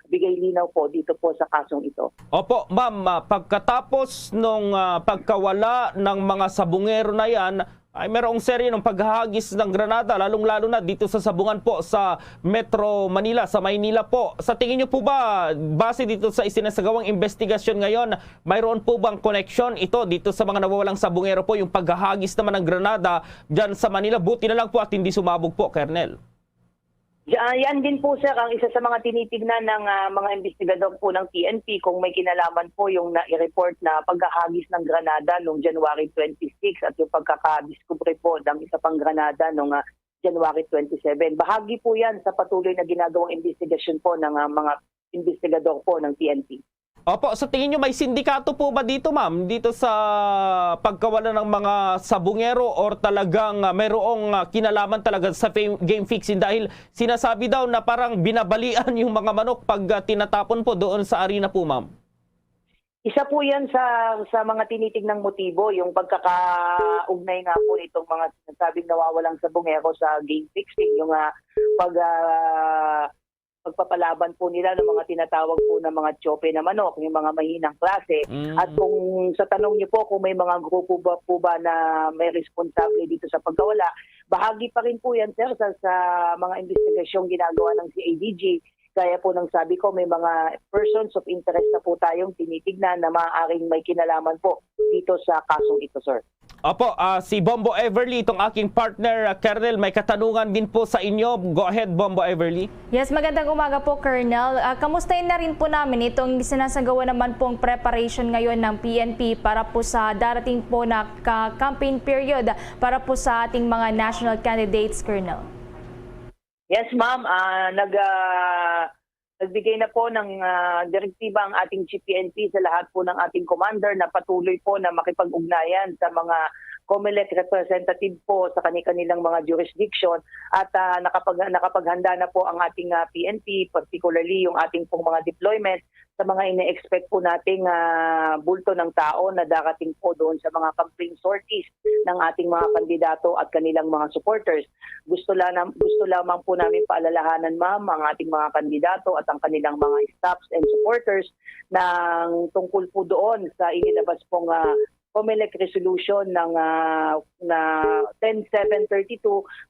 bigay linaw po dito po sa kasong ito. Opo, ma'am, pagkatapos nung pagkawala ng mga sabungero na yan, ay merong serye ng paghahagis ng granada, lalong-lalo na dito sa sabungan po sa Metro Manila, sa Maynila po. Sa tingin niyo po ba, base dito sa isinasagawang investigasyon ngayon, mayroon po bang connection ito dito sa mga nawawalang sabungero po, yung paghahagis naman ng granada dyan sa Manila? Buti na lang po at hindi sumabog po, Colonel. Yan din po, sir, ang isa sa mga tinitignan ng mga investigador po ng PNP kung may kinalaman po yung na-report na paghahagis ng granada noong January 26 at yung pagkakadiskubre po ng isa pang granada noong January 27. Bahagi po yan sa patuloy na ginagawang investigasyon po ng mga investigador po ng PNP. Opo, sa tingin nyo may sindikato po ba dito, ma'am? Dito sa pagkawala ng mga sabungero or talagang mayroong kinalaman talaga sa game fixing dahil sinasabi daw na parang binabalian yung mga manok pag tinatapon po doon sa arena po, ma'am? Isa po yan sa mga tinitignang motibo, yung pagkakaugnay nga po nitong mga sinasabing nawawalang sabungero sa game fixing, yung pagpapalaban po nila ng mga tinatawag po na mga tsope na manok, yung mga mahinang klase. At kung sa tanong niyo po kung may mga grupo ba po ba na may responsable dito sa pagkawala, bahagi pa rin po yan, sir, sa mga investigasyong ginagawa ng CADG. Gaya po ng sabi ko, may mga persons of interest na po tayong tinitignan na maaaring may kinalaman po dito sa kasong ito, sir. Opo, si Bombo Everly, itong aking partner, Colonel, may katanungan din po sa inyo. Go ahead, Bombo Everly. Yes, magandang umaga po, Colonel. Kamustahin na rin po namin itong sinasagawa naman pong preparation ngayon ng PNP para po sa darating po na campaign period para po sa ating mga national candidates, Colonel. Yes, ma'am. Nagbigay na po ng direktiba ang ating Chief PNP sa lahat po ng ating commander na patuloy po na makipag-ugnayan sa mga COMELEC representative po sa kanilang mga jurisdiction at nakapaghanda na po ang ating PNP, particularly yung ating pong mga deployment sa mga ine-expect po nating bulto ng tao na darating po doon sa mga campaign sorties ng ating mga kandidato at kanilang mga supporters. Gusto lamang po namin paalalahanan, ma'am, ang ating mga kandidato at ang kanilang mga staffs and supporters ng tungkol po doon sa inilabas pong COMELEC resolution ng 10732,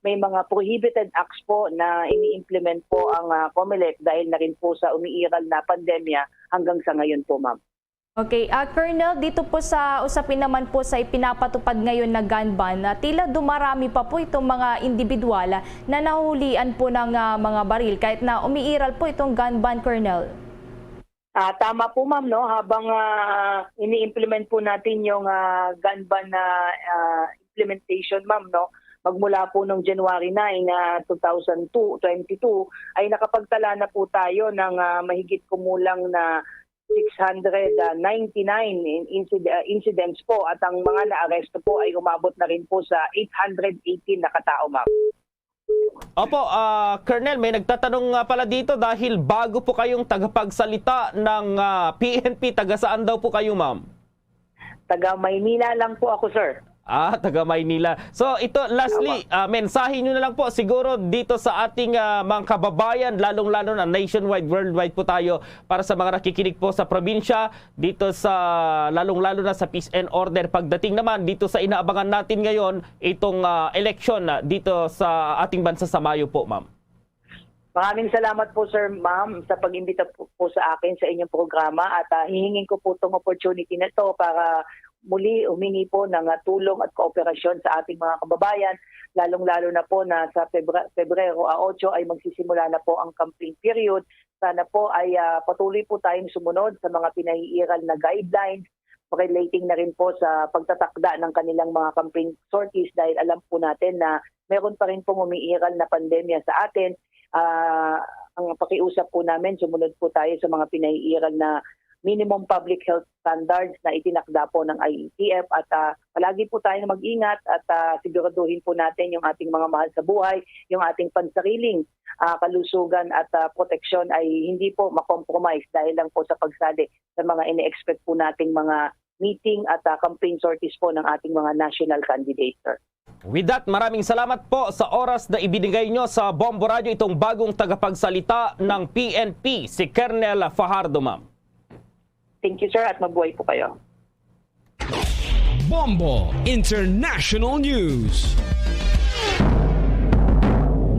may mga prohibited acts po na ini-implement po ang COMELEC dahil na rin po sa umiiral na pandemya hanggang sa ngayon po, ma'am. Okay, Colonel, dito po sa usapin naman po sa ipinapatupad ngayon na gun ban, tila dumarami pa po itong mga individual na nahulian po ng mga baril kahit na umiiral po itong gun ban, Colonel. Tama po, ma'am, no, habang ini-implement po natin yung gun ban na implementation, ma'am, no, magmula po noong January 9, 2022 ay nakapagtala na po tayo ng mahigit kumulang na 699 incidents po at ang mga naaresto po ay umabot na rin po sa 818 na katao, ma'am. Opo, Colonel, may nagtatanong nga pala dito dahil bago po kayong tagapagsalita ng PNP, taga saan daw po kayo, ma'am? Taga Maynila lang po ako, sir. Taga Maynila. So ito, lastly, mensahe nyo na lang po siguro dito sa ating mga kababayan, lalong-lalo na nationwide, worldwide po tayo para sa mga nakikinig po sa probinsya, dito sa lalong-lalo na sa peace and order. Pagdating naman dito sa inaabangan natin ngayon, itong election dito sa ating bansa sa Mayo po, ma'am. Maraming salamat po, sir, ma'am, sa pag-imbita po sa akin sa inyong programa at hihingin ko po itong opportunity na ito para muli humingi po ng tulong at kooperasyon sa ating mga kababayan, lalong-lalo na po na sa Pebrero 8 ay magsisimula na po ang campaign period. Sana po ay patuloy po tayong sumunod sa mga pinaiiral na guidelines relating na rin po sa pagtatakda ng kanilang mga campaign sorties dahil alam po natin na meron pa rin pong umiiral na pandemya sa atin. Ang pakiusap po namin, sumunod po tayo sa mga pinaiiral na minimum public health standards na itinakda po ng IETF at palagi po tayo mag-ingat at siguraduhin po natin yung ating mga mahal sa buhay, yung ating pansariling kalusugan at proteksyon ay hindi po makompromise dahil lang po sa pagsali sa mga ine-expect po nating mga meeting at campaign sorties po ng ating mga national candidates, sir. With that, maraming salamat po sa oras na ibinigay nyo sa Bombo Radio, itong bagong tagapagsalita ng PNP, si Colonel Fajardo, ma'am. Thank you, sir, at mabuhay po kayo. Bombo International News.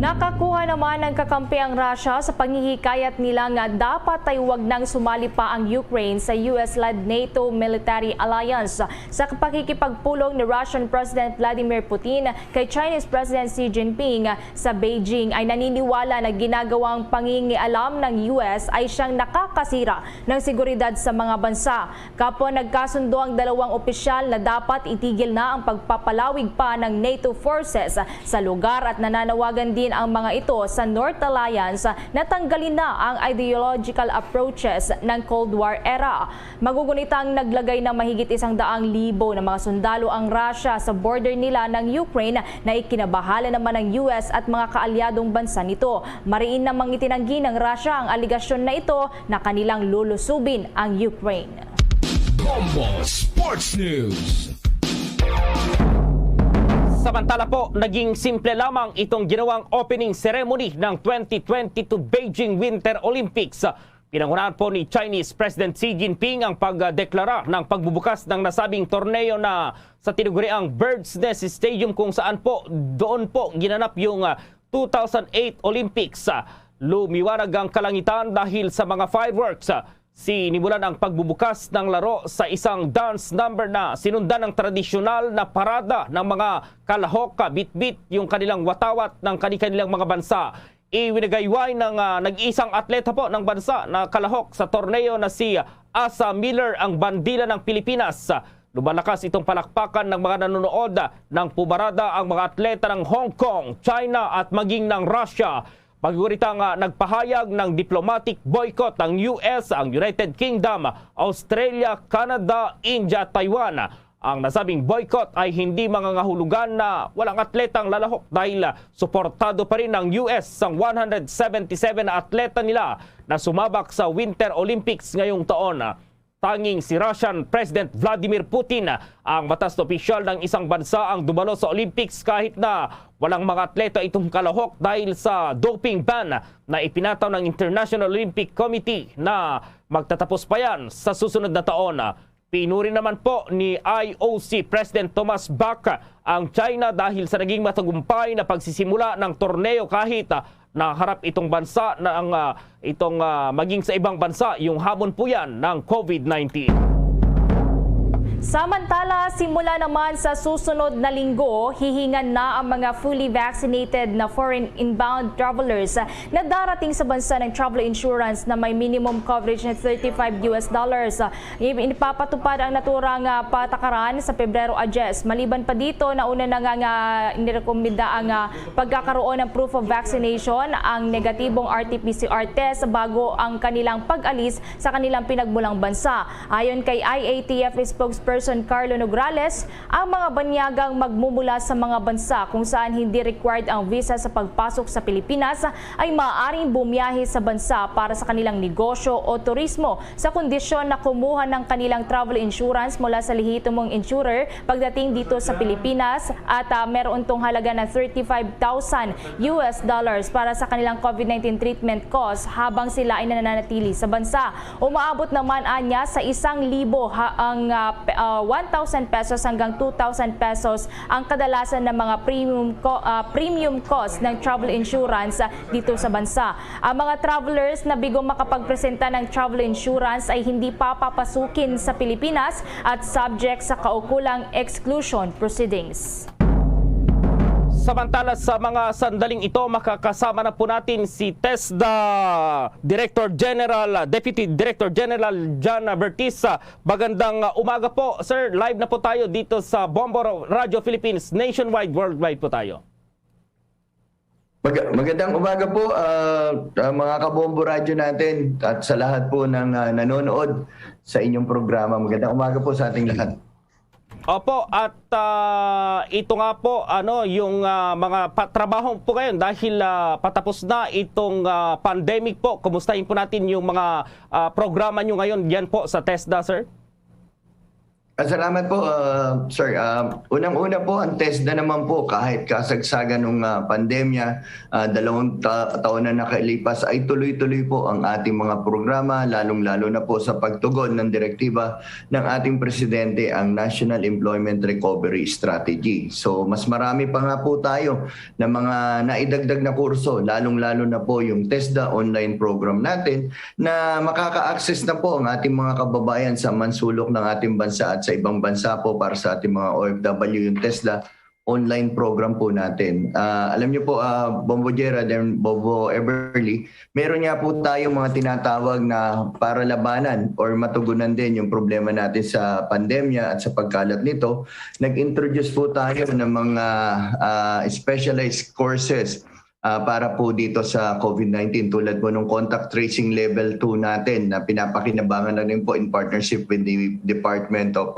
Nakakuha naman ng kakampi ang Russia sa panghihikayat nila nga dapat ay huwag nang sumali pa ang Ukraine sa US-led NATO Military Alliance. Sa pakikipagpulong ni Russian President Vladimir Putin kay Chinese President Xi Jinping sa Beijing ay naniniwala na ginagawang pangingialam ng US ay siyang nakakasira ng seguridad sa mga bansa. Kapwa nagkasundo ang dalawang opisyal na dapat itigil na ang pagpapalawig pa ng NATO forces sa lugar at nananawagan din ang mga ito sa North Alliance na tanggalin na ang ideological approaches ng Cold War era. Magugunitang naglagay ng mahigit 100,000 na mga sundalo ang Russia sa border nila ng Ukraine na ikinabahala naman ng US at mga kaalyadong bansa nito. Mariin namang itinanggi ng Russia ang aligasyon na ito na kanilang lulusubin ang Ukraine. Bombo Sports News. Samantala po, naging simple lamang itong ginawang opening ceremony ng 2022 Beijing Winter Olympics. Pinangunahan po ni Chinese President Xi Jinping ang pagdeklara ng pagbubukas ng nasabing torneo na sa tinaguriang Bird's Nest Stadium kung saan po doon po ginanap yung 2008 Olympics. Lumiwanag ang kalangitan dahil sa mga fireworks. Sinimulan ang pagbubukas ng laro sa isang dance number na sinundan ng tradisyonal na parada ng mga kalahok, bit-bit yung kanilang watawat ng kanilang mga bansa. Iwinagayway ng nag-isang atleta po ng bansa na kalahok sa torneo na si Asa Miller ang bandila ng Pilipinas. Lumalakas itong palakpakan ng mga nanonood ng pumarada ang mga atleta ng Hong Kong, China at maging ng Russia. Pagkuritang nagpahayag ng diplomatic boycott ang US, ang United Kingdom, Australia, Canada, India, Taiwan. Ang nasabing boycott ay hindi mangangahulugan na walang atletang lalahok dahil suportado pa rin ng US ang 177 na atleta nila na sumabak sa Winter Olympics ngayong taon. Tanging si Russian President Vladimir Putin ang batas na opisyal ng isang bansa ang dumalo sa Olympics kahit na walang mga atleta itong kalahok dahil sa doping ban na ipinataw ng International Olympic Committee na magtatapos pa yan sa susunod na taon. Pinuri naman po ni IOC President Thomas Bach ang China dahil sa naging matagumpay na pagsisimula ng torneo kahit naharap itong bansa na maging sa ibang bansa yung hamon po yan ng COVID-19. Samantala, simula naman sa susunod na linggo, hihingan na ang mga fully vaccinated na foreign inbound travelers na darating sa bansa ng travel insurance na may minimum coverage na $35. Ipapatupad ang naturang patakaran sa Pebrero 10. Maliban pa dito, nauna na nga inirekomenda ang pagkakaroon ng proof of vaccination, ang negatibong RT-PCR test bago ang kanilang pag-alis sa kanilang pinagmulang bansa. Ayon kay IATF spokesperson Carlo Nograles, ang mga banyagang magmumula sa mga bansa kung saan hindi required ang visa sa pagpasok sa Pilipinas ay maaaring bumiyahe sa bansa para sa kanilang negosyo o turismo sa kondisyon na kumuha ng kanilang travel insurance mula sa lehitimong insurer pagdating dito sa Pilipinas at meron tong halaga ng $35,000 para sa kanilang COVID-19 treatment cost habang sila ay nananatili sa bansa. Umaabot naman anya sa 1,000 ang 1,000 pesos hanggang 2,000 pesos ang kadalasan ng mga premium cost ng travel insurance dito sa bansa. Ang mga travelers na bigong makapagpresenta ng travel insurance ay hindi papapasukin sa Pilipinas at subject sa kaukulang exclusion proceedings. Samantala sa mga sandaling ito, makakasama na po natin si TESDA Deputy Director General John Bertisa. Magandang umaga po, sir. Live na po tayo dito sa Bombo Radio Philippines, nationwide, worldwide po tayo. Magandang umaga po mga kabombo radyo natin at sa lahat po ng nanonood sa inyong programa. Magandang umaga po sa ating lahat. Opo, at ito nga po yung mga trabaho po ngayon dahil patapos na itong pandemic po. Kumustahin po natin yung mga programa nyo ngayon diyan po sa TESDA, sir? Salamat po, sir. Unang-una po, ang TESDA naman po, kahit kasagsagan ng pandemya, 2 taon na nakalipas, ay tuloy-tuloy po ang ating mga programa, lalong-lalo na po sa pagtugon ng direktiba ng ating presidente, ang National Employment Recovery Strategy. So, mas marami pa nga po tayo na mga naidagdag na kurso, lalong-lalo na po yung TESDA online program natin, na makaka-access na po ang ating mga kababayan sa mansulok ng ating bansa at sa ibang bansa po para sa ating mga OFW, yung TESDA online program po natin. Alam niyo po, Bombo Gerald and Bobo Everly, meron nga po tayong mga tinatawag na para labanan or matugunan din yung problema natin sa pandemya at sa pagkalat nito. Nag-introduce po tayo ng mga specialized courses para po dito sa COVID-19, tulad po ng contact tracing level 2 natin na pinapakinabangan na rin po in partnership with the Department of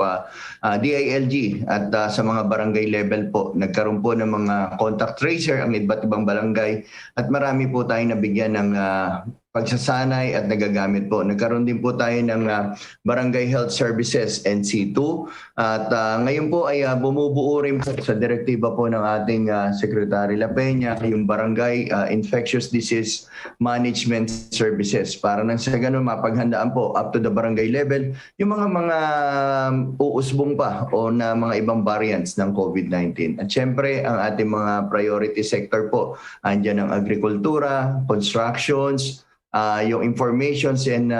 DILG at sa mga barangay level po. Nagkaroon po ng mga contact tracer ang iba't ibang barangay at marami po tayong nabigyan ng pagsasanay at nagagamit po. Nagkaroon din po tayo ng Barangay Health Services NC2 at ngayon po ay bumubuo rin po sa direktiba po ng ating Secretary La Peña yung Barangay Infectious Disease Management Services para nang sa ganun mapaghandaan po up to the barangay level yung mga uusbong pa o na mga ibang variants ng COVID-19. At syempre ang ating mga priority sector po, andyan ang agrikultura, constructions, yung informations and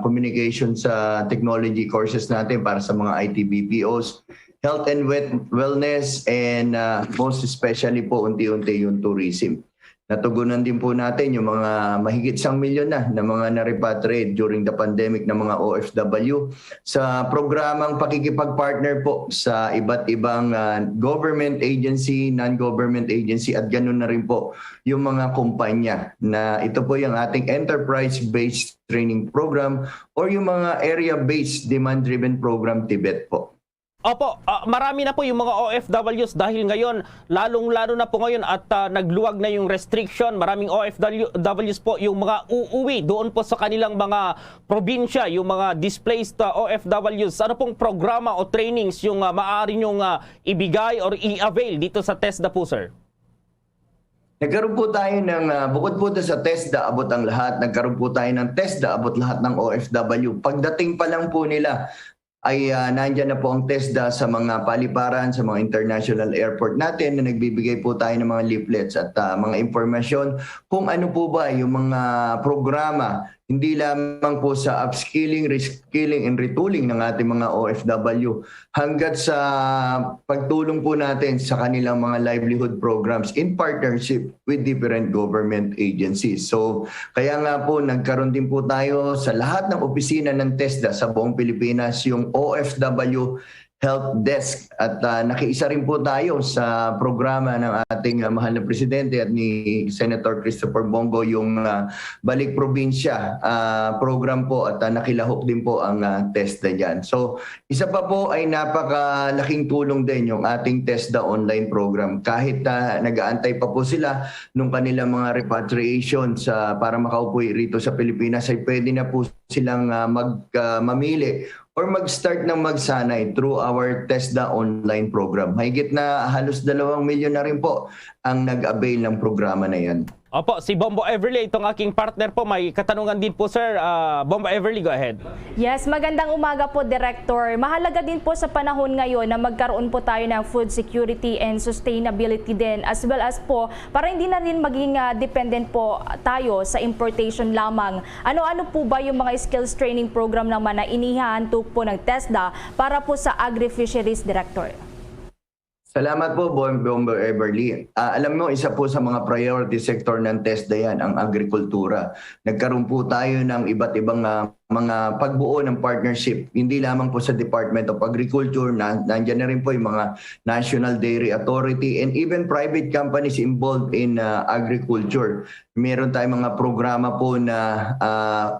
communications technology courses natin para sa mga IT BPOs, health and wellness, and most especially po unti-unti yung tourism. Natugunan din po natin yung mga mahigit 1 milyon na mga na-repatriate during the pandemic ng mga OFW sa programang pakikipag-partner po sa iba't ibang government agency, non-government agency at ganun na rin po yung mga kumpanya na ito po yung ating enterprise-based training program or yung mga area-based demand-driven program TIBET po. Opo, marami na po yung mga OFWs dahil ngayon, lalong-lalo na po ngayon at nagluwag na yung restriction. Maraming OFWs po yung mga uuwi doon po sa kanilang mga probinsya, yung mga displaced OFWs. Ano pong programa o trainings yung maaari nyong ibigay or i-avail dito sa TESDA po, sir? Nagkaroon po tayo ng, bukod po sa TESDA, abot ang lahat. Nagkaroon po tayo ng TESDA, abot lahat ng OFW. Pagdating pa lang po nila, ay nandyan na po ang TESDA sa mga paliparan, sa mga international airport natin na nagbibigay po tayo ng mga leaflets at mga impormasyon kung ano po ba yung mga programa, hindi lamang po sa upskilling, reskilling, and retooling ng ating mga OFW hanggat sa pagtulong po natin sa kanilang mga livelihood programs in partnership with different government agencies. So kaya nga po nagkaroon din po tayo sa lahat ng opisina ng TESDA sa buong Pilipinas yung OFW Help Desk at nakiisa rin po tayo sa programa ng ating mahal na presidente at ni Senator Christopher Bongo yung Balik Probinsya program po at nakilahok din po ang TESDA dyan. So isa pa po ay napakalaking tulong din yung ating TESDA online program kahit nag-aantay pa po sila nung kanilang mga repatriation para makaupo rito sa Pilipinas ay pwede na po silang mamili or mag-start ng magsanay through our TESDA online program. Mahigit na halos 2 milyon na rin po ang nag-avail ng programa na yan. Opo, si Bombo Everly, itong aking partner po, may katanungan din po, sir. Bombo Everly, go ahead. Yes, magandang umaga po, Director. Mahalaga din po sa panahon ngayon na magkaroon po tayo ng food security and sustainability din, as well as po, para hindi na rin maging dependent po tayo sa importation lamang. Ano-ano po ba yung mga skills training program naman na inihahandog po ng TESDA para po sa agri-fisheries, Director? Salamat po, Bombo Everly. Alam mo, isa po sa mga priority sector ng TESDA yan, ang agrikultura. Nagkaroon po tayo ng iba't ibang mga pagbuo ng partnership, hindi lamang po sa Department of Agriculture, nandiyan na rin po yung mga National Dairy Authority and even private companies involved in agriculture. Meron tayong mga programa po na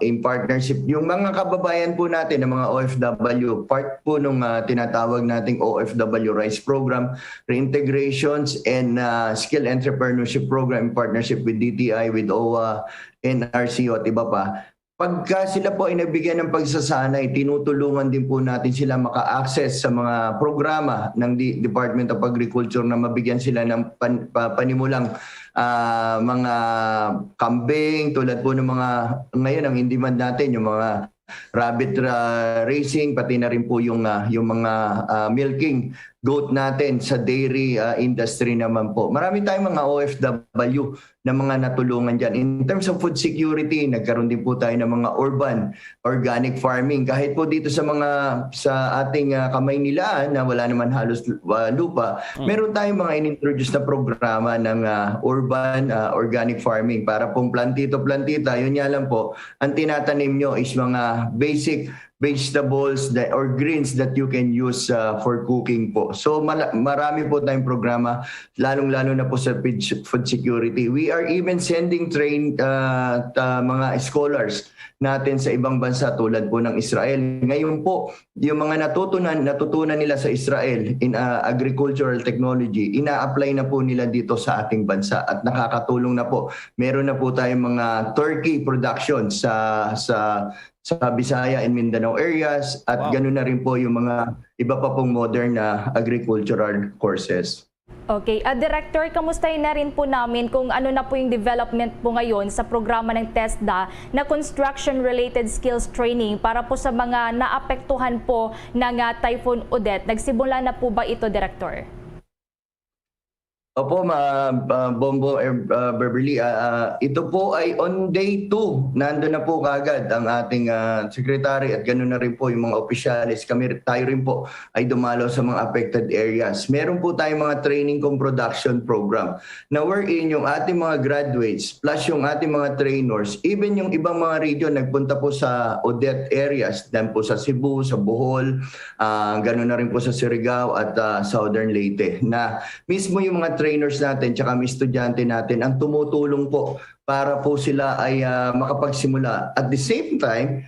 in partnership. Yung mga kababayan po natin, ng mga OFW, part po nung tinatawag nating OFW Rice Program, reintegrations and skill entrepreneurship program in partnership with DTI, with OWA, NRCO at iba pa. pagka sila po ay nabigyan ng pagsasanay, tinutulungan din po natin sila maka-access sa mga programa ng Department of Agriculture na mabigyan sila ng panimulang mga kambing, tulad po ng mga, ngayon ang in-demand natin, yung mga rabbit racing, pati na rin po yung mga milking goat natin sa dairy industry naman po. Marami tayong mga OFW na mga natulungan dyan. In terms of food security, nagkaroon din po tayo ng mga urban organic farming. Kahit po dito sa ating kamay nila na wala naman halos lupa, meron tayong mga in-introduce na programa ng urban organic farming para pong plantito-plantita. Yun nga lang po, ang tinatanim nyo is mga basic vegetables or greens that you can use for cooking po. So marami po tayong programa, lalong-lalo na po sa food security. We are even sending trained mga scholars natin sa ibang bansa tulad po ng Israel. Ngayon po, yung mga natutunan nila sa Israel in agricultural technology, ina-apply na po nila dito sa ating bansa at nakakatulong na po. Meron na po tayong mga turkey production sa Bisaya and Mindanao areas at ganoon na rin po yung mga iba pa pong modern na agricultural courses. Okay. Director, kamustahin na rin po namin kung ano na po yung development po ngayon sa programa ng TESDA na construction-related skills training para po sa mga naapektuhan po ng Typhoon Odette. Nagsimula na po ba ito, Director? Opo, Bombo Beverly, ito po ay on day 2. Nandun na po kagad ang ating secretary at ganoon na rin po yung mga opisyalis. Tayo rin po ay dumalo sa mga affected areas. Meron po tayong mga training com production program na wherein yung ating mga graduates plus yung ating mga trainers, even yung ibang mga region nagpunta po sa Odette areas, dan po sa Cebu, sa Bohol, ganoon na rin po sa Surigao at Southern Leyte, na mismo yung mga trainers natin tsaka mga estudyante natin ang tumutulong po para po sila ay makapagsimula. At the same time,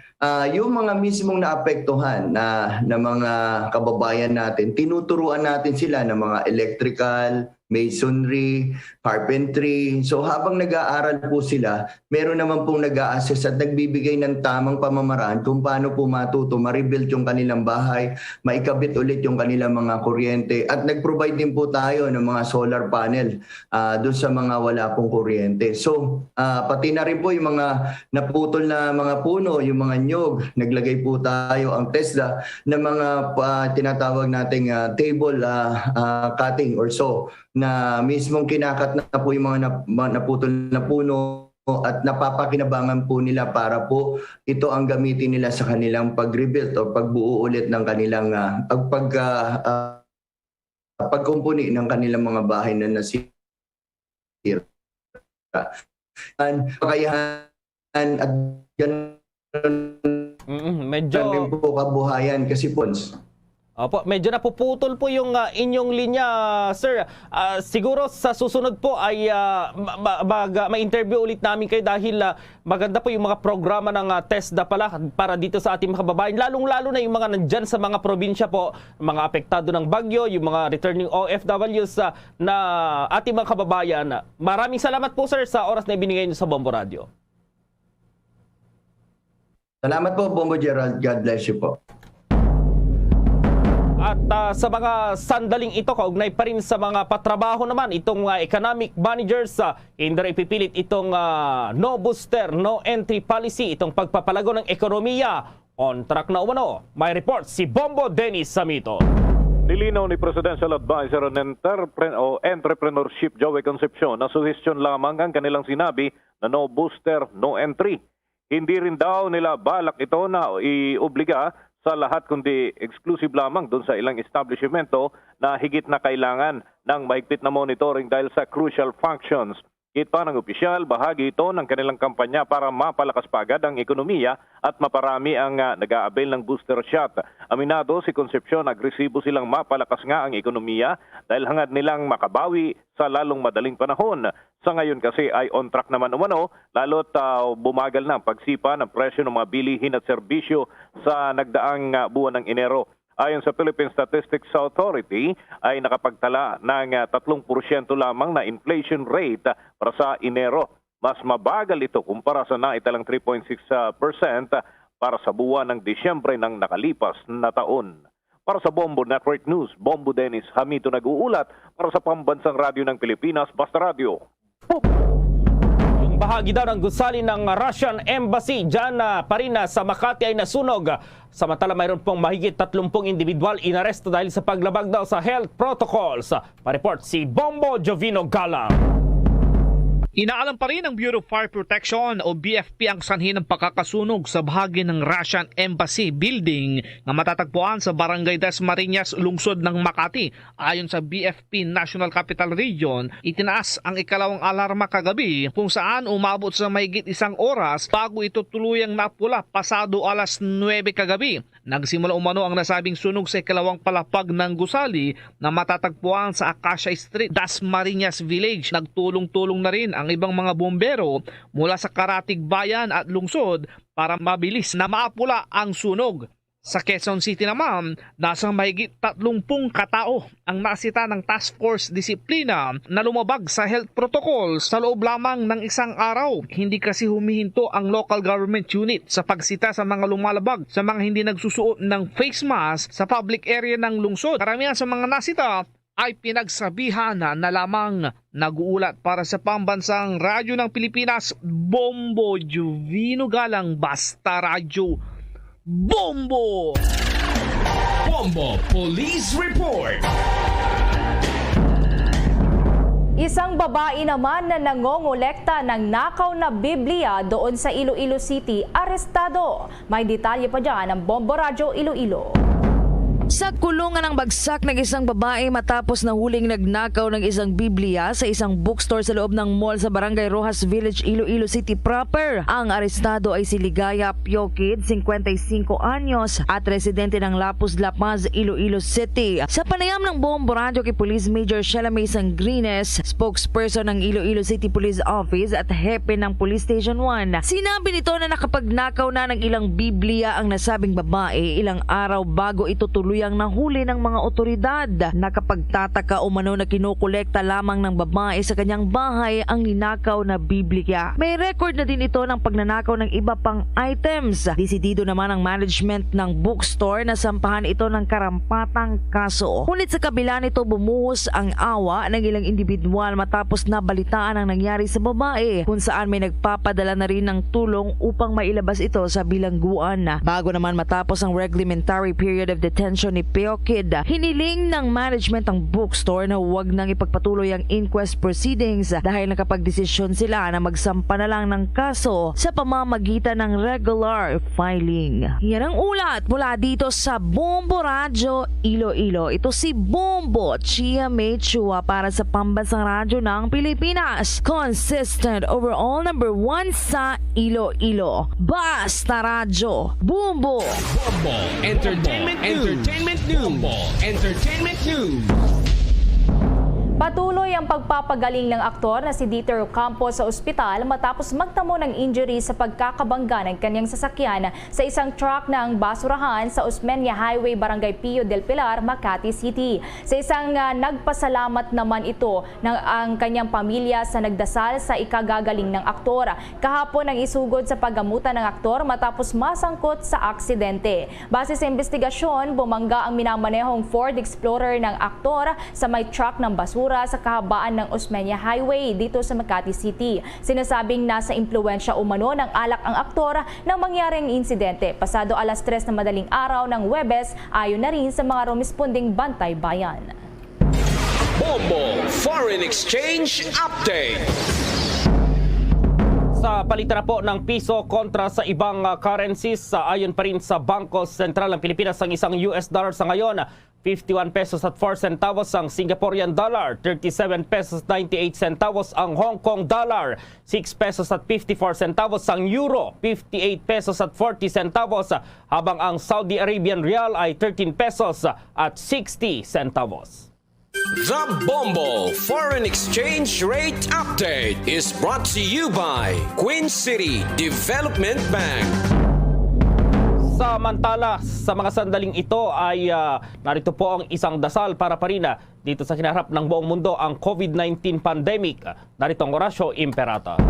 yung mga mismong naapektuhan na mga kababayan natin, tinuturuan natin sila ng mga electrical, masonry, carpentry. So habang nag-aaral po sila, meron naman pong nag-a-assess at nagbibigay ng tamang pamamaraan kung paano po matuto, ma-rebuild yung kanilang bahay, maikabit ulit yung kanilang mga kuryente. At nag-provide din po tayo ng mga solar panel doon sa mga wala pong kuryente. So pati na rin po yung mga naputol na mga puno, yung mga nyog, naglagay po tayo ang TESDA na mga tinatawag nating table cutting or so, na mismong kinakat na po yung mga naputol na puno at napapakinabangan po nila para po ito ang gamitin nila sa kanilang pag-rebuild o pagbuo ulit ng kanilang pagkumpuni ng kanilang mga bahay na nasira. Kakayahan at medyo po kabuhayan kasi po. Opo, medyo napuputol po yung inyong linya, sir. Siguro sa susunod po ay ma-interview ulit namin kayo dahil maganda po yung mga programa ng TESDA pala para dito sa ating mga kababayan. Lalong-lalo na yung mga nandyan sa mga probinsya po, mga apektado ng bagyo, yung mga returning OFWs na ating mga kababayan. Maraming salamat po, sir, sa oras na ibinigay niyo sa Bombo Radio. Salamat po, Bombo Gerald. God bless you po. At sa mga sandaling ito, kaugnay pa rin sa mga patrabaho naman, itong economic managers, hindi rin ipipilit itong no booster, no entry policy, itong pagpapalago ng ekonomiya. On track na umano. May report si Bombo Dennis Samito. Nilinaw ni Presidential Advisor on Entrepreneurship Joey Concepcion na suhestyon lamang ang kanilang sinabi na no booster, no entry. Hindi rin daw nila balak ito na iobliga sa lahat kundi exclusive lamang doon sa ilang establishmento na higit na kailangan ng mahigpit na monitoring dahil sa crucial functions. Kita ng opisyal, bahagi ito ng kanilang kampanya para mapalakas pa agad ang ekonomiya at maparami ang nag-aabil ng booster shot. Aminado si Concepcion, agresibo silang mapalakas nga ang ekonomiya dahil hangad nilang makabawi sa lalong madaling panahon. Sa ngayon kasi ay on track naman umano, lalo't bumagal na ang pagsipa ng presyo ng mga bilihin at serbisyo sa nagdaang buwan ng Enero. Ayon sa Philippine Statistics Authority ay nakapagtala ng 3% lamang na inflation rate para sa Enero. Mas mabagal ito kumpara sa naitalang 3.6% para sa buwan ng Disyembre ng nakalipas na taon. Para sa Bombo Network News, Bombo Dennis Hamito nag-uulat para sa Pambansang Radyo ng Pilipinas, Basta Radio. Yung bahagi daw ng gusali ng Russian Embassy dyan pa rin sa Makati ay nasunog. Samantala mayroon pong mahigit 30 individual inaresto dahil sa paglabag daw sa health protocols. Pa-report si Bombo Jovino Galang. Inaalam pa rin ng Bureau of Fire Protection o BFP ang sanhi ng pagkakasunog sa bahagi ng Russian Embassy building na matatagpuan sa Barangay Dasmariñas, lungsod ng Makati. Ayon sa BFP National Capital Region, itinaas ang ikalawang alarma kagabi kung saan umabot sa mahigit 1 oras bago ito tuluyang napula pasado alas 9 kagabi. Nagsimula umano ang nasabing sunog sa ikalawang palapag ng gusali na matatagpuan sa Acacia Street, Dasmariñas Village. Nagtulong-tulong na rin ang ibang mga bombero mula sa Karatig Bayan at lungsod para mabilis na maapula ang sunog. Sa Quezon City naman, nasa mahigit 30 katao ang nasita ng Task Force Disiplina na lumabag sa health protocols sa loob lamang ng 1 araw. Hindi kasi humihinto ang local government unit sa pagsita sa mga lumalabag sa mga hindi nagsusuot ng face mask sa public area ng lungsod. Karamihan sa mga nasita ay pinagsabihan na lamang. Nag-uulat para sa Pambansang Radyo ng Pilipinas, Bombo Jovino Galang, Basta Radio. Bombo! Bombo Police Report. Isang babae naman na nangongolekta ng nakaw na Biblia doon sa Iloilo City, arestado. May detalye pa dyan ng Bombo Radio Iloilo. Sa kulungan ng bagsak ng isang babae matapos na huling nagnakaw ng isang Biblia sa isang bookstore sa loob ng mall sa Barangay Rojas Village, Iloilo City proper. Ang arestado ay si Ligaya Piokid, 55 anyos at residente ng Lapuz La Paz, Iloilo City. Sa panayam ng Bombo Radio kay Police Major Shelamay Sangrines, spokesperson ng Iloilo City Police Office at hepe ng Police Station 1, sinabi nito na nakapagnakaw na ng ilang Biblia ang nasabing babae ilang araw bago ito tuluyang nahuli ng mga otoridad. Nakapagtataka umano na kinukolekta lamang ng babae sa kanyang bahay ang ninakaw na Biblia. May record na din ito ng pagnanakaw ng iba pang items. Desidido naman ang management ng bookstore na sampahan ito ng karampatang kaso. Ngunit sa kabila nito bumuhos ang awa ng ilang individual matapos nabalitaan ang nangyari sa babae, kung saan may nagpapadala na rin ng tulong upang mailabas ito sa bilangguan. Bago naman matapos ang reglementary period of detention ni Piokid, hiniling ng management ng bookstore na huwag nang ipagpatuloy ang inquest proceedings dahil nakapagdesisyon sila na magsampa na lang ng kaso sa pamamagitan ng regular filing. Yan ang ulat mula dito sa Bombo Radio Iloilo. Ito si Bombo Chia May Chua para sa Pambansang Radyo ng Pilipinas. Consistent overall number 1 sa Iloilo. Basta Radio. Bombo! Bombo Entertainment News. Entertainment News. Patuloy ang pagpapagaling ng aktor na si Dieter Ocampo sa ospital matapos magtamo ng injury sa pagkakabangga ng kanyang sasakyan sa isang truck ng basurahan sa Osmeña Highway, Barangay Pio del Pilar, Makati City. Sa isang nagpasalamat naman ito ng ang kanyang pamilya sa nagdasal sa ikagagaling ng aktor. Kahapon ang isugod sa paggamutan ng aktor matapos masangkot sa aksidente. Base sa investigasyon, bumangga ang minamanehong Ford Explorer ng aktor sa may truck ng basura sa kahabaan ng Osmeña Highway dito sa Makati City. Sinasabing nasa impluwensya umano ng alak ang aktor nang mangyari ang insidente. Pasado alas 3 na madaling araw ng Huwebes, ayon na rin sa mga rumisponding bantay bayan. Bombo Foreign Exchange Update. Sa palitan po ng piso kontra sa ibang currencies, ayon pa rin sa Bangko Sentral ng Pilipinas, ang isang US dollar sa ngayon 51 pesos at 4 centavos ang Singaporean dollar, 37 pesos 98 centavos ang Hong Kong dollar, 6 pesos at 54 centavos ang euro, 58 pesos at 40 centavos, habang ang Saudi Arabian rial ay 13 pesos at 60 centavos. The Bombo Foreign Exchange Rate Update is brought to you by Queen City Development Bank. Samantala, sa mga sandaling ito ay narito po ang isang dasal para pa rin dito sa kinaharap ng buong mundo, ang COVID-19 pandemic. Narito ang Horacio Imperata.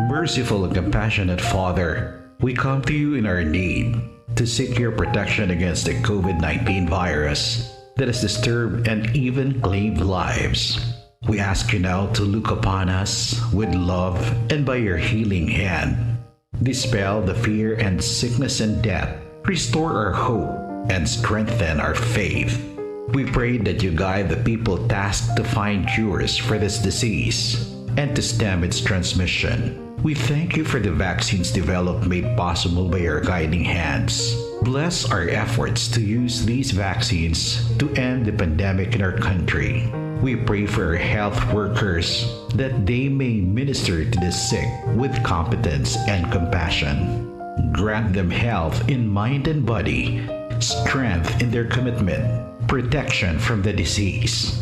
Merciful and compassionate Father, we come to you in our need to seek your protection against the COVID-19 virus that has disturbed and even claimed lives. We ask you now to look upon us with love and by your healing hand, dispel the fear and sickness and death, restore our hope, and strengthen our faith. We pray that you guide the people tasked to find cures for this disease and to stem its transmission. We thank you for the vaccines developed made possible by your guiding hands. Bless our efforts to use these vaccines to end the pandemic in our country. We pray for our health workers that they may minister to the sick with competence and compassion. Grant them health in mind and body, strength in their commitment, protection from the disease.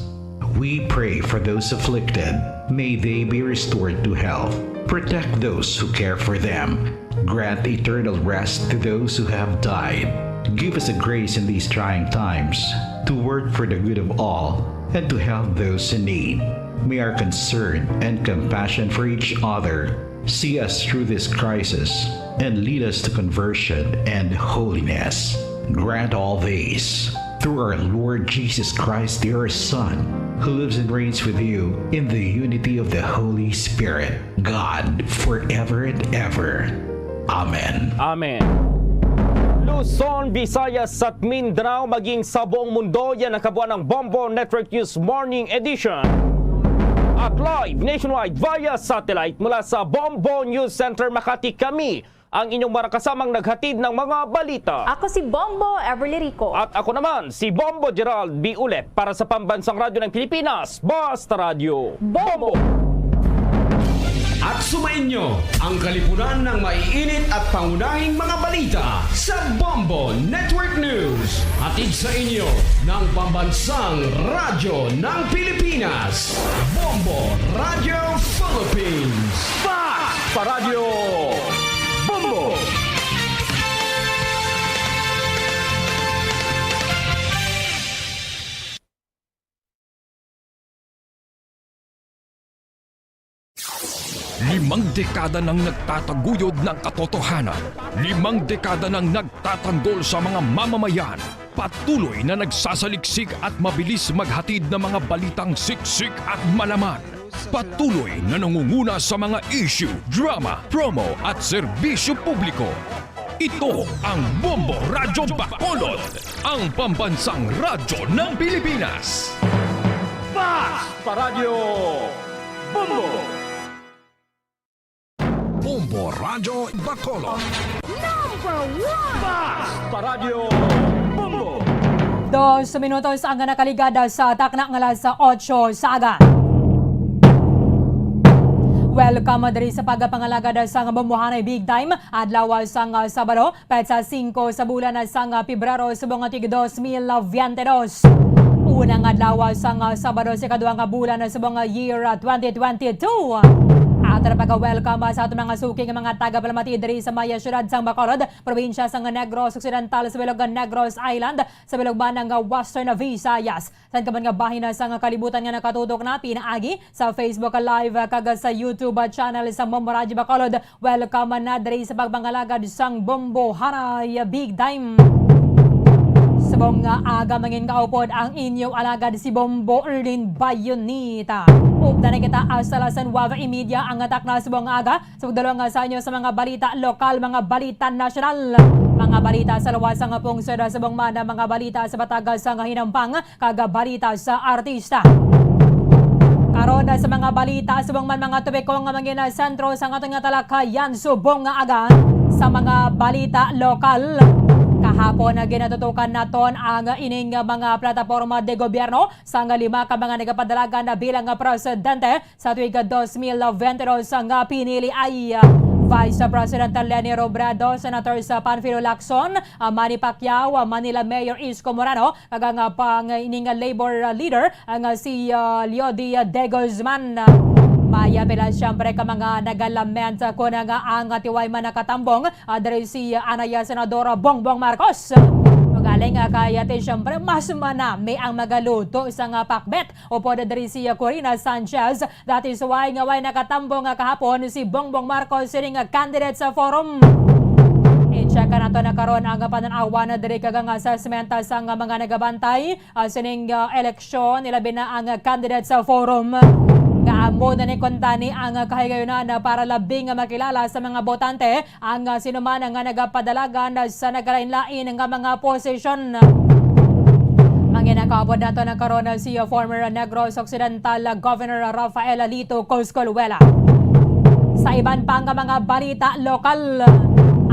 We pray for those afflicted. May they be restored to health. Protect those who care for them. Grant eternal rest to those who have died. Give us a grace in these trying times to work for the good of all and to help those in need. May our concern and compassion for each other see us through this crisis and lead us to conversion and holiness. Grant all these through our Lord Jesus Christ, your Son, who lives and reigns with you in the unity of the Holy Spirit, God, forever and ever. Amen. Amen. Luzon, Visayas at Mindanao maging sa buong mundo, yan ang kabuuan ng Bombo Network News Morning Edition. At live nationwide via satellite mula sa Bombo News Center Makati, kami ang inyong marakasamang naghatid ng mga balita. Ako si Bombo Everly Rico. At ako naman si Bombo Gerald B. Ulet para sa Pambansang Radyo ng Pilipinas, Basta Radio Bombo! At sumainyo ang kalipunan ng maiinit at pangunahing mga balita sa Bombo Network News. Hatid sa inyo ng Pambansang Radyo ng Pilipinas, Bombo Radio Philippines. Basta Radio Bombo! Limang dekada nang nagtataguyod ng katotohanan. 5 dekada nang nagtatanggol sa mga mamamayan. Patuloy na nagsasaliksik at mabilis maghatid ng mga balitang siksik at malaman. Patuloy na nangunguna sa mga issue, drama, promo at serbisyo publiko. Ito ang Bombo Radyo Bacolod, ang pambansang radyo ng Pilipinas. Basta Radio Bombo! Bombo Radyo Bacolod. Number 1! Basta Radio Bombo! 2 minutos ang nakaligada sa takna ng alas 8 sa aga. Welcome diri sa pagpangalagad sa bumbuhanay big time adlaw sa Sabado petsa 5 sa bulan sa Pebrero subong 2022. Unang adlaw sa Sabado sa kaduang bulan sa subong year 2022. At pagka-welcome sa ating mga suking mga taga-Palamati diri sa Maya Syudad sang Bacolod, probinsya sang Negros Occidental sa bilog Negros Island, sa bilog ba ng Western Visayas. San ka man nga bahin sang kalibutan nga nakatutok na pinaagi sa Facebook Live kag sa YouTube channel sa Bombo Radyo Bacolod. Welcome na diri sa pagbangalagad sang Bombo Hanay Big Time. Sabong aga mangin kaupod ang inyong alagad si Bombo Erlin Bayonita. Updanan kita sa Lasan Wava Media ang atak na sabong aga. Sa pagdalawang sa inyo sa mga balita lokal, mga balita nasyonal, mga balita sa luwasang pungsod sa sabong mana, mga balita sa batagas sa hinampang, kaga balita sa artista. Karon sa mga balita subong man mga tubikong nga mangin sentro sa atong talakayan subong nga aga sa mga balita lokal. Kahapon na ginatutukan naton ang ining mga plataporma de gobyerno sa 5 ka mga nagapadalagan na bilang presidente sa tuig 2022 nga pinili ay Vice President Leni Robredo, Senator sa Panfilo Lacson, Manny Pacquiao, Manila Mayor Isko Moreno, kag ang pang ining labor leader ang si Leody De Guzman. Maya pila siyempre ka mga nagalament ko na nga ang tiway man nakatambong dahil si Anaya Senadora Bongbong Marcos. Magaling kaya te siyempre mas manami ang magaluto sa nga pakbet. Opo na diri si Corina Sanchez. That is why nga way nakatambo nga kahapon si Bongbong Marcos sining candidate sa forum. I-check na to na karon ang pananawa na diri kagang assessment sa mga nagabantay sining eleksyon ilabi na ang candidate sa forum. Gaamo na ni kontani ang kahigayunan para labing makilala sa mga botante ang sinuman nga nagapadalagan sa nagalain-lain nga mga posisyon. Manginakabod na to na karon si former Negros Occidental Governor Rafael Lito Coscolluela. Sa iban pang mga balita lokal,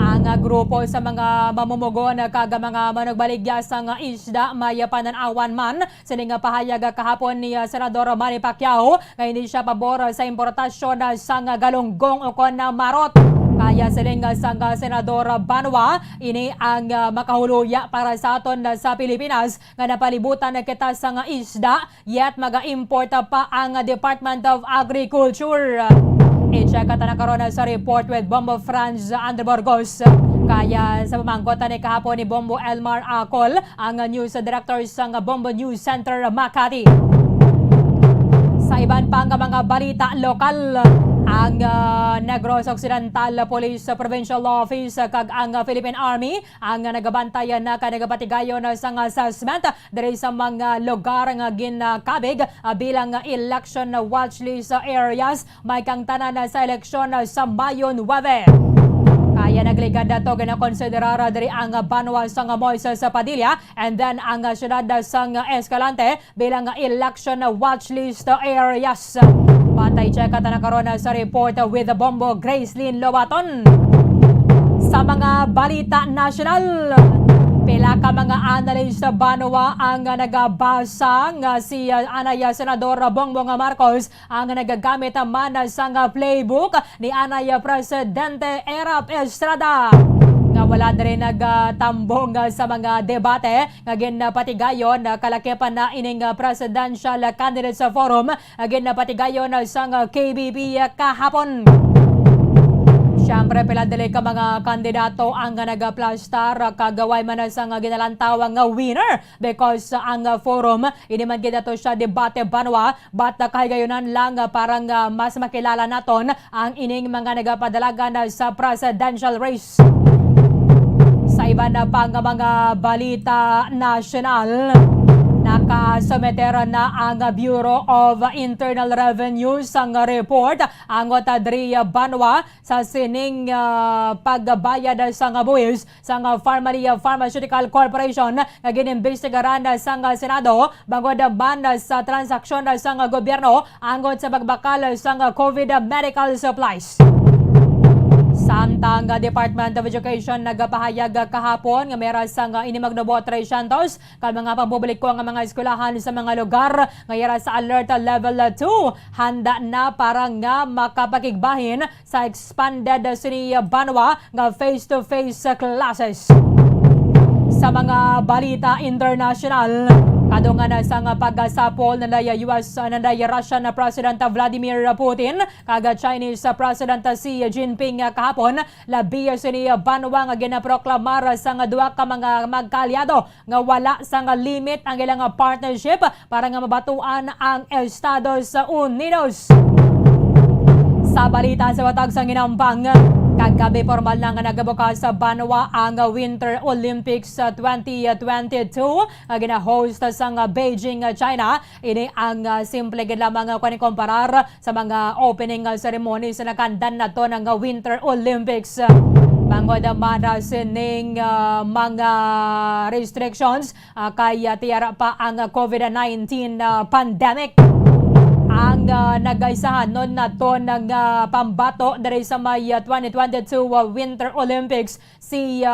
ang grupo sa mga mamumugon kaga mga managbaligya sa isda may pananawan man sining pahayag kahapon ni Senador Manny Pacquiao nga hindi siya pabor sa importasyon sa galunggong o kon marot. Kaya siling sang Senador Banwa ini ang makahuluya para sa aton sa Pilipinas nga napalibutan kita sa isda yet maga-import pa ang Department of Agriculture. I-check na karon sa report with Bombo Franz Andreborgos. Kaya sa pamangkotan ni kahapon ni Bombo Elmar Acol, ang news director sa Bombo News Center Makati. Sa iban pang mga balita lokal, ang Negros Occidental Police Provincial Office kag ang Philippine Army ang nagabantayan na kanagapatigayon sa assessment diri sa mga lugar nga ginakabig bilang election watchlist areas may kang tanan sa eleksyon sa Mayo 9. Kaya nagligad na to ginakonsiderar diri ang Banwa sa Moises Padilla and then ang syudad sa Escalante bilang election watchlist areas. Patay check at na karon sa report with the Bombo Gracelyn Lobaton. Sa mga balita national, pila ka mga analyst sa Banwa ang nagabasa nga si Anaya Senador Bongbong Marcos ang nagagamit man sa playbook ni Anaya Presidente Erap Estrada. Nga wala na rin nagtambong sa mga debate nga ginapatigayon kalakipan na ining presidential candidate sa forum ginapatigayon sa KBP kahapon. Siyempre pila dili ka mga kandidato ang nagaplastar kagaway man sa ginalantawang winner because ang forum ini man gid ato siya debate Banwa but kahigayunan lang parang mas makilala naton ang ining mga nagapadalagan sa presidential race. Sa iba na pang mga balita national, nakasometera na ang Bureau of Internal Revenue sang report ang Otadri Banwa sa sining pagbayad sa buwis sa Pharmalia Pharmaceutical Corporation nga ginimbestigaran sa Senado bangod ban sa transaksyon sa gobyerno angot sa pagbakal sa COVID medical supplies. Samtang Department of Education nagapahayag kahapon nga meron sa inimagnobo 300 ka mga pampubliko nga mga eskwelahan sa mga lugar nga sa alert level 2 handa na para nga makapakigbahin sa expanded sini Banwa nga face-to-face classes. Sa mga balita international, kadungan sa pagasapol na US Russian President Vladimir Putin kaga Chinese President Xi Jinping kahapon labi sini Banwa nga ginaproklamar sa duha ka mga magkaalyado nga wala sa limit ang ilang partnership para nga mabatuan ang Estados Unidos. Sa balita sa watag sa ginambang, kagabi formal na nga nagabukas sa Banwa ang Winter Olympics 2022 gina-host sa Beijing, China. Ini ang simple gid lamang kumparar sa mga opening ceremony sa nakandan nato ng Winter Olympics. Bangod man sining mga restrictions kay tiyara pa ang COVID-19 pandemic. Ang nagaisahan nun na to ng pambato dari sa may 2022 Winter Olympics si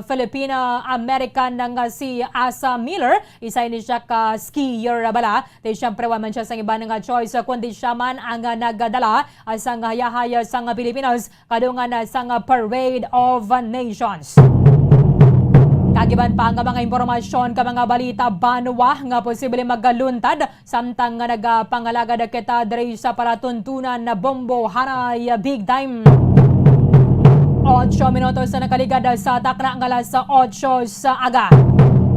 Filipina-American ng si Asa Miller. Isa ni siya ka skier bala. Di siyempre waman siya sa iba ng choice kundi siya man ang nagadala sa hayahaya sa Pilipinas kadungan sa Parade of Nations. Kagiban pa nga mga impormasyon ka mga balita Banwa nga posible magaluntad samtang nga nagapangalagad kita diri sa palatuntunan na Bombo Hanay Big Time. 8 minutos na nakaligad sa takna nga alas 8 sa aga.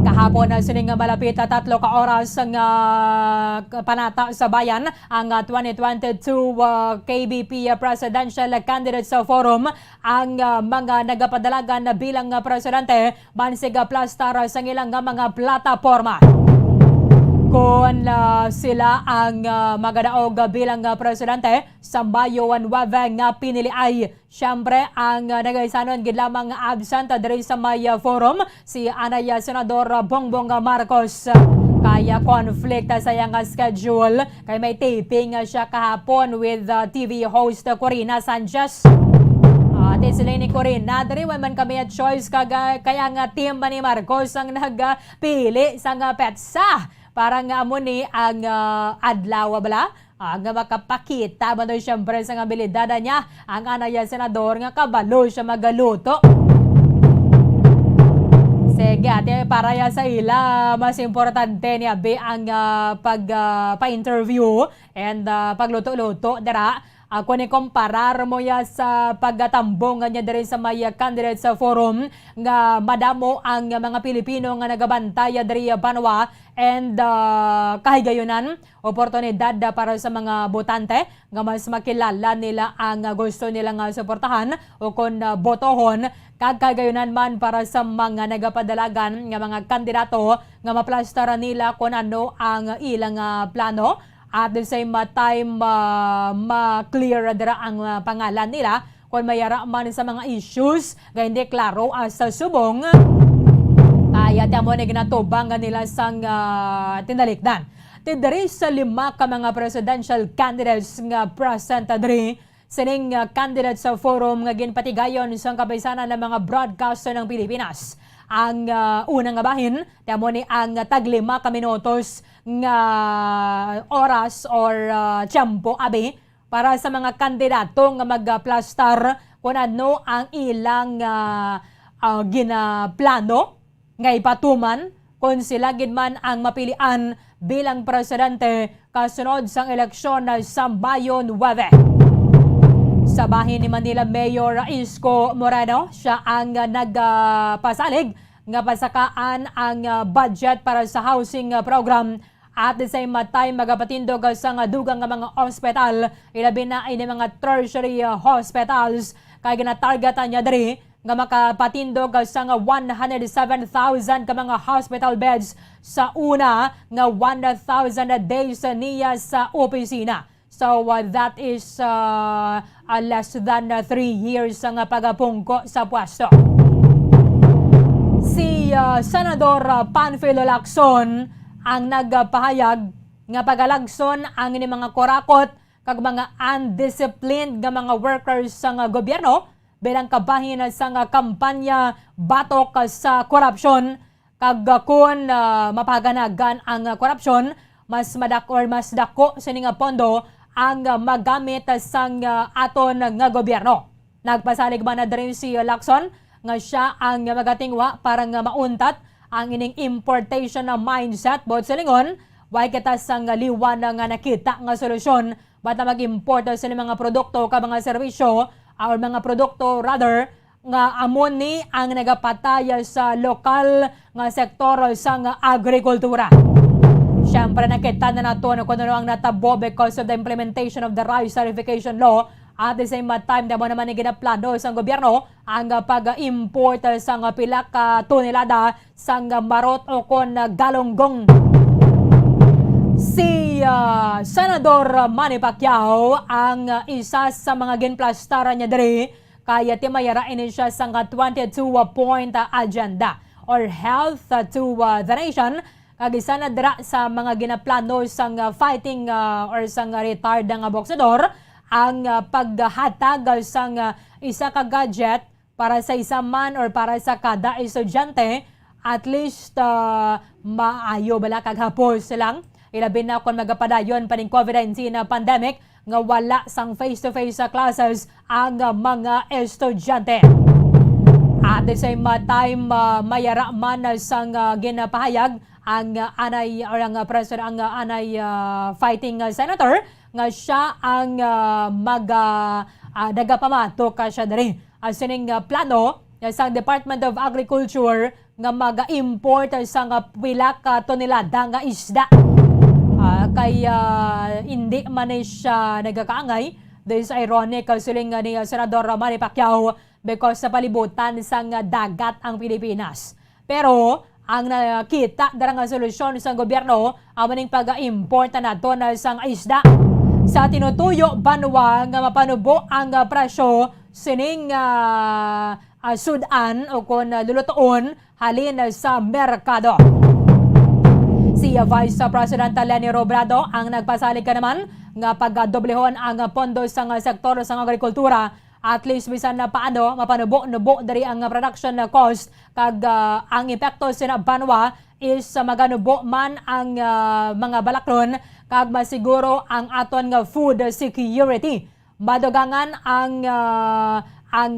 Kahapon na sining malapit 3 ka oras ang panata sa bayan ang 2022 KBP Presidential Candidates Forum ang mga nagapadalagan na bilang presidente bansig plastar sa ilang mga plataporma. Kung sila ang magadaog bilang presidente sa Mayo 9 nga pinili ay siyempre ang nagaisanon gid lamang absent diri sa may forum si Anay Senador Bongbong Marcos. Kaya conflict sa iyang schedule kay may taping siya kahapon with TV host Corina Sanchez. Sila ni Corina, dari man kami choice kaya nga team ni Marcos ang nagpili sa petsa. Para nga mo ni ang adlaw bala ang makapakita ba doon siyempre sa abilidad niya ang Anay Senador nga kabalo siya magaluto. Sige, ate, para ya sa ila mas importante niya be ang pa-interview and pagluto-luto dira. Ako ni komparar mo ya sa paggatambong niya diri sa may candidates sa forum nga madamo ang mga Pilipino nga nagabantay diri Banwa and kahigayunan oportunidad para sa mga botante nga mas makilala nila ang gusto nilang suportahan o kung botohon kagayunan man para sa mga nagapadalagan nga mga kandidato nga maplastaran nila kung ano ang ilang plano. At the same time, ma-clear dira ang pangalan nila kung mayara man sa mga issues nga hindi klaro sa subong. Kaya tamo na ginatubang nila sang tinalikdan. Tidari sa 5 ka mga presidential candidates nga present diri sining candidates sa forum nga ginpatigayon sa kabaysanan ng mga broadcaster ng Pilipinas. Ang unang bahin, tamo ni ang tag 5 ka minutos nga oras or tiyempo abi para sa mga kandidato nga magplastar kung ano ang ilang ginaplano nga ipatuman kung sila gid man ang mapilian bilang presidente kasunod sang eleksyon sa Mayo 9. Sa bahin ni Manila Mayor Isko Moreno, siya ang nagpasalig nga pasakaan ang budget para sa housing program. At the same time, magapatindog sa dugang nga mga hospital, ilabi na ini mga tertiary hospitals, kaya ginatargeta niya diri nga makapatindog sa 107,000 ka mga hospital beds sa una nga 1,000 days niya sa opisina. So that is less than 3 years ang pagapungko sa pwesto. Si Senador Panfilo Lacson ang nagpahayag nga pagalagson ang ini mga korakot kag mga undisciplined nga mga workers sa gobyerno bilang kabahin sa kampanya batok sa korupsyon kag kun mapaganagan ang korupsyon mas dako sa nga pondo ang magamit sa aton nga gobyerno. Nagpasalig man na diri si Lacson nga siya ang magatingwa para nga mauntat ang ining importation na mindset bot sa lingon, way kita sang liwan nga nakita nga solusyon bata mag-import sa mga produkto ka mga serbisyo or mga produkto rather nga amon ni ang nagapatay sa lokal nga sektor sa agrikultura. Siyempre nakita na nato kung ano ang natabo because of the implementation of the rice certification law. At the same time, damo naman ni ginaplano sa gobyerno ang pag-import sa pila ka tonelada sa marot o kon galonggong. Si Senador Manny Pacquiao ang isa sa mga ginplastaran niya diri kaya timayarain siya sa 22-point agenda or health to the nation. Kag isa na dira sa mga ginaplano sa fighting or sa retired nga boksador ang paghatag sa isa ka gadget para sa isa man or para sa kada estudyante at least maayo bala kag hapos lang ilabi na kung magapadayon pa ning COVID-19 na pandemic nga wala sang face-to-face classes ang mga estudyante. At the same time mayara man sang ginapahayag ang anay or ang president ang anay fighting senator nga siya ang nagapamato ka siya diri. Sining plano sa Department of Agriculture nga mag-import sa nga pila ka tonelada nga isda. Kaya hindi man siya nagkakaangay. This is ironic siling ni Senador Manny Pacquiao because sa palibutan sa dagat ang Pilipinas. Pero ang nakita darang solusyon sa gobyerno amaning pag-import nato na sang isda. Sa tinutuyo banwa nga mapanubo ang presyo sining sudan o kung lulutoon halin sa merkado. Si Vice President Leni Robredo ang nagpasalig ka naman nga pagdoblehon ang pondo sa sektor sa agrikultura at least bisan na paano mapanubo-nubo dari ang production cost kag ang epekto sina banwa is maganubo man ang mga balakron kag masiguro ang aton nga food security. Madugangan ang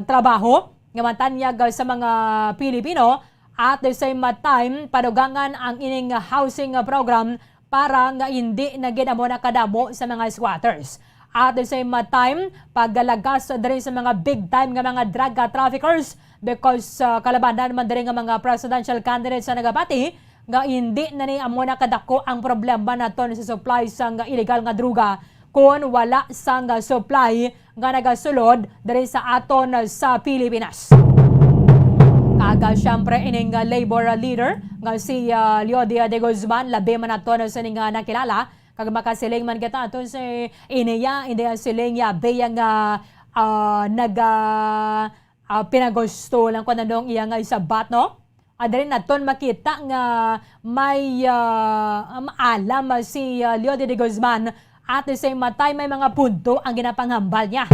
trabaho nga matanyag sa mga Pilipino at the same time padugangan ang ining housing program para nga hindi na ginamo na kadamo sa mga squatters. At the same time, paggalagas din sa mga big time nga mga drug traffickers because kalabanan man din nga mga presidential candidates sa nagabati nga hindi na ni amo na kadako ang problema naton sa supply sa illegal nga druga kung wala sang supply nga nagasulod diri sa aton sa Pilipinas. Kaga siyempre ining labor leader nga si Leodia de Guzman labi man naton sa ning nakilala kag makasiling man kita aton si iniya siling ya beyang pinagusto lang ko nanong iya nga isabat no. Adre naton makita nga may alam si Leodia de Guzman at the same time may mga punto ang ginapanghambal niya.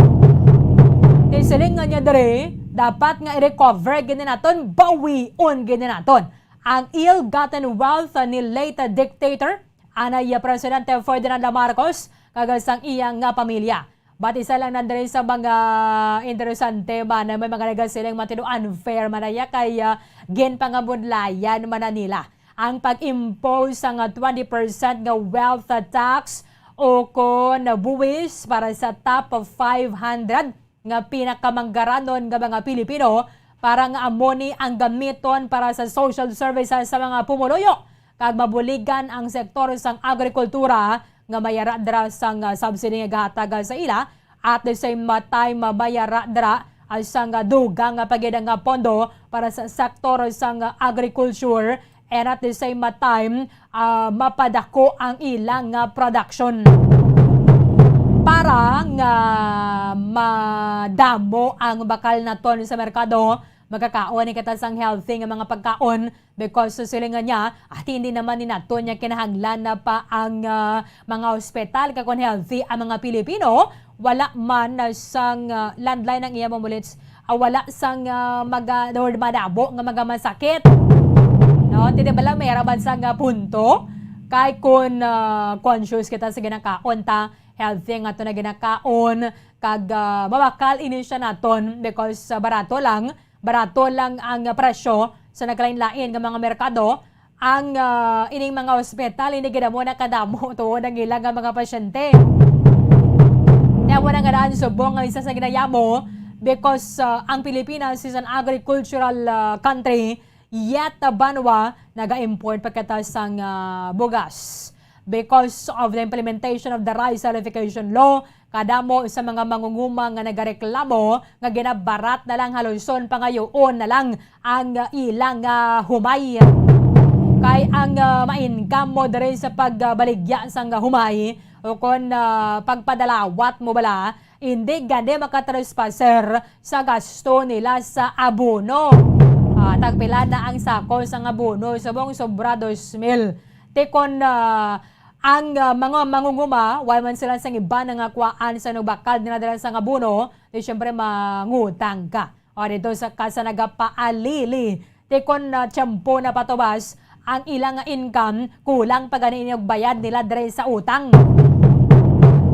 Siling nga niya dere dapat nga i-recover gini naton, bawion gini naton ang ill-gotten wealth ni late dictator anay Presidente Ferdinand Marcos kagasang iyang nga pamilya. But isa lang nandun sa mga interesante man na may mga nagasiling matino unfair manaya kaya ginpangabudlayan man na nila. Ang pag-impose ng 20% nga wealth tax o kung buwis para sa top 500 nga pinakamanggaranon nga mga Pilipino para nga amoni ang gamiton para sa social services sa mga pumuluyo kag mabuligan ang sektor sang agrikultura nga mayara dra sang subsidy nga gahatag sa ila at the same time mayara dra sang dugang nga pagida nga pondo para sa sektor sang agriculture and at the same time mapadako ang ilang production para nga madamo ang bakal naton sa merkado magkakaon ni katasang healthy nga mga pagkaon because silingan niya at hindi naman ni nato niya kinahanglan na pa ang mga ospital kakon healthy ang mga Pilipino wala man sang landline ng iya mamulits wala sang madabo nga mga masakit no tindi bala may araban sang punto kay kun conscious kita sa ginakaon ta healthy nga ito na ginakaon kag mabakal ini siya naton because barato lang ang presyo sa naglain-lain ng mga merkado ang ining mga ospital hindi gina mo na kadamo tuod ang ilang mga pasyente. Nawa na nga daan subong ang isa sa ginayamo because ang Pilipinas is an agricultural country yet banwa naga-import pagkatas ang bugas. Because of the implementation of the rice certification law, kadamo sa mga mangunguma nga nagareklamo nga ginabarat na lang haluson pangayoon na lang ang ilang humay. Kay ang ma-income mo dere sa pagbaligya sang humay o kung pagpadalawat mo bala, hindi gande makatrespasser sa gasto nila sa abono. Tagpila na ang sako sa abono subong sobra 2,000. Tekon ang mga mangunguma, why man sila sang iba nga kwaan sa nubakal dinadala sa abono, di syempre mangutang ka. O dito sa kasa nagapaalili, tekon tiyempo na patubas, ang ilang income kulang pag yung bayad nila dire sa utang.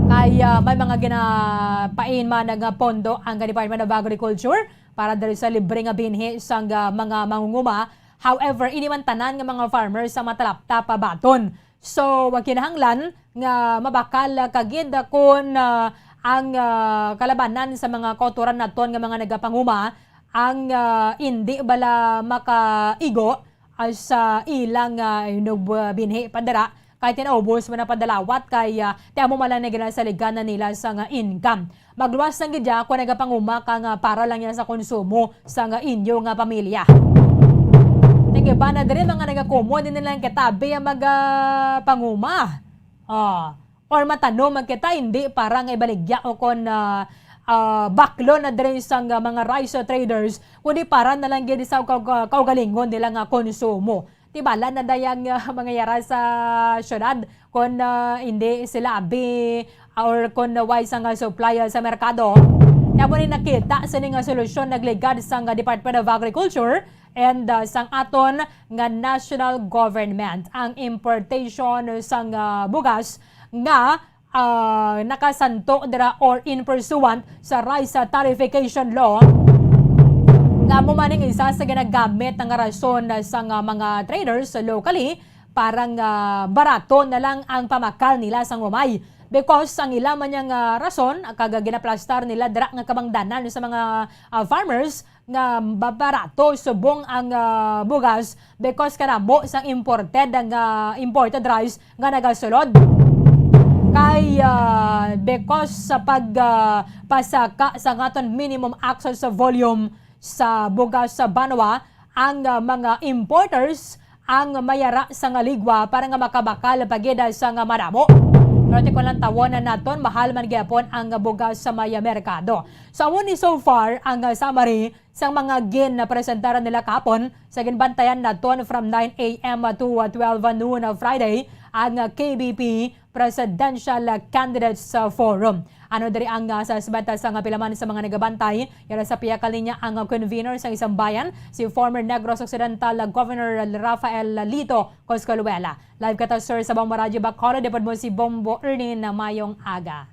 Kaya may mga ginapain man nga pondo ang Department of Agriculture para dire sa libre nga binhi sa mga mangunguma. However, ini man tanan nga mga farmers sa matalapta pa baton. So, wag kinahanglan nga mabakal kagid kun ang kalabanan sa mga kauturan naton nga mga nagapanguma ang hindi bala makaigo sa ilang binhi padara kahit tinaubos mo na padalawat kay tiamo malang na sa liganan nila sa income. Magluwas ng gidya kung nagapanguma ka nga para lang yan sa konsumo sa inyo nga pamilya. Nagiba na din mga nagakumo din nilang katabi ang panguma. Or matanong magkita hindi parang ibaligya o kon baklo na din sa mga rice traders kundi para na lang gini sa kaugalingon nila nga konsumo. Tibala na dayang mga yara sa syudad kung hindi sila abi or kung wise ang supply sa merkado. Kaya mo rin nakita sa nga solusyon nagligad sa Department of Agriculture and sang aton nga national government ang importation sang bugas nga nakasanto dira or in pursuant sa rice tariffication law nga mo maning isa sa ginagamit nga rason sa mga traders locally parang barato na lang ang pamakal nila sang umay because ang ilang man yang rason kaga ginaplastar nila dira nga kabangdanan sa mga farmers nga barato subong ang bugas because kanamo sang imported rice nga nagasulod kay because sa pagpasaka sa aton minimum access sa volume sa bugas sa Banwa ang mga importers ang mayara sa ligwa para nga makabakal pagida sa madamo. Pero kung lang tawon na naton, mahal man gyapon ang bugas sa maya merkado. So so far ang summary sa mga na presentaran nila kapon sa ginbantayan naton from 9 a.m. to 12 noon Friday ang KBP Presidential Candidates Forum. Ano dari ang sasbata sa pilaman sa mga nagabantay, yara sa piyakal niya ang convener sa isang bayan, si former Negros Occidental Governor Rafael Lito Coscaluela. Live kata sir sa Bombo Radio Bacolod, depod mo si Bombo Ernin na mayong aga.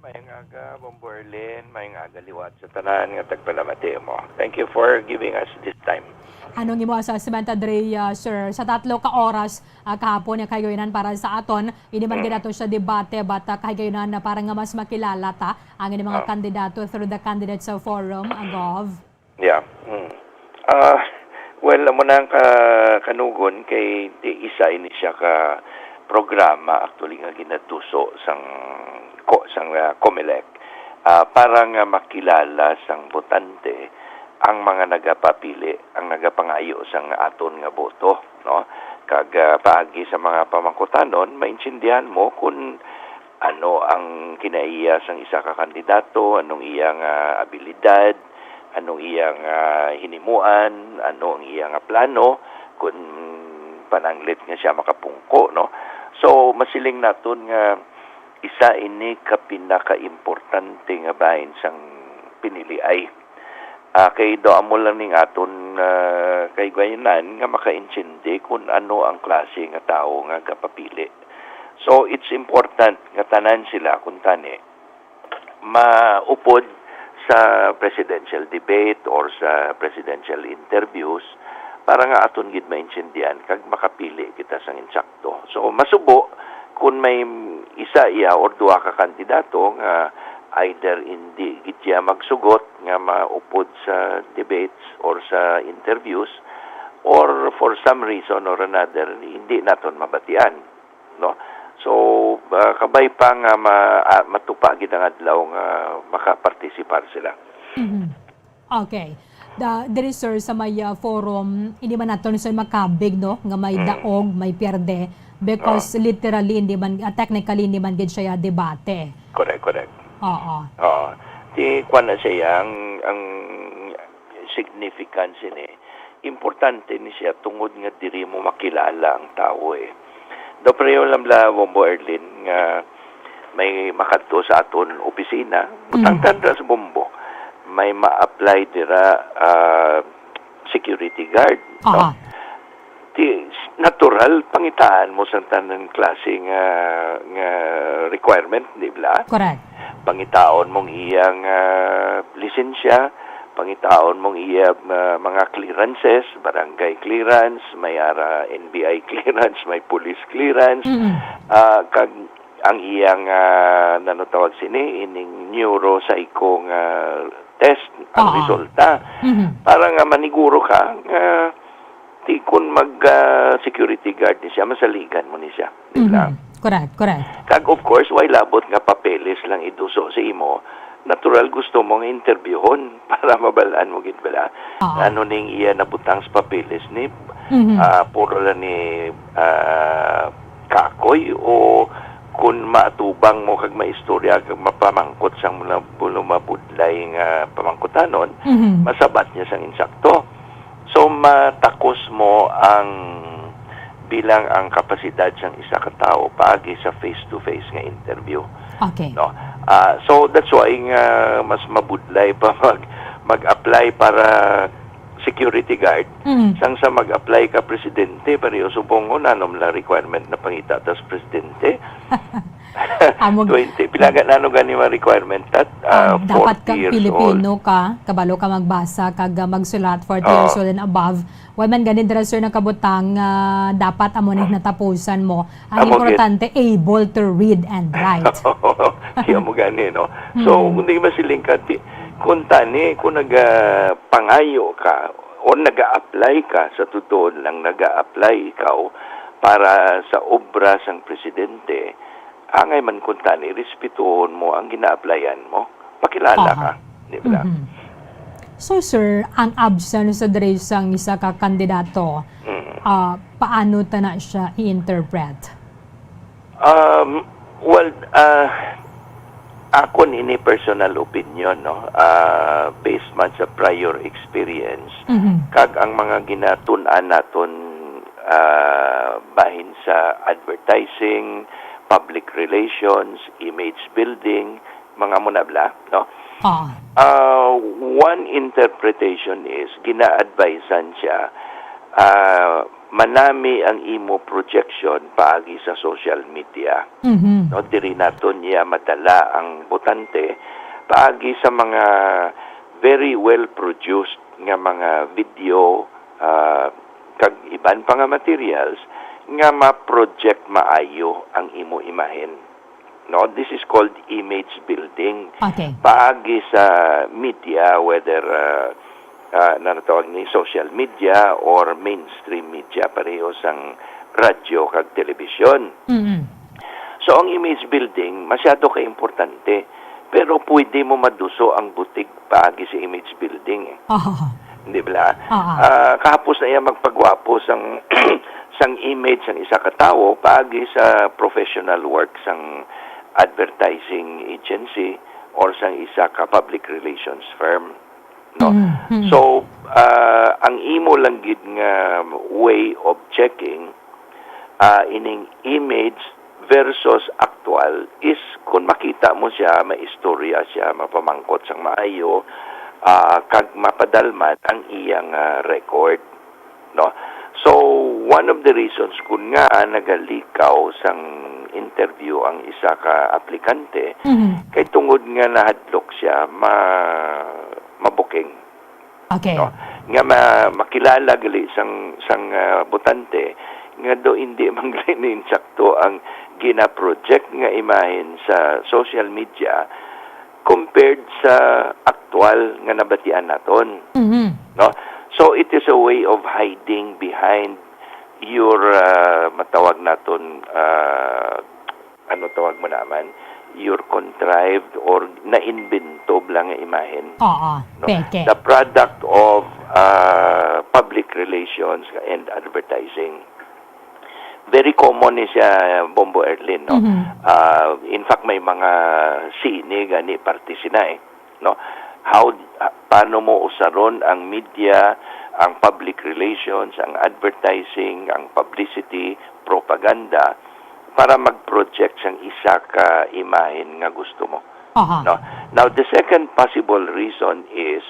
Mayong aga, Bombo Erlin, mayong aga liwat sa tanan nga tagpalamati mo. Thank you for giving us this time. Anong imo assessment Dre, sir, sa 3 ka oras kahapon nga kahigayonan para sa aton, hindi man ginato sa debate but kahigayonan na para nga mas makilala ta ang mga kandidato through the candidates forum ang gov. Yeah. Well, amo nang kanugon kay di isa ini siya ka programa actually nga ginatuso sang COMELEC para nga makilala sang botante ang mga nagapapili, ang nagapangayo sang aton nga boto, no? Kag paagi sa mga pamangkutanon, maintindihan mo kung ano ang kinaiya sang isa ka kandidato, anong iyang abilidad, anong iyang hinimuan, ano ang iyang plano, kung pananglit nga siya makapungko, no? So masiling naton nga isa ini ka pinaka-importante nga bahin sang piniliay. Kay do amo lang ning aton kay gwayanan nga makaintindi kung ano ang klase nga tao nga kapapili. So it's important nga tanan sila kung tani maupod sa presidential debate or sa presidential interviews para nga aton gid maintindihan kag makapili kita sang insakto. So masubo kung may isa iya or duha ka kandidato nga either hindi gidya magsugot nga maupod sa debates or sa interviews or for some reason or another hindi naton mabatian, no? So kabay pa nga matupa gid ang adlaw nga makapartisipar sila. Okay. Diri sir sa may forum hindi man naton so makabig no nga may daog, may pierde because literally hindi man technically hindi man gid siya debate. Correct. Oo. Di kwan na siya ang significance ni importante ni siya tungod nga diri mo makilala ang tao eh. Do preyo lamla Bombo Erlin nga may makadto sa aton opisina, butangtan ra sa Bombo. May ma-apply dira security guard. No? Natural pangitaan mo sa tanang klase nga requirement, di ba? Correct. Pangitaon mong iyang lisensya, pangitaon mong iyang mga clearances, barangay clearance, may NBI clearance, may police clearance, kag ang iyang nanotawag sini ining neuropsycho nga test ang resulta. Para nga maniguro ka ti kun mag security guard ni siya, masaligan mo ni siya. Di ba? Correct. Kag of course, why labot nga papeles lang iduso sa imo. Natural gusto mong interviewon para mabalaan mo gid bala. Ano ning iya nabutang sa papeles ni puro lang ni kakoy o kung matubang mo kag maistorya kag mapamangkot sang mabudlay nga pamangkutanon, masabat niya sang insakto. So matakos mo ang bilang ang kapasidad sang isa ka tawo paagi sa face-to-face nga interview. Okay. No. So that's why mas mabudlay pa mag-apply para security guard sang sa mag-apply ka presidente pareho subong nanom la requirement na pangita tas presidente. 20 pilaga nano gani ma requirement at dapat ka 40 years Pilipino old. ka, kabalo ka magbasa kag magsulat 40 years old and above. Way man ganin dira sir ng kabutang dapat amo ning natapusan mo. Ang importante able to read and write. Siya mo gani no. So kung di masiling ka kung tani kung pangayo ka o nag-a-apply ka sa totoo lang nag-a-apply ikaw para sa obra sang presidente, angay man kung tani respetuhon mo ang gina-applyan mo, pakilala ka, di ba? So sir, ang absence sa dire sang isa ka kandidato, paano ta na siya i-interpret? Well, ako nini personal opinion, no, based man sa prior experience, kag ang mga ginatun-an naton bahin sa advertising, public relations, image building, mga munabla, no? One interpretation is gina-advisean siya manami ang imo projection paagi sa social media. No, diri naton niya madala ang botante paagi sa mga very well produced nga mga video kag iban pa nga materials nga ma-project maayo ang imo imahen. No, this is called image building. Okay. Paagi sa media, whether natawag ni social media or mainstream media, pareho sang radyo kag telebisyon. So ang image building masyado ka importante, pero pwede mo maduso ang butig paagi sa image building. Hindi ba? Kahapos na iya magpagwapo sang sang image sang isa ka tawo paagi sa professional work sang advertising agency or sang isa ka public relations firm, no? So ang imo lang gid nga way of checking ining image versus actual is kung makita mo siya, maistorya siya, mapamangkot sang maayo, kag mapadalman ang iyang record, no? So one of the reasons kung nga nagalikaw sang interview ang isa ka aplikante kay tungod nga nahadlok siya mabuking. Okay. No? Nga makilala gali sang botante nga do hindi manglinin sakto ang gina-project nga imahen sa social media compared sa aktual nga nabatian naton. No? So it is a way of hiding behind your matawag naton ano tawag mo naman, your contrived or na-invento lang nga imahen. No? Peke. The product of public relations and advertising. Very common ni siya, Bombo Erlin, no? In fact, may mga sine gani partisina no? Paano mo usaron ang media, ang public relations, ang advertising, ang publicity, propaganda para mag-project sang isa ka imahen nga gusto mo. No? Now, the second possible reason is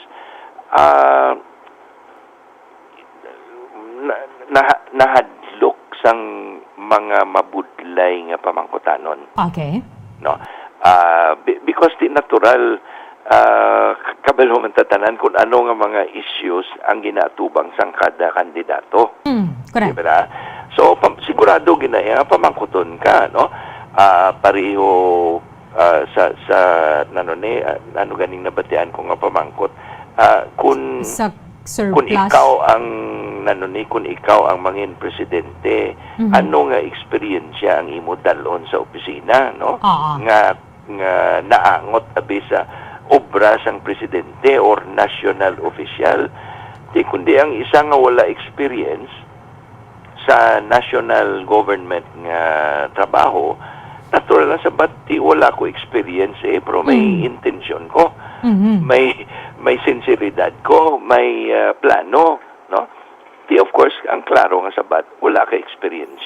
nahadlok sang mga mabudlay nga pamangkutanon. Okay. No? Because di natural kabalo man tatanan kung ano nga mga issues ang ginatubang sang kada kandidato. Correct. Diba? So sigurado ginaya pamangkuton ka, no? Pareho sa ano ganing nabatian ko nga pamangkot kung Sa surplus. kung ikaw ang mangin presidente, ano nga experience ang imo dalon sa opisina, no? Nga naangot abi sa obra sang presidente or national official, di kundi ang isa nga wala experience sa national government nga trabaho, natural lang sabat di wala ko experience pero may intention ko. May sinseridad ko, may plano, no? Di of course ang klaro nga sabat wala ka experience,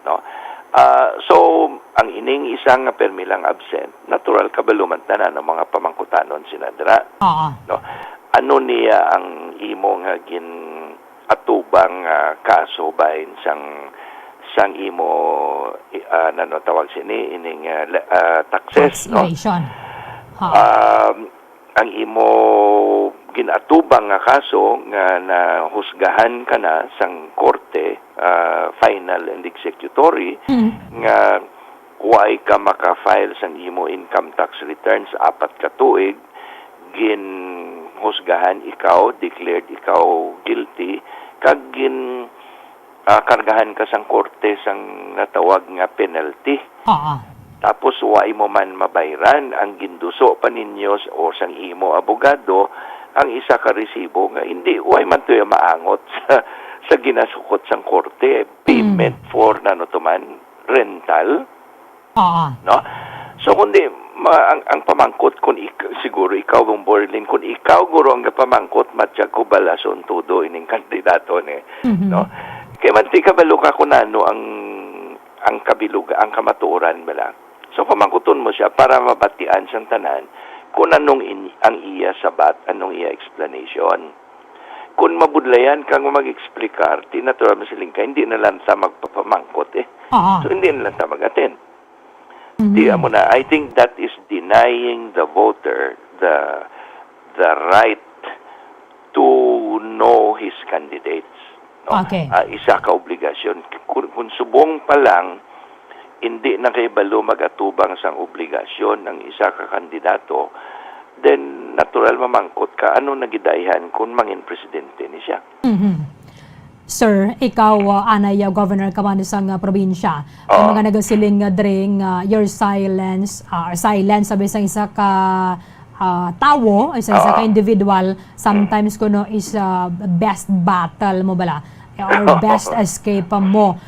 no? So ang ining isang nga permi lang absent, natural kabaluman tanan ng mga pamangkutanon sinadra. No? Ano niya ang imo nga gin atubang kaso bahin sang imo nano tawag sini ining taxes, no? Ang imo ginatubang nga kaso nga nahusgahan ka na sang korte, final and executory, nga why ka maka-file sang imo income tax returns 4 ka tuig, ginhusgahan ikaw, declared ikaw guilty, kag kargahan ka sang korte sang natawag nga penalty. Tapos why mo man mabayran, ang ginduso pa ninyo o sang imo abogado ang isa ka resibo nga hindi why man to maangot sa ginasukot sang korte, payment for tuman rental, no? So kundi ang pamangkot kun siguro ikaw ang Borlin, kun ikaw guro ang pamangkot matyak ko balason todo ining kandidato ni, no? Kaya manti kabalo ka kunano ang kabiluga, ang kamatuoran bala. So pamangkuton mo siya para mabatian siyang tanan kung anong ang iya sabat, anong iya explanation. Kung mabudlayan kang mag-explikar, natural masiling ka, hindi na lang sa magpapamangkot So hindi na lang sa mag-attend. Di mo na, I think that is denying the voter the right to know his candidates. No? Isa ka obligasyon. Kung subong pa lang, hindi na kay balo mag-atubang sang obligasyon ng isa ka kandidato, then natural mamangkot ka ano nagidayhan kung mangin presidente ni siya. Sir, ikaw anay governor ka man sa probinsya. May mga nagasiling dring your silence sabi sa isa ka tawo, isa ka individual, sometimes kuno is best battle mo bala or best escape mo.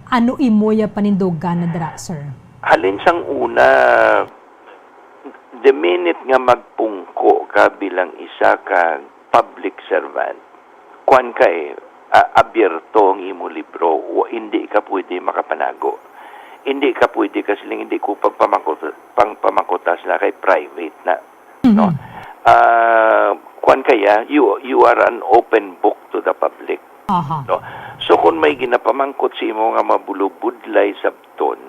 Ano imo ya panindugan na dira, sir? Halin sang una, the minute nga magpungko ka bilang isa ka public servant, kuan ka abierto ang imo libro, hindi ka pwede makapanago. Hindi ka pwede kasi lang hindi ko pagpamangkotas na kay private na. No? Kuan kaya, you are an open book to the public. No? So kung may ginapamangkot si mo nga mabulubudlay sabton,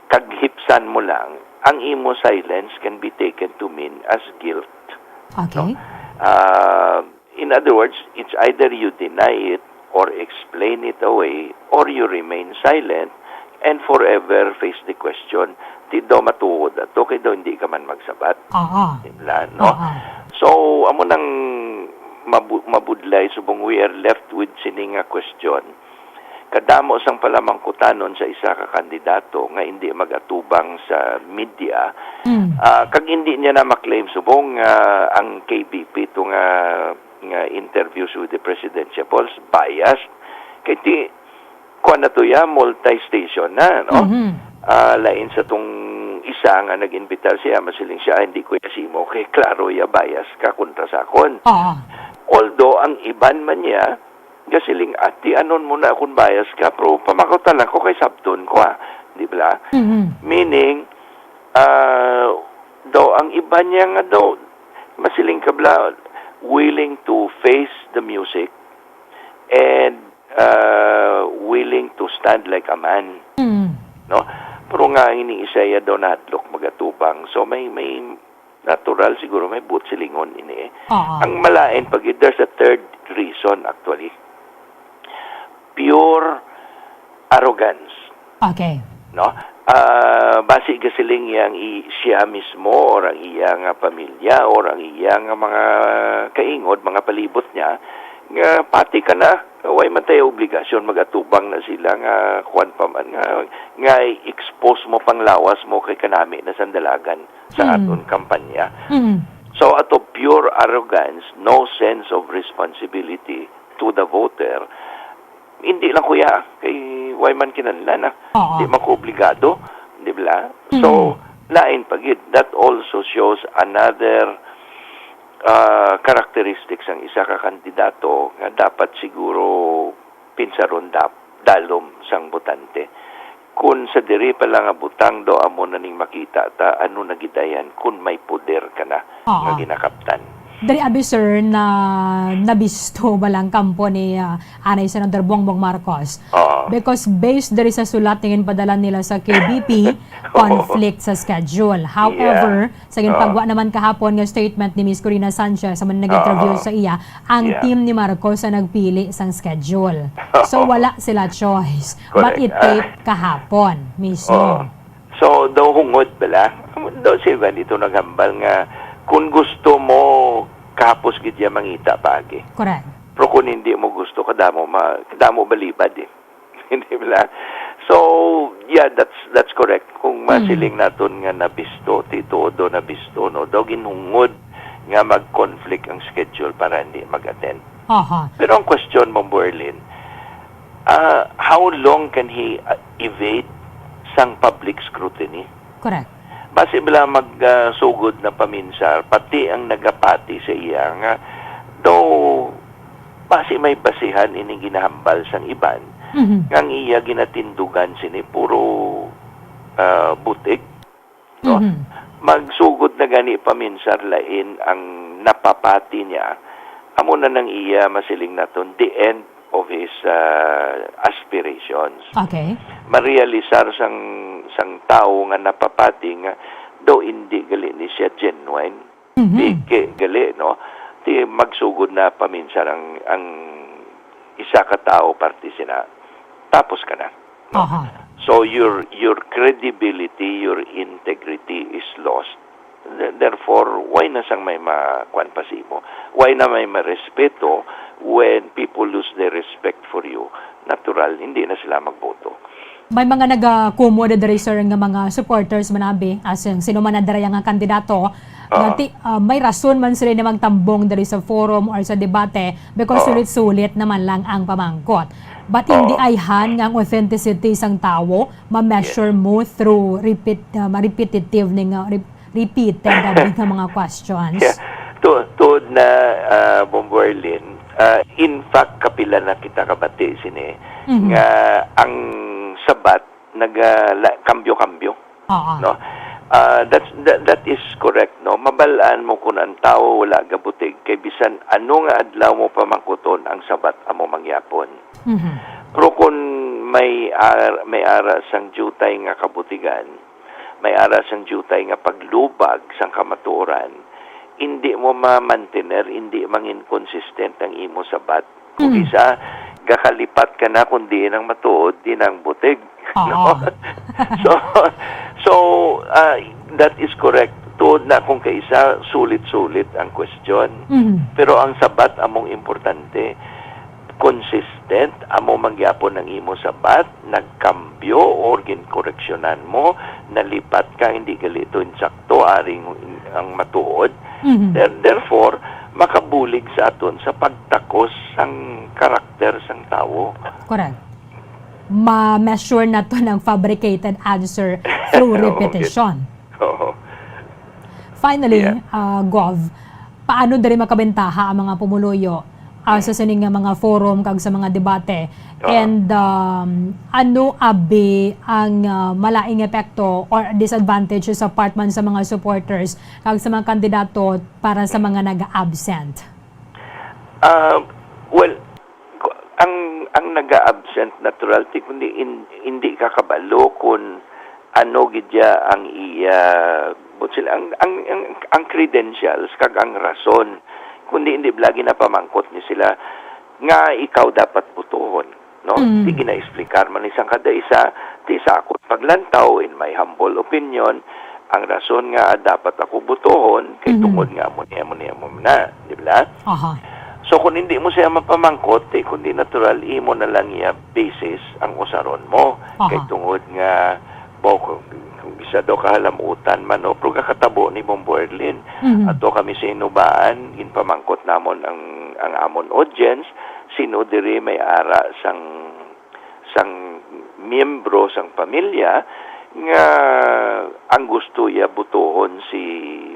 kaghipsan mo lang, ang imo silence can be taken to mean as guilt. No? In other words, it's either you deny it or explain it away or you remain silent and forever face the question, di daw matuod ato, kaya daw hindi ka man magsabat. Diba, no? So, amo nang mabudlay, subong we are left with sining nga question. Kadamo sang palamangkutanon sa isa ka kandidato nga hindi magatubang sa media, kag hindi niya na maklaim subong ang KBP to nga interviews with the presidential polls biased, kaya ti kuha na to ya multi-station na, no? Lain sa tong isa nga nag-imbitar siya, masiling siya, hindi ko yasimo, kay klaro ya bias ka kontra sa akon. Although, ang iban man niya, gasiling, ati anon mo na kung bias ka, pero pamakota lang ko kay sabton ko, di ba? Meaning, daw, ang iban niya nga daw, masiling kabla, willing to face the music and willing to stand like a man. No? Pero nga iniisaya daw na hadlok magatubang. So may natural siguro may but silingon ini. Ang malain pag there's a third reason actually. Pure arrogance. no? Basi gasiling yang siya mismo or ang iyang pamilya or ang iyang mga kaingod, mga palibot niya, nga pati ka na, way man tayo obligasyon magatubang na sila nga kuan pa man nga expose mo panglawas mo kay kanami na sandalagan sa aton kampanya. So ato pure arrogance, no sense of responsibility to the voter, hindi lang kuya kay way man kinahanglan na di man ko obligado, di ba? So lain pagid, that also shows another characteristics ang isa ka kandidato nga dapat siguro pinsaron dalom sang botante. Kung sa diri pa lang nga butang do amo na ning makita ta ano nagidayan kung may poder ka na nga ginakaptan. Dari abi sir na nabisto balang kampo ni Anay Senador Bongbong Marcos. Because based dari sa sulat tingin padala nila sa KBP, conflict sa schedule. However, sa ginpagwa naman kahapon nga statement ni Ms. Corina Sanchez sa nag-interview sa iya, ang team ni Marcos ang nagpili sang schedule. So wala sila choice. But it taped kahapon mismo. So daw hungod bala, daw siya dito nagambal nga kung gusto mo kapos gidya mangita pagi. Correct. Pero kung hindi mo gusto kadamo balibad eh. Hindi ba? So, yeah, that's correct. Kung masiling naton nga nabisto, tito do nabisto no, daw ginhungod nga mag-conflict ang schedule para hindi mag-attend. Pero ang question mo, Berlin, how long can he evade sang public scrutiny? Correct. Base bila magsugod na paminsar, pati ang nagapati sa iya nga, though base may basihan ining ginahambal sang iban, ngang iya ginatindugan sini puro butik, no? Magsugod na gani paminsar lain ang napapati niya, amo na nang iya masiling naton the end of his aspirations. Okay. Marealisar sang tao nga napapati nga do hindi gali ni siya genuine. Di gali no. Ti magsugod na paminsan ang isa ka tao parte sina. Tapos ka na. No? So your credibility, your integrity is lost. Therefore, why na sang may makuan pasimo? Why na may marespeto when people lose their respect for you? Natural, hindi na sila magboto. May mga nag-kumo dari sir nga mga supporters manabi as sino man nadara nga kandidato may rason man sila na magtambong dari sa forum or sa debate because sulit-sulit naman lang ang pamangkot. But hindi ayhan nga ang authenticity sang tao ma-measure mo through repetitive ning repeated nga mga questions. Tuod na Bomberlin, in fact kapila na kita kabati sini nga ang sabat kambyo-kambyo. No? That is correct, no. Mabalaan mo kun ang tao wala gabutig kay bisan ano nga adlaw mo pamangkuton ang sabat amo mangyapon. Pero kung may ara sang jutay nga kabutigan, may ara sang jutay nga paglubag sang kamatuoran, hindi mo ma-mantener, hindi mangin consistent ang imo sabat. Kung isa gakalipat ka na kung di nang matuod, di nang butig. No? So that is correct. Tuod na kung kaisa, sulit-sulit ang question. Pero ang sabat among importante, consistent, amo mangyapon ng imo sabat, nagkambyo or ginkoreksyonan mo, nalipat ka, hindi galito insakto, aring ang matuod. Therefore, makabulig sa aton sa pagtakos sang karakter sang tao. Correct. Ma-measure na to ng fabricated answer through repetition. Finally, Gov, paano dari makabentaha ang mga pumuluyo sa sining mga forum kag sa mga debate? And ano abi ang malaing epekto or disadvantage sa part man sa mga supporters kag sa mga kandidato para sa mga nag-absent? Well, ang nag-absent natural kundi hindi ka kabalo kung ano gidya ang ang credentials kag ang rason kundi hindi lagi na pamangkot ni sila nga ikaw dapat butuhon. no? Di gina-explicar man isang kada isa, di sa akong paglantaw, in my humble opinion, ang rason nga dapat ako butohon, kay tungod nga mo na, di ba? So kung hindi mo siya mapamangkot, kundi natural, imo na lang iya basis ang usaron mo. Kay tungod nga, kung bisa daw kahalamutan man, pero kakatabo ni Bombo Erlin, ato kami sa inubaan, ginpamangkot namon ang amon audience, sino diri may ara sang miyembro sang pamilya nga ang gusto ya butuhon si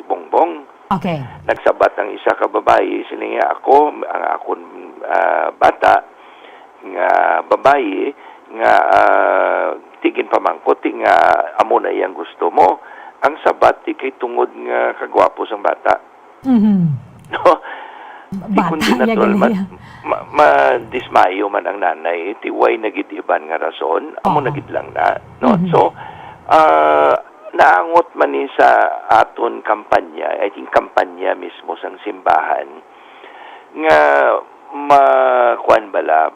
Bongbong. Okay. Nagsabat ang isa ka babae, sila nga ako, ang akong bata nga babae nga tigin pamangkot nga amo na iyang gusto mo. Ang sabat ti kay tungod nga kagwapo sang bata. No? Kundi natural ma-dismayo man ang nanay, tiway nagitiban nga rason, amo nagid lang na. No? So, naangot man ni sa aton kampanya, I think kampanya mismo sang simbahan, nga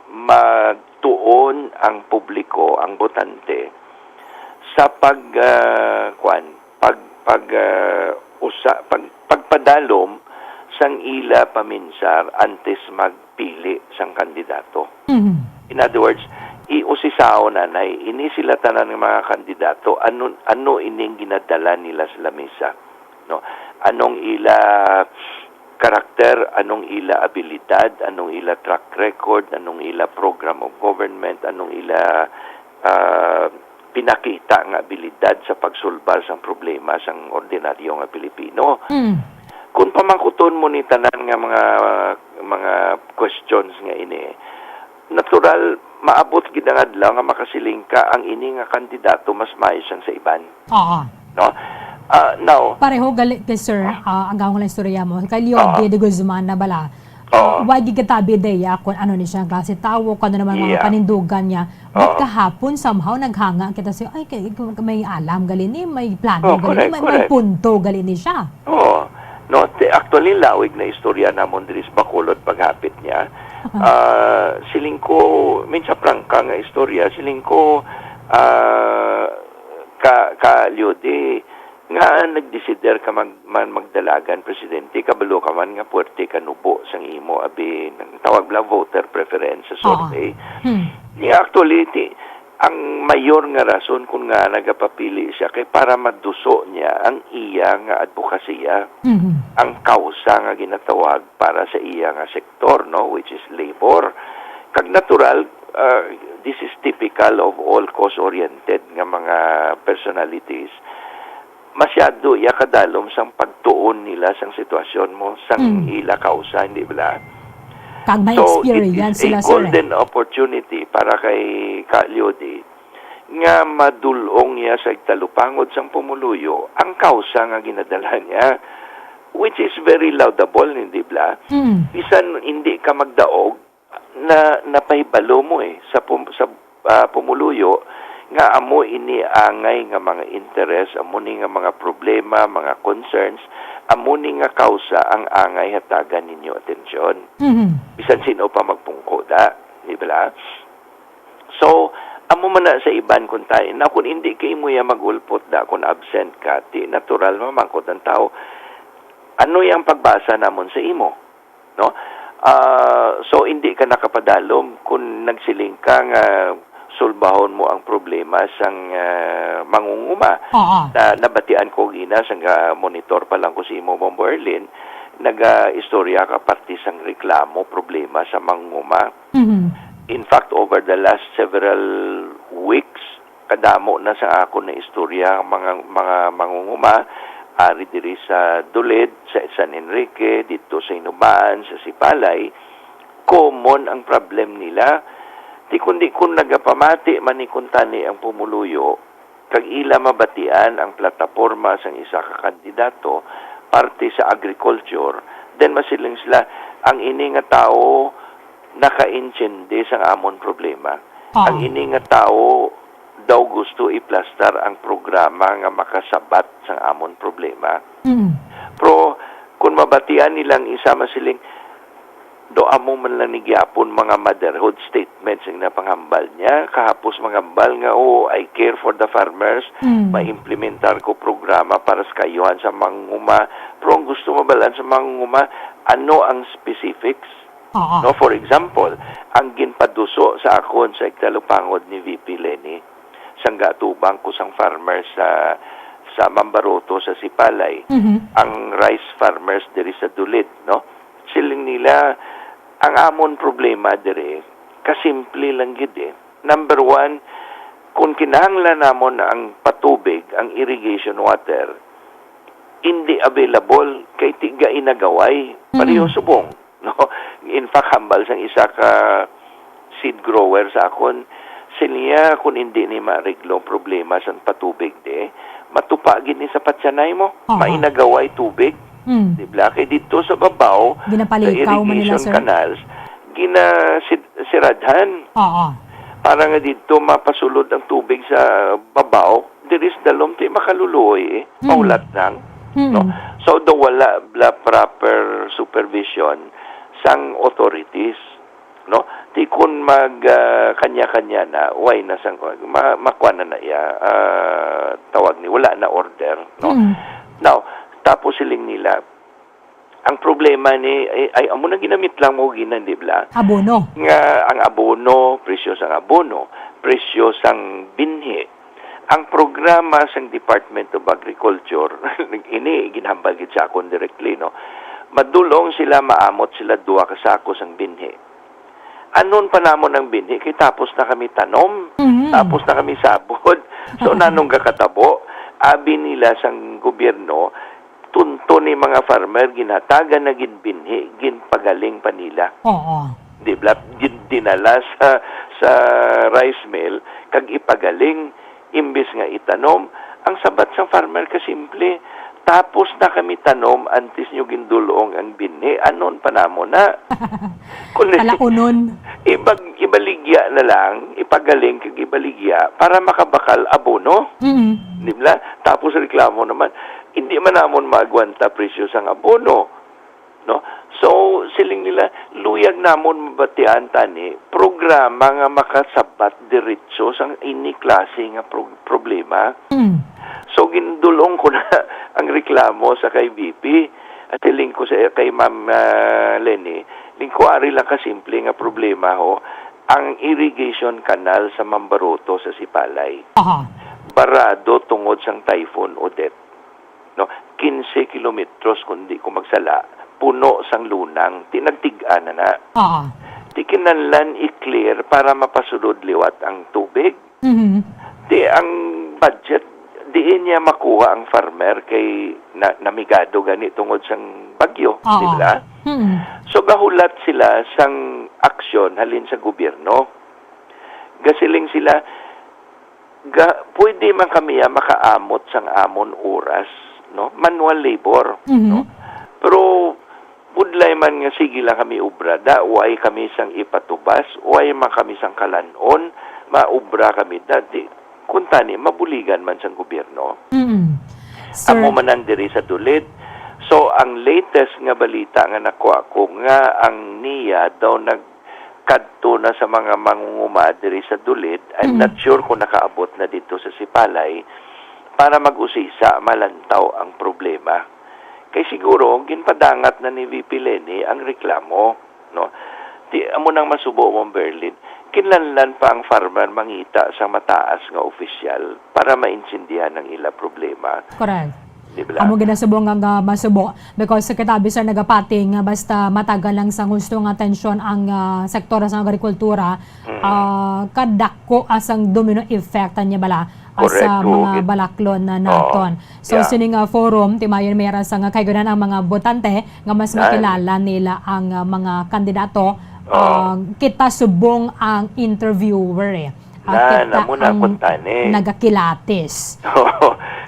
magtuon ang publiko, ang botante, sa pagpadalom sang ila paminsar antes magpili sang kandidato. In other words, iusisaw na ini sila tanan ng mga kandidato, ano ining ginadala nila sa lamesa, no? Anong ila karakter, anong ila abilidad, anong ila track record, anong ila program of government, anong ila pinakita nga abilidad sa pagsulbar sang problema sang ordinaryo nga Pilipino. Kung pamangkuton mo ni tanan nga mga questions nga ini, natural maabot gid ang adlaw nga makasiling ka ang ini nga kandidato mas maayos ang sa iban. No? Now, pareho gali kay sir, ang gawang lang istorya mo. Kay Leon de Guzman na bala. Wag gigatabi deya kung ano ni siya klase tawo, kung ano naman mga panindugan niya. But kahapon somehow naghanga kita sa ay may alam gali ni, may plano gali, may punto gali ni siya. No, actually lawig na istorya namon diri sa Bacolod paghapit niya. Siling ko minsa prangka nga istorya, siling ko ka Lyode nga nagdesider ka magdalagan presidente, kabalo ka man nga puwerte ka nubo sang imo abi nang tawag la voter preference sa survey. Actually ang mayor nga rason kung nga nagapapili siya kay para maduso niya ang iya nga advokasya, ang kausa nga ginatawag para sa iya nga sektor, no, which is labor. Kag natural, this is typical of all cause-oriented nga mga personalities. Masyado iya kadalom sang pagtuon nila sang sitwasyon mo sang ila kausa, hindi ba? Kag may experience sila, sir. So, it is a golden opportunity para kay Lyode nga madulong niya sa talupangod sang pumuluyo ang kausa nga ginadala niya, which is very laudable, hindi ba? Bisan hindi ka magdaog na napahibalo mo sa pumuluyo nga amo ini angay nga mga interest, amo ni nga mga problema, mga concerns, amo ni nga kausa ang angay hatagan ninyo atensyon. Bisan sino pa magpungko da, di ba? So, amo man na sa iban kung tayo, na kung hindi kayo mo yan magulpot da, kung absent ka, di natural mamangkot ang tao, ano yung pagbasa namon sa imo? No? So, hindi ka nakapadalom kung nagsiling ka nga sulbahon mo ang problema sang mangunguma. Nabatian ko gina sang monitor pa lang ko si Imo Bombo Erlin, naga-istorya ka parte sang reklamo problema sa mangunguma. In fact, over the last several weeks, kadamo na sa ako na istorya mga mangunguma ari diri sa Duled, sa San Enrique, dito sa Inubaan, sa Sipalay. Common ang problem nila. Di kundi kung nagapamati manikuntani ang pumuluyo, kag ila mabatian ang plataporma sang isa ka kandidato parte sa agriculture, then masiling sila ang ini nga tao naka-intindi sang amon problema. Ang ini nga tao daw gusto iplastar ang programa nga makasabat sang amon problema. Pero kung mabatian nilang isa masiling do amo man lang ni gyapon mga motherhood statements ang napanghambal niya. Kahapos manghambal nga, I care for the farmers. Ma-implementar ko programa para sa kayuhan sa mangunguma. Pero ang gusto mabalan sa mangunguma, ano ang specifics? No, for example, ang ginpaduso sa akon sa iktalupangod ni VP Leni, sang gatubang ko sang farmers sa Mambaroto sa Sipalay, ang rice farmers diri sa Dulid, no? Siling nila ang amon problema diri kasimple lang gid eh. Number one, kung kinahanglan namon ang patubig, ang irrigation water, hindi available kay tiga inagaway, pareho subong, no? In fact, hambal sang isa ka seed grower sa akon, siliya kung hindi ni mariglo problema sa patubig matupagin ni sa patsanay mo, mainagaway tubig. Diba? Kaya dito sa babaw, sa irrigation canals, siradhan. Para nga dito mapasulod ang tubig sa babaw, diris dalom ti makaluluoy paulat lang. No? So, wala proper supervision sang authorities. No, di kun kanya-kanya na why na sang makuha na tawag ni wala na order, no. Now tapos siling nila ang problema ni ay amo na ginamit lang mo ginan di ba abono nga ang abono, presyo sang abono, presyo sang binhi. Ang programa sang Department of Agriculture ini ginhambal gid sa akon directly, no, madulong sila maamot sila duha ka sako sang binhi. Anon pa namon ang binhi, kay tapos na kami tanom, tapos na kami sabod. So, nanong kakatabo, abi nila sang gobyerno, tunto ni mga farmer, ginatagan na ginbinhi, ginpagaling pa nila. Di ba? Dinala sa rice mill, kag ipagaling, imbis nga itanom, ang sabat sang farmer kasimple, tapos na kami tanom, antes nyo gindulong ang binhi, anon pa namon na. Kalaunon. Ibaligya na lang, ipagaling kag ibaligya para makabakal abono. Di ba? Tapos reklamo naman, hindi man namon maagwanta presyo sang abono. No? So, siling nila, luyag namon mabatian tani, programa nga makasabat diretso sang ini klase nga problema. So, gindulong ko na ang reklamo sa kay VP at iling ko sa kay Ma'am Leni. Lingkuari lang kasimple nga problema ho, ang irrigation canal sa Mambaroto sa Sipalay. Barado tungod sang Typhoon Odette. No, 15 kilometros kundi ko magsala, puno sang lunang, tinagtigaan na. Di kinanlan i-clear para mapasulod liwat ang tubig. Di ang budget diin niya makuha ang farmer kay namigado gani tungod sang bagyo, di ba? So gahulat sila sang aksyon halin sa gobyerno. Gasiling sila pwede man kami makaamot sang amon oras, no? Manual labor, no? Pero budlay man nga sige lang kami ubra da, way kami sang ipatubas, way man kami sang kalanon, maubra kami dati. Kuntani, mabuligan man sang gobyerno. Amo man nandiri sa Dulid. So, ang latest nga balita nga nakuha ko nga ang NIA daw nagkadto na sa mga mangunguma diri sa Dulid. I'm not sure kung nakaabot na dito sa Sipalay para mag-usisa, malantaw ang problema. Kay siguro, ginpadangat na ni VP Leni ang reklamo. No? Amo nang masubo mong Berlin. Kinlanlan pa ang farmer mangita sa mataas nga opisyal para maintindihan ang ila problema. Correct. Amo ginasubong nga masubo because sa kitabi sa nagapating basta matagal lang sa gusto nga atensyon ang sektor sa agrikultura, kadako asang domino effect niya bala sa mga balaklon na naton. So sining forum timayon mayra sa nga kaygunan ang mga botante nga mas makilala nila ang mga kandidato. Kita subong ang interviewer kita ang nagakilatis.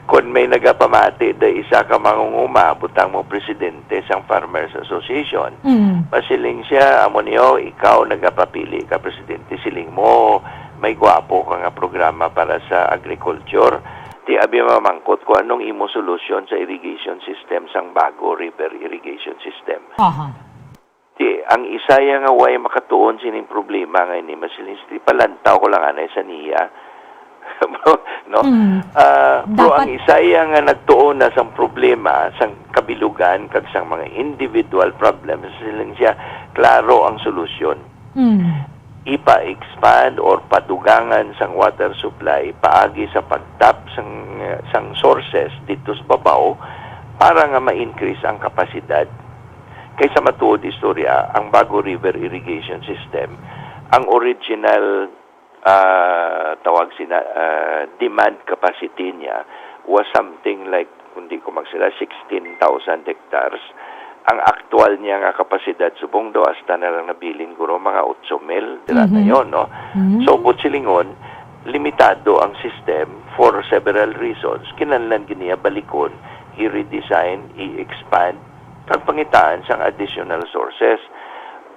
Kung may nagapamati da isa ka mangunguma, butang mo presidente sang Farmers Association, pasiling siya, amo niyo, ikaw nagapapili ka presidente, siling mo, may gwapo ka nga programa para sa agriculture. Di abi mamangkot ko anong imo solusyon sa irrigation system sang bago river irrigation system. ang isa nga way makatuon sining problema ngayon ni masilin palantaw ko lang anay sa niya. No? Pero ang isa nga nagtuon na sang problema sang kabilugan kag sang mga individual problems silang siya klaro ang solusyon. Ipa-expand or padugangan sang water supply paagi sa pagtap sang sources dito sa babaw para nga ma-increase ang kapasidad. Kaysa matuod istorya, ang Bago River Irrigation System, ang original demand capacity niya was something like, kundi ko magsila, 16,000 hectares. Ang actual niya nga kapasidad subong do hasta na lang nabilin guro mga 8,000 dila na yon, no? So Butsilingon, limitado ang system for several reasons. Kinahanglan giniya balikon, i-redesign, i-expand pagpangitaan sang additional sources.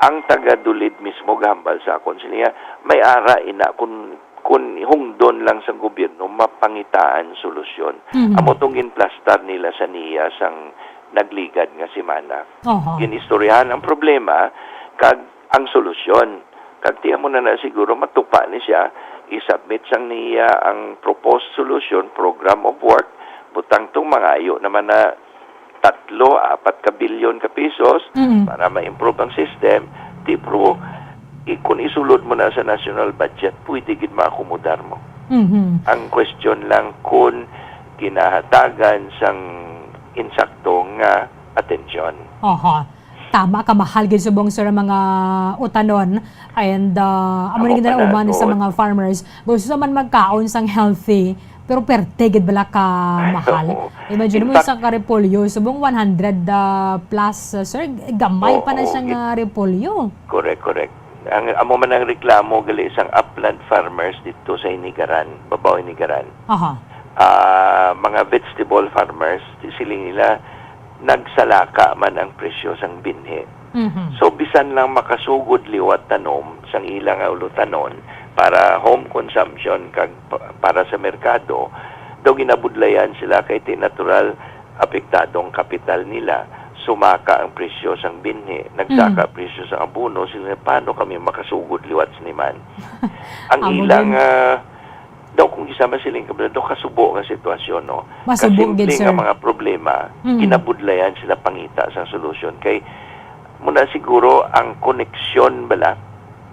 Ang taga-dulid mismo gahambal sa akon sila may ara ina kun hungdon lang sa gobyerno mapangitaan solusyon. Amo tong ginplastar nila sa niya sang nagligad nga semana. Ginistoryahan ang problema kag ang solusyon. Kag tiyan mo na siguro matupa ni siya, isubmit sang niya ang proposed solution, program of work, butang tong mga ayo naman na 3-4 bilyon ka pesos para ma-improve ang system. Tipro, kung isulod mo na sa national budget, pwede gid maakomodar mo. Ang question lang kung kinahatagan sang insaktong atensyon. Tama ka, mahal gid subong sa mga utanon and amo ni gid uban sa mga farmers gusto man magkaon sang healthy pero pertegid bala ka mahal. Imagine mo isang repolyo subong 100 plus sir, gamay pa na siyang repolyo. Correct. Ang amo man ang reklamo gali isang upland farmers dito sa Inigaran, babaw Inigaran. Mga vegetable farmers, siling nila nagsalaka man ang presyo sang binhi. So bisan lang makasugod liwat tanom sang ilang ulutanon para home consumption kag para sa merkado, daw ginabudlayan sila kay natural apektadong kapital nila. Sumaka ang presyo sang binhi, nagsaka presyo sa abono, sila paano kami makasugod liwat siniman. Ang ilang daw kung isama siling kabila, daw kasubo nga sitwasyon, no? Kasimple nga mga problema, kinabudlayan sila pangita sa solusyon. Kay muna siguro ang koneksyon bala,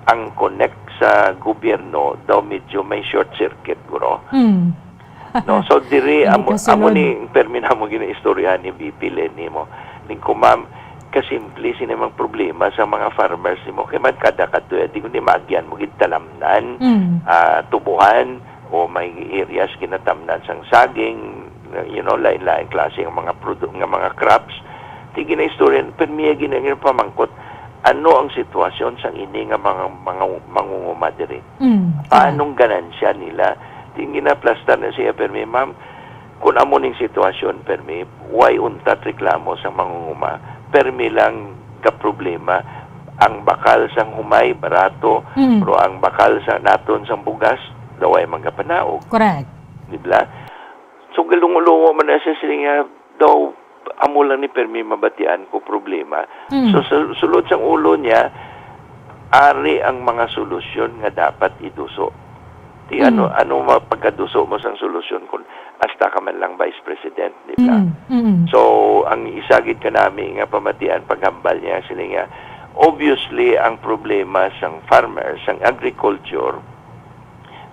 ang connect sa gobyerno daw medyo may short circuit guro. No, so diri amo ni permina mo ginaistorya ni BP Lenny mo. Ning ko ma'am, kasimple sinemang problema sa mga farmers nimo kay man kada kadto di kundi maagyan mo gid talamnan, tubuhan o may areas kinatamnan sang saging, lain-lain klase ng mga mga crops. Di ginaistorya permiya ginangin pamangkot ano ang sitwasyon sang ini nga mga mangunguma diri. Paanong ganansya nila? Tingin na plastar na siya permi, ma'am, kung amo ning sitwasyon permi, why untat reklamo sa mangunguma? Permi lang ka problema ang bakal sang humay barato, pero ang bakal sa naton sang bugas daway mga panaog. Correct. Dibla? So galungo-lungo man na siya sila daw amo lang ni permi mabatian ko problema. So sulod sang ulo niya ari ang mga solusyon nga dapat iduso. Di ano mapagkaduso mo sang solusyon kung hasta ka man lang vice president, di ba? So ang isagid ka namin nga pamatian paghambal niya sila nga obviously ang problema sang farmers, sang agriculture,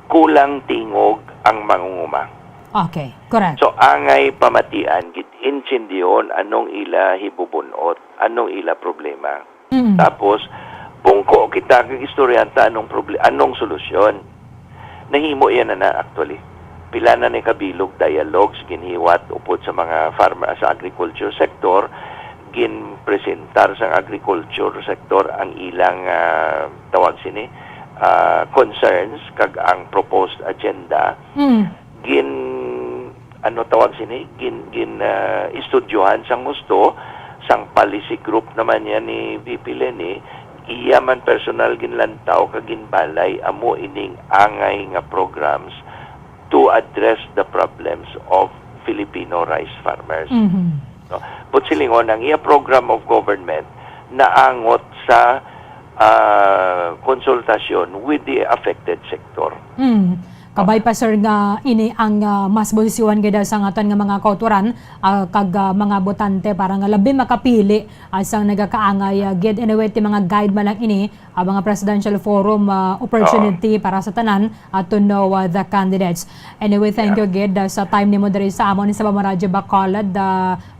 kulang tingog ang mangunguma. Okay, correct. So angay pamatian git incendiyon anong ila hibubunot, anong ila problema. Tapos pungko kita kag istoryanta anong solusyon. Nahimo yan na actually. Pila na ni kabilog dialogues ginhiwat upod sa mga farmer sa agriculture sector, ginpresentar sa agriculture sector ang ilang tawag sini concerns kag ang proposed agenda. Istudyohan sang gusto sang policy group naman yan ni VP Lenny, iya man personal ginlantaw kag ginbalay amo ining angay nga programs to address the problems of Filipino rice farmers. No? But silingon ang iya program of government naangot sa konsultasyon with the affected sector. Kabay pa sir nga ini ang mas bosisiwan gid sa aton nga mga kauturan kag mga botante para nga labi makapili sang nagakaangay gid anyway ti mga guide man lang ini mga presidential forum opportunity para sa tanan to know the candidates. Anyway, thank you gid sa time nimo diri sa amon sa Radyo Bacolod,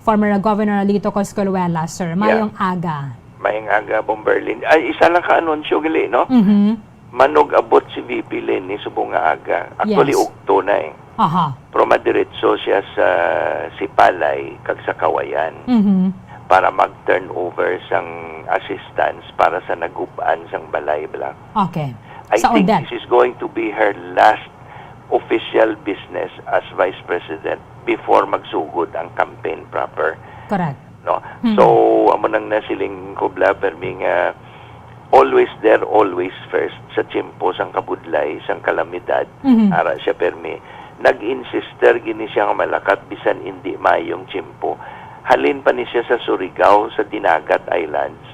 former Governor Lito Coscolluela, sir. Mayong aga. Mayong aga, Bomberlin. Ay, isa lang ka-anunsyo gali, no? Manog abot si VP Len ni subong nga aga. Actually, Yes. ukto na eh. Aha. Pero madiretso siya sa Sipalay kag sa Kawayan para mag-turn over sang assistance para sa naguban sang balay bala. Okay. I Sa think Odette. this is going to be her last official business as Vice President before magsugod ang campaign proper. Correct. No? So, amo nang nasiling kubla perming always there, always first sa tiyempo sang kabudlay, sang kalamidad, ara siya permi. Nag-insister gini siya nga malakat bisan hindi mayong tiyempo. Halin pa ni siya sa Surigao, sa Dinagat Islands.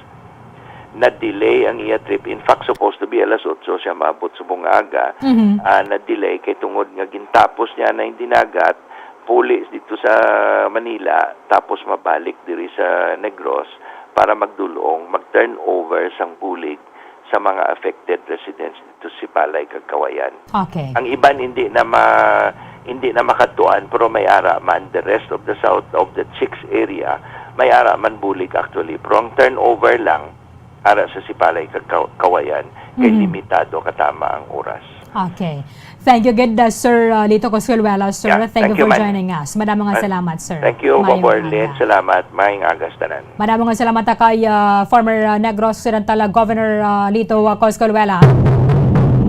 Na-delay ang iya trip. In fact, supposed to be alas 8 siya maabot sa bungaga. Na-delay kay tungod nga gintapos niya na yung Dinagat, pulis dito sa Manila, tapos mabalik diri sa Negros para magdulong, mag-turn over sang pulig sa mga affected residents dito sa Sipalay kag Kawayan. Okay. Ang iban hindi na makatuan pero may ara man the rest of the south of the Chicks area may ara man bulig actually pero ang turnover lang ara sa Sipalay kag Kawayan kay limitado katama ang oras. Okay. Thank you good Sir Lito Coscolluela, sir. Yeah, thank you for man. joining us. Madamang nga salamat, sir. Thank you, Mayong Boborlin. aga. Salamat. Maayong agas tanan. Madamang nga salamat kay former Negros Occidental Governor Lito Coscolluela.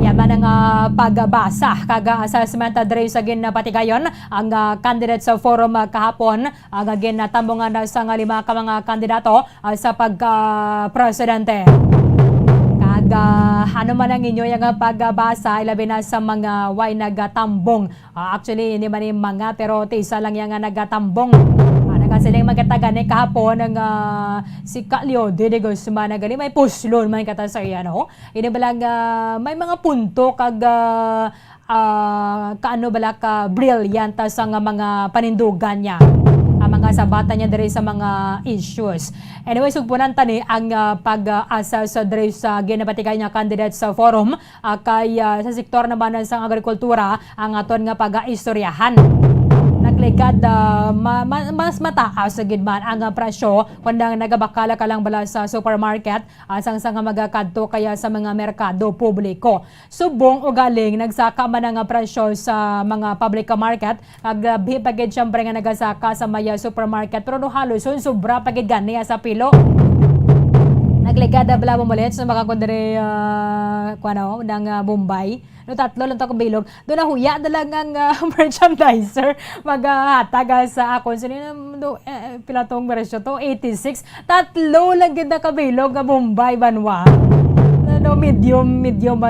Yan man ang pagbasa kaga assessment diri sa ginpatigayon ang candidate sa forum kahapon ang ginatambungan sa lima ka mga kandidato sa pagka-presidente. Ano man ang inyo yung pagbasa, ilabi na sa mga way nagatambong. Actually, hindi man yung mga, pero isa lang yung nagatambong. Nagasiling magkatagan ni kahapon ng si Calio de Guzman na gali may puslon man kata sa ano. Ini balang may mga punto kag kaano bala ka brilliant sa mga panindugan niya. Mga sabata niya diri sa mga issues. Anyway, sugpunan tani ang pag-assess diri sa ginabatikay niya candidate sa forum kay sa sektor naman sa agrikultura ang aton nga pag-istoryahan. Nagligad mas mataas sa gidman ang presyo kundang nagabakala ka lang bala sa supermarket asang sa nga magakadto kaya sa mga merkado publiko. Subong o galing nagsaka man ang presyo sa mga public market kag pagid syempre nga nagasaka sa maya supermarket pero no halos sobra pagid gani sa pilo. Nagligad bala mo mulit sa mga kundere kuano ng Bombay. No tatlo lang to kabilog. Do na huya dalang ang merchandiser maghatag sa akon sino pila tong presyo to 86. Tatlo lang gid na kabilog nga Bombay banwa. No medium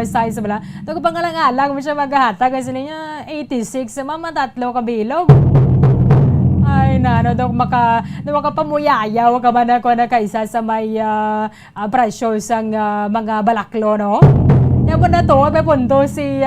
size bala. To ko pangalang-alang mo siya maghatag sa niya 86 mama tatlo kabilog. Ay na do makapamuyayaw ka man ako na kaisa sa may presyo sang mga balaklo no. Yapo na to, may punto si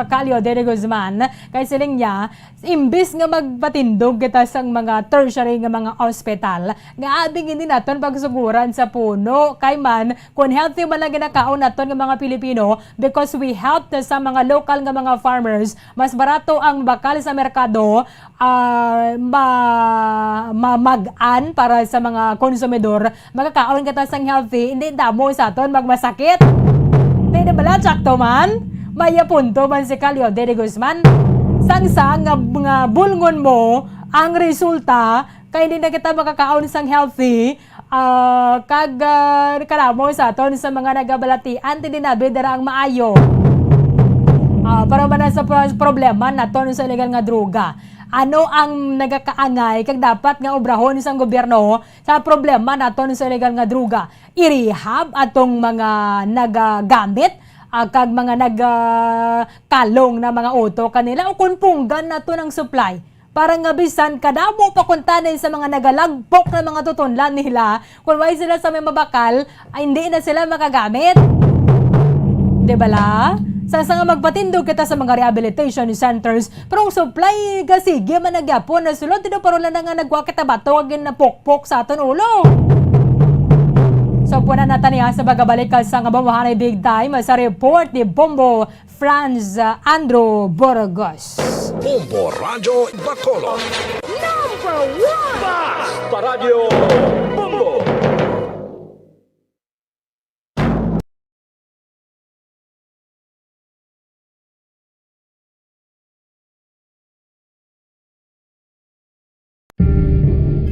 Calio de Guzman kay siling niya, imbis nga magpatindog kita sang mga tertiary nga mga hospital, nga abing hindi naton pagsuguran sa puno, kay man, kung healthy man lang ginakaon naton nga mga Pilipino, because we help sa mga local nga mga farmers, mas barato ang bakal sa merkado, mag-an para sa mga konsumidor, magkakaon kita sang healthy, hindi damo sa aton magmasakit. Hindi bala, sakto man. Maya punto man si Calio de Guzman. Sang-sang nga bulngon mo, ang resulta, kaya hindi na kita makakaon sang healthy, kag kalamo sa aton sa mga nagabalatian, hindi na bidara ang maayo. Para man sa problema naton sa illegal nga droga. Ano ang nagakaangay kag dapat nga obrahon isang gobyerno sa problema naton sa illegal nga droga? I-rehab atong mga nagagamit kag mga nagkalong na mga auto kanila o kung punggan nato ng supply Parang nga bisan kadamo pa kuntanin sa mga nagalagpok na mga tutunlan nila. Kung why sila sa may mabakal, ay hindi na sila makagamit. Diba la? Sa nga magpatindog kita sa mga rehabilitation centers, pero ang supply kasi man nagyapon na sulod, dito parola na nga nagwakit na bato, agin na pokpok sa aton ulo. So puna natin niya sa bagabalik sa nga bawahanay big time sa report ni Bombo Franz Andrew Burgos. Bombo Radyo Bacolod. Number 1! Basta Radio Bombo!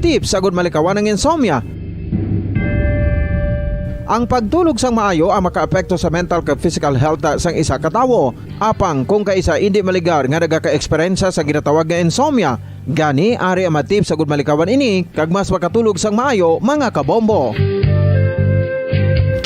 Tips sagud malikawan ng insomnia. Ang pagtulog sang maayo ang makaapekto sa mental kag physical health sang isa ka tawo. Apang kung kaisa hindi maligar nga nagaka-eksperyensya sa ginatawag nga insomnia, gani ari ang matip sagud malikawan ini kag mas makatulog sang maayo mga kabombo.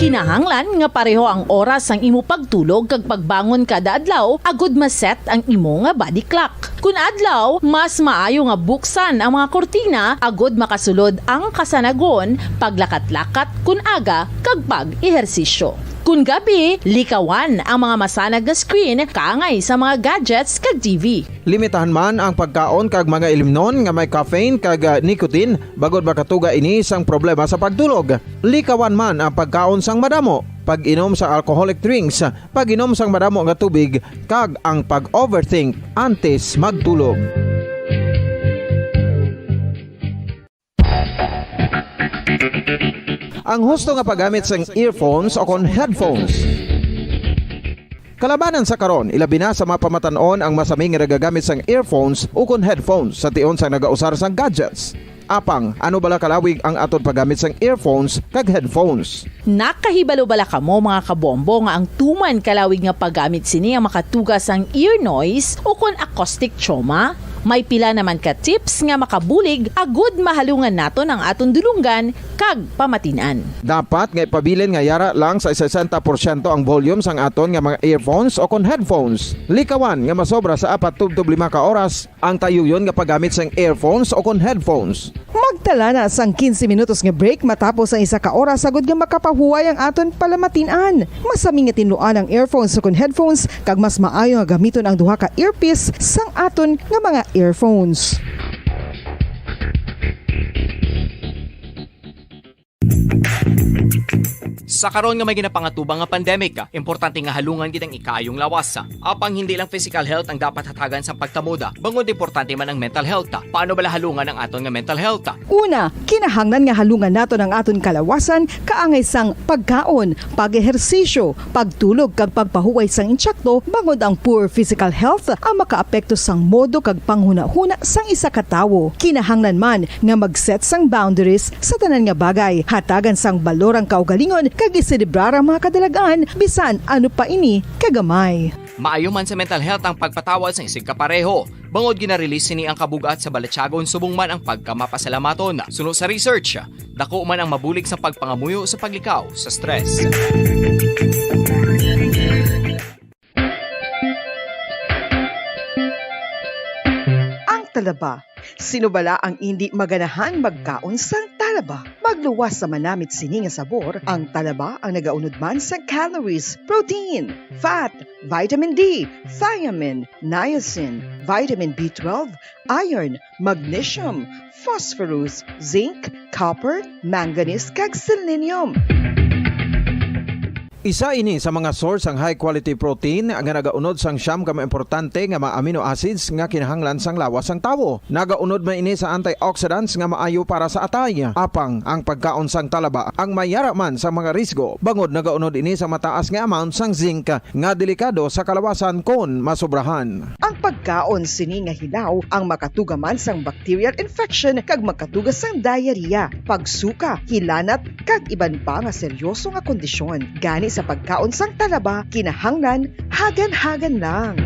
Kinahanglan nga pareho ang oras ang imo pagtulog kag pagbangon kada adlaw agud maset ang imo nga body clock. Kun adlaw, mas maayo nga buksan ang mga kortina agud makasulod ang kasanagon, paglakat-lakat kun aga kag pag-ehersisyo. Kun gabi, likawan ang mga masanag nga screen kaangay sa mga gadgets kag TV. Limitahan man ang pagkaon kag mga ilimnon nga may caffeine kag nicotine bagod makatuga ini sang problema sa pagtulog. Likawan man ang pagkaon sang madamo, pag-inom sa alcoholic drinks, pag-inom sang madamo nga tubig kag ang pag-overthink antes magtulog. Ang husto nga paggamit sang earphones o kon headphones. Kalabanan sa karon, ilabi na sa mga pamatanon ang masaming nga nagagamit sang earphones o kon headphones sa tion sang nagausar sang gadgets. Apang, ano bala kalawig ang aton paggamit sang earphones kag headphones? Nakahibalo bala kamo mga kabombo nga ang tuman kalawig nga paggamit sini ang makatugas ang ear noise o kon acoustic trauma? May pila naman ka tips nga makabulig agud mahalungan naton ang aton dulungan kag pamatinan. Dapat nga ipabilin nga yara lang sa 60% ang volume sang aton nga mga earphones o kon headphones. Likawan nga masobra sa 4-5 ka oras ang tayuyon nga paggamit sang earphones o kon headphones. Magtala na sang 15 minutos nga break matapos ang 1 ka oras sagud nga makapahuway ang aton palamatinan. Masami nga tinluan ang earphones o kon headphones kag mas maayo nga gamiton ang duha ka earpiece sang aton nga mga earphones. Sa karon nga may ginapangatubang nga pandemic, importante nga halungan gid ang ikaayong lawas. Apang hindi lang physical health ang dapat hatagan sa pagtamuda, bangod importante man ang mental health. Paano bala halungan ang aton nga mental health? Una, kinahanglan nga halungan naton ang aton kalawasan kaangay sang pagkaon, pag-ehersisyo, pagtulog kag pagpahuway sang insyakto bangod ang poor physical health ang makaapekto sang modo kag panghuna-huna sang isa ka tawo. Kinahanglan man nga mag-set sang boundaries sa tanan nga bagay, hatagan sang balorang kaugalingon kag iselebrar ang mga kadalagan bisan ano pa ini kagamay. Maayo man sa mental health ang pagpatawad sa isig kapareho. Bangod ginarelease ni ang kabugat sa Balatyagon subong man ang pagkamapasalamaton. Suno sa research, dako man ang mabulig sa pagpangamuyo sa paglikaw sa stress. Ang talaba. Sino bala ang hindi maganahan magkaon sang talaba? Magluwas sa manamit sini nga sabor, ang talaba ang nagaunod man sa calories, protein, fat, vitamin D, thiamine, niacin, vitamin B12, iron, magnesium, phosphorus, zinc, copper, manganese kag selenium. Isa ini sa mga source ang high quality protein nga nagaunod sang siyam ka importante nga mga amino acids nga kinahanglan sang lawas sang tawo. Nagaunod man ini sa antioxidants nga maayo para sa atay. Apang ang pagkaon sang talaba ang mayara man sa mga risgo. Bangod nagaunod ini sa mataas nga amount sang zinc nga delikado sa kalawasan kon masobrahan. Ang pagkaon sini nga hilaw ang makatugaman sang bacterial infection kag makatugas sang diarrhea, pagsuka, hilanat kag iban pa nga seryoso nga kondisyon. Gani sa pagkaon sang talaba, kinahanglan hagan-hagan lang.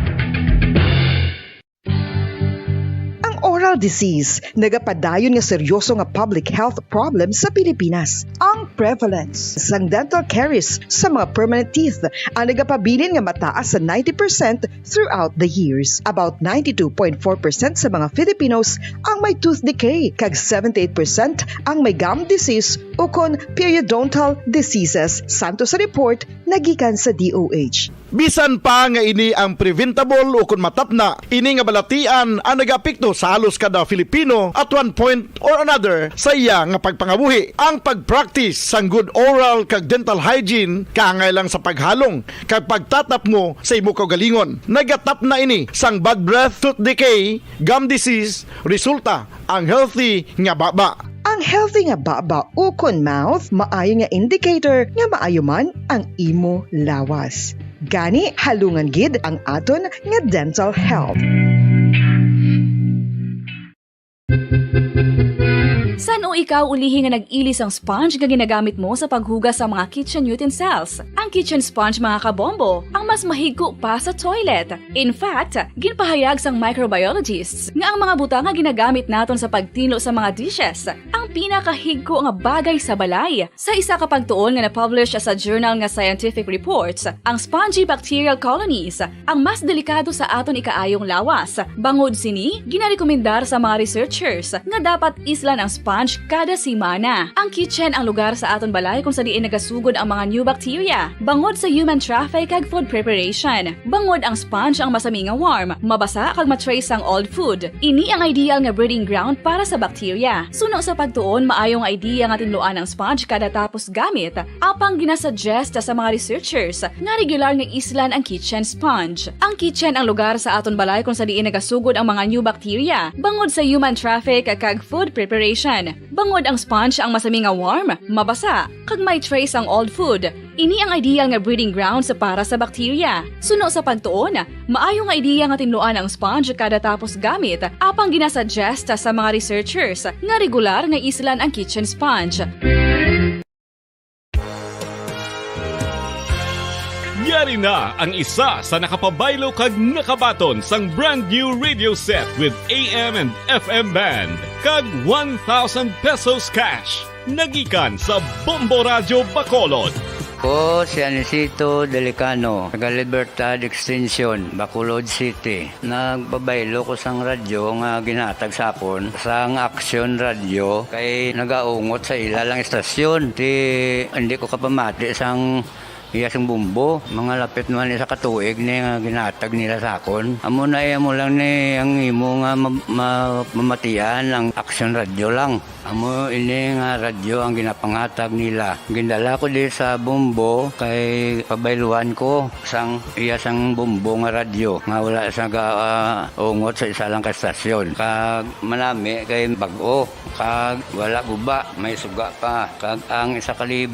Ang oral dental disease nagapadayon nga seryoso nga public health problem sa Pilipinas. Ang prevalence sang dental caries sa mga permanent teeth ang nagapabilin nga mataas sa 90% throughout the years. About 92.4% sa mga Filipinos ang may tooth decay, kag 78% ang may gum disease o kon periodontal diseases. Santo sa report nagikan sa DOH. Bisan pa nga ini ang preventable o kung matapna, ini nga balatian ang nagapekto sa halos kada Filipino at one point or another sa iya nga pagpangabuhi. Ang pag-practice sang good oral kag dental hygiene kaangay lang sa paghalong kag pagtatap mo sa imo kaugalingon. Nagatap na ini sang bad breath, tooth decay, gum disease, resulta ang healthy nga baba. Ang healthy nga baba o kon mouth maayo nga indicator nga maayo man ang imo lawas. Gani halungan gid ang aton nga dental health. San o ikaw ulihi nga nag-ilis ang sponge nga ginagamit mo sa paghugas sa mga kitchen utensils? Ang kitchen sponge mga kabombo, ang mas mahigko pa sa toilet. In fact, ginpahayag sang microbiologists nga ang mga buta nga ginagamit naton sa pagtino sa mga dishes ang pinakahigko nga bagay sa balay. Sa isa ka pagtuon nga na-publish sa journal nga Scientific Reports, ang spongy bacterial colonies ang mas delikado sa aton ikaayong lawas. Bangod sini, ginarekomendar sa mga researchers nga dapat islan ang sponge kada simana. Ang kitchen ang lugar sa aton balay kung sa diin nagasugod ang mga new bacteria. Bangod sa human traffic kag food preparation. Bangod ang sponge ang masami nga warm, mabasa kag matrace ang old food. Ini ang ideal nga breeding ground para sa bacteria. Suno sa pagtuon, maayong idea nga tinluan ang sponge kada tapos gamit. Apang ginasuggest sa mga researchers nga regular nga islan ang kitchen sponge. Ang kitchen ang lugar sa aton balay kung sa diin nagasugod ang mga new bacteria. Bangod sa human traffic kag food preparation. Bangod ang sponge ang masami nga warm, mabasa, kag may trace ang old food. Ini ang ideal nga breeding ground sa para sa bacteria. Suno sa pagtuon, maayo nga idea nga tinluan ang sponge kada tapos gamit, apang ginasuggest sa mga researchers nga regular nga islan ang kitchen sponge. Yari na ang isa sa nakapabaylo kag nakabaton sang brand new radio set with AM and FM band kag 1,000 pesos cash. Nagikan sa Bombo Radio Bacolod. Ko si Anisito Delicano, taga Libertad Extension, Bacolod City. Nagbabaylo ko sang radyo nga ginatag sapon sang Action Radio kay nagaungot sa ilalang estasyon. Hindi ko kapamati sang iyasang bumbo, mga lapit naman sa katuig ni nga ginatag nila sa akon. Amo na mo lang ni ang imo nga mamatian ang Action Radio lang. Amo ini nga radyo ang ginapangatag nila. Gindala ko di sa bumbo kay pabayluan ko sang iyasang bumbo nga radyo nga wala sa ungot sa isa lang ka estasyon. Kag manami kay bag-o, kag wala guba, may suga pa. Kag ang 1,000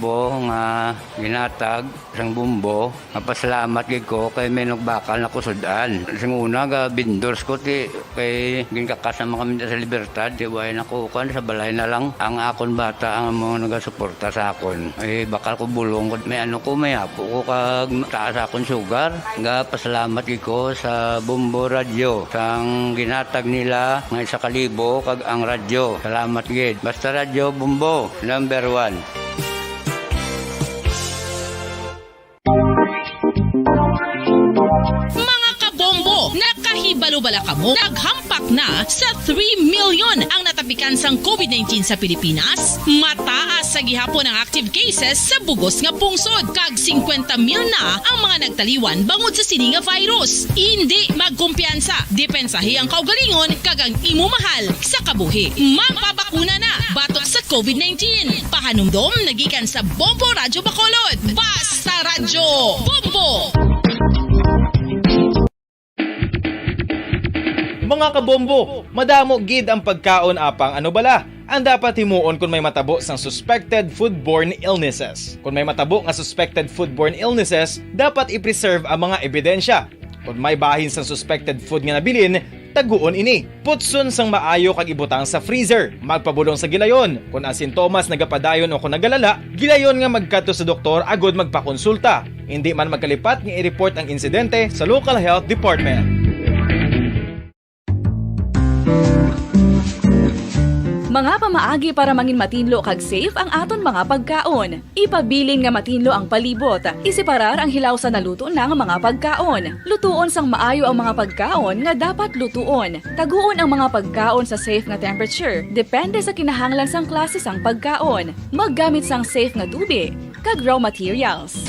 nga ginatag sang bumbo, mapasalamat gid ko kay may nagbakal na kusudan. Sing una ga vendors ko ti kay ginkakasama kami sa Libertad, di way nakukuan sa balay na lang ang akon bata ang mga nagasuporta sa akon. Bakal ko bulong may may apo ko kag taas akon sugar. Nga pasalamat gid ko sa Bombo Radio sang ginatag nila nga 1,000 kag ang radyo. Salamat gid. Basta Radio Bombo number 1. Nakahibalo-bala ka mo, naghampak na sa 3 million ang natapikan sang COVID-19 sa Pilipinas. Mataas sa gihapon ang active cases sa bugos nga pungsod. Kag 50 mil na ang mga nagtaliwan bangod sa sini nga virus. Hindi magkumpiyansa. Depensahi ang kaugalingon kag ang imo mahal sa kabuhi. Magpabakuna na batok sa COVID-19. Pahanumdom nagikan sa Bombo Radio Bacolod. Basta Radyo Bombo! Mga kabombo, madamo gid ang pagkaon apang ano bala ang dapat himuon kung may matabo sang suspected foodborne illnesses. Kung may matabo nga suspected foodborne illnesses, dapat i-preserve ang mga ebidensya. Kung may bahin sang suspected food nga nabilin, taguon ini. Putson sang maayo kag ibutang sa freezer. Magpabulong sa gilayon. Kung ang sintomas nagapadayon o kung nagalala, gilayon nga magkadto sa doktor agod magpakonsulta. Hindi man magkalipat nga i-report ang insidente sa local health department. Mga pamaagi para mangin matinlo kag safe ang aton mga pagkaon. Ipabilin nga matinlo ang palibot. Isiparar ang hilaw sa naluto ng mga pagkaon. Lutuon sang maayo ang mga pagkaon nga dapat lutuon. Taguon ang mga pagkaon sa safe nga temperature. Depende sa kinahanglan sang klase sang pagkaon. Maggamit sang safe nga tubig kag raw materials.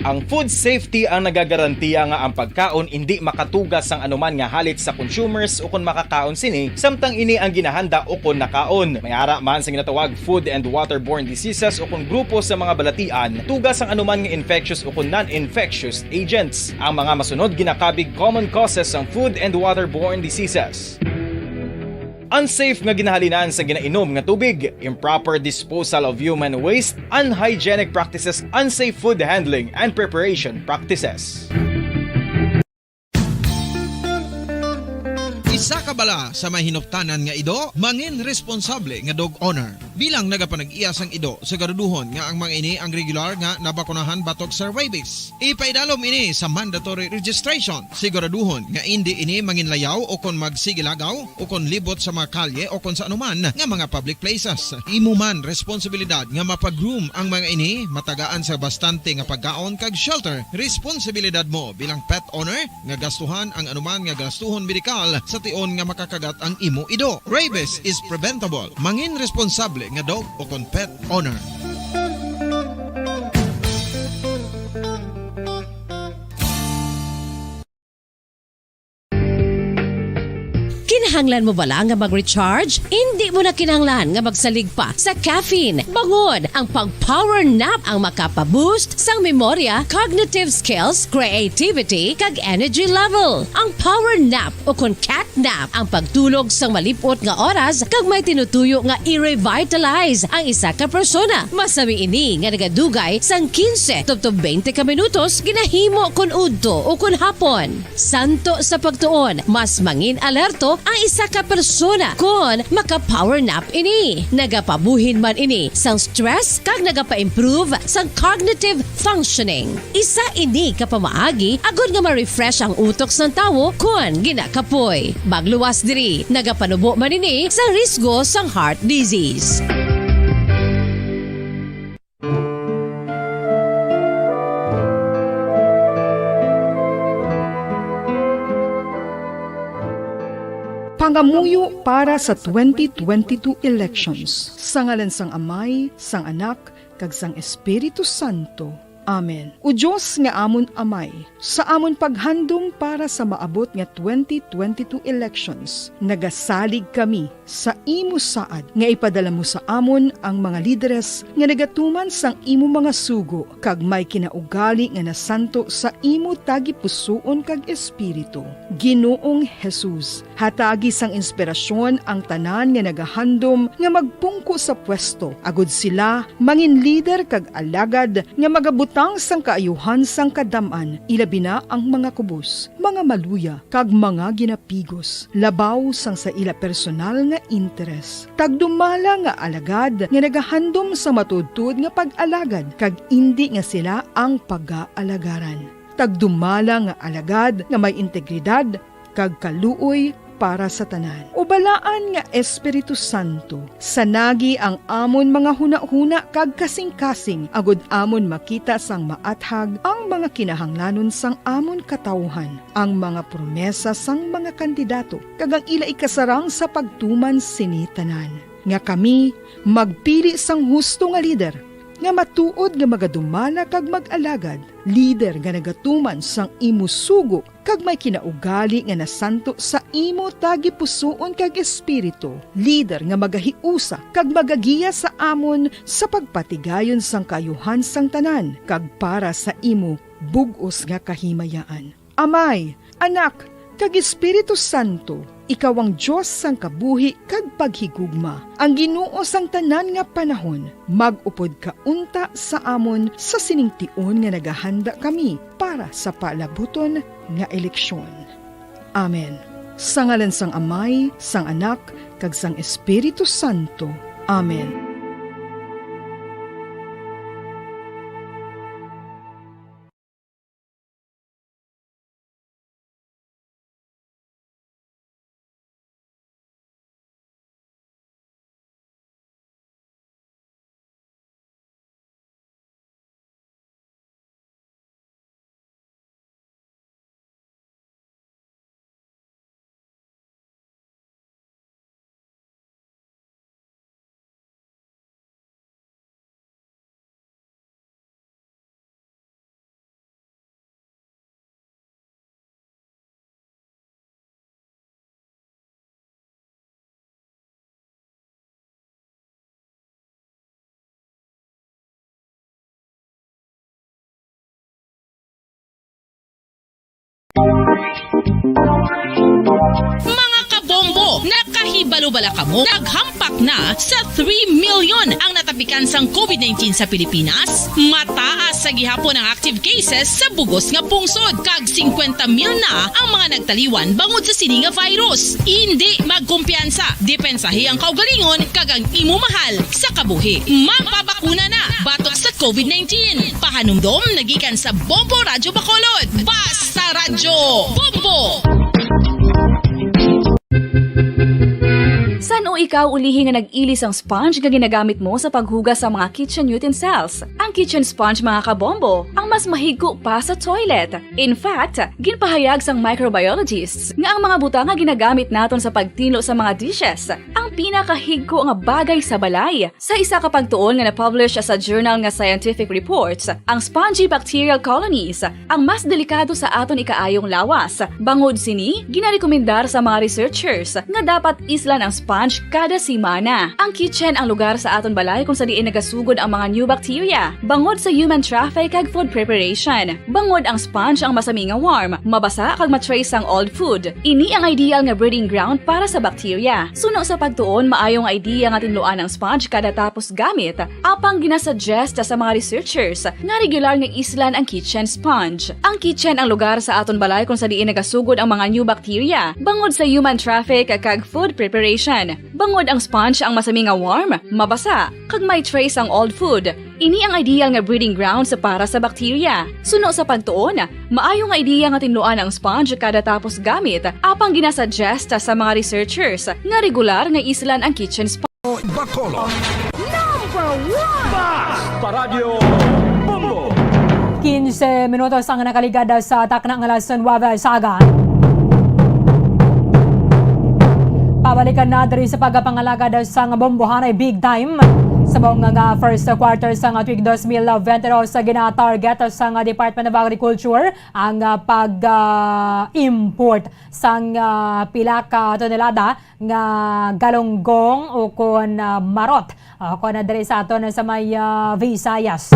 Ang food safety ang nagagarantiya nga ang pagkaon hindi makatugas sang anuman nga halit sa consumers o kung makakaon sini, samtang ini ang ginahanda o kung nakaon. May ara man sa ginatawag food and waterborne diseases o kung grupo sa mga balatian, tugas ang anuman nga infectious o kung non-infectious agents. Ang mga masunod ginakabig common causes ng food and waterborne diseases. Unsafe nga ginahalinan sa ginainom nga tubig, improper disposal of human waste, unhygienic practices, unsafe food handling, and preparation practices. Isa ka bala sa may hinuptanan nga ido, mangin responsable nga dog owner. Bilang nagapanag-iyas ang ido, siguraduhon nga ang mga ini ang regular nga nabakunahan batok sa rabies. Ipaidalom ini sa mandatory registration. Siguraduhon nga hindi ini manginlayaw o kon magsigilagaw o kon libot sa mga kalye o kon sa anuman nga mga public places. Imo man responsibilidad nga mapag-groom ang mga ini, matagaan sa bastante nga pagkaon kag shelter. Responsibilidad mo bilang pet owner nga gastuhan ang anuman nga gastuhon medikal sa tion nga makakagat ang imo ido. Rabies is preventable. Mangin responsable nga dog o kon pet owner. Kinahanglan mo bala nga mag-recharge? Hindi mo na kinahanglan nga magsalig pa sa caffeine. Bangod ang pag-power nap ang makapaboost sang memorya, cognitive skills, creativity, kag energy level. Ang power nap o kon cat nap ang pagtulog sang malipot nga oras kag may tinutuyo nga i-revitalize ang isa ka persona. Masami ini nga nagadugay sang 15 to 20 ka minutos ginahimo kon udto o kon hapon. Santo sa pagtuon, mas mangin alerto ang isa ka persona kon maka-power nap ini. Nagapabuhin man ini sang stress kag nagapa-improve sang cognitive functioning. Isa ini kapamaagi agud nga ma-refresh ang utok sang tawo kon ginakapoy. Bagluwas diri, nagapanubo man ini sa risgo sang heart disease. Pangamuyo para sa 2022 elections. Sa ngalan sang Amay, sang Anak, kag sang Espiritu Santo. Amen. O Diyos nga amon Amay, sa amon paghandom para sa maabot nga 2022 elections, nagasalig kami sa imo saad nga ipadala mo sa amon ang mga lideres nga nagatuman sang imo mga sugo kag may kinaugali nga nasanto sa imo tagi pusoon kag espiritu. Ginoong Jesus, hatagi sang inspirasyon ang tanan nga nagahandom nga magpungko sa pwesto, agud sila mangin leader kag alagad nga magabutang sang kaayuhan sang kadaman, ilabi na ang mga kubos, mga maluya, kag mga ginapigos, labaw sang sa ila personal nga interes. Tagdumala nga alagad nga nagahandom sa matudtud nga pag-alagad, kag indi nga sila ang pag-aalagaran. Tagdumala nga alagad nga may integridad, kag kaluoy para sa tanan. Ubalaan nga Espiritu Santo, sanagi ang amon mga huna-huna kag kasing-kasing, agud amon makita sang maathag ang mga kinahanglanon sang amon katawhan, ang mga promesa sang mga kandidato, kag ang ila ikasarang sa pagtuman sini tanan. Nga kami magpili sang husto nga lider, nga matuod nga magadumala kag mag-alagad, lider nga nagatuman sang imo sugo kag may kinaugali nga nasanto sa imo tagi pusoon kag espiritu, lider nga magahiusa kag magagiya sa amon sa pagpatigayon sang kayuhan sang tanan kag para sa imo bug-os nga kahimayaan. Amay, Anak, kag Espiritu Santo, ikaw ang Diyos sang kabuhi kag paghigugma. Ang Ginoo sang tanan nga panahon, mag-upod ka unta sa amon sa siningtion nga nagahanda kami para sa palabuton nga eleksyon. Amen. Sa ngalan sang Amay, sang Anak, kag sang Espiritu Santo. Amen. Mga kabombo, nakahibalo bala kamo? Naghampak na sa 3 million ang natapikan sang COVID-19 sa Pilipinas. Mataas sa gihapon ang active cases sa bugos nga pungsod. Kag 50 mil na ang mga nagtaliwan bangod sa sini nga virus. Hindi magkumpiyansa. Depensahi ang kaugalingon kag ang imo mahal sa kabuhi. Magpabakuna na batok sa COVID-19. Pahanumdom nagikan sa Bombo Radyo Bacolod. Basta Radyo Bombo! San o ikaw ulihi nga nag-ilis ang sponge nga ginagamit mo sa paghugas sa mga kitchen utensils? Ang kitchen sponge mga kabombo, ang mas mahigko pa sa toilet. In fact, ginpahayag sang microbiologists nga ang mga butang nga ginagamit naton sa pagtinlo sa mga dishes ang pinakahigko nga bagay sa balay. Sa isa ka pagtuon nga na-publish sa journal nga Scientific Reports, ang spongy bacterial colonies ang mas delikado sa aton ikaayong lawas. Bangod sini, ginarekomendar sa mga researchers nga dapat islan ang sponge kada simana. Ang kitchen ang lugar sa aton balay kung sa diin nagasugod ang mga new bacteria. Bangod sa human traffic kag food preparation. Bangod ang sponge ang masami nga warm, mabasa kag matrace ang old food. Ini ang ideal nga breeding ground para sa bacteria. Suno sa pagtuon, maayong idea nga tinluan ang sponge kada tapos gamit. Apang ginasuggest sa mga researchers nga regular nga islan ang kitchen sponge. Ang kitchen ang lugar sa aton balay kung sa diin nagasugod ang mga new bacteria. Bangod sa human traffic kag food preparation. Bangod ang sponge ang masami nga warm, mabasa, kag may trace ang old food. Ini ang ideal nga breeding ground sa para sa bacteria. Suno sa pagtuon, maayong idea nga tinluan ang sponge kada tapos gamit. Apang ginasuggest sa mga researchers nga regular nga islan ang kitchen sponge. Bacolod. Number 1! Basta Radio Bombo! 15 minutos ang nakaligada sa takna ng alas 9 sa aga. Pabalikan na diri sa pagpangalaga daw sa bombohanay big time. Sa mga first quarter sa tuig 2022 sa gina-target sa Department of Agriculture ang pag-import sa pila ka tonelada nga galunggong o kon marot. Kon diri sa aton sa may Visayas.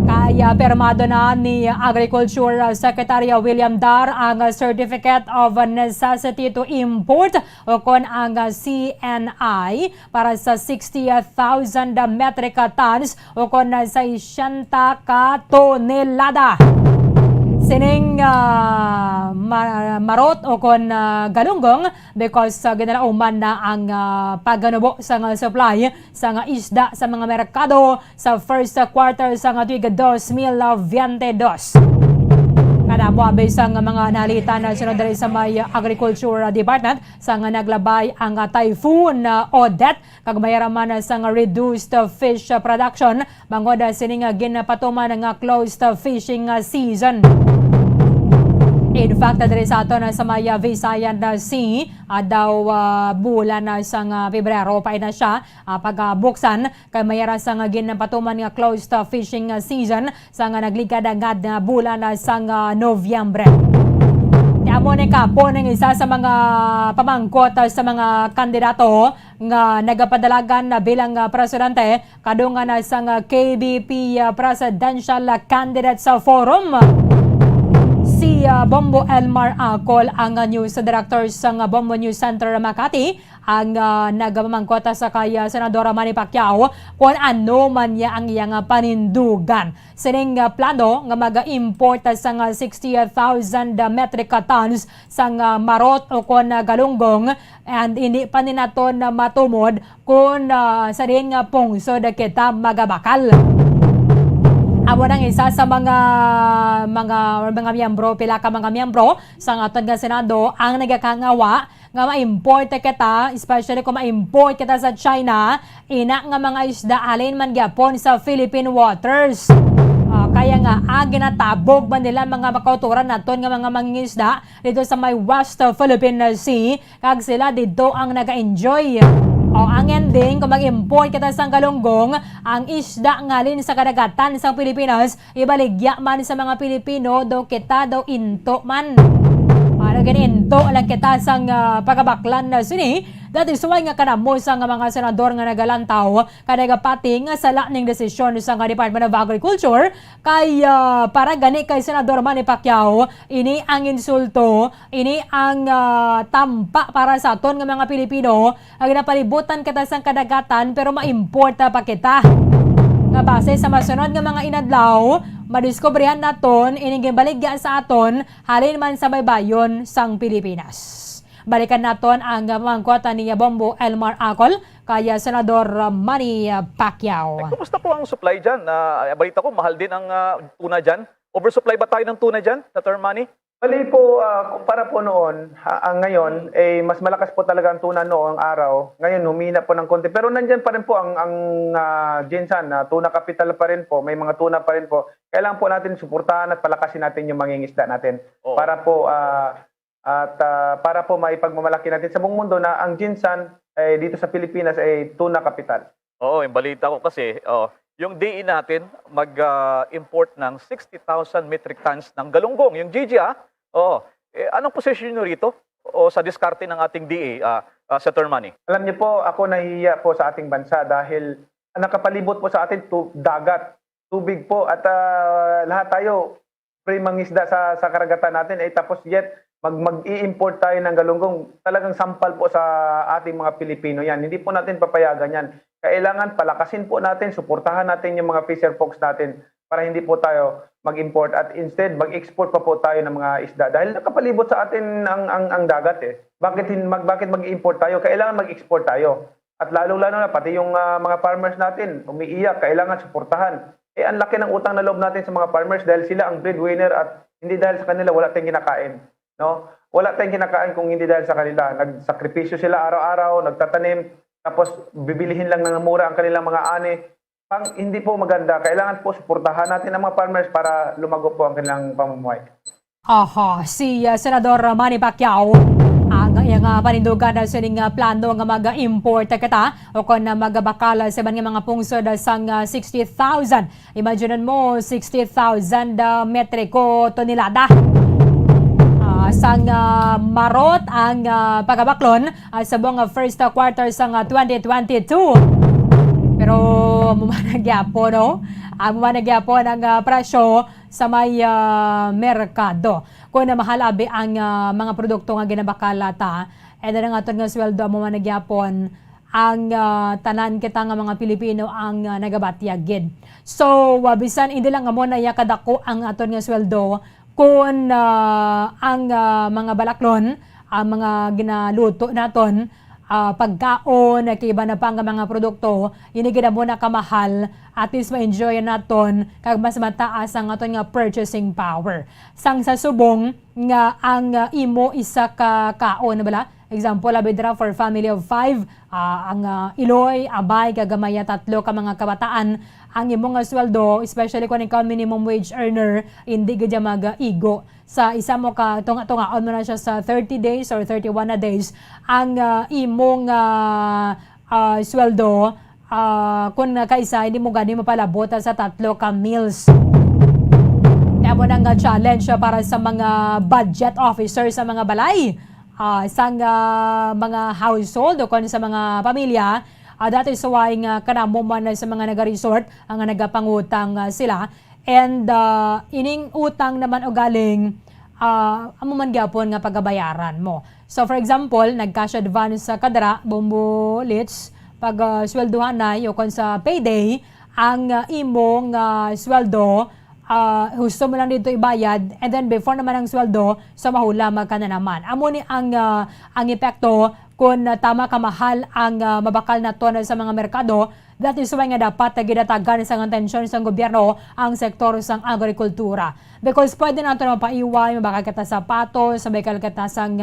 Kaya permado na ni Agriculture Secretary William Dar ang Certificate of Necessity to Import o kon ang CNI para sa 60,000 metric tons o kon sa 60 ka tonelada. Sining marot o kon galunggong because ginalauman na ang pagganubo sa supply sa isda sa mga merkado sa first quarter sa tuig 2022. Kada buwabay sa mga nalita na sunod dali sa may Agriculture Department sa naglabay ang Typhoon Odette kag mayaraman sa reduced fish production bangod sining ginapatuman nga closed fishing season. In fact, diri sa aton sa may Visayan Sea, daw bulan sa Pebrero pa na siya pagbuksan kay mayara sa ginapatuman nga closed fishing season sa naglikad-agad na bulan sa Nobyembre. Amo ni kapon ng isa sa mga pamangkot sa mga kandidato nga nagapadalagan na bilang presidente kadungan sa KBP Presidential Candidates Forum. Si Bombo Elmar Acol, ang news director sa Bombo News Center Makati, ang nagmamangkota sa kaya Senadora Manny Pacquiao kung ano man niya ang iyang panindugan. Sining plano nga mag-import sa 60,000 metric tons sa marot o kon galunggong and hindi pa ninaton matumod kung sa rin pungsod kita magabakal. Amo nang isa sa mga miyembro, pila ka mga miyembro sa aton nga Senado ang nagakangawa nga ma-import kita, especially kung ma-import kita sa China, ina nga mga isda alin man gyapon sa Philippine waters. Kaya nga ginatabog ba nila mga makauturan naton nga mga mangingisda dito sa may West Philippine Sea kag sila dito ang naga-enjoy. Ang ending, kung mag-import kita sa galunggong, ang isda ngalin sa kadagatan sa Pilipinas, ibaligya man sa mga Pilipino, daw kita daw into man. Para ganinto lang kita sa pagkabaklan na sini, That is why nga kanamo sa nga mga senador nga nagalantaw kanagapating sa laning desisyon sa nga Department of Agriculture kay para gani kay Senador Manny Pacquiao, ini ang insulto, ini ang tampa para sa aton nga mga Pilipino ang napalibutan kita sang kadagatan pero maimporta pa kita. Nga base sa masunod nga mga inadlaw, madiskobrehan naton ining baligya sa aton halin man sa baybayon sang Pilipinas. Balikan naton ang mangkota ni Bombo Elmar Acol kaya Senador Manny Pacquiao. Kumusta po ang supply dyan? Balita ko, mahal din ang tuna dyan. Oversupply ba tayo ng tuna dyan, Senator Manny? Bali po, kumpara po noon, ang ngayon, mas malakas po talaga ang tuna noong araw. Ngayon, humina po ng konti. Pero nandyan pa rin po ang Jinsan, tuna capital pa rin po. May mga tuna pa rin po. Kailangan po natin suportahan at palakasin natin yung mangingisda natin. Para po, para po maipagmamalaki natin sa buong mundo na ang Jinsan dito sa Pilipinas ay tuna capital. Oo, yung balita ko kasi, yung DE natin mag-import ng 60,000 metric tons ng galunggong. Yung GG, anong posisyon nyo rito o sa diskarte ng ating DE, Senator Manny? Alam niyo po, ako nahihiya po sa ating bansa dahil nakapalibot po sa atin dagat, tubig po at lahat tayo free mangisda sa karagatan natin tapos yet mag-i-import tayo ng galunggong. Talagang sampal po sa ating mga Pilipino yan. Hindi po natin papayagan yan. Kailangan palakasin po natin, suportahan natin yung mga fisher folks natin para hindi po tayo mag-import at instead mag-export pa po tayo ng mga isda dahil nakapalibot sa atin ang dagat Bakit mag-import tayo? Kailangan mag-export tayo. At lalo-lalo na pati yung mga farmers natin umiiyak, kailangan suportahan. Ang laki ng utang na loob natin sa mga farmers dahil sila ang breadwinner at hindi dahil sa kanila wala tayong kinakain. No? Wala tayong kinakain kung hindi dahil sa kanila. Nagsakripisyo sila araw-araw, nagtatanim, tapos bibilihin lang ng mura ang kanilang mga ani. Hindi po maganda. Kailangan po suportahan natin ang mga farmers para lumago po ang kanilang pamumuhay. Si Senador Manny Pacquiao ang iyang panindugan na sining plano nga mag-import kita o kung magabakala sa mga pungsod sang 60,000. Imagine mo 60,000 metriko tonelada. Sang marot ang pagabaklon sa buong first quarter sang 2022. Pero mumanagyapo, no? Mumanagyapo ang presyo sa may merkado. Kung mahalabi ang mga produkto nga ginabakalata, na nga nga sweldo mumanagyapon ang tanan kita nga mga Pilipino ang nagabatyagid. So, bisan hindi lang mo na yakadako ang aton nga sweldo, kung ang mga balaklon, ang mga ginaluto naton, pagkaon, kiba na pang mga produkto, inigida mo na kamahal, at least ma-enjoy naton, kag mas mataas ang aton nga purchasing power. Sang sa subong, nga ang imo isa ka kaon, bala? Example, abidra for family of 5, ang iloy, abay, kagamaya 3 ka mga kabataan, ang imong sweldo, especially kung ikaw minimum wage earner, hindi gadya mag-igo. Sa isa mo ka, tunga-tungaon mo na siya sa 30 days or 31 na days, ang imong sweldo, kung kaisa, hindi mo gani mapalabot sa 3 ka meals. Kaya mo nang challenge para sa mga budget officers sa mga balay, sa mga household o kung sa mga pamilya. That is why kanamo man sa mga naga-resort ang nagapangutang sila. And ining utang naman o galing amo man gyapon nga pagabayaran mo. So for example, nag-cash advance sa kadra, Bombo Lits, pag swelduhan na o kung sa payday, ang imong sweldo, gusto mo lang dito ibayad, and then before naman ang sweldo, so mahulama ka na naman. Amo ni ang epekto kung tama ka mahal ang mabakal na tono sa mga merkado. That is why nga dapat ginatagan sa atensyon sa gobyerno ang sektor sang agrikultura. Because pwede na ito mapaiway, mabakal kita sa patos, mabakal kita sang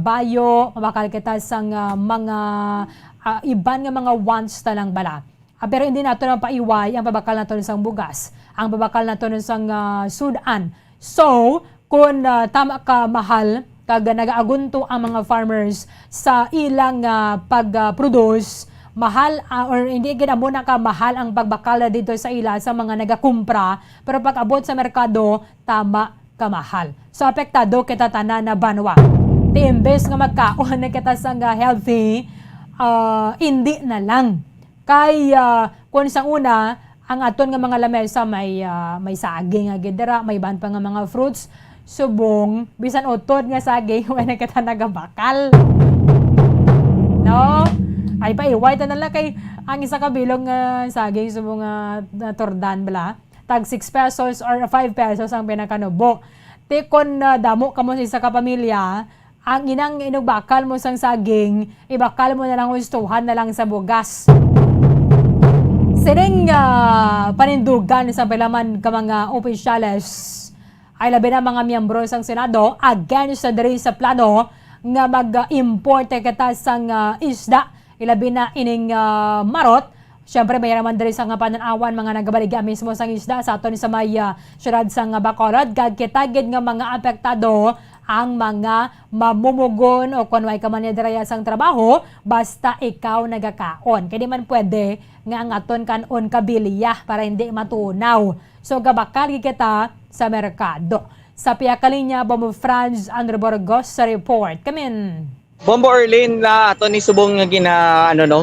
bayo, mabakal kita sang mga iban nga mga wants talang bala. Pero hindi nato na paiway ang pabakal nato ng bugas, ang pabakal nato ng sudan. So, kung tama ka mahal, kag nagaagunto ang mga farmers sa ilang pag-produce, mahal or hindi gina muna ka mahal ang pagbakala dito sa ila sa mga nagakumpra, pero pag abot sa merkado, tama ka mahal. So, apektado kita tanan na banwa. Ti imbes nga magkaon na kita sa nga healthy, hindi na lang. Kay kung sa una, ang aton nga mga lamesa may saging nga gidera, may ban pa nga mga fruits, subong, bisan utod nga saging, wala kita nagabakal. No? Ay pa iway ta na lang kay ang isa kabilong saging subong tordan bala. Tag 6 pesos or 5 pesos ang pinakanubo. Ti kon damo ka mo sa isa ka pamilya, ang inang inugbakal mo sang saging, ibakal mo na lang hustuhan na lang sa bugas. Sining panindugan sa palaman ka mga opisyales ay labi na mga miyembro sang Senado against sa diri sa plano nga mag-import kita sang isda, ilabi na ining marot. Siyempre, may naman diri sa nga pananawan mga nagabaligya mismo sang isda sa aton sa may syudad sang Bacolod. Gagkitagid nga mga apektado ang mga mamumugon o kung may kamanyadraya sang trabaho basta ikaw nagakaon. Kaya di man pwede nga ang aton kanon kabiliya para hindi matunaw. So, gabakal kita sa merkado. Sa Piyakalinya, Bombo Franz Andre Borgos sa report. Kamin. Bombo Erlin na ato ni subong nga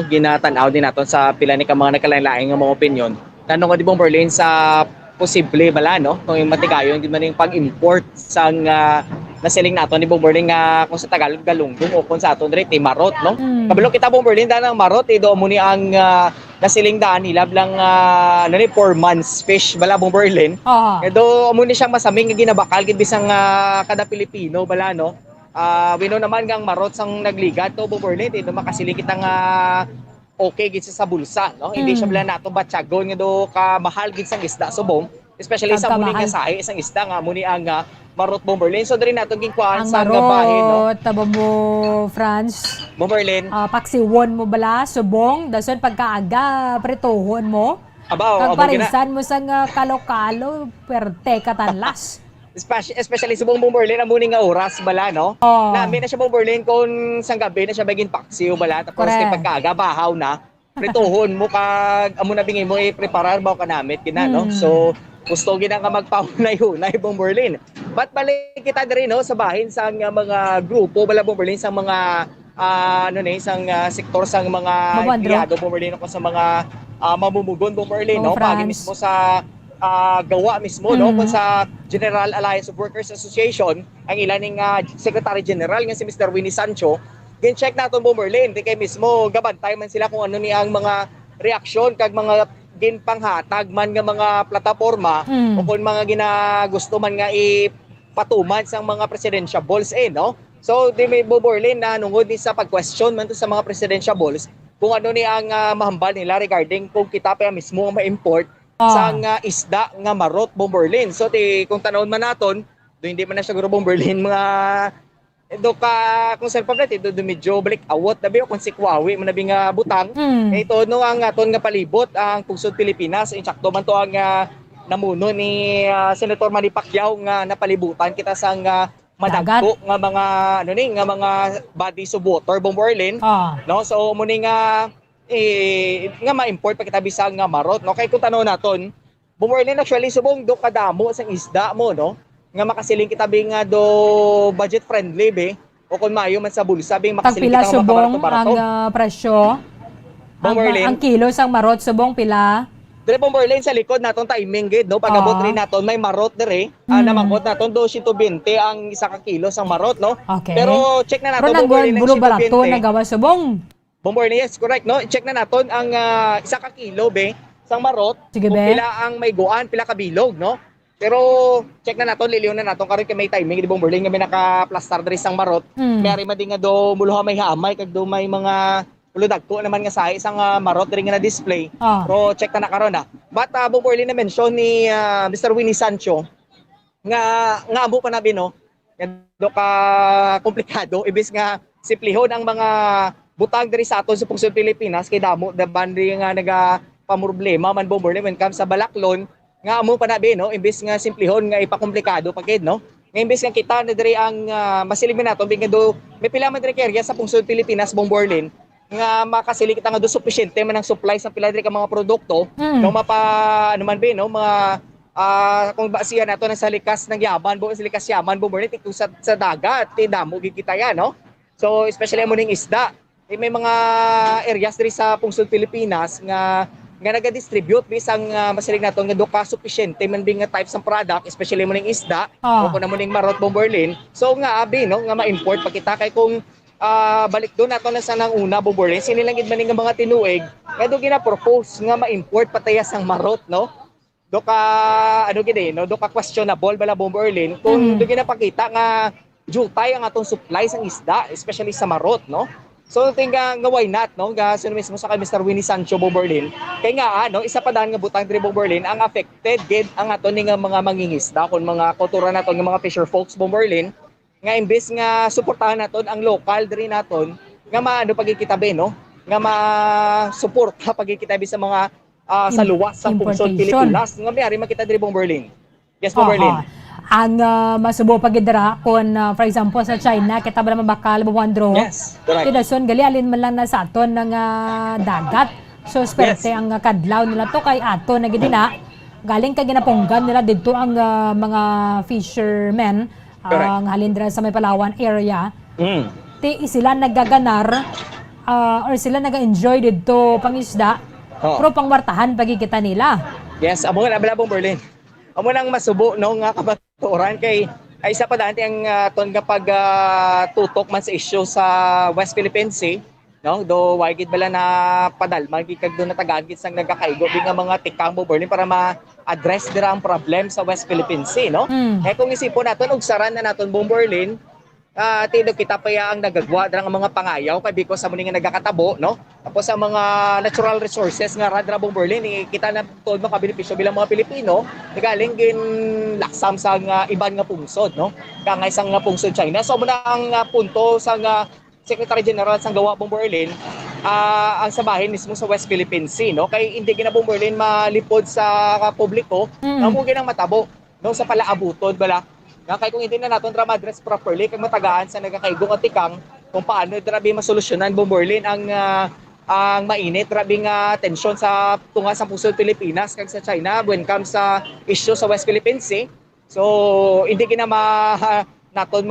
ginatanaw din naton sa pila ni ka mga nakalain-lain nga mga opinion. Tanong ko di Bombo Erlin sa posible bala no kung matigayon gid man yung pag-import sang nasiling naton ni Bombo Erlin nga kung sa Tagalog galunggong o kung sa aton diri ti marot no. Kabalo kita Bombo Erlin danang marot do mo ni ang nasiling daan ilab lang 4 months fish bala Bombo Erlin. Do mo ni siyang masaming nga ginabakal gid bisang kada Pilipino bala no. Wino naman gang marot sang nagligat to Bomborlin do makasili kita nga okay gid sa bulsa no hindi siya bala nato batyagon nga do ka mahal gid sang isda subong especially sa muni nga sahi isang isda nga muni ang marot Bomborlin so diri nato gingkuan sa gabahin no tabo mo France Bomborlin paksiwon mo bala subong dason pagkaaga pretohon mo abaw parisan mo sang kalo-kalo perte katanlas. Especially sa buong Bomborlin, amuni nga oras bala, no? Namin na siya Bomborlin kung sang gabi na siya baging paksiw bala. Tapos kay pagkaga, bahaw na. Prituhon mo kag amo na bingay mo i-preparar ba ka namit kina, no? So, gusto gina nga magpahunay-hunay Bomborlin. But balik kita diri no sa bahin sang mga grupo bala Bomborlin sang mga isang sektor sang mga empleyado Bomborlin ko sa mga mamumugon Bomborlin, no? Pagi mismo sa gawa mismo no kung sa General Alliance of Workers Association ang ilaning Secretary General nga si Mr. Winnie Sancho gin-check naton Bomborlin di kay mismo gabantay man sila kung ano ni ang mga reaksyon kag mga ginpanghatag man nga mga plataporma o kung mga ginagusto man nga ipatuman sang mga presidential balls no so di may Bomborlin na nungod ni sa pag-question man to sa mga presidential balls kung ano ni ang mahambal nila regarding kung kita pa mismo ang ma-import sang isda nga marot Bomborlin. So kung tanawon man naton, hindi man na siguro Bomborlin mga do ka kung saan pa do medyo balik awot dabi o kung sikwawi man nabi nga butang. Ito no ang aton nga palibot ang Pungsod Pilipinas insakto man to ang namuno ni Senator Manny Pacquiao nga napalibutan kita sang madagko nga mga nga mga bodies of water Bomborlin. No so muni nga nga ma-import pa kita bisang nga marot no kay kung tanaw naton Bomborlin actually subong do kadamo sang isda mo no nga makasiling kita bi nga do budget friendly be o kun maayo man sa bulsa bing makasiling kita nga mabarato-barato ang presyo ang kilo sang marot subong pila dire Bomborlin sa likod naton timing gid no pagabot rin naton may marot dire namangkot naton 220 ang isa ka kilo sang marot no pero check na naton Bomborlin ang barato nagawa subong Bomborlin, yes, correct, no? Check na naton ang isa ka kilo, be, sang marot. Sige, kung pila ang may guan, pila ka bilog, no? Pero, check na naton, liliw na naton, karon kay may timing, di Bomborlin, nga may naka-plastar diri sang marot. Mayari man din nga do, muluha may hamay, kag do may mga uludagko naman nga sa isang marot diri nga na-display. Pero, check na karon na. But, Bomborlin na mention ni Mr. Winnie Sancho, nga amo pa nabi, no? Do ka komplikado, ibis nga simplihon ang mga butang diri sa aton sa Pungsod Pilipinas kay damo da bandi nga nagapamroblema man Bomborlin when comes sa balaklon nga amo pa nabi no imbes nga simplihon nga ipakomplikado pagid no nga imbes nga kita na diri ang masilimi nato bing do may pila man diri area sa Pungsod Pilipinas Bomborlin nga makasili kita nga do sufficiente man ang supply sa pila diri ka mga produkto no mapa ano man be no mga kung basihan nato na sa likas ng yaman, sa likas yaman Bomberlin ito sa dagat, damo kita yan, no? So especially mo ning isda, may mga areas diri sa pungsod Pilipinas nga naga-distribute bisang masilig nato nga duka sufficiente man bing nga types ng product, especially mo ning isda, o kung mo ning marot Bomberlin. So nga abi no, nga ma-import pa kita kay kung balik doon nato na sa nang una Bomberlin, sinilangid man nga mga tinuig, kaya do gina-propose nga ma-import patayas ang marot, no? Do ka do ka questionable bala Bomberlin kung do ginapakita nga jutay ang atong supply sang isda, especially sa marot, no? So tinga nga why not, no? Ga sino mismo sa kay Mr. Winnie Sancho Bomberlin. Kay nga isa pa daan nga butang diri Bomberlin ang affected gid ang aton nga mga mangingisda kon mga kultura naton nga mga fisher folks Bomberlin nga imbes nga suportahan naton ang local diri naton nga maano pagkikitabi, no? Nga ma-suporta pagkikitabi sa mga sa luwas sa pungsod Pilipinas nga may ari makita diri Bomberlin. Yes, Bomberlin. Ang masubo pagidra kung for example sa China kita ba naman bakal bawandro. Yes, correct. Kidason gali alin man lang na sa aton ng dagat. So sperte ang kadlaw nila to kay ato na gid na galing kay ginapunggan nila didto ang mga fishermen ang halindra sa may Palawan area. Ti sila nagaganar or sila naga-enjoy didto pangisda. Pero pangwartahan pagkikita nila. Yes, amo nga bala Bomberlin. Amo nang masubo no nga kabaturan kay ay isa pa dante ang ton kapag tutok man sa issue sa West Philippine Sea, no? Do wagid bala na padalman gikag do na tagagit sang nagakaigo nga mga tikang Bomberlin para ma-address dira ang problem sa West Philippine Sea, no? Kaya kung isipon naton og saran na naton Bomberlin, tindo kita pa ang nagagwa dira nga mga pangayaw kay because sa muni nga nagakatabo, no? Tapos sa mga natural resources nga radra Bomberlin kita na tod makabenepisyo bilang mga Pilipino, galing gin laksam sa iban nga pungsod, no? Kangay sang pungsod China. So muna ang punto sa Secretary General sang gawa Bomberlin, ang sabahin mismo sa West Philippine Sea, no? Kay hindi gina Bomberlin malipod sa publiko, amo ginang matabo, no? Sa palaabuton bala. Kaya kung hindi na natin ma-address properly, kung matagaan sa nagakaigong at tikang, kung paano drabi masolusyonan Bomberlin ang mainit, drabi nga tensyon sa tunga sa pusod Pilipinas kag sa China when comes sa issue sa West Philippine Sea. So hindi gina naton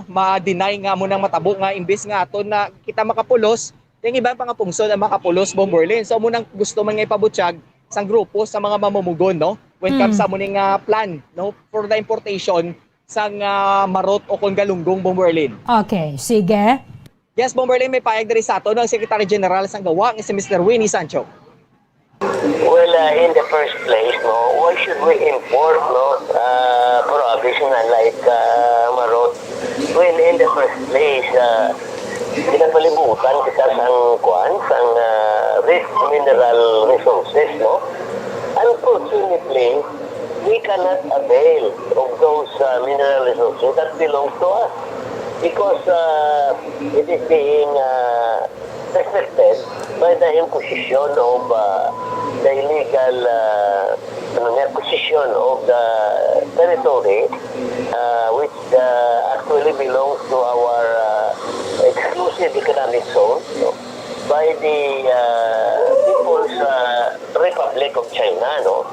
ma-deny nga mo nang matabo nga imbis nga aton na kita makapulos, yung ibang mga pungsod ang makapulos Bomberlin. So mo nang gusto man nga ipabutyag sang grupo sa mga mamumugon, no? When comes sa mo ning plan, no, for the importation sang marot o kung galunggong Bomberlin. Okay, sige. Yes, Bomberlin, may payag diri sa ato ng Secretary General sang gawa nga si Mr. Winnie Sancho. Well, in the first place, no, why should we import, no, provision like marot? Well, in the first place, pinapalibutan kita sang rich mineral resources, no? Unfortunately, we cannot avail of those mineral resources that belong to us because it is being restricted by the imposition of the illegal acquisition of the territory which actually belongs to our exclusive economic zone, no? By the People's Republic of China, no?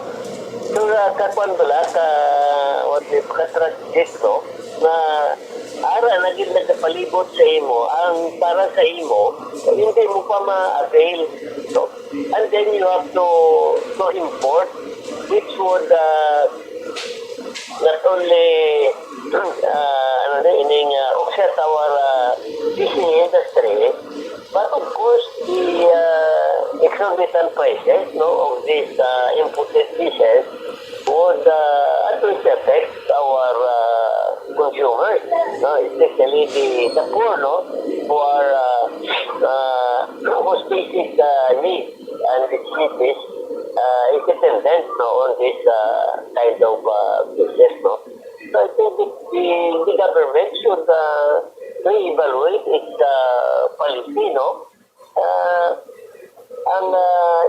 So, kakuan bala, ka-tragic, no? Na ara naging nagpalibot sa imo, ang para sa imo, hindi mo pa ma-avail, no? And then you have to import, which would not only offset our fishing industry, but of course the exorbitant prices, no, of these imported fishes would adversely affect our consumers, no, especially the poor, no, who are whose basic needs and necessities is dependent, no, on this kind of business, no. So I think the government should reevaluate its policy, no. Ang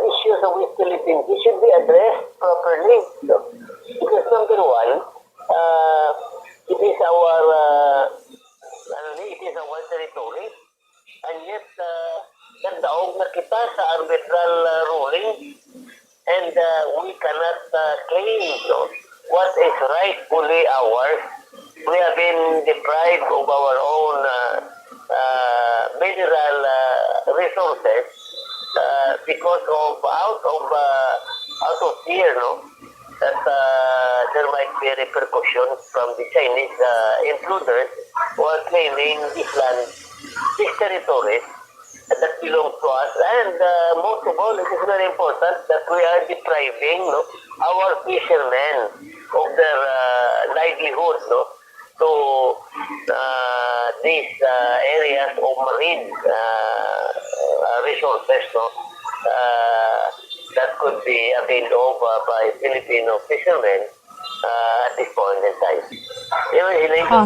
issues of West Philippines should be addressed properly. So, because number one, it is our territory, and yet nagdaog na kita sa arbitral ruling and we cannot claim what is rightfully ours. We have been deprived of our own mineral resources because of out of fear, that there might be repercussions from the Chinese intruders who are claiming this land, these territories that belongs to us. And most of all, it is very important that we are depriving our fishermen of their livelihood to these areas of marine resources that could be availed over by Filipino fishermen at this point in time.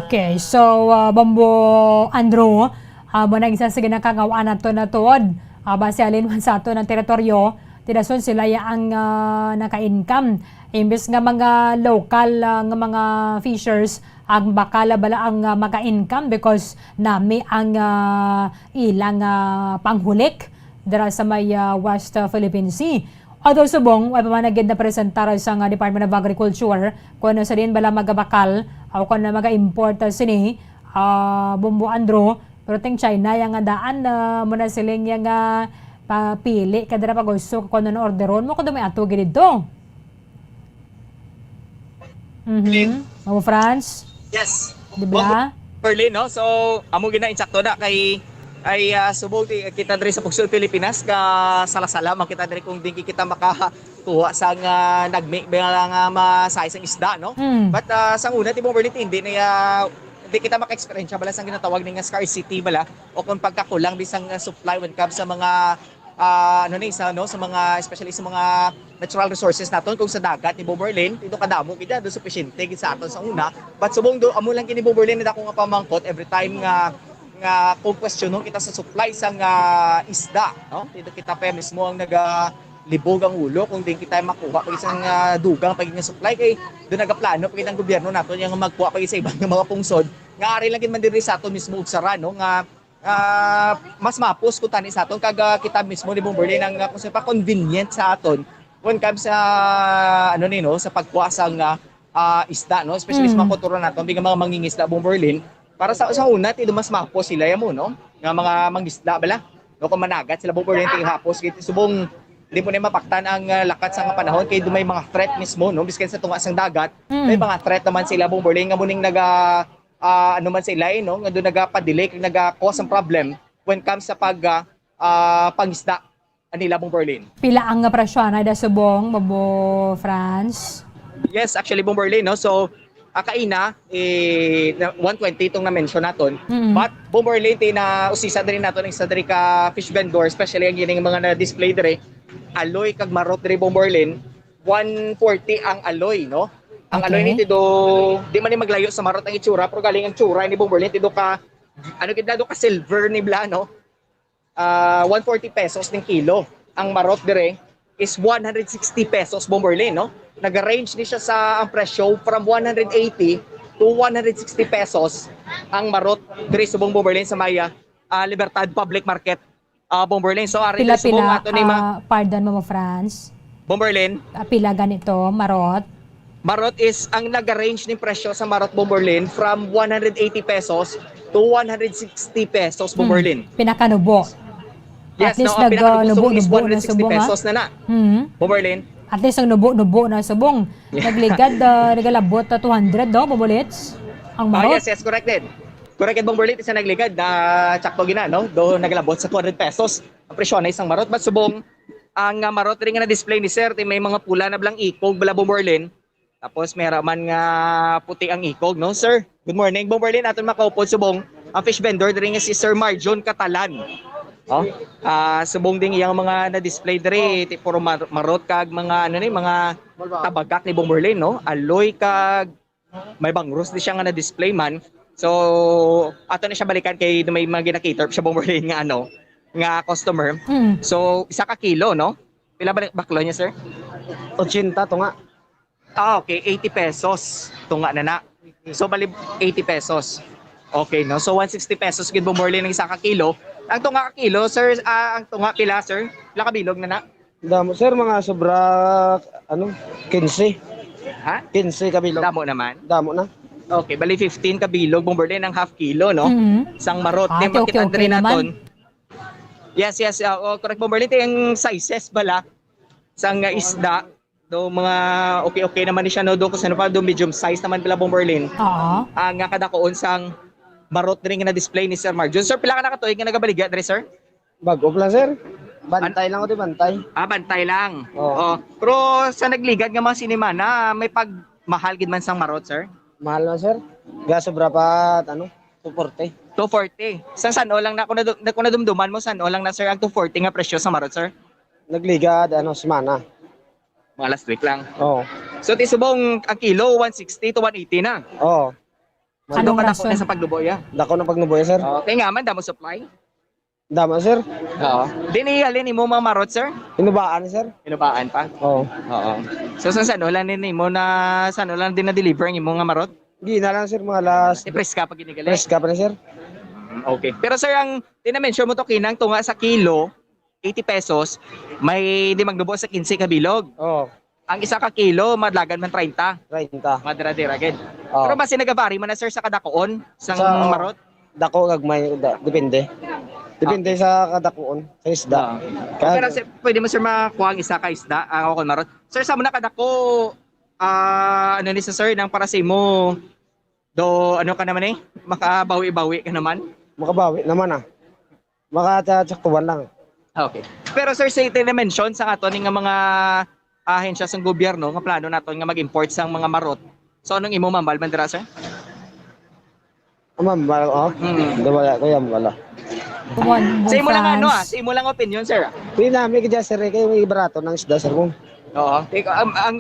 Okay, so Bombo Andrew, mo nang isa sa ginakagawaan nato na tuod, base alin man sa ato ng teritoryo, tidason sila ang naka-income. Imbes nga mga local nga mga fishers, ang bakala bala ang maka-income because nami ang ilang panghulik dara sa may West Philippine Sea. Although subong, ay pamanagid na presentar sa Department of Agriculture kung ano sa din bala magabakal o kung ano maga-import sini, Bombo Andrew, pero ting China yung daan muna siling yung papili kadara pa gusto kung ano orderon mo kung may ato ginito. Mamo France? Yes. Diba? Berlin, no? So, amo gina insakto na kay ay subong kita diri sa Pugsol Pilipinas ka sala-sala man kita diri kung dingi kita makakuha sa nagmake nga ma-size ang isda, no? But sa una tibong Berlin hindi kita maka-experience bala sang ginatawag nga scarcity bala o kung pagkakulang bisang supply when comes sa mga sa mga especially sa mga natural resources naton kung sa dagat ni Bomberlin dito kadamo gid do sufficiente gid sa aton sa una, but subong do amo lang kini Bomberlin na dako nga pamangkot every time nga kung questionon kita sa supply sang isda, no? Dito kita pa mismo ang nagalibog ang ulo kung din kita makuha pag isang dugang pag nga supply kay do nagaplano pag ang gobyerno naton yang magkuha pag sa ibang mga pungsod nga ari lang gid man diri sa aton mismo ug sara, no? Nga mas mapus kung tani sa aton kag kita mismo ni Bomberlin ang kung sa convenient sa aton when comes sa sa pagkuha sang isda, no? Especially sa mga kultura naton bigang mga mangingisda Bomberlin. Para sa una, tido mas mapos sila mo, no? Nga mga mangisda bala. No, kung managat sila Bomberlin ting hapos kay subong di mo na mapaktan ang lakat sa nga panahon kay dumay mga threat mismo, no? Biskan sa tunga sang dagat, may mga threat naman sila Bomberlin nga muning man sila, no? Nga doon nagapadelay kag naga-cause ang problem when comes sa pangisda nila Bomberlin. Pila ang presyo na da subong Bombo France? Yes, actually Bomberlin, no? So kaina 120 itong na-mention naton. But Bomberlin na usisa din naton ang isa diri ka fish vendor, especially ang gining mga na-display diri aloy kag marot diri Bomberlin 140 ang aloy, no? Ang aloy ni tido di man ni maglayo sa marot ang itsura pero galing ang tsura ni Bomberlin tido ka do ka silver ni bla, no? 140 pesos ning kilo. Ang marot dire is 160 pesos Bomberlin, no? Nag-range ni siya sa ang presyo from 180 to 160 pesos ang marot diri subong Bomberlin sa Maya Libertad Public Market Bomberlin. So ari pila subong ato ni pardon mo France. Bomberlin. Pila ganito marot? Marot is ang nag-range ni presyo sa marot Bomberlin from 180 pesos to 160 pesos Bomberlin. Pinakanubo. Yes, at least pinakanubo is 160 na subong pesos na. Bomberlin. At least ang nubo na subong. Nagligad nagalabot 200 do Bombolits. Ang marot. Yes, corrected. Corrected Bomberlin isa nagligad na tsakto gina, no? Do nagalabot sa 200 pesos ang presyo na isang marot. But subong ang marot rin nga na-display ni Sir, may mga pula na blang ikog bala Bomberlin. Tapos may raman nga puti ang ikog, no? Sir, good morning Bomberlin. Aton makaupod subong ang fish vendor diri nga si Sir Marjon Catalan. Oh, subong ding iyang mga na-display diri puro marot kag mga mga tabagak ni Bomberlin, no? Aloy kag may bangros di siya nga na-display man. So ato na siya balikan kay may mga gina-cater siya Bomberlin nga nga customer. So isa ka kilo, no? Pila baklo niya, sir? 80 to nga. Okay, 80 pesos tunga na. So bali 80 pesos. Okay, no? So 160 pesos gid Bomberlin ng isa ka kilo. Ang tunga ka kilo, sir, ang tunga pila, sir? Pila ka bilog na? Damo sir, mga sobra, 15. Ha? 15 kabilog. Damo naman. Damo na. Okay, bali 15 kabilog, Bomberlin ng half kilo, no? Isang marot, Ah, di makita okay naton. Yes, correct, Bomberlin, yung sizes bala, isang isda, do mga okay naman ni siya, no? Do kung saan pa, do medium size naman pala, Bomberlin. Oo. Ang nga kadakoon sang marot rin nga na-display ni Sir Marjon. Sir, pila ka nakatuig nga nagabaligya, dre, sir? Bago lang sir. Bantay lang ako, bantay. Bantay lang. Oo. Pero sa nagligad nga mga sinima na, may pagmahal gid man sang marot, sir? Mahal na sir. Ga sobra pa, 240. 240. San o lang na kung nadumduman mo, san o lang na, sir, ang 240 nga presyo sa marot, sir? Nagligad, semana. Mga last week lang. Oo. So, tisubong ang kilo, 160 to 180 na. Oo. Ano ka dako na sa pagluboy, Dako na pagnuboy, sir. Okay nga man, damo supply. Damo, sir. Oo. Dinihalin mo mga marot, sir? Inubaan, sir. Inubaan pa? Oo. Oo. So, saan ulan mo na, saan ulan din na-deliver ang imo nga marot? Gina lang, sir, mga last. Press ka pag ginigali? Press ka pa na, sir. Okay. Pero sir, ang tinamention mo to kinang tunga sa kilo, 80 pesos, may di magdubo sa 15 kabilog. Oo. Ang isa ka kilo, madlagan man 30. 30. Madira-dira agad. Oo. Pero basi nagabari man na, sir, sa kadakoon, sang marot? Dako, gagmay, depende. Depende sa kadakoon, sa isda. Pero sir, pwede mo, sir, makuha ang isa ka isda, ang ako marot. Sir, sa mo na kadako, ano ni sir, nang para sa imo, ano ka naman makabawi-bawi ka naman? Makabawi naman Makatsaktuan lang. Okay. Pero sir, sa iti-mention sa ato nga mga ahensya sa gobyerno, nga plano nato nga mag-import sang mga marot. So, anong imo mambal mandira, sir? Ma'am, wala ko yan, wala. Sa imo lang sa imo lang opinion, sir. Hindi namin kaya sir, kayo may barato ng isda, sir. Oo. Ang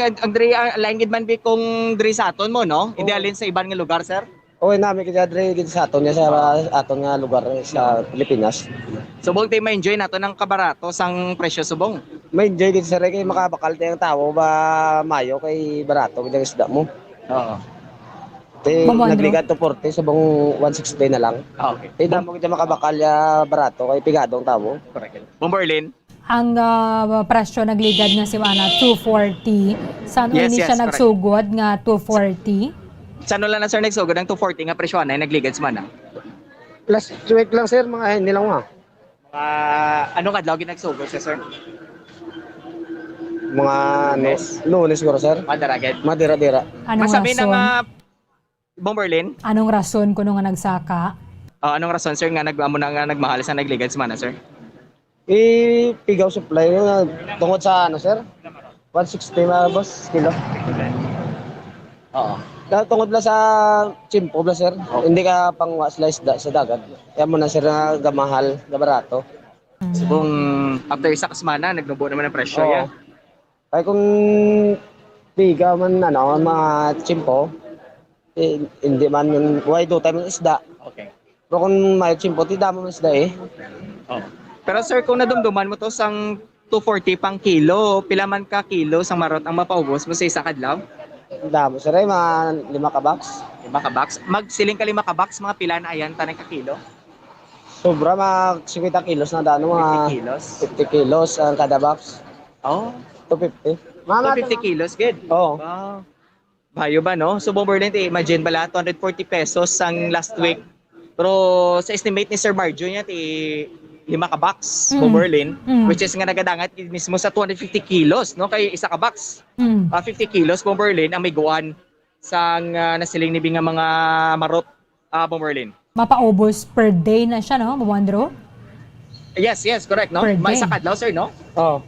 langit man bi kung diri sa aton mo, no? Idealin sa ibang nga lugar, sir. Oo, namin kaya diri sa aton sa aton nga lugar sa Pilipinas. Subong tayo ma-enjoy nato ng kabarato sang presyo subong. May enjoy din sir kay makabakal tayong tao ba mayo kay barato kay isda mo. Oo. Nagligad to 40 subong 160 na lang. Okay. Hindi mo kita makabakal ya barato kay pigadong tao. Correct. Bomberlin. Ang presyo nagligad nga si Mana 240. Saan ini siya nagsugod nga 240? Saan lang na, sir, nagsugod ang 240 nga presyo na nagligad si Mana? Plus week lang sir, mga hindi lang Anong adlaw ginagsugod siya, sir? Mga Lunes siguro sir. Madaragad. Madira-dira. Anong masabi rason? na Bomberlin? Anong rason kuno nga nagsaka? Anong rason, sir, nga nagmahal sa nagligad si Mana, sir? Pigaw supply tungkol sa sir? 160 na boss kilo. Oo. Tungkol lang sa chimpo ba sir? Hindi ka pang slice sa dagat. Kaya mo na sir na gamahal, barato. Subong after isa kasmana, nagnubo naman ang presyo yan. Kaya kung piga man mga chimpo, hindi man yung why do time ng isda. Okay. Pero kung may chimpo, di damo ng isda Oh. Pero sir, kung nadumduman mo to sang 240 pang kilo, pila man ka kilo sang marot ang mapaubos mo sa isa kadlaw? Damo sir, mga 5 ka box. 5 ka box? Magsiling ka 5 ka box, mga pila na ayan tanay ka kilo? Sobra, mga 50 kilos na dano, mga 50 kilos? 50 kilos ang kada box. Oh. 250. 250 kilos, good. Oo. Wow. Bayo ba, no? So, Bomberlin, imagine bala, 240 pesos ang last week. Pero sa estimate ni Sir Marjo niya, 5 ka box, Bomberlin, which is nga nagadangat mismo sa 250 kilos, no? Kaya isa ka box. 50 kilos, Bomberlin, ang may guwan sang nasiling nibing nga mga marot, Bomberlin. Mapaubos per day na siya, no? Mamandro? Yes, correct, no? Per day. May isa kadlaw, sir, no? Oo.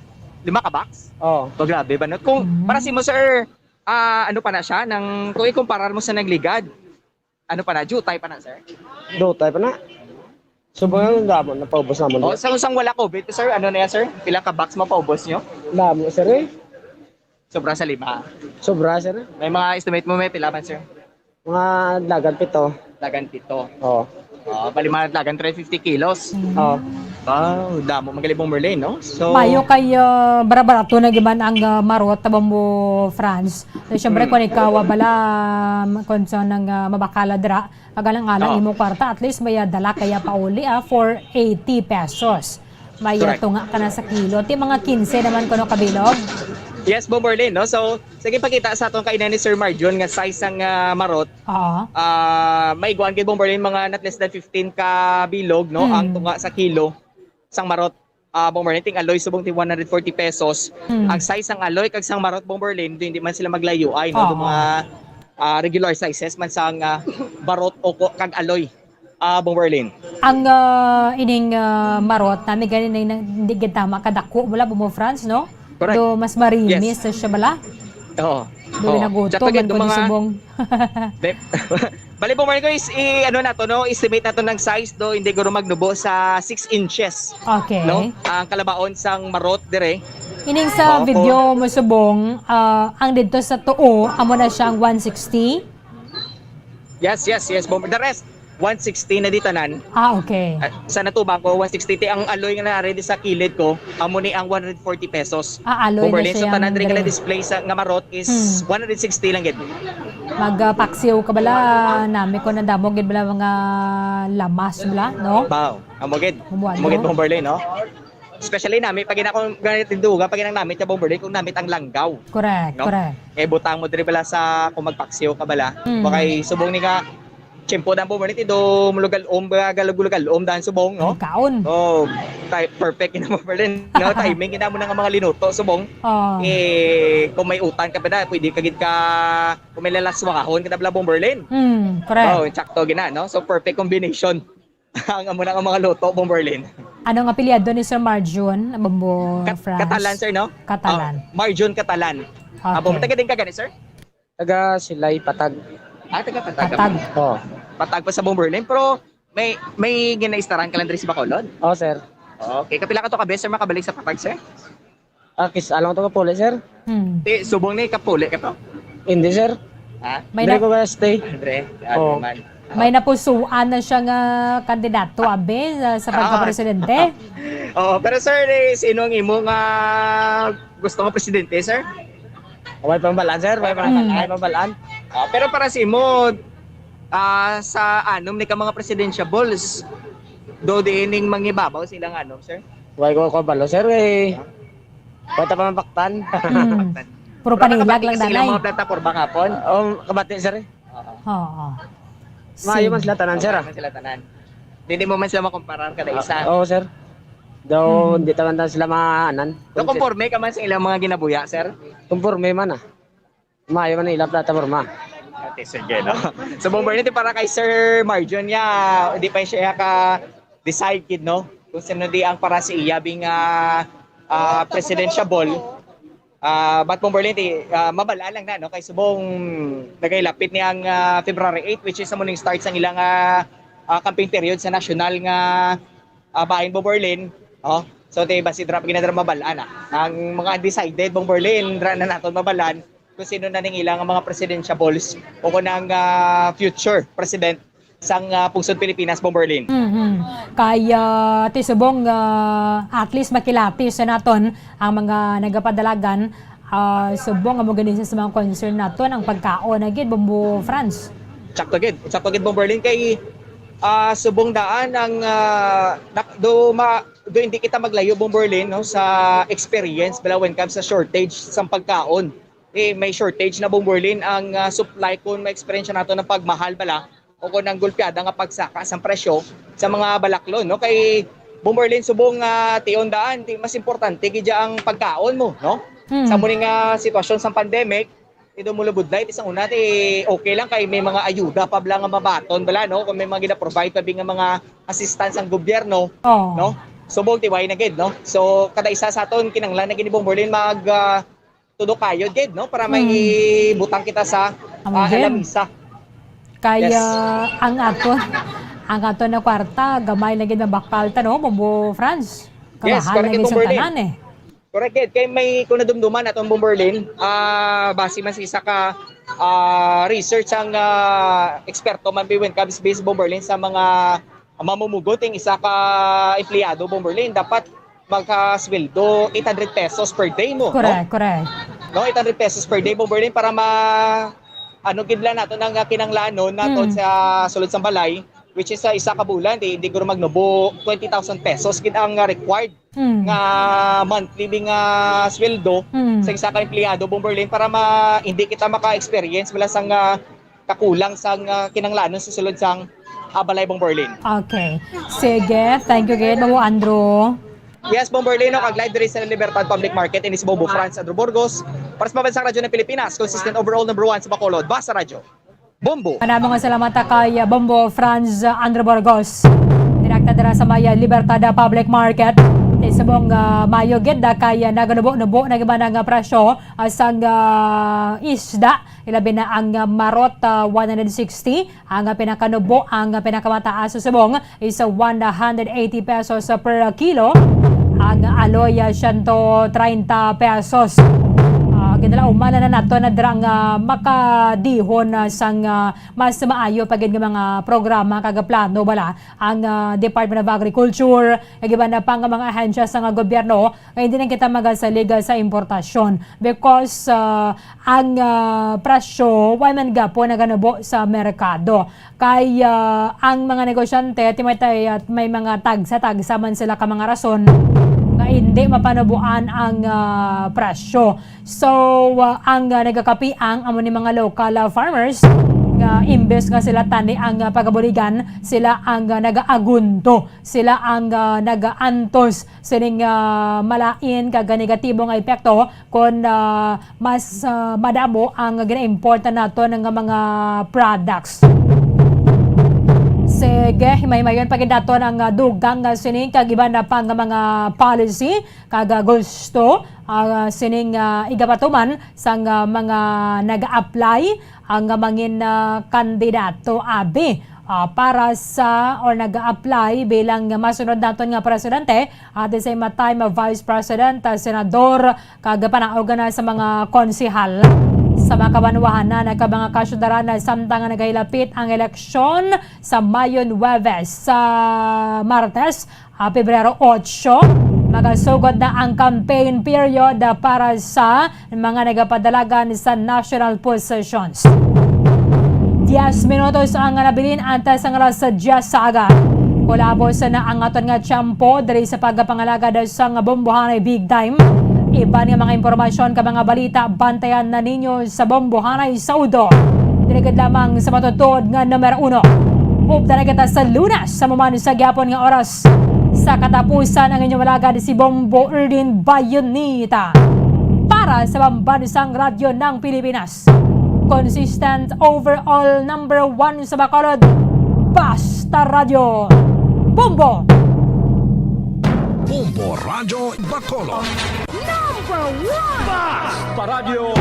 5 ka box? Oo. So, grabe ba, no? Kung, para si mo, sir, ano pa na siya, kung ikumparar mo sa nagligad, ano pa na, jutay pa na, sir? Jutay pa na. So, yung damo, napaubos naman. Sa usang wala COVID, sir, ano na yan, sir? Pila ka box mapaubos nyo? Damo, sir Sobra sa 5. Sobra, sir May mga estimate mo, may pila man, sir? Mga dagan 7. Dagan 7. Oo. Bali mga dagan 350 kilos. Oo. Wow, damo magaling Bomberlin, no? So, Mayo kay barato na giman ang marot tabang mo France. So, syempre kung ikaw bala kung sa nang mabakala dra agalang-alang imo kwarta at least may dala kaya pauli for 80 pesos. may Correct. tunga ka na sa kilo. Ti mga 15 naman kuno kabilog. Yes, Bomberlin, no? So, sige pakita sa atong kainan ni Sir Marjon nga size ang marot. Oo. May iguan kay Bomberlin mga not less than 15 ka bilog, no? Ang tunga sa kilo sang marot. Bomberlin ting aloy subong ti 140 pesos. Ang size ng aloy kag sang marot Bomberlin, hindi man sila maglayo ay no, mga regular sizes man sang barot o kag aloy. Bomberlin. Ang ining marot na may ganin na hindi gitama kadako wala mo France, no? Correct. Do mas marimis siya bala. Oo. Do naguto man ko ni subong. Bali Bomberlin ko is ano na to, no? Estimate na to ng size do hindi guro magnubo sa 6 inches. Okay. No? Ang kalabaon sang marot dire. Ining sa video mo subong, ang dito sa tuo, amo na siyang 160. Yes. The rest 160 na ditanan. Okay. Sa natubang ko 160 ti ang aloy nga na ready sa kilid ko, amo ni ang 140 pesos. Aloy Bomberlin, na so siya. tanan dire nga display sa nga marot is 160 lang gid. Magpaksiw ka bala, nami ko na damo gid bala mga lamas bala, no? Wow, amo gid. Umuan, Amo gid no? Bomberlin, no? Especially nami pag ina ko ganit tinduga, pag inang namit sa Bomberlin kung namit ang langgaw. Correct, No? correct. Butang mo dire bala sa kung magpaksiw ka bala. Bakay subong ni ka Chimpo dan Bomberlin ti do mulugal galugulugal dan subong, no? Kaon. Oh, perfect ina Bomberlin, no? Timing ina mo na nga mga linuto subong. Kung may utang ka pa na, pwede ka gid ka kung may lalaswahon ka na bala Bomberlin. Correct. Oh, sakto gina, no? So perfect combination. Ang amo na nga mga luto Bomberlin. Anong apelyado ni Sir Marjon? Bambo France? Catalan, sir, no? Catalan. Marjon Catalan. Okay. Taga din ka gani, sir? Taga Silay Patag. Taga Patag. Patag. Oh. Patag pa sa Bomberlin, pero may ginaistaran ka lang diri sa Bacolod? Oh, sir. Okay, kapila ka to ka sir makabalik sa Patag, sir? Kis alang to ka puli, sir? Subong ni kapuli ka to? Hindi, sir. Ha? May Hindi na- ko ba stay? Andre, Oh. man. May napusuan na siya nga kandidato abe sa pagka-presidente. Oo, pero sir, sinong imo nga gusto nga presidente, sir? May pambalaan, sir. May pambalaan. Pero para si mo, sa anom ni ka mga presidentiables, do diining mangibabaw silang anom, sir? Huwag ko balo, sir. Pwede pa mapaktan. Puro panilag lang danay. Silang mga plataforma kapon? Kabati, sir. Oo. Maayo man sila tanan, sir. Sila tanan. Hindi mo man sila makumparar kada isa. Oo, sir. Daw, hindi taman sila maanan. Do conforme ka man sa ilang mga ginabuya, sir? Conforme man Maayo man ilang plataforma. Okay, sir, no? So, Bomberlin, para kay Sir Marjon niya, hindi pa siya ka-decide, kid, no? Kung sino di ang para si iya bing presidentiable. But Bomberlin, mabala lang na, no? Kay subong nagailapit niyang February 8, which is sa muning start sa ilang campaign period sa national nga bahin Bomberlin. Oh, so te basi drop ginadra mabalaan ang mga undecided Bomberlin dra na naton mabalan kung sino na ning ilang mga presidentiables o kung ang future president sang pungsod Pilipinas Bomberlin. Kaya tisubong at least makilatis sa naton ang mga nagapadalagan subong nga mo ganin sa mga concern naton ang pagkaon na gid Bombo France. Sakto gid Bomberlin kay subong daan ang do hindi kita maglayo Bomberlin, no, sa experience bala when comes sa shortage sa pagkaon. May shortage na Bomberlin ang supply kun may experience nato ng pagmahal bala o kun ang gulpiada nga pagsaka sa presyo sa mga balaklon, no, kay Bomberlin subong tion daan mas importante gid ang pagkaon mo, no. Sa muning sitwasyon sa pandemic ito mo labudlay isang una okay lang kay may mga ayuda pa bala nga mabaton bala, no, kung may mga gina-provide pa nga mga assistance ang gobyerno, no, subong tiway na gid, no. So kada isa sa aton kinanglan na gid ni Bomberlin mag tudo kayo gid, no, para may butang kita sa alamisa. Kaya ang aton na kwarta gamay na gid na bakal ta, no, Bombo France. Kamahal na gid sa tanan eh. Correct gid kay may kun nadumduman atong Bomberlin, base man sa isa ka research ang eksperto man when comes based Bomberlin sa mga mamumugoting isa ka empleyado Bomberlin dapat magkasweldo 800 pesos per day mo. Correct, correct. No, 800 pesos per day Bomberlin para gidla nato nang kinanglanon naton sa sulod sa balay which is sa isa ka bulan hindi guro magnubo 20,000 pesos gid ang required nga monthly nga sweldo sa isa ka empleyado Bomberlin para hindi kita maka-experience wala sang kakulang sang kinanglanon sa sulod sang Balay Bomberlin. Okay. Sige, thank you gid Babu Andrew. Yes, Bomberlin, kag live diri sa Libertad Public Market in Bobo France, Andrew Burgos. Para sa Pambansang Radyo ng Pilipinas, consistent overall number 1 sa Bacolod, Basta Radyo. Bombo. Maraming salamat kay Bombo Franz Andrew Burgos. Direkta dira sa Maya Libertad Public Market. Isabong Mayo gid kay naganubo-nubo na giba nga presyo sang isda. Ilabi na ang marot 160, ang pinakanubo ang pinakamataas sa subong is 180 pesos per kilo. Ang aloy 130 pesos. Kinala umana na nato na drang makadihon sang mas maayo pagid nga mga programa kaga plano bala ang Department of Agriculture giba na pang mga ahensya sa gobyerno nga hindi na kita magasalig sa importasyon because ang presyo way man gapo naganubo sa merkado kay ang mga negosyante timaytay at may mga tagsa man sila ka mga rason nga hindi mapanabuan ang presyo. So, ang nagakapi ang amo ni mga local farmers nga imbes nga sila tani ang pagabuligan, sila ang nagaagunto, sila ang nagaantos sining malain kag negatibong epekto kung mas madamo ang gina-import nato ng mga products. Sige, himay-mayon pagdato ng dugang sining kagiban na pang mga policy kaga gusto sining igapatuman sang mga nag-apply ang mangin kandidato abi para sa or nag-apply bilang masunod naton nga presidente at the same time vice president, senador kaga panaogan na sa mga konsehal. Sa mga kabanwahan na mga kasyudaran na samtang nagahilapit ang eleksyon sa Mayo 9 sa Martes, Pebrero 8, magasugod na ang campaign period para sa mga nagapadalagan sa national positions. 10 minutos ang nabilin antes ang alas 10 sa aga. Kulabos na ang aton nga tiyempo diri sa pagpangalaga sa bombohanay big time. Iban nga mga impormasyon ka mga balita bantayan na ninyo sa Bombohanay Saudo. Dinagad lamang sa matutod nga numero 1. Upda na kita sa Lunas sa mamano sa gyapon nga oras. Sa katapusan ang inyong malagad si Bombo Erdin Bayonita. Para sa Pambansang Radyo ng Pilipinas. Consistent overall number 1 sa Bacolod. Basta Radyo. Bombo! Bombo Radyo Bacolod. Number 1! Basta Radio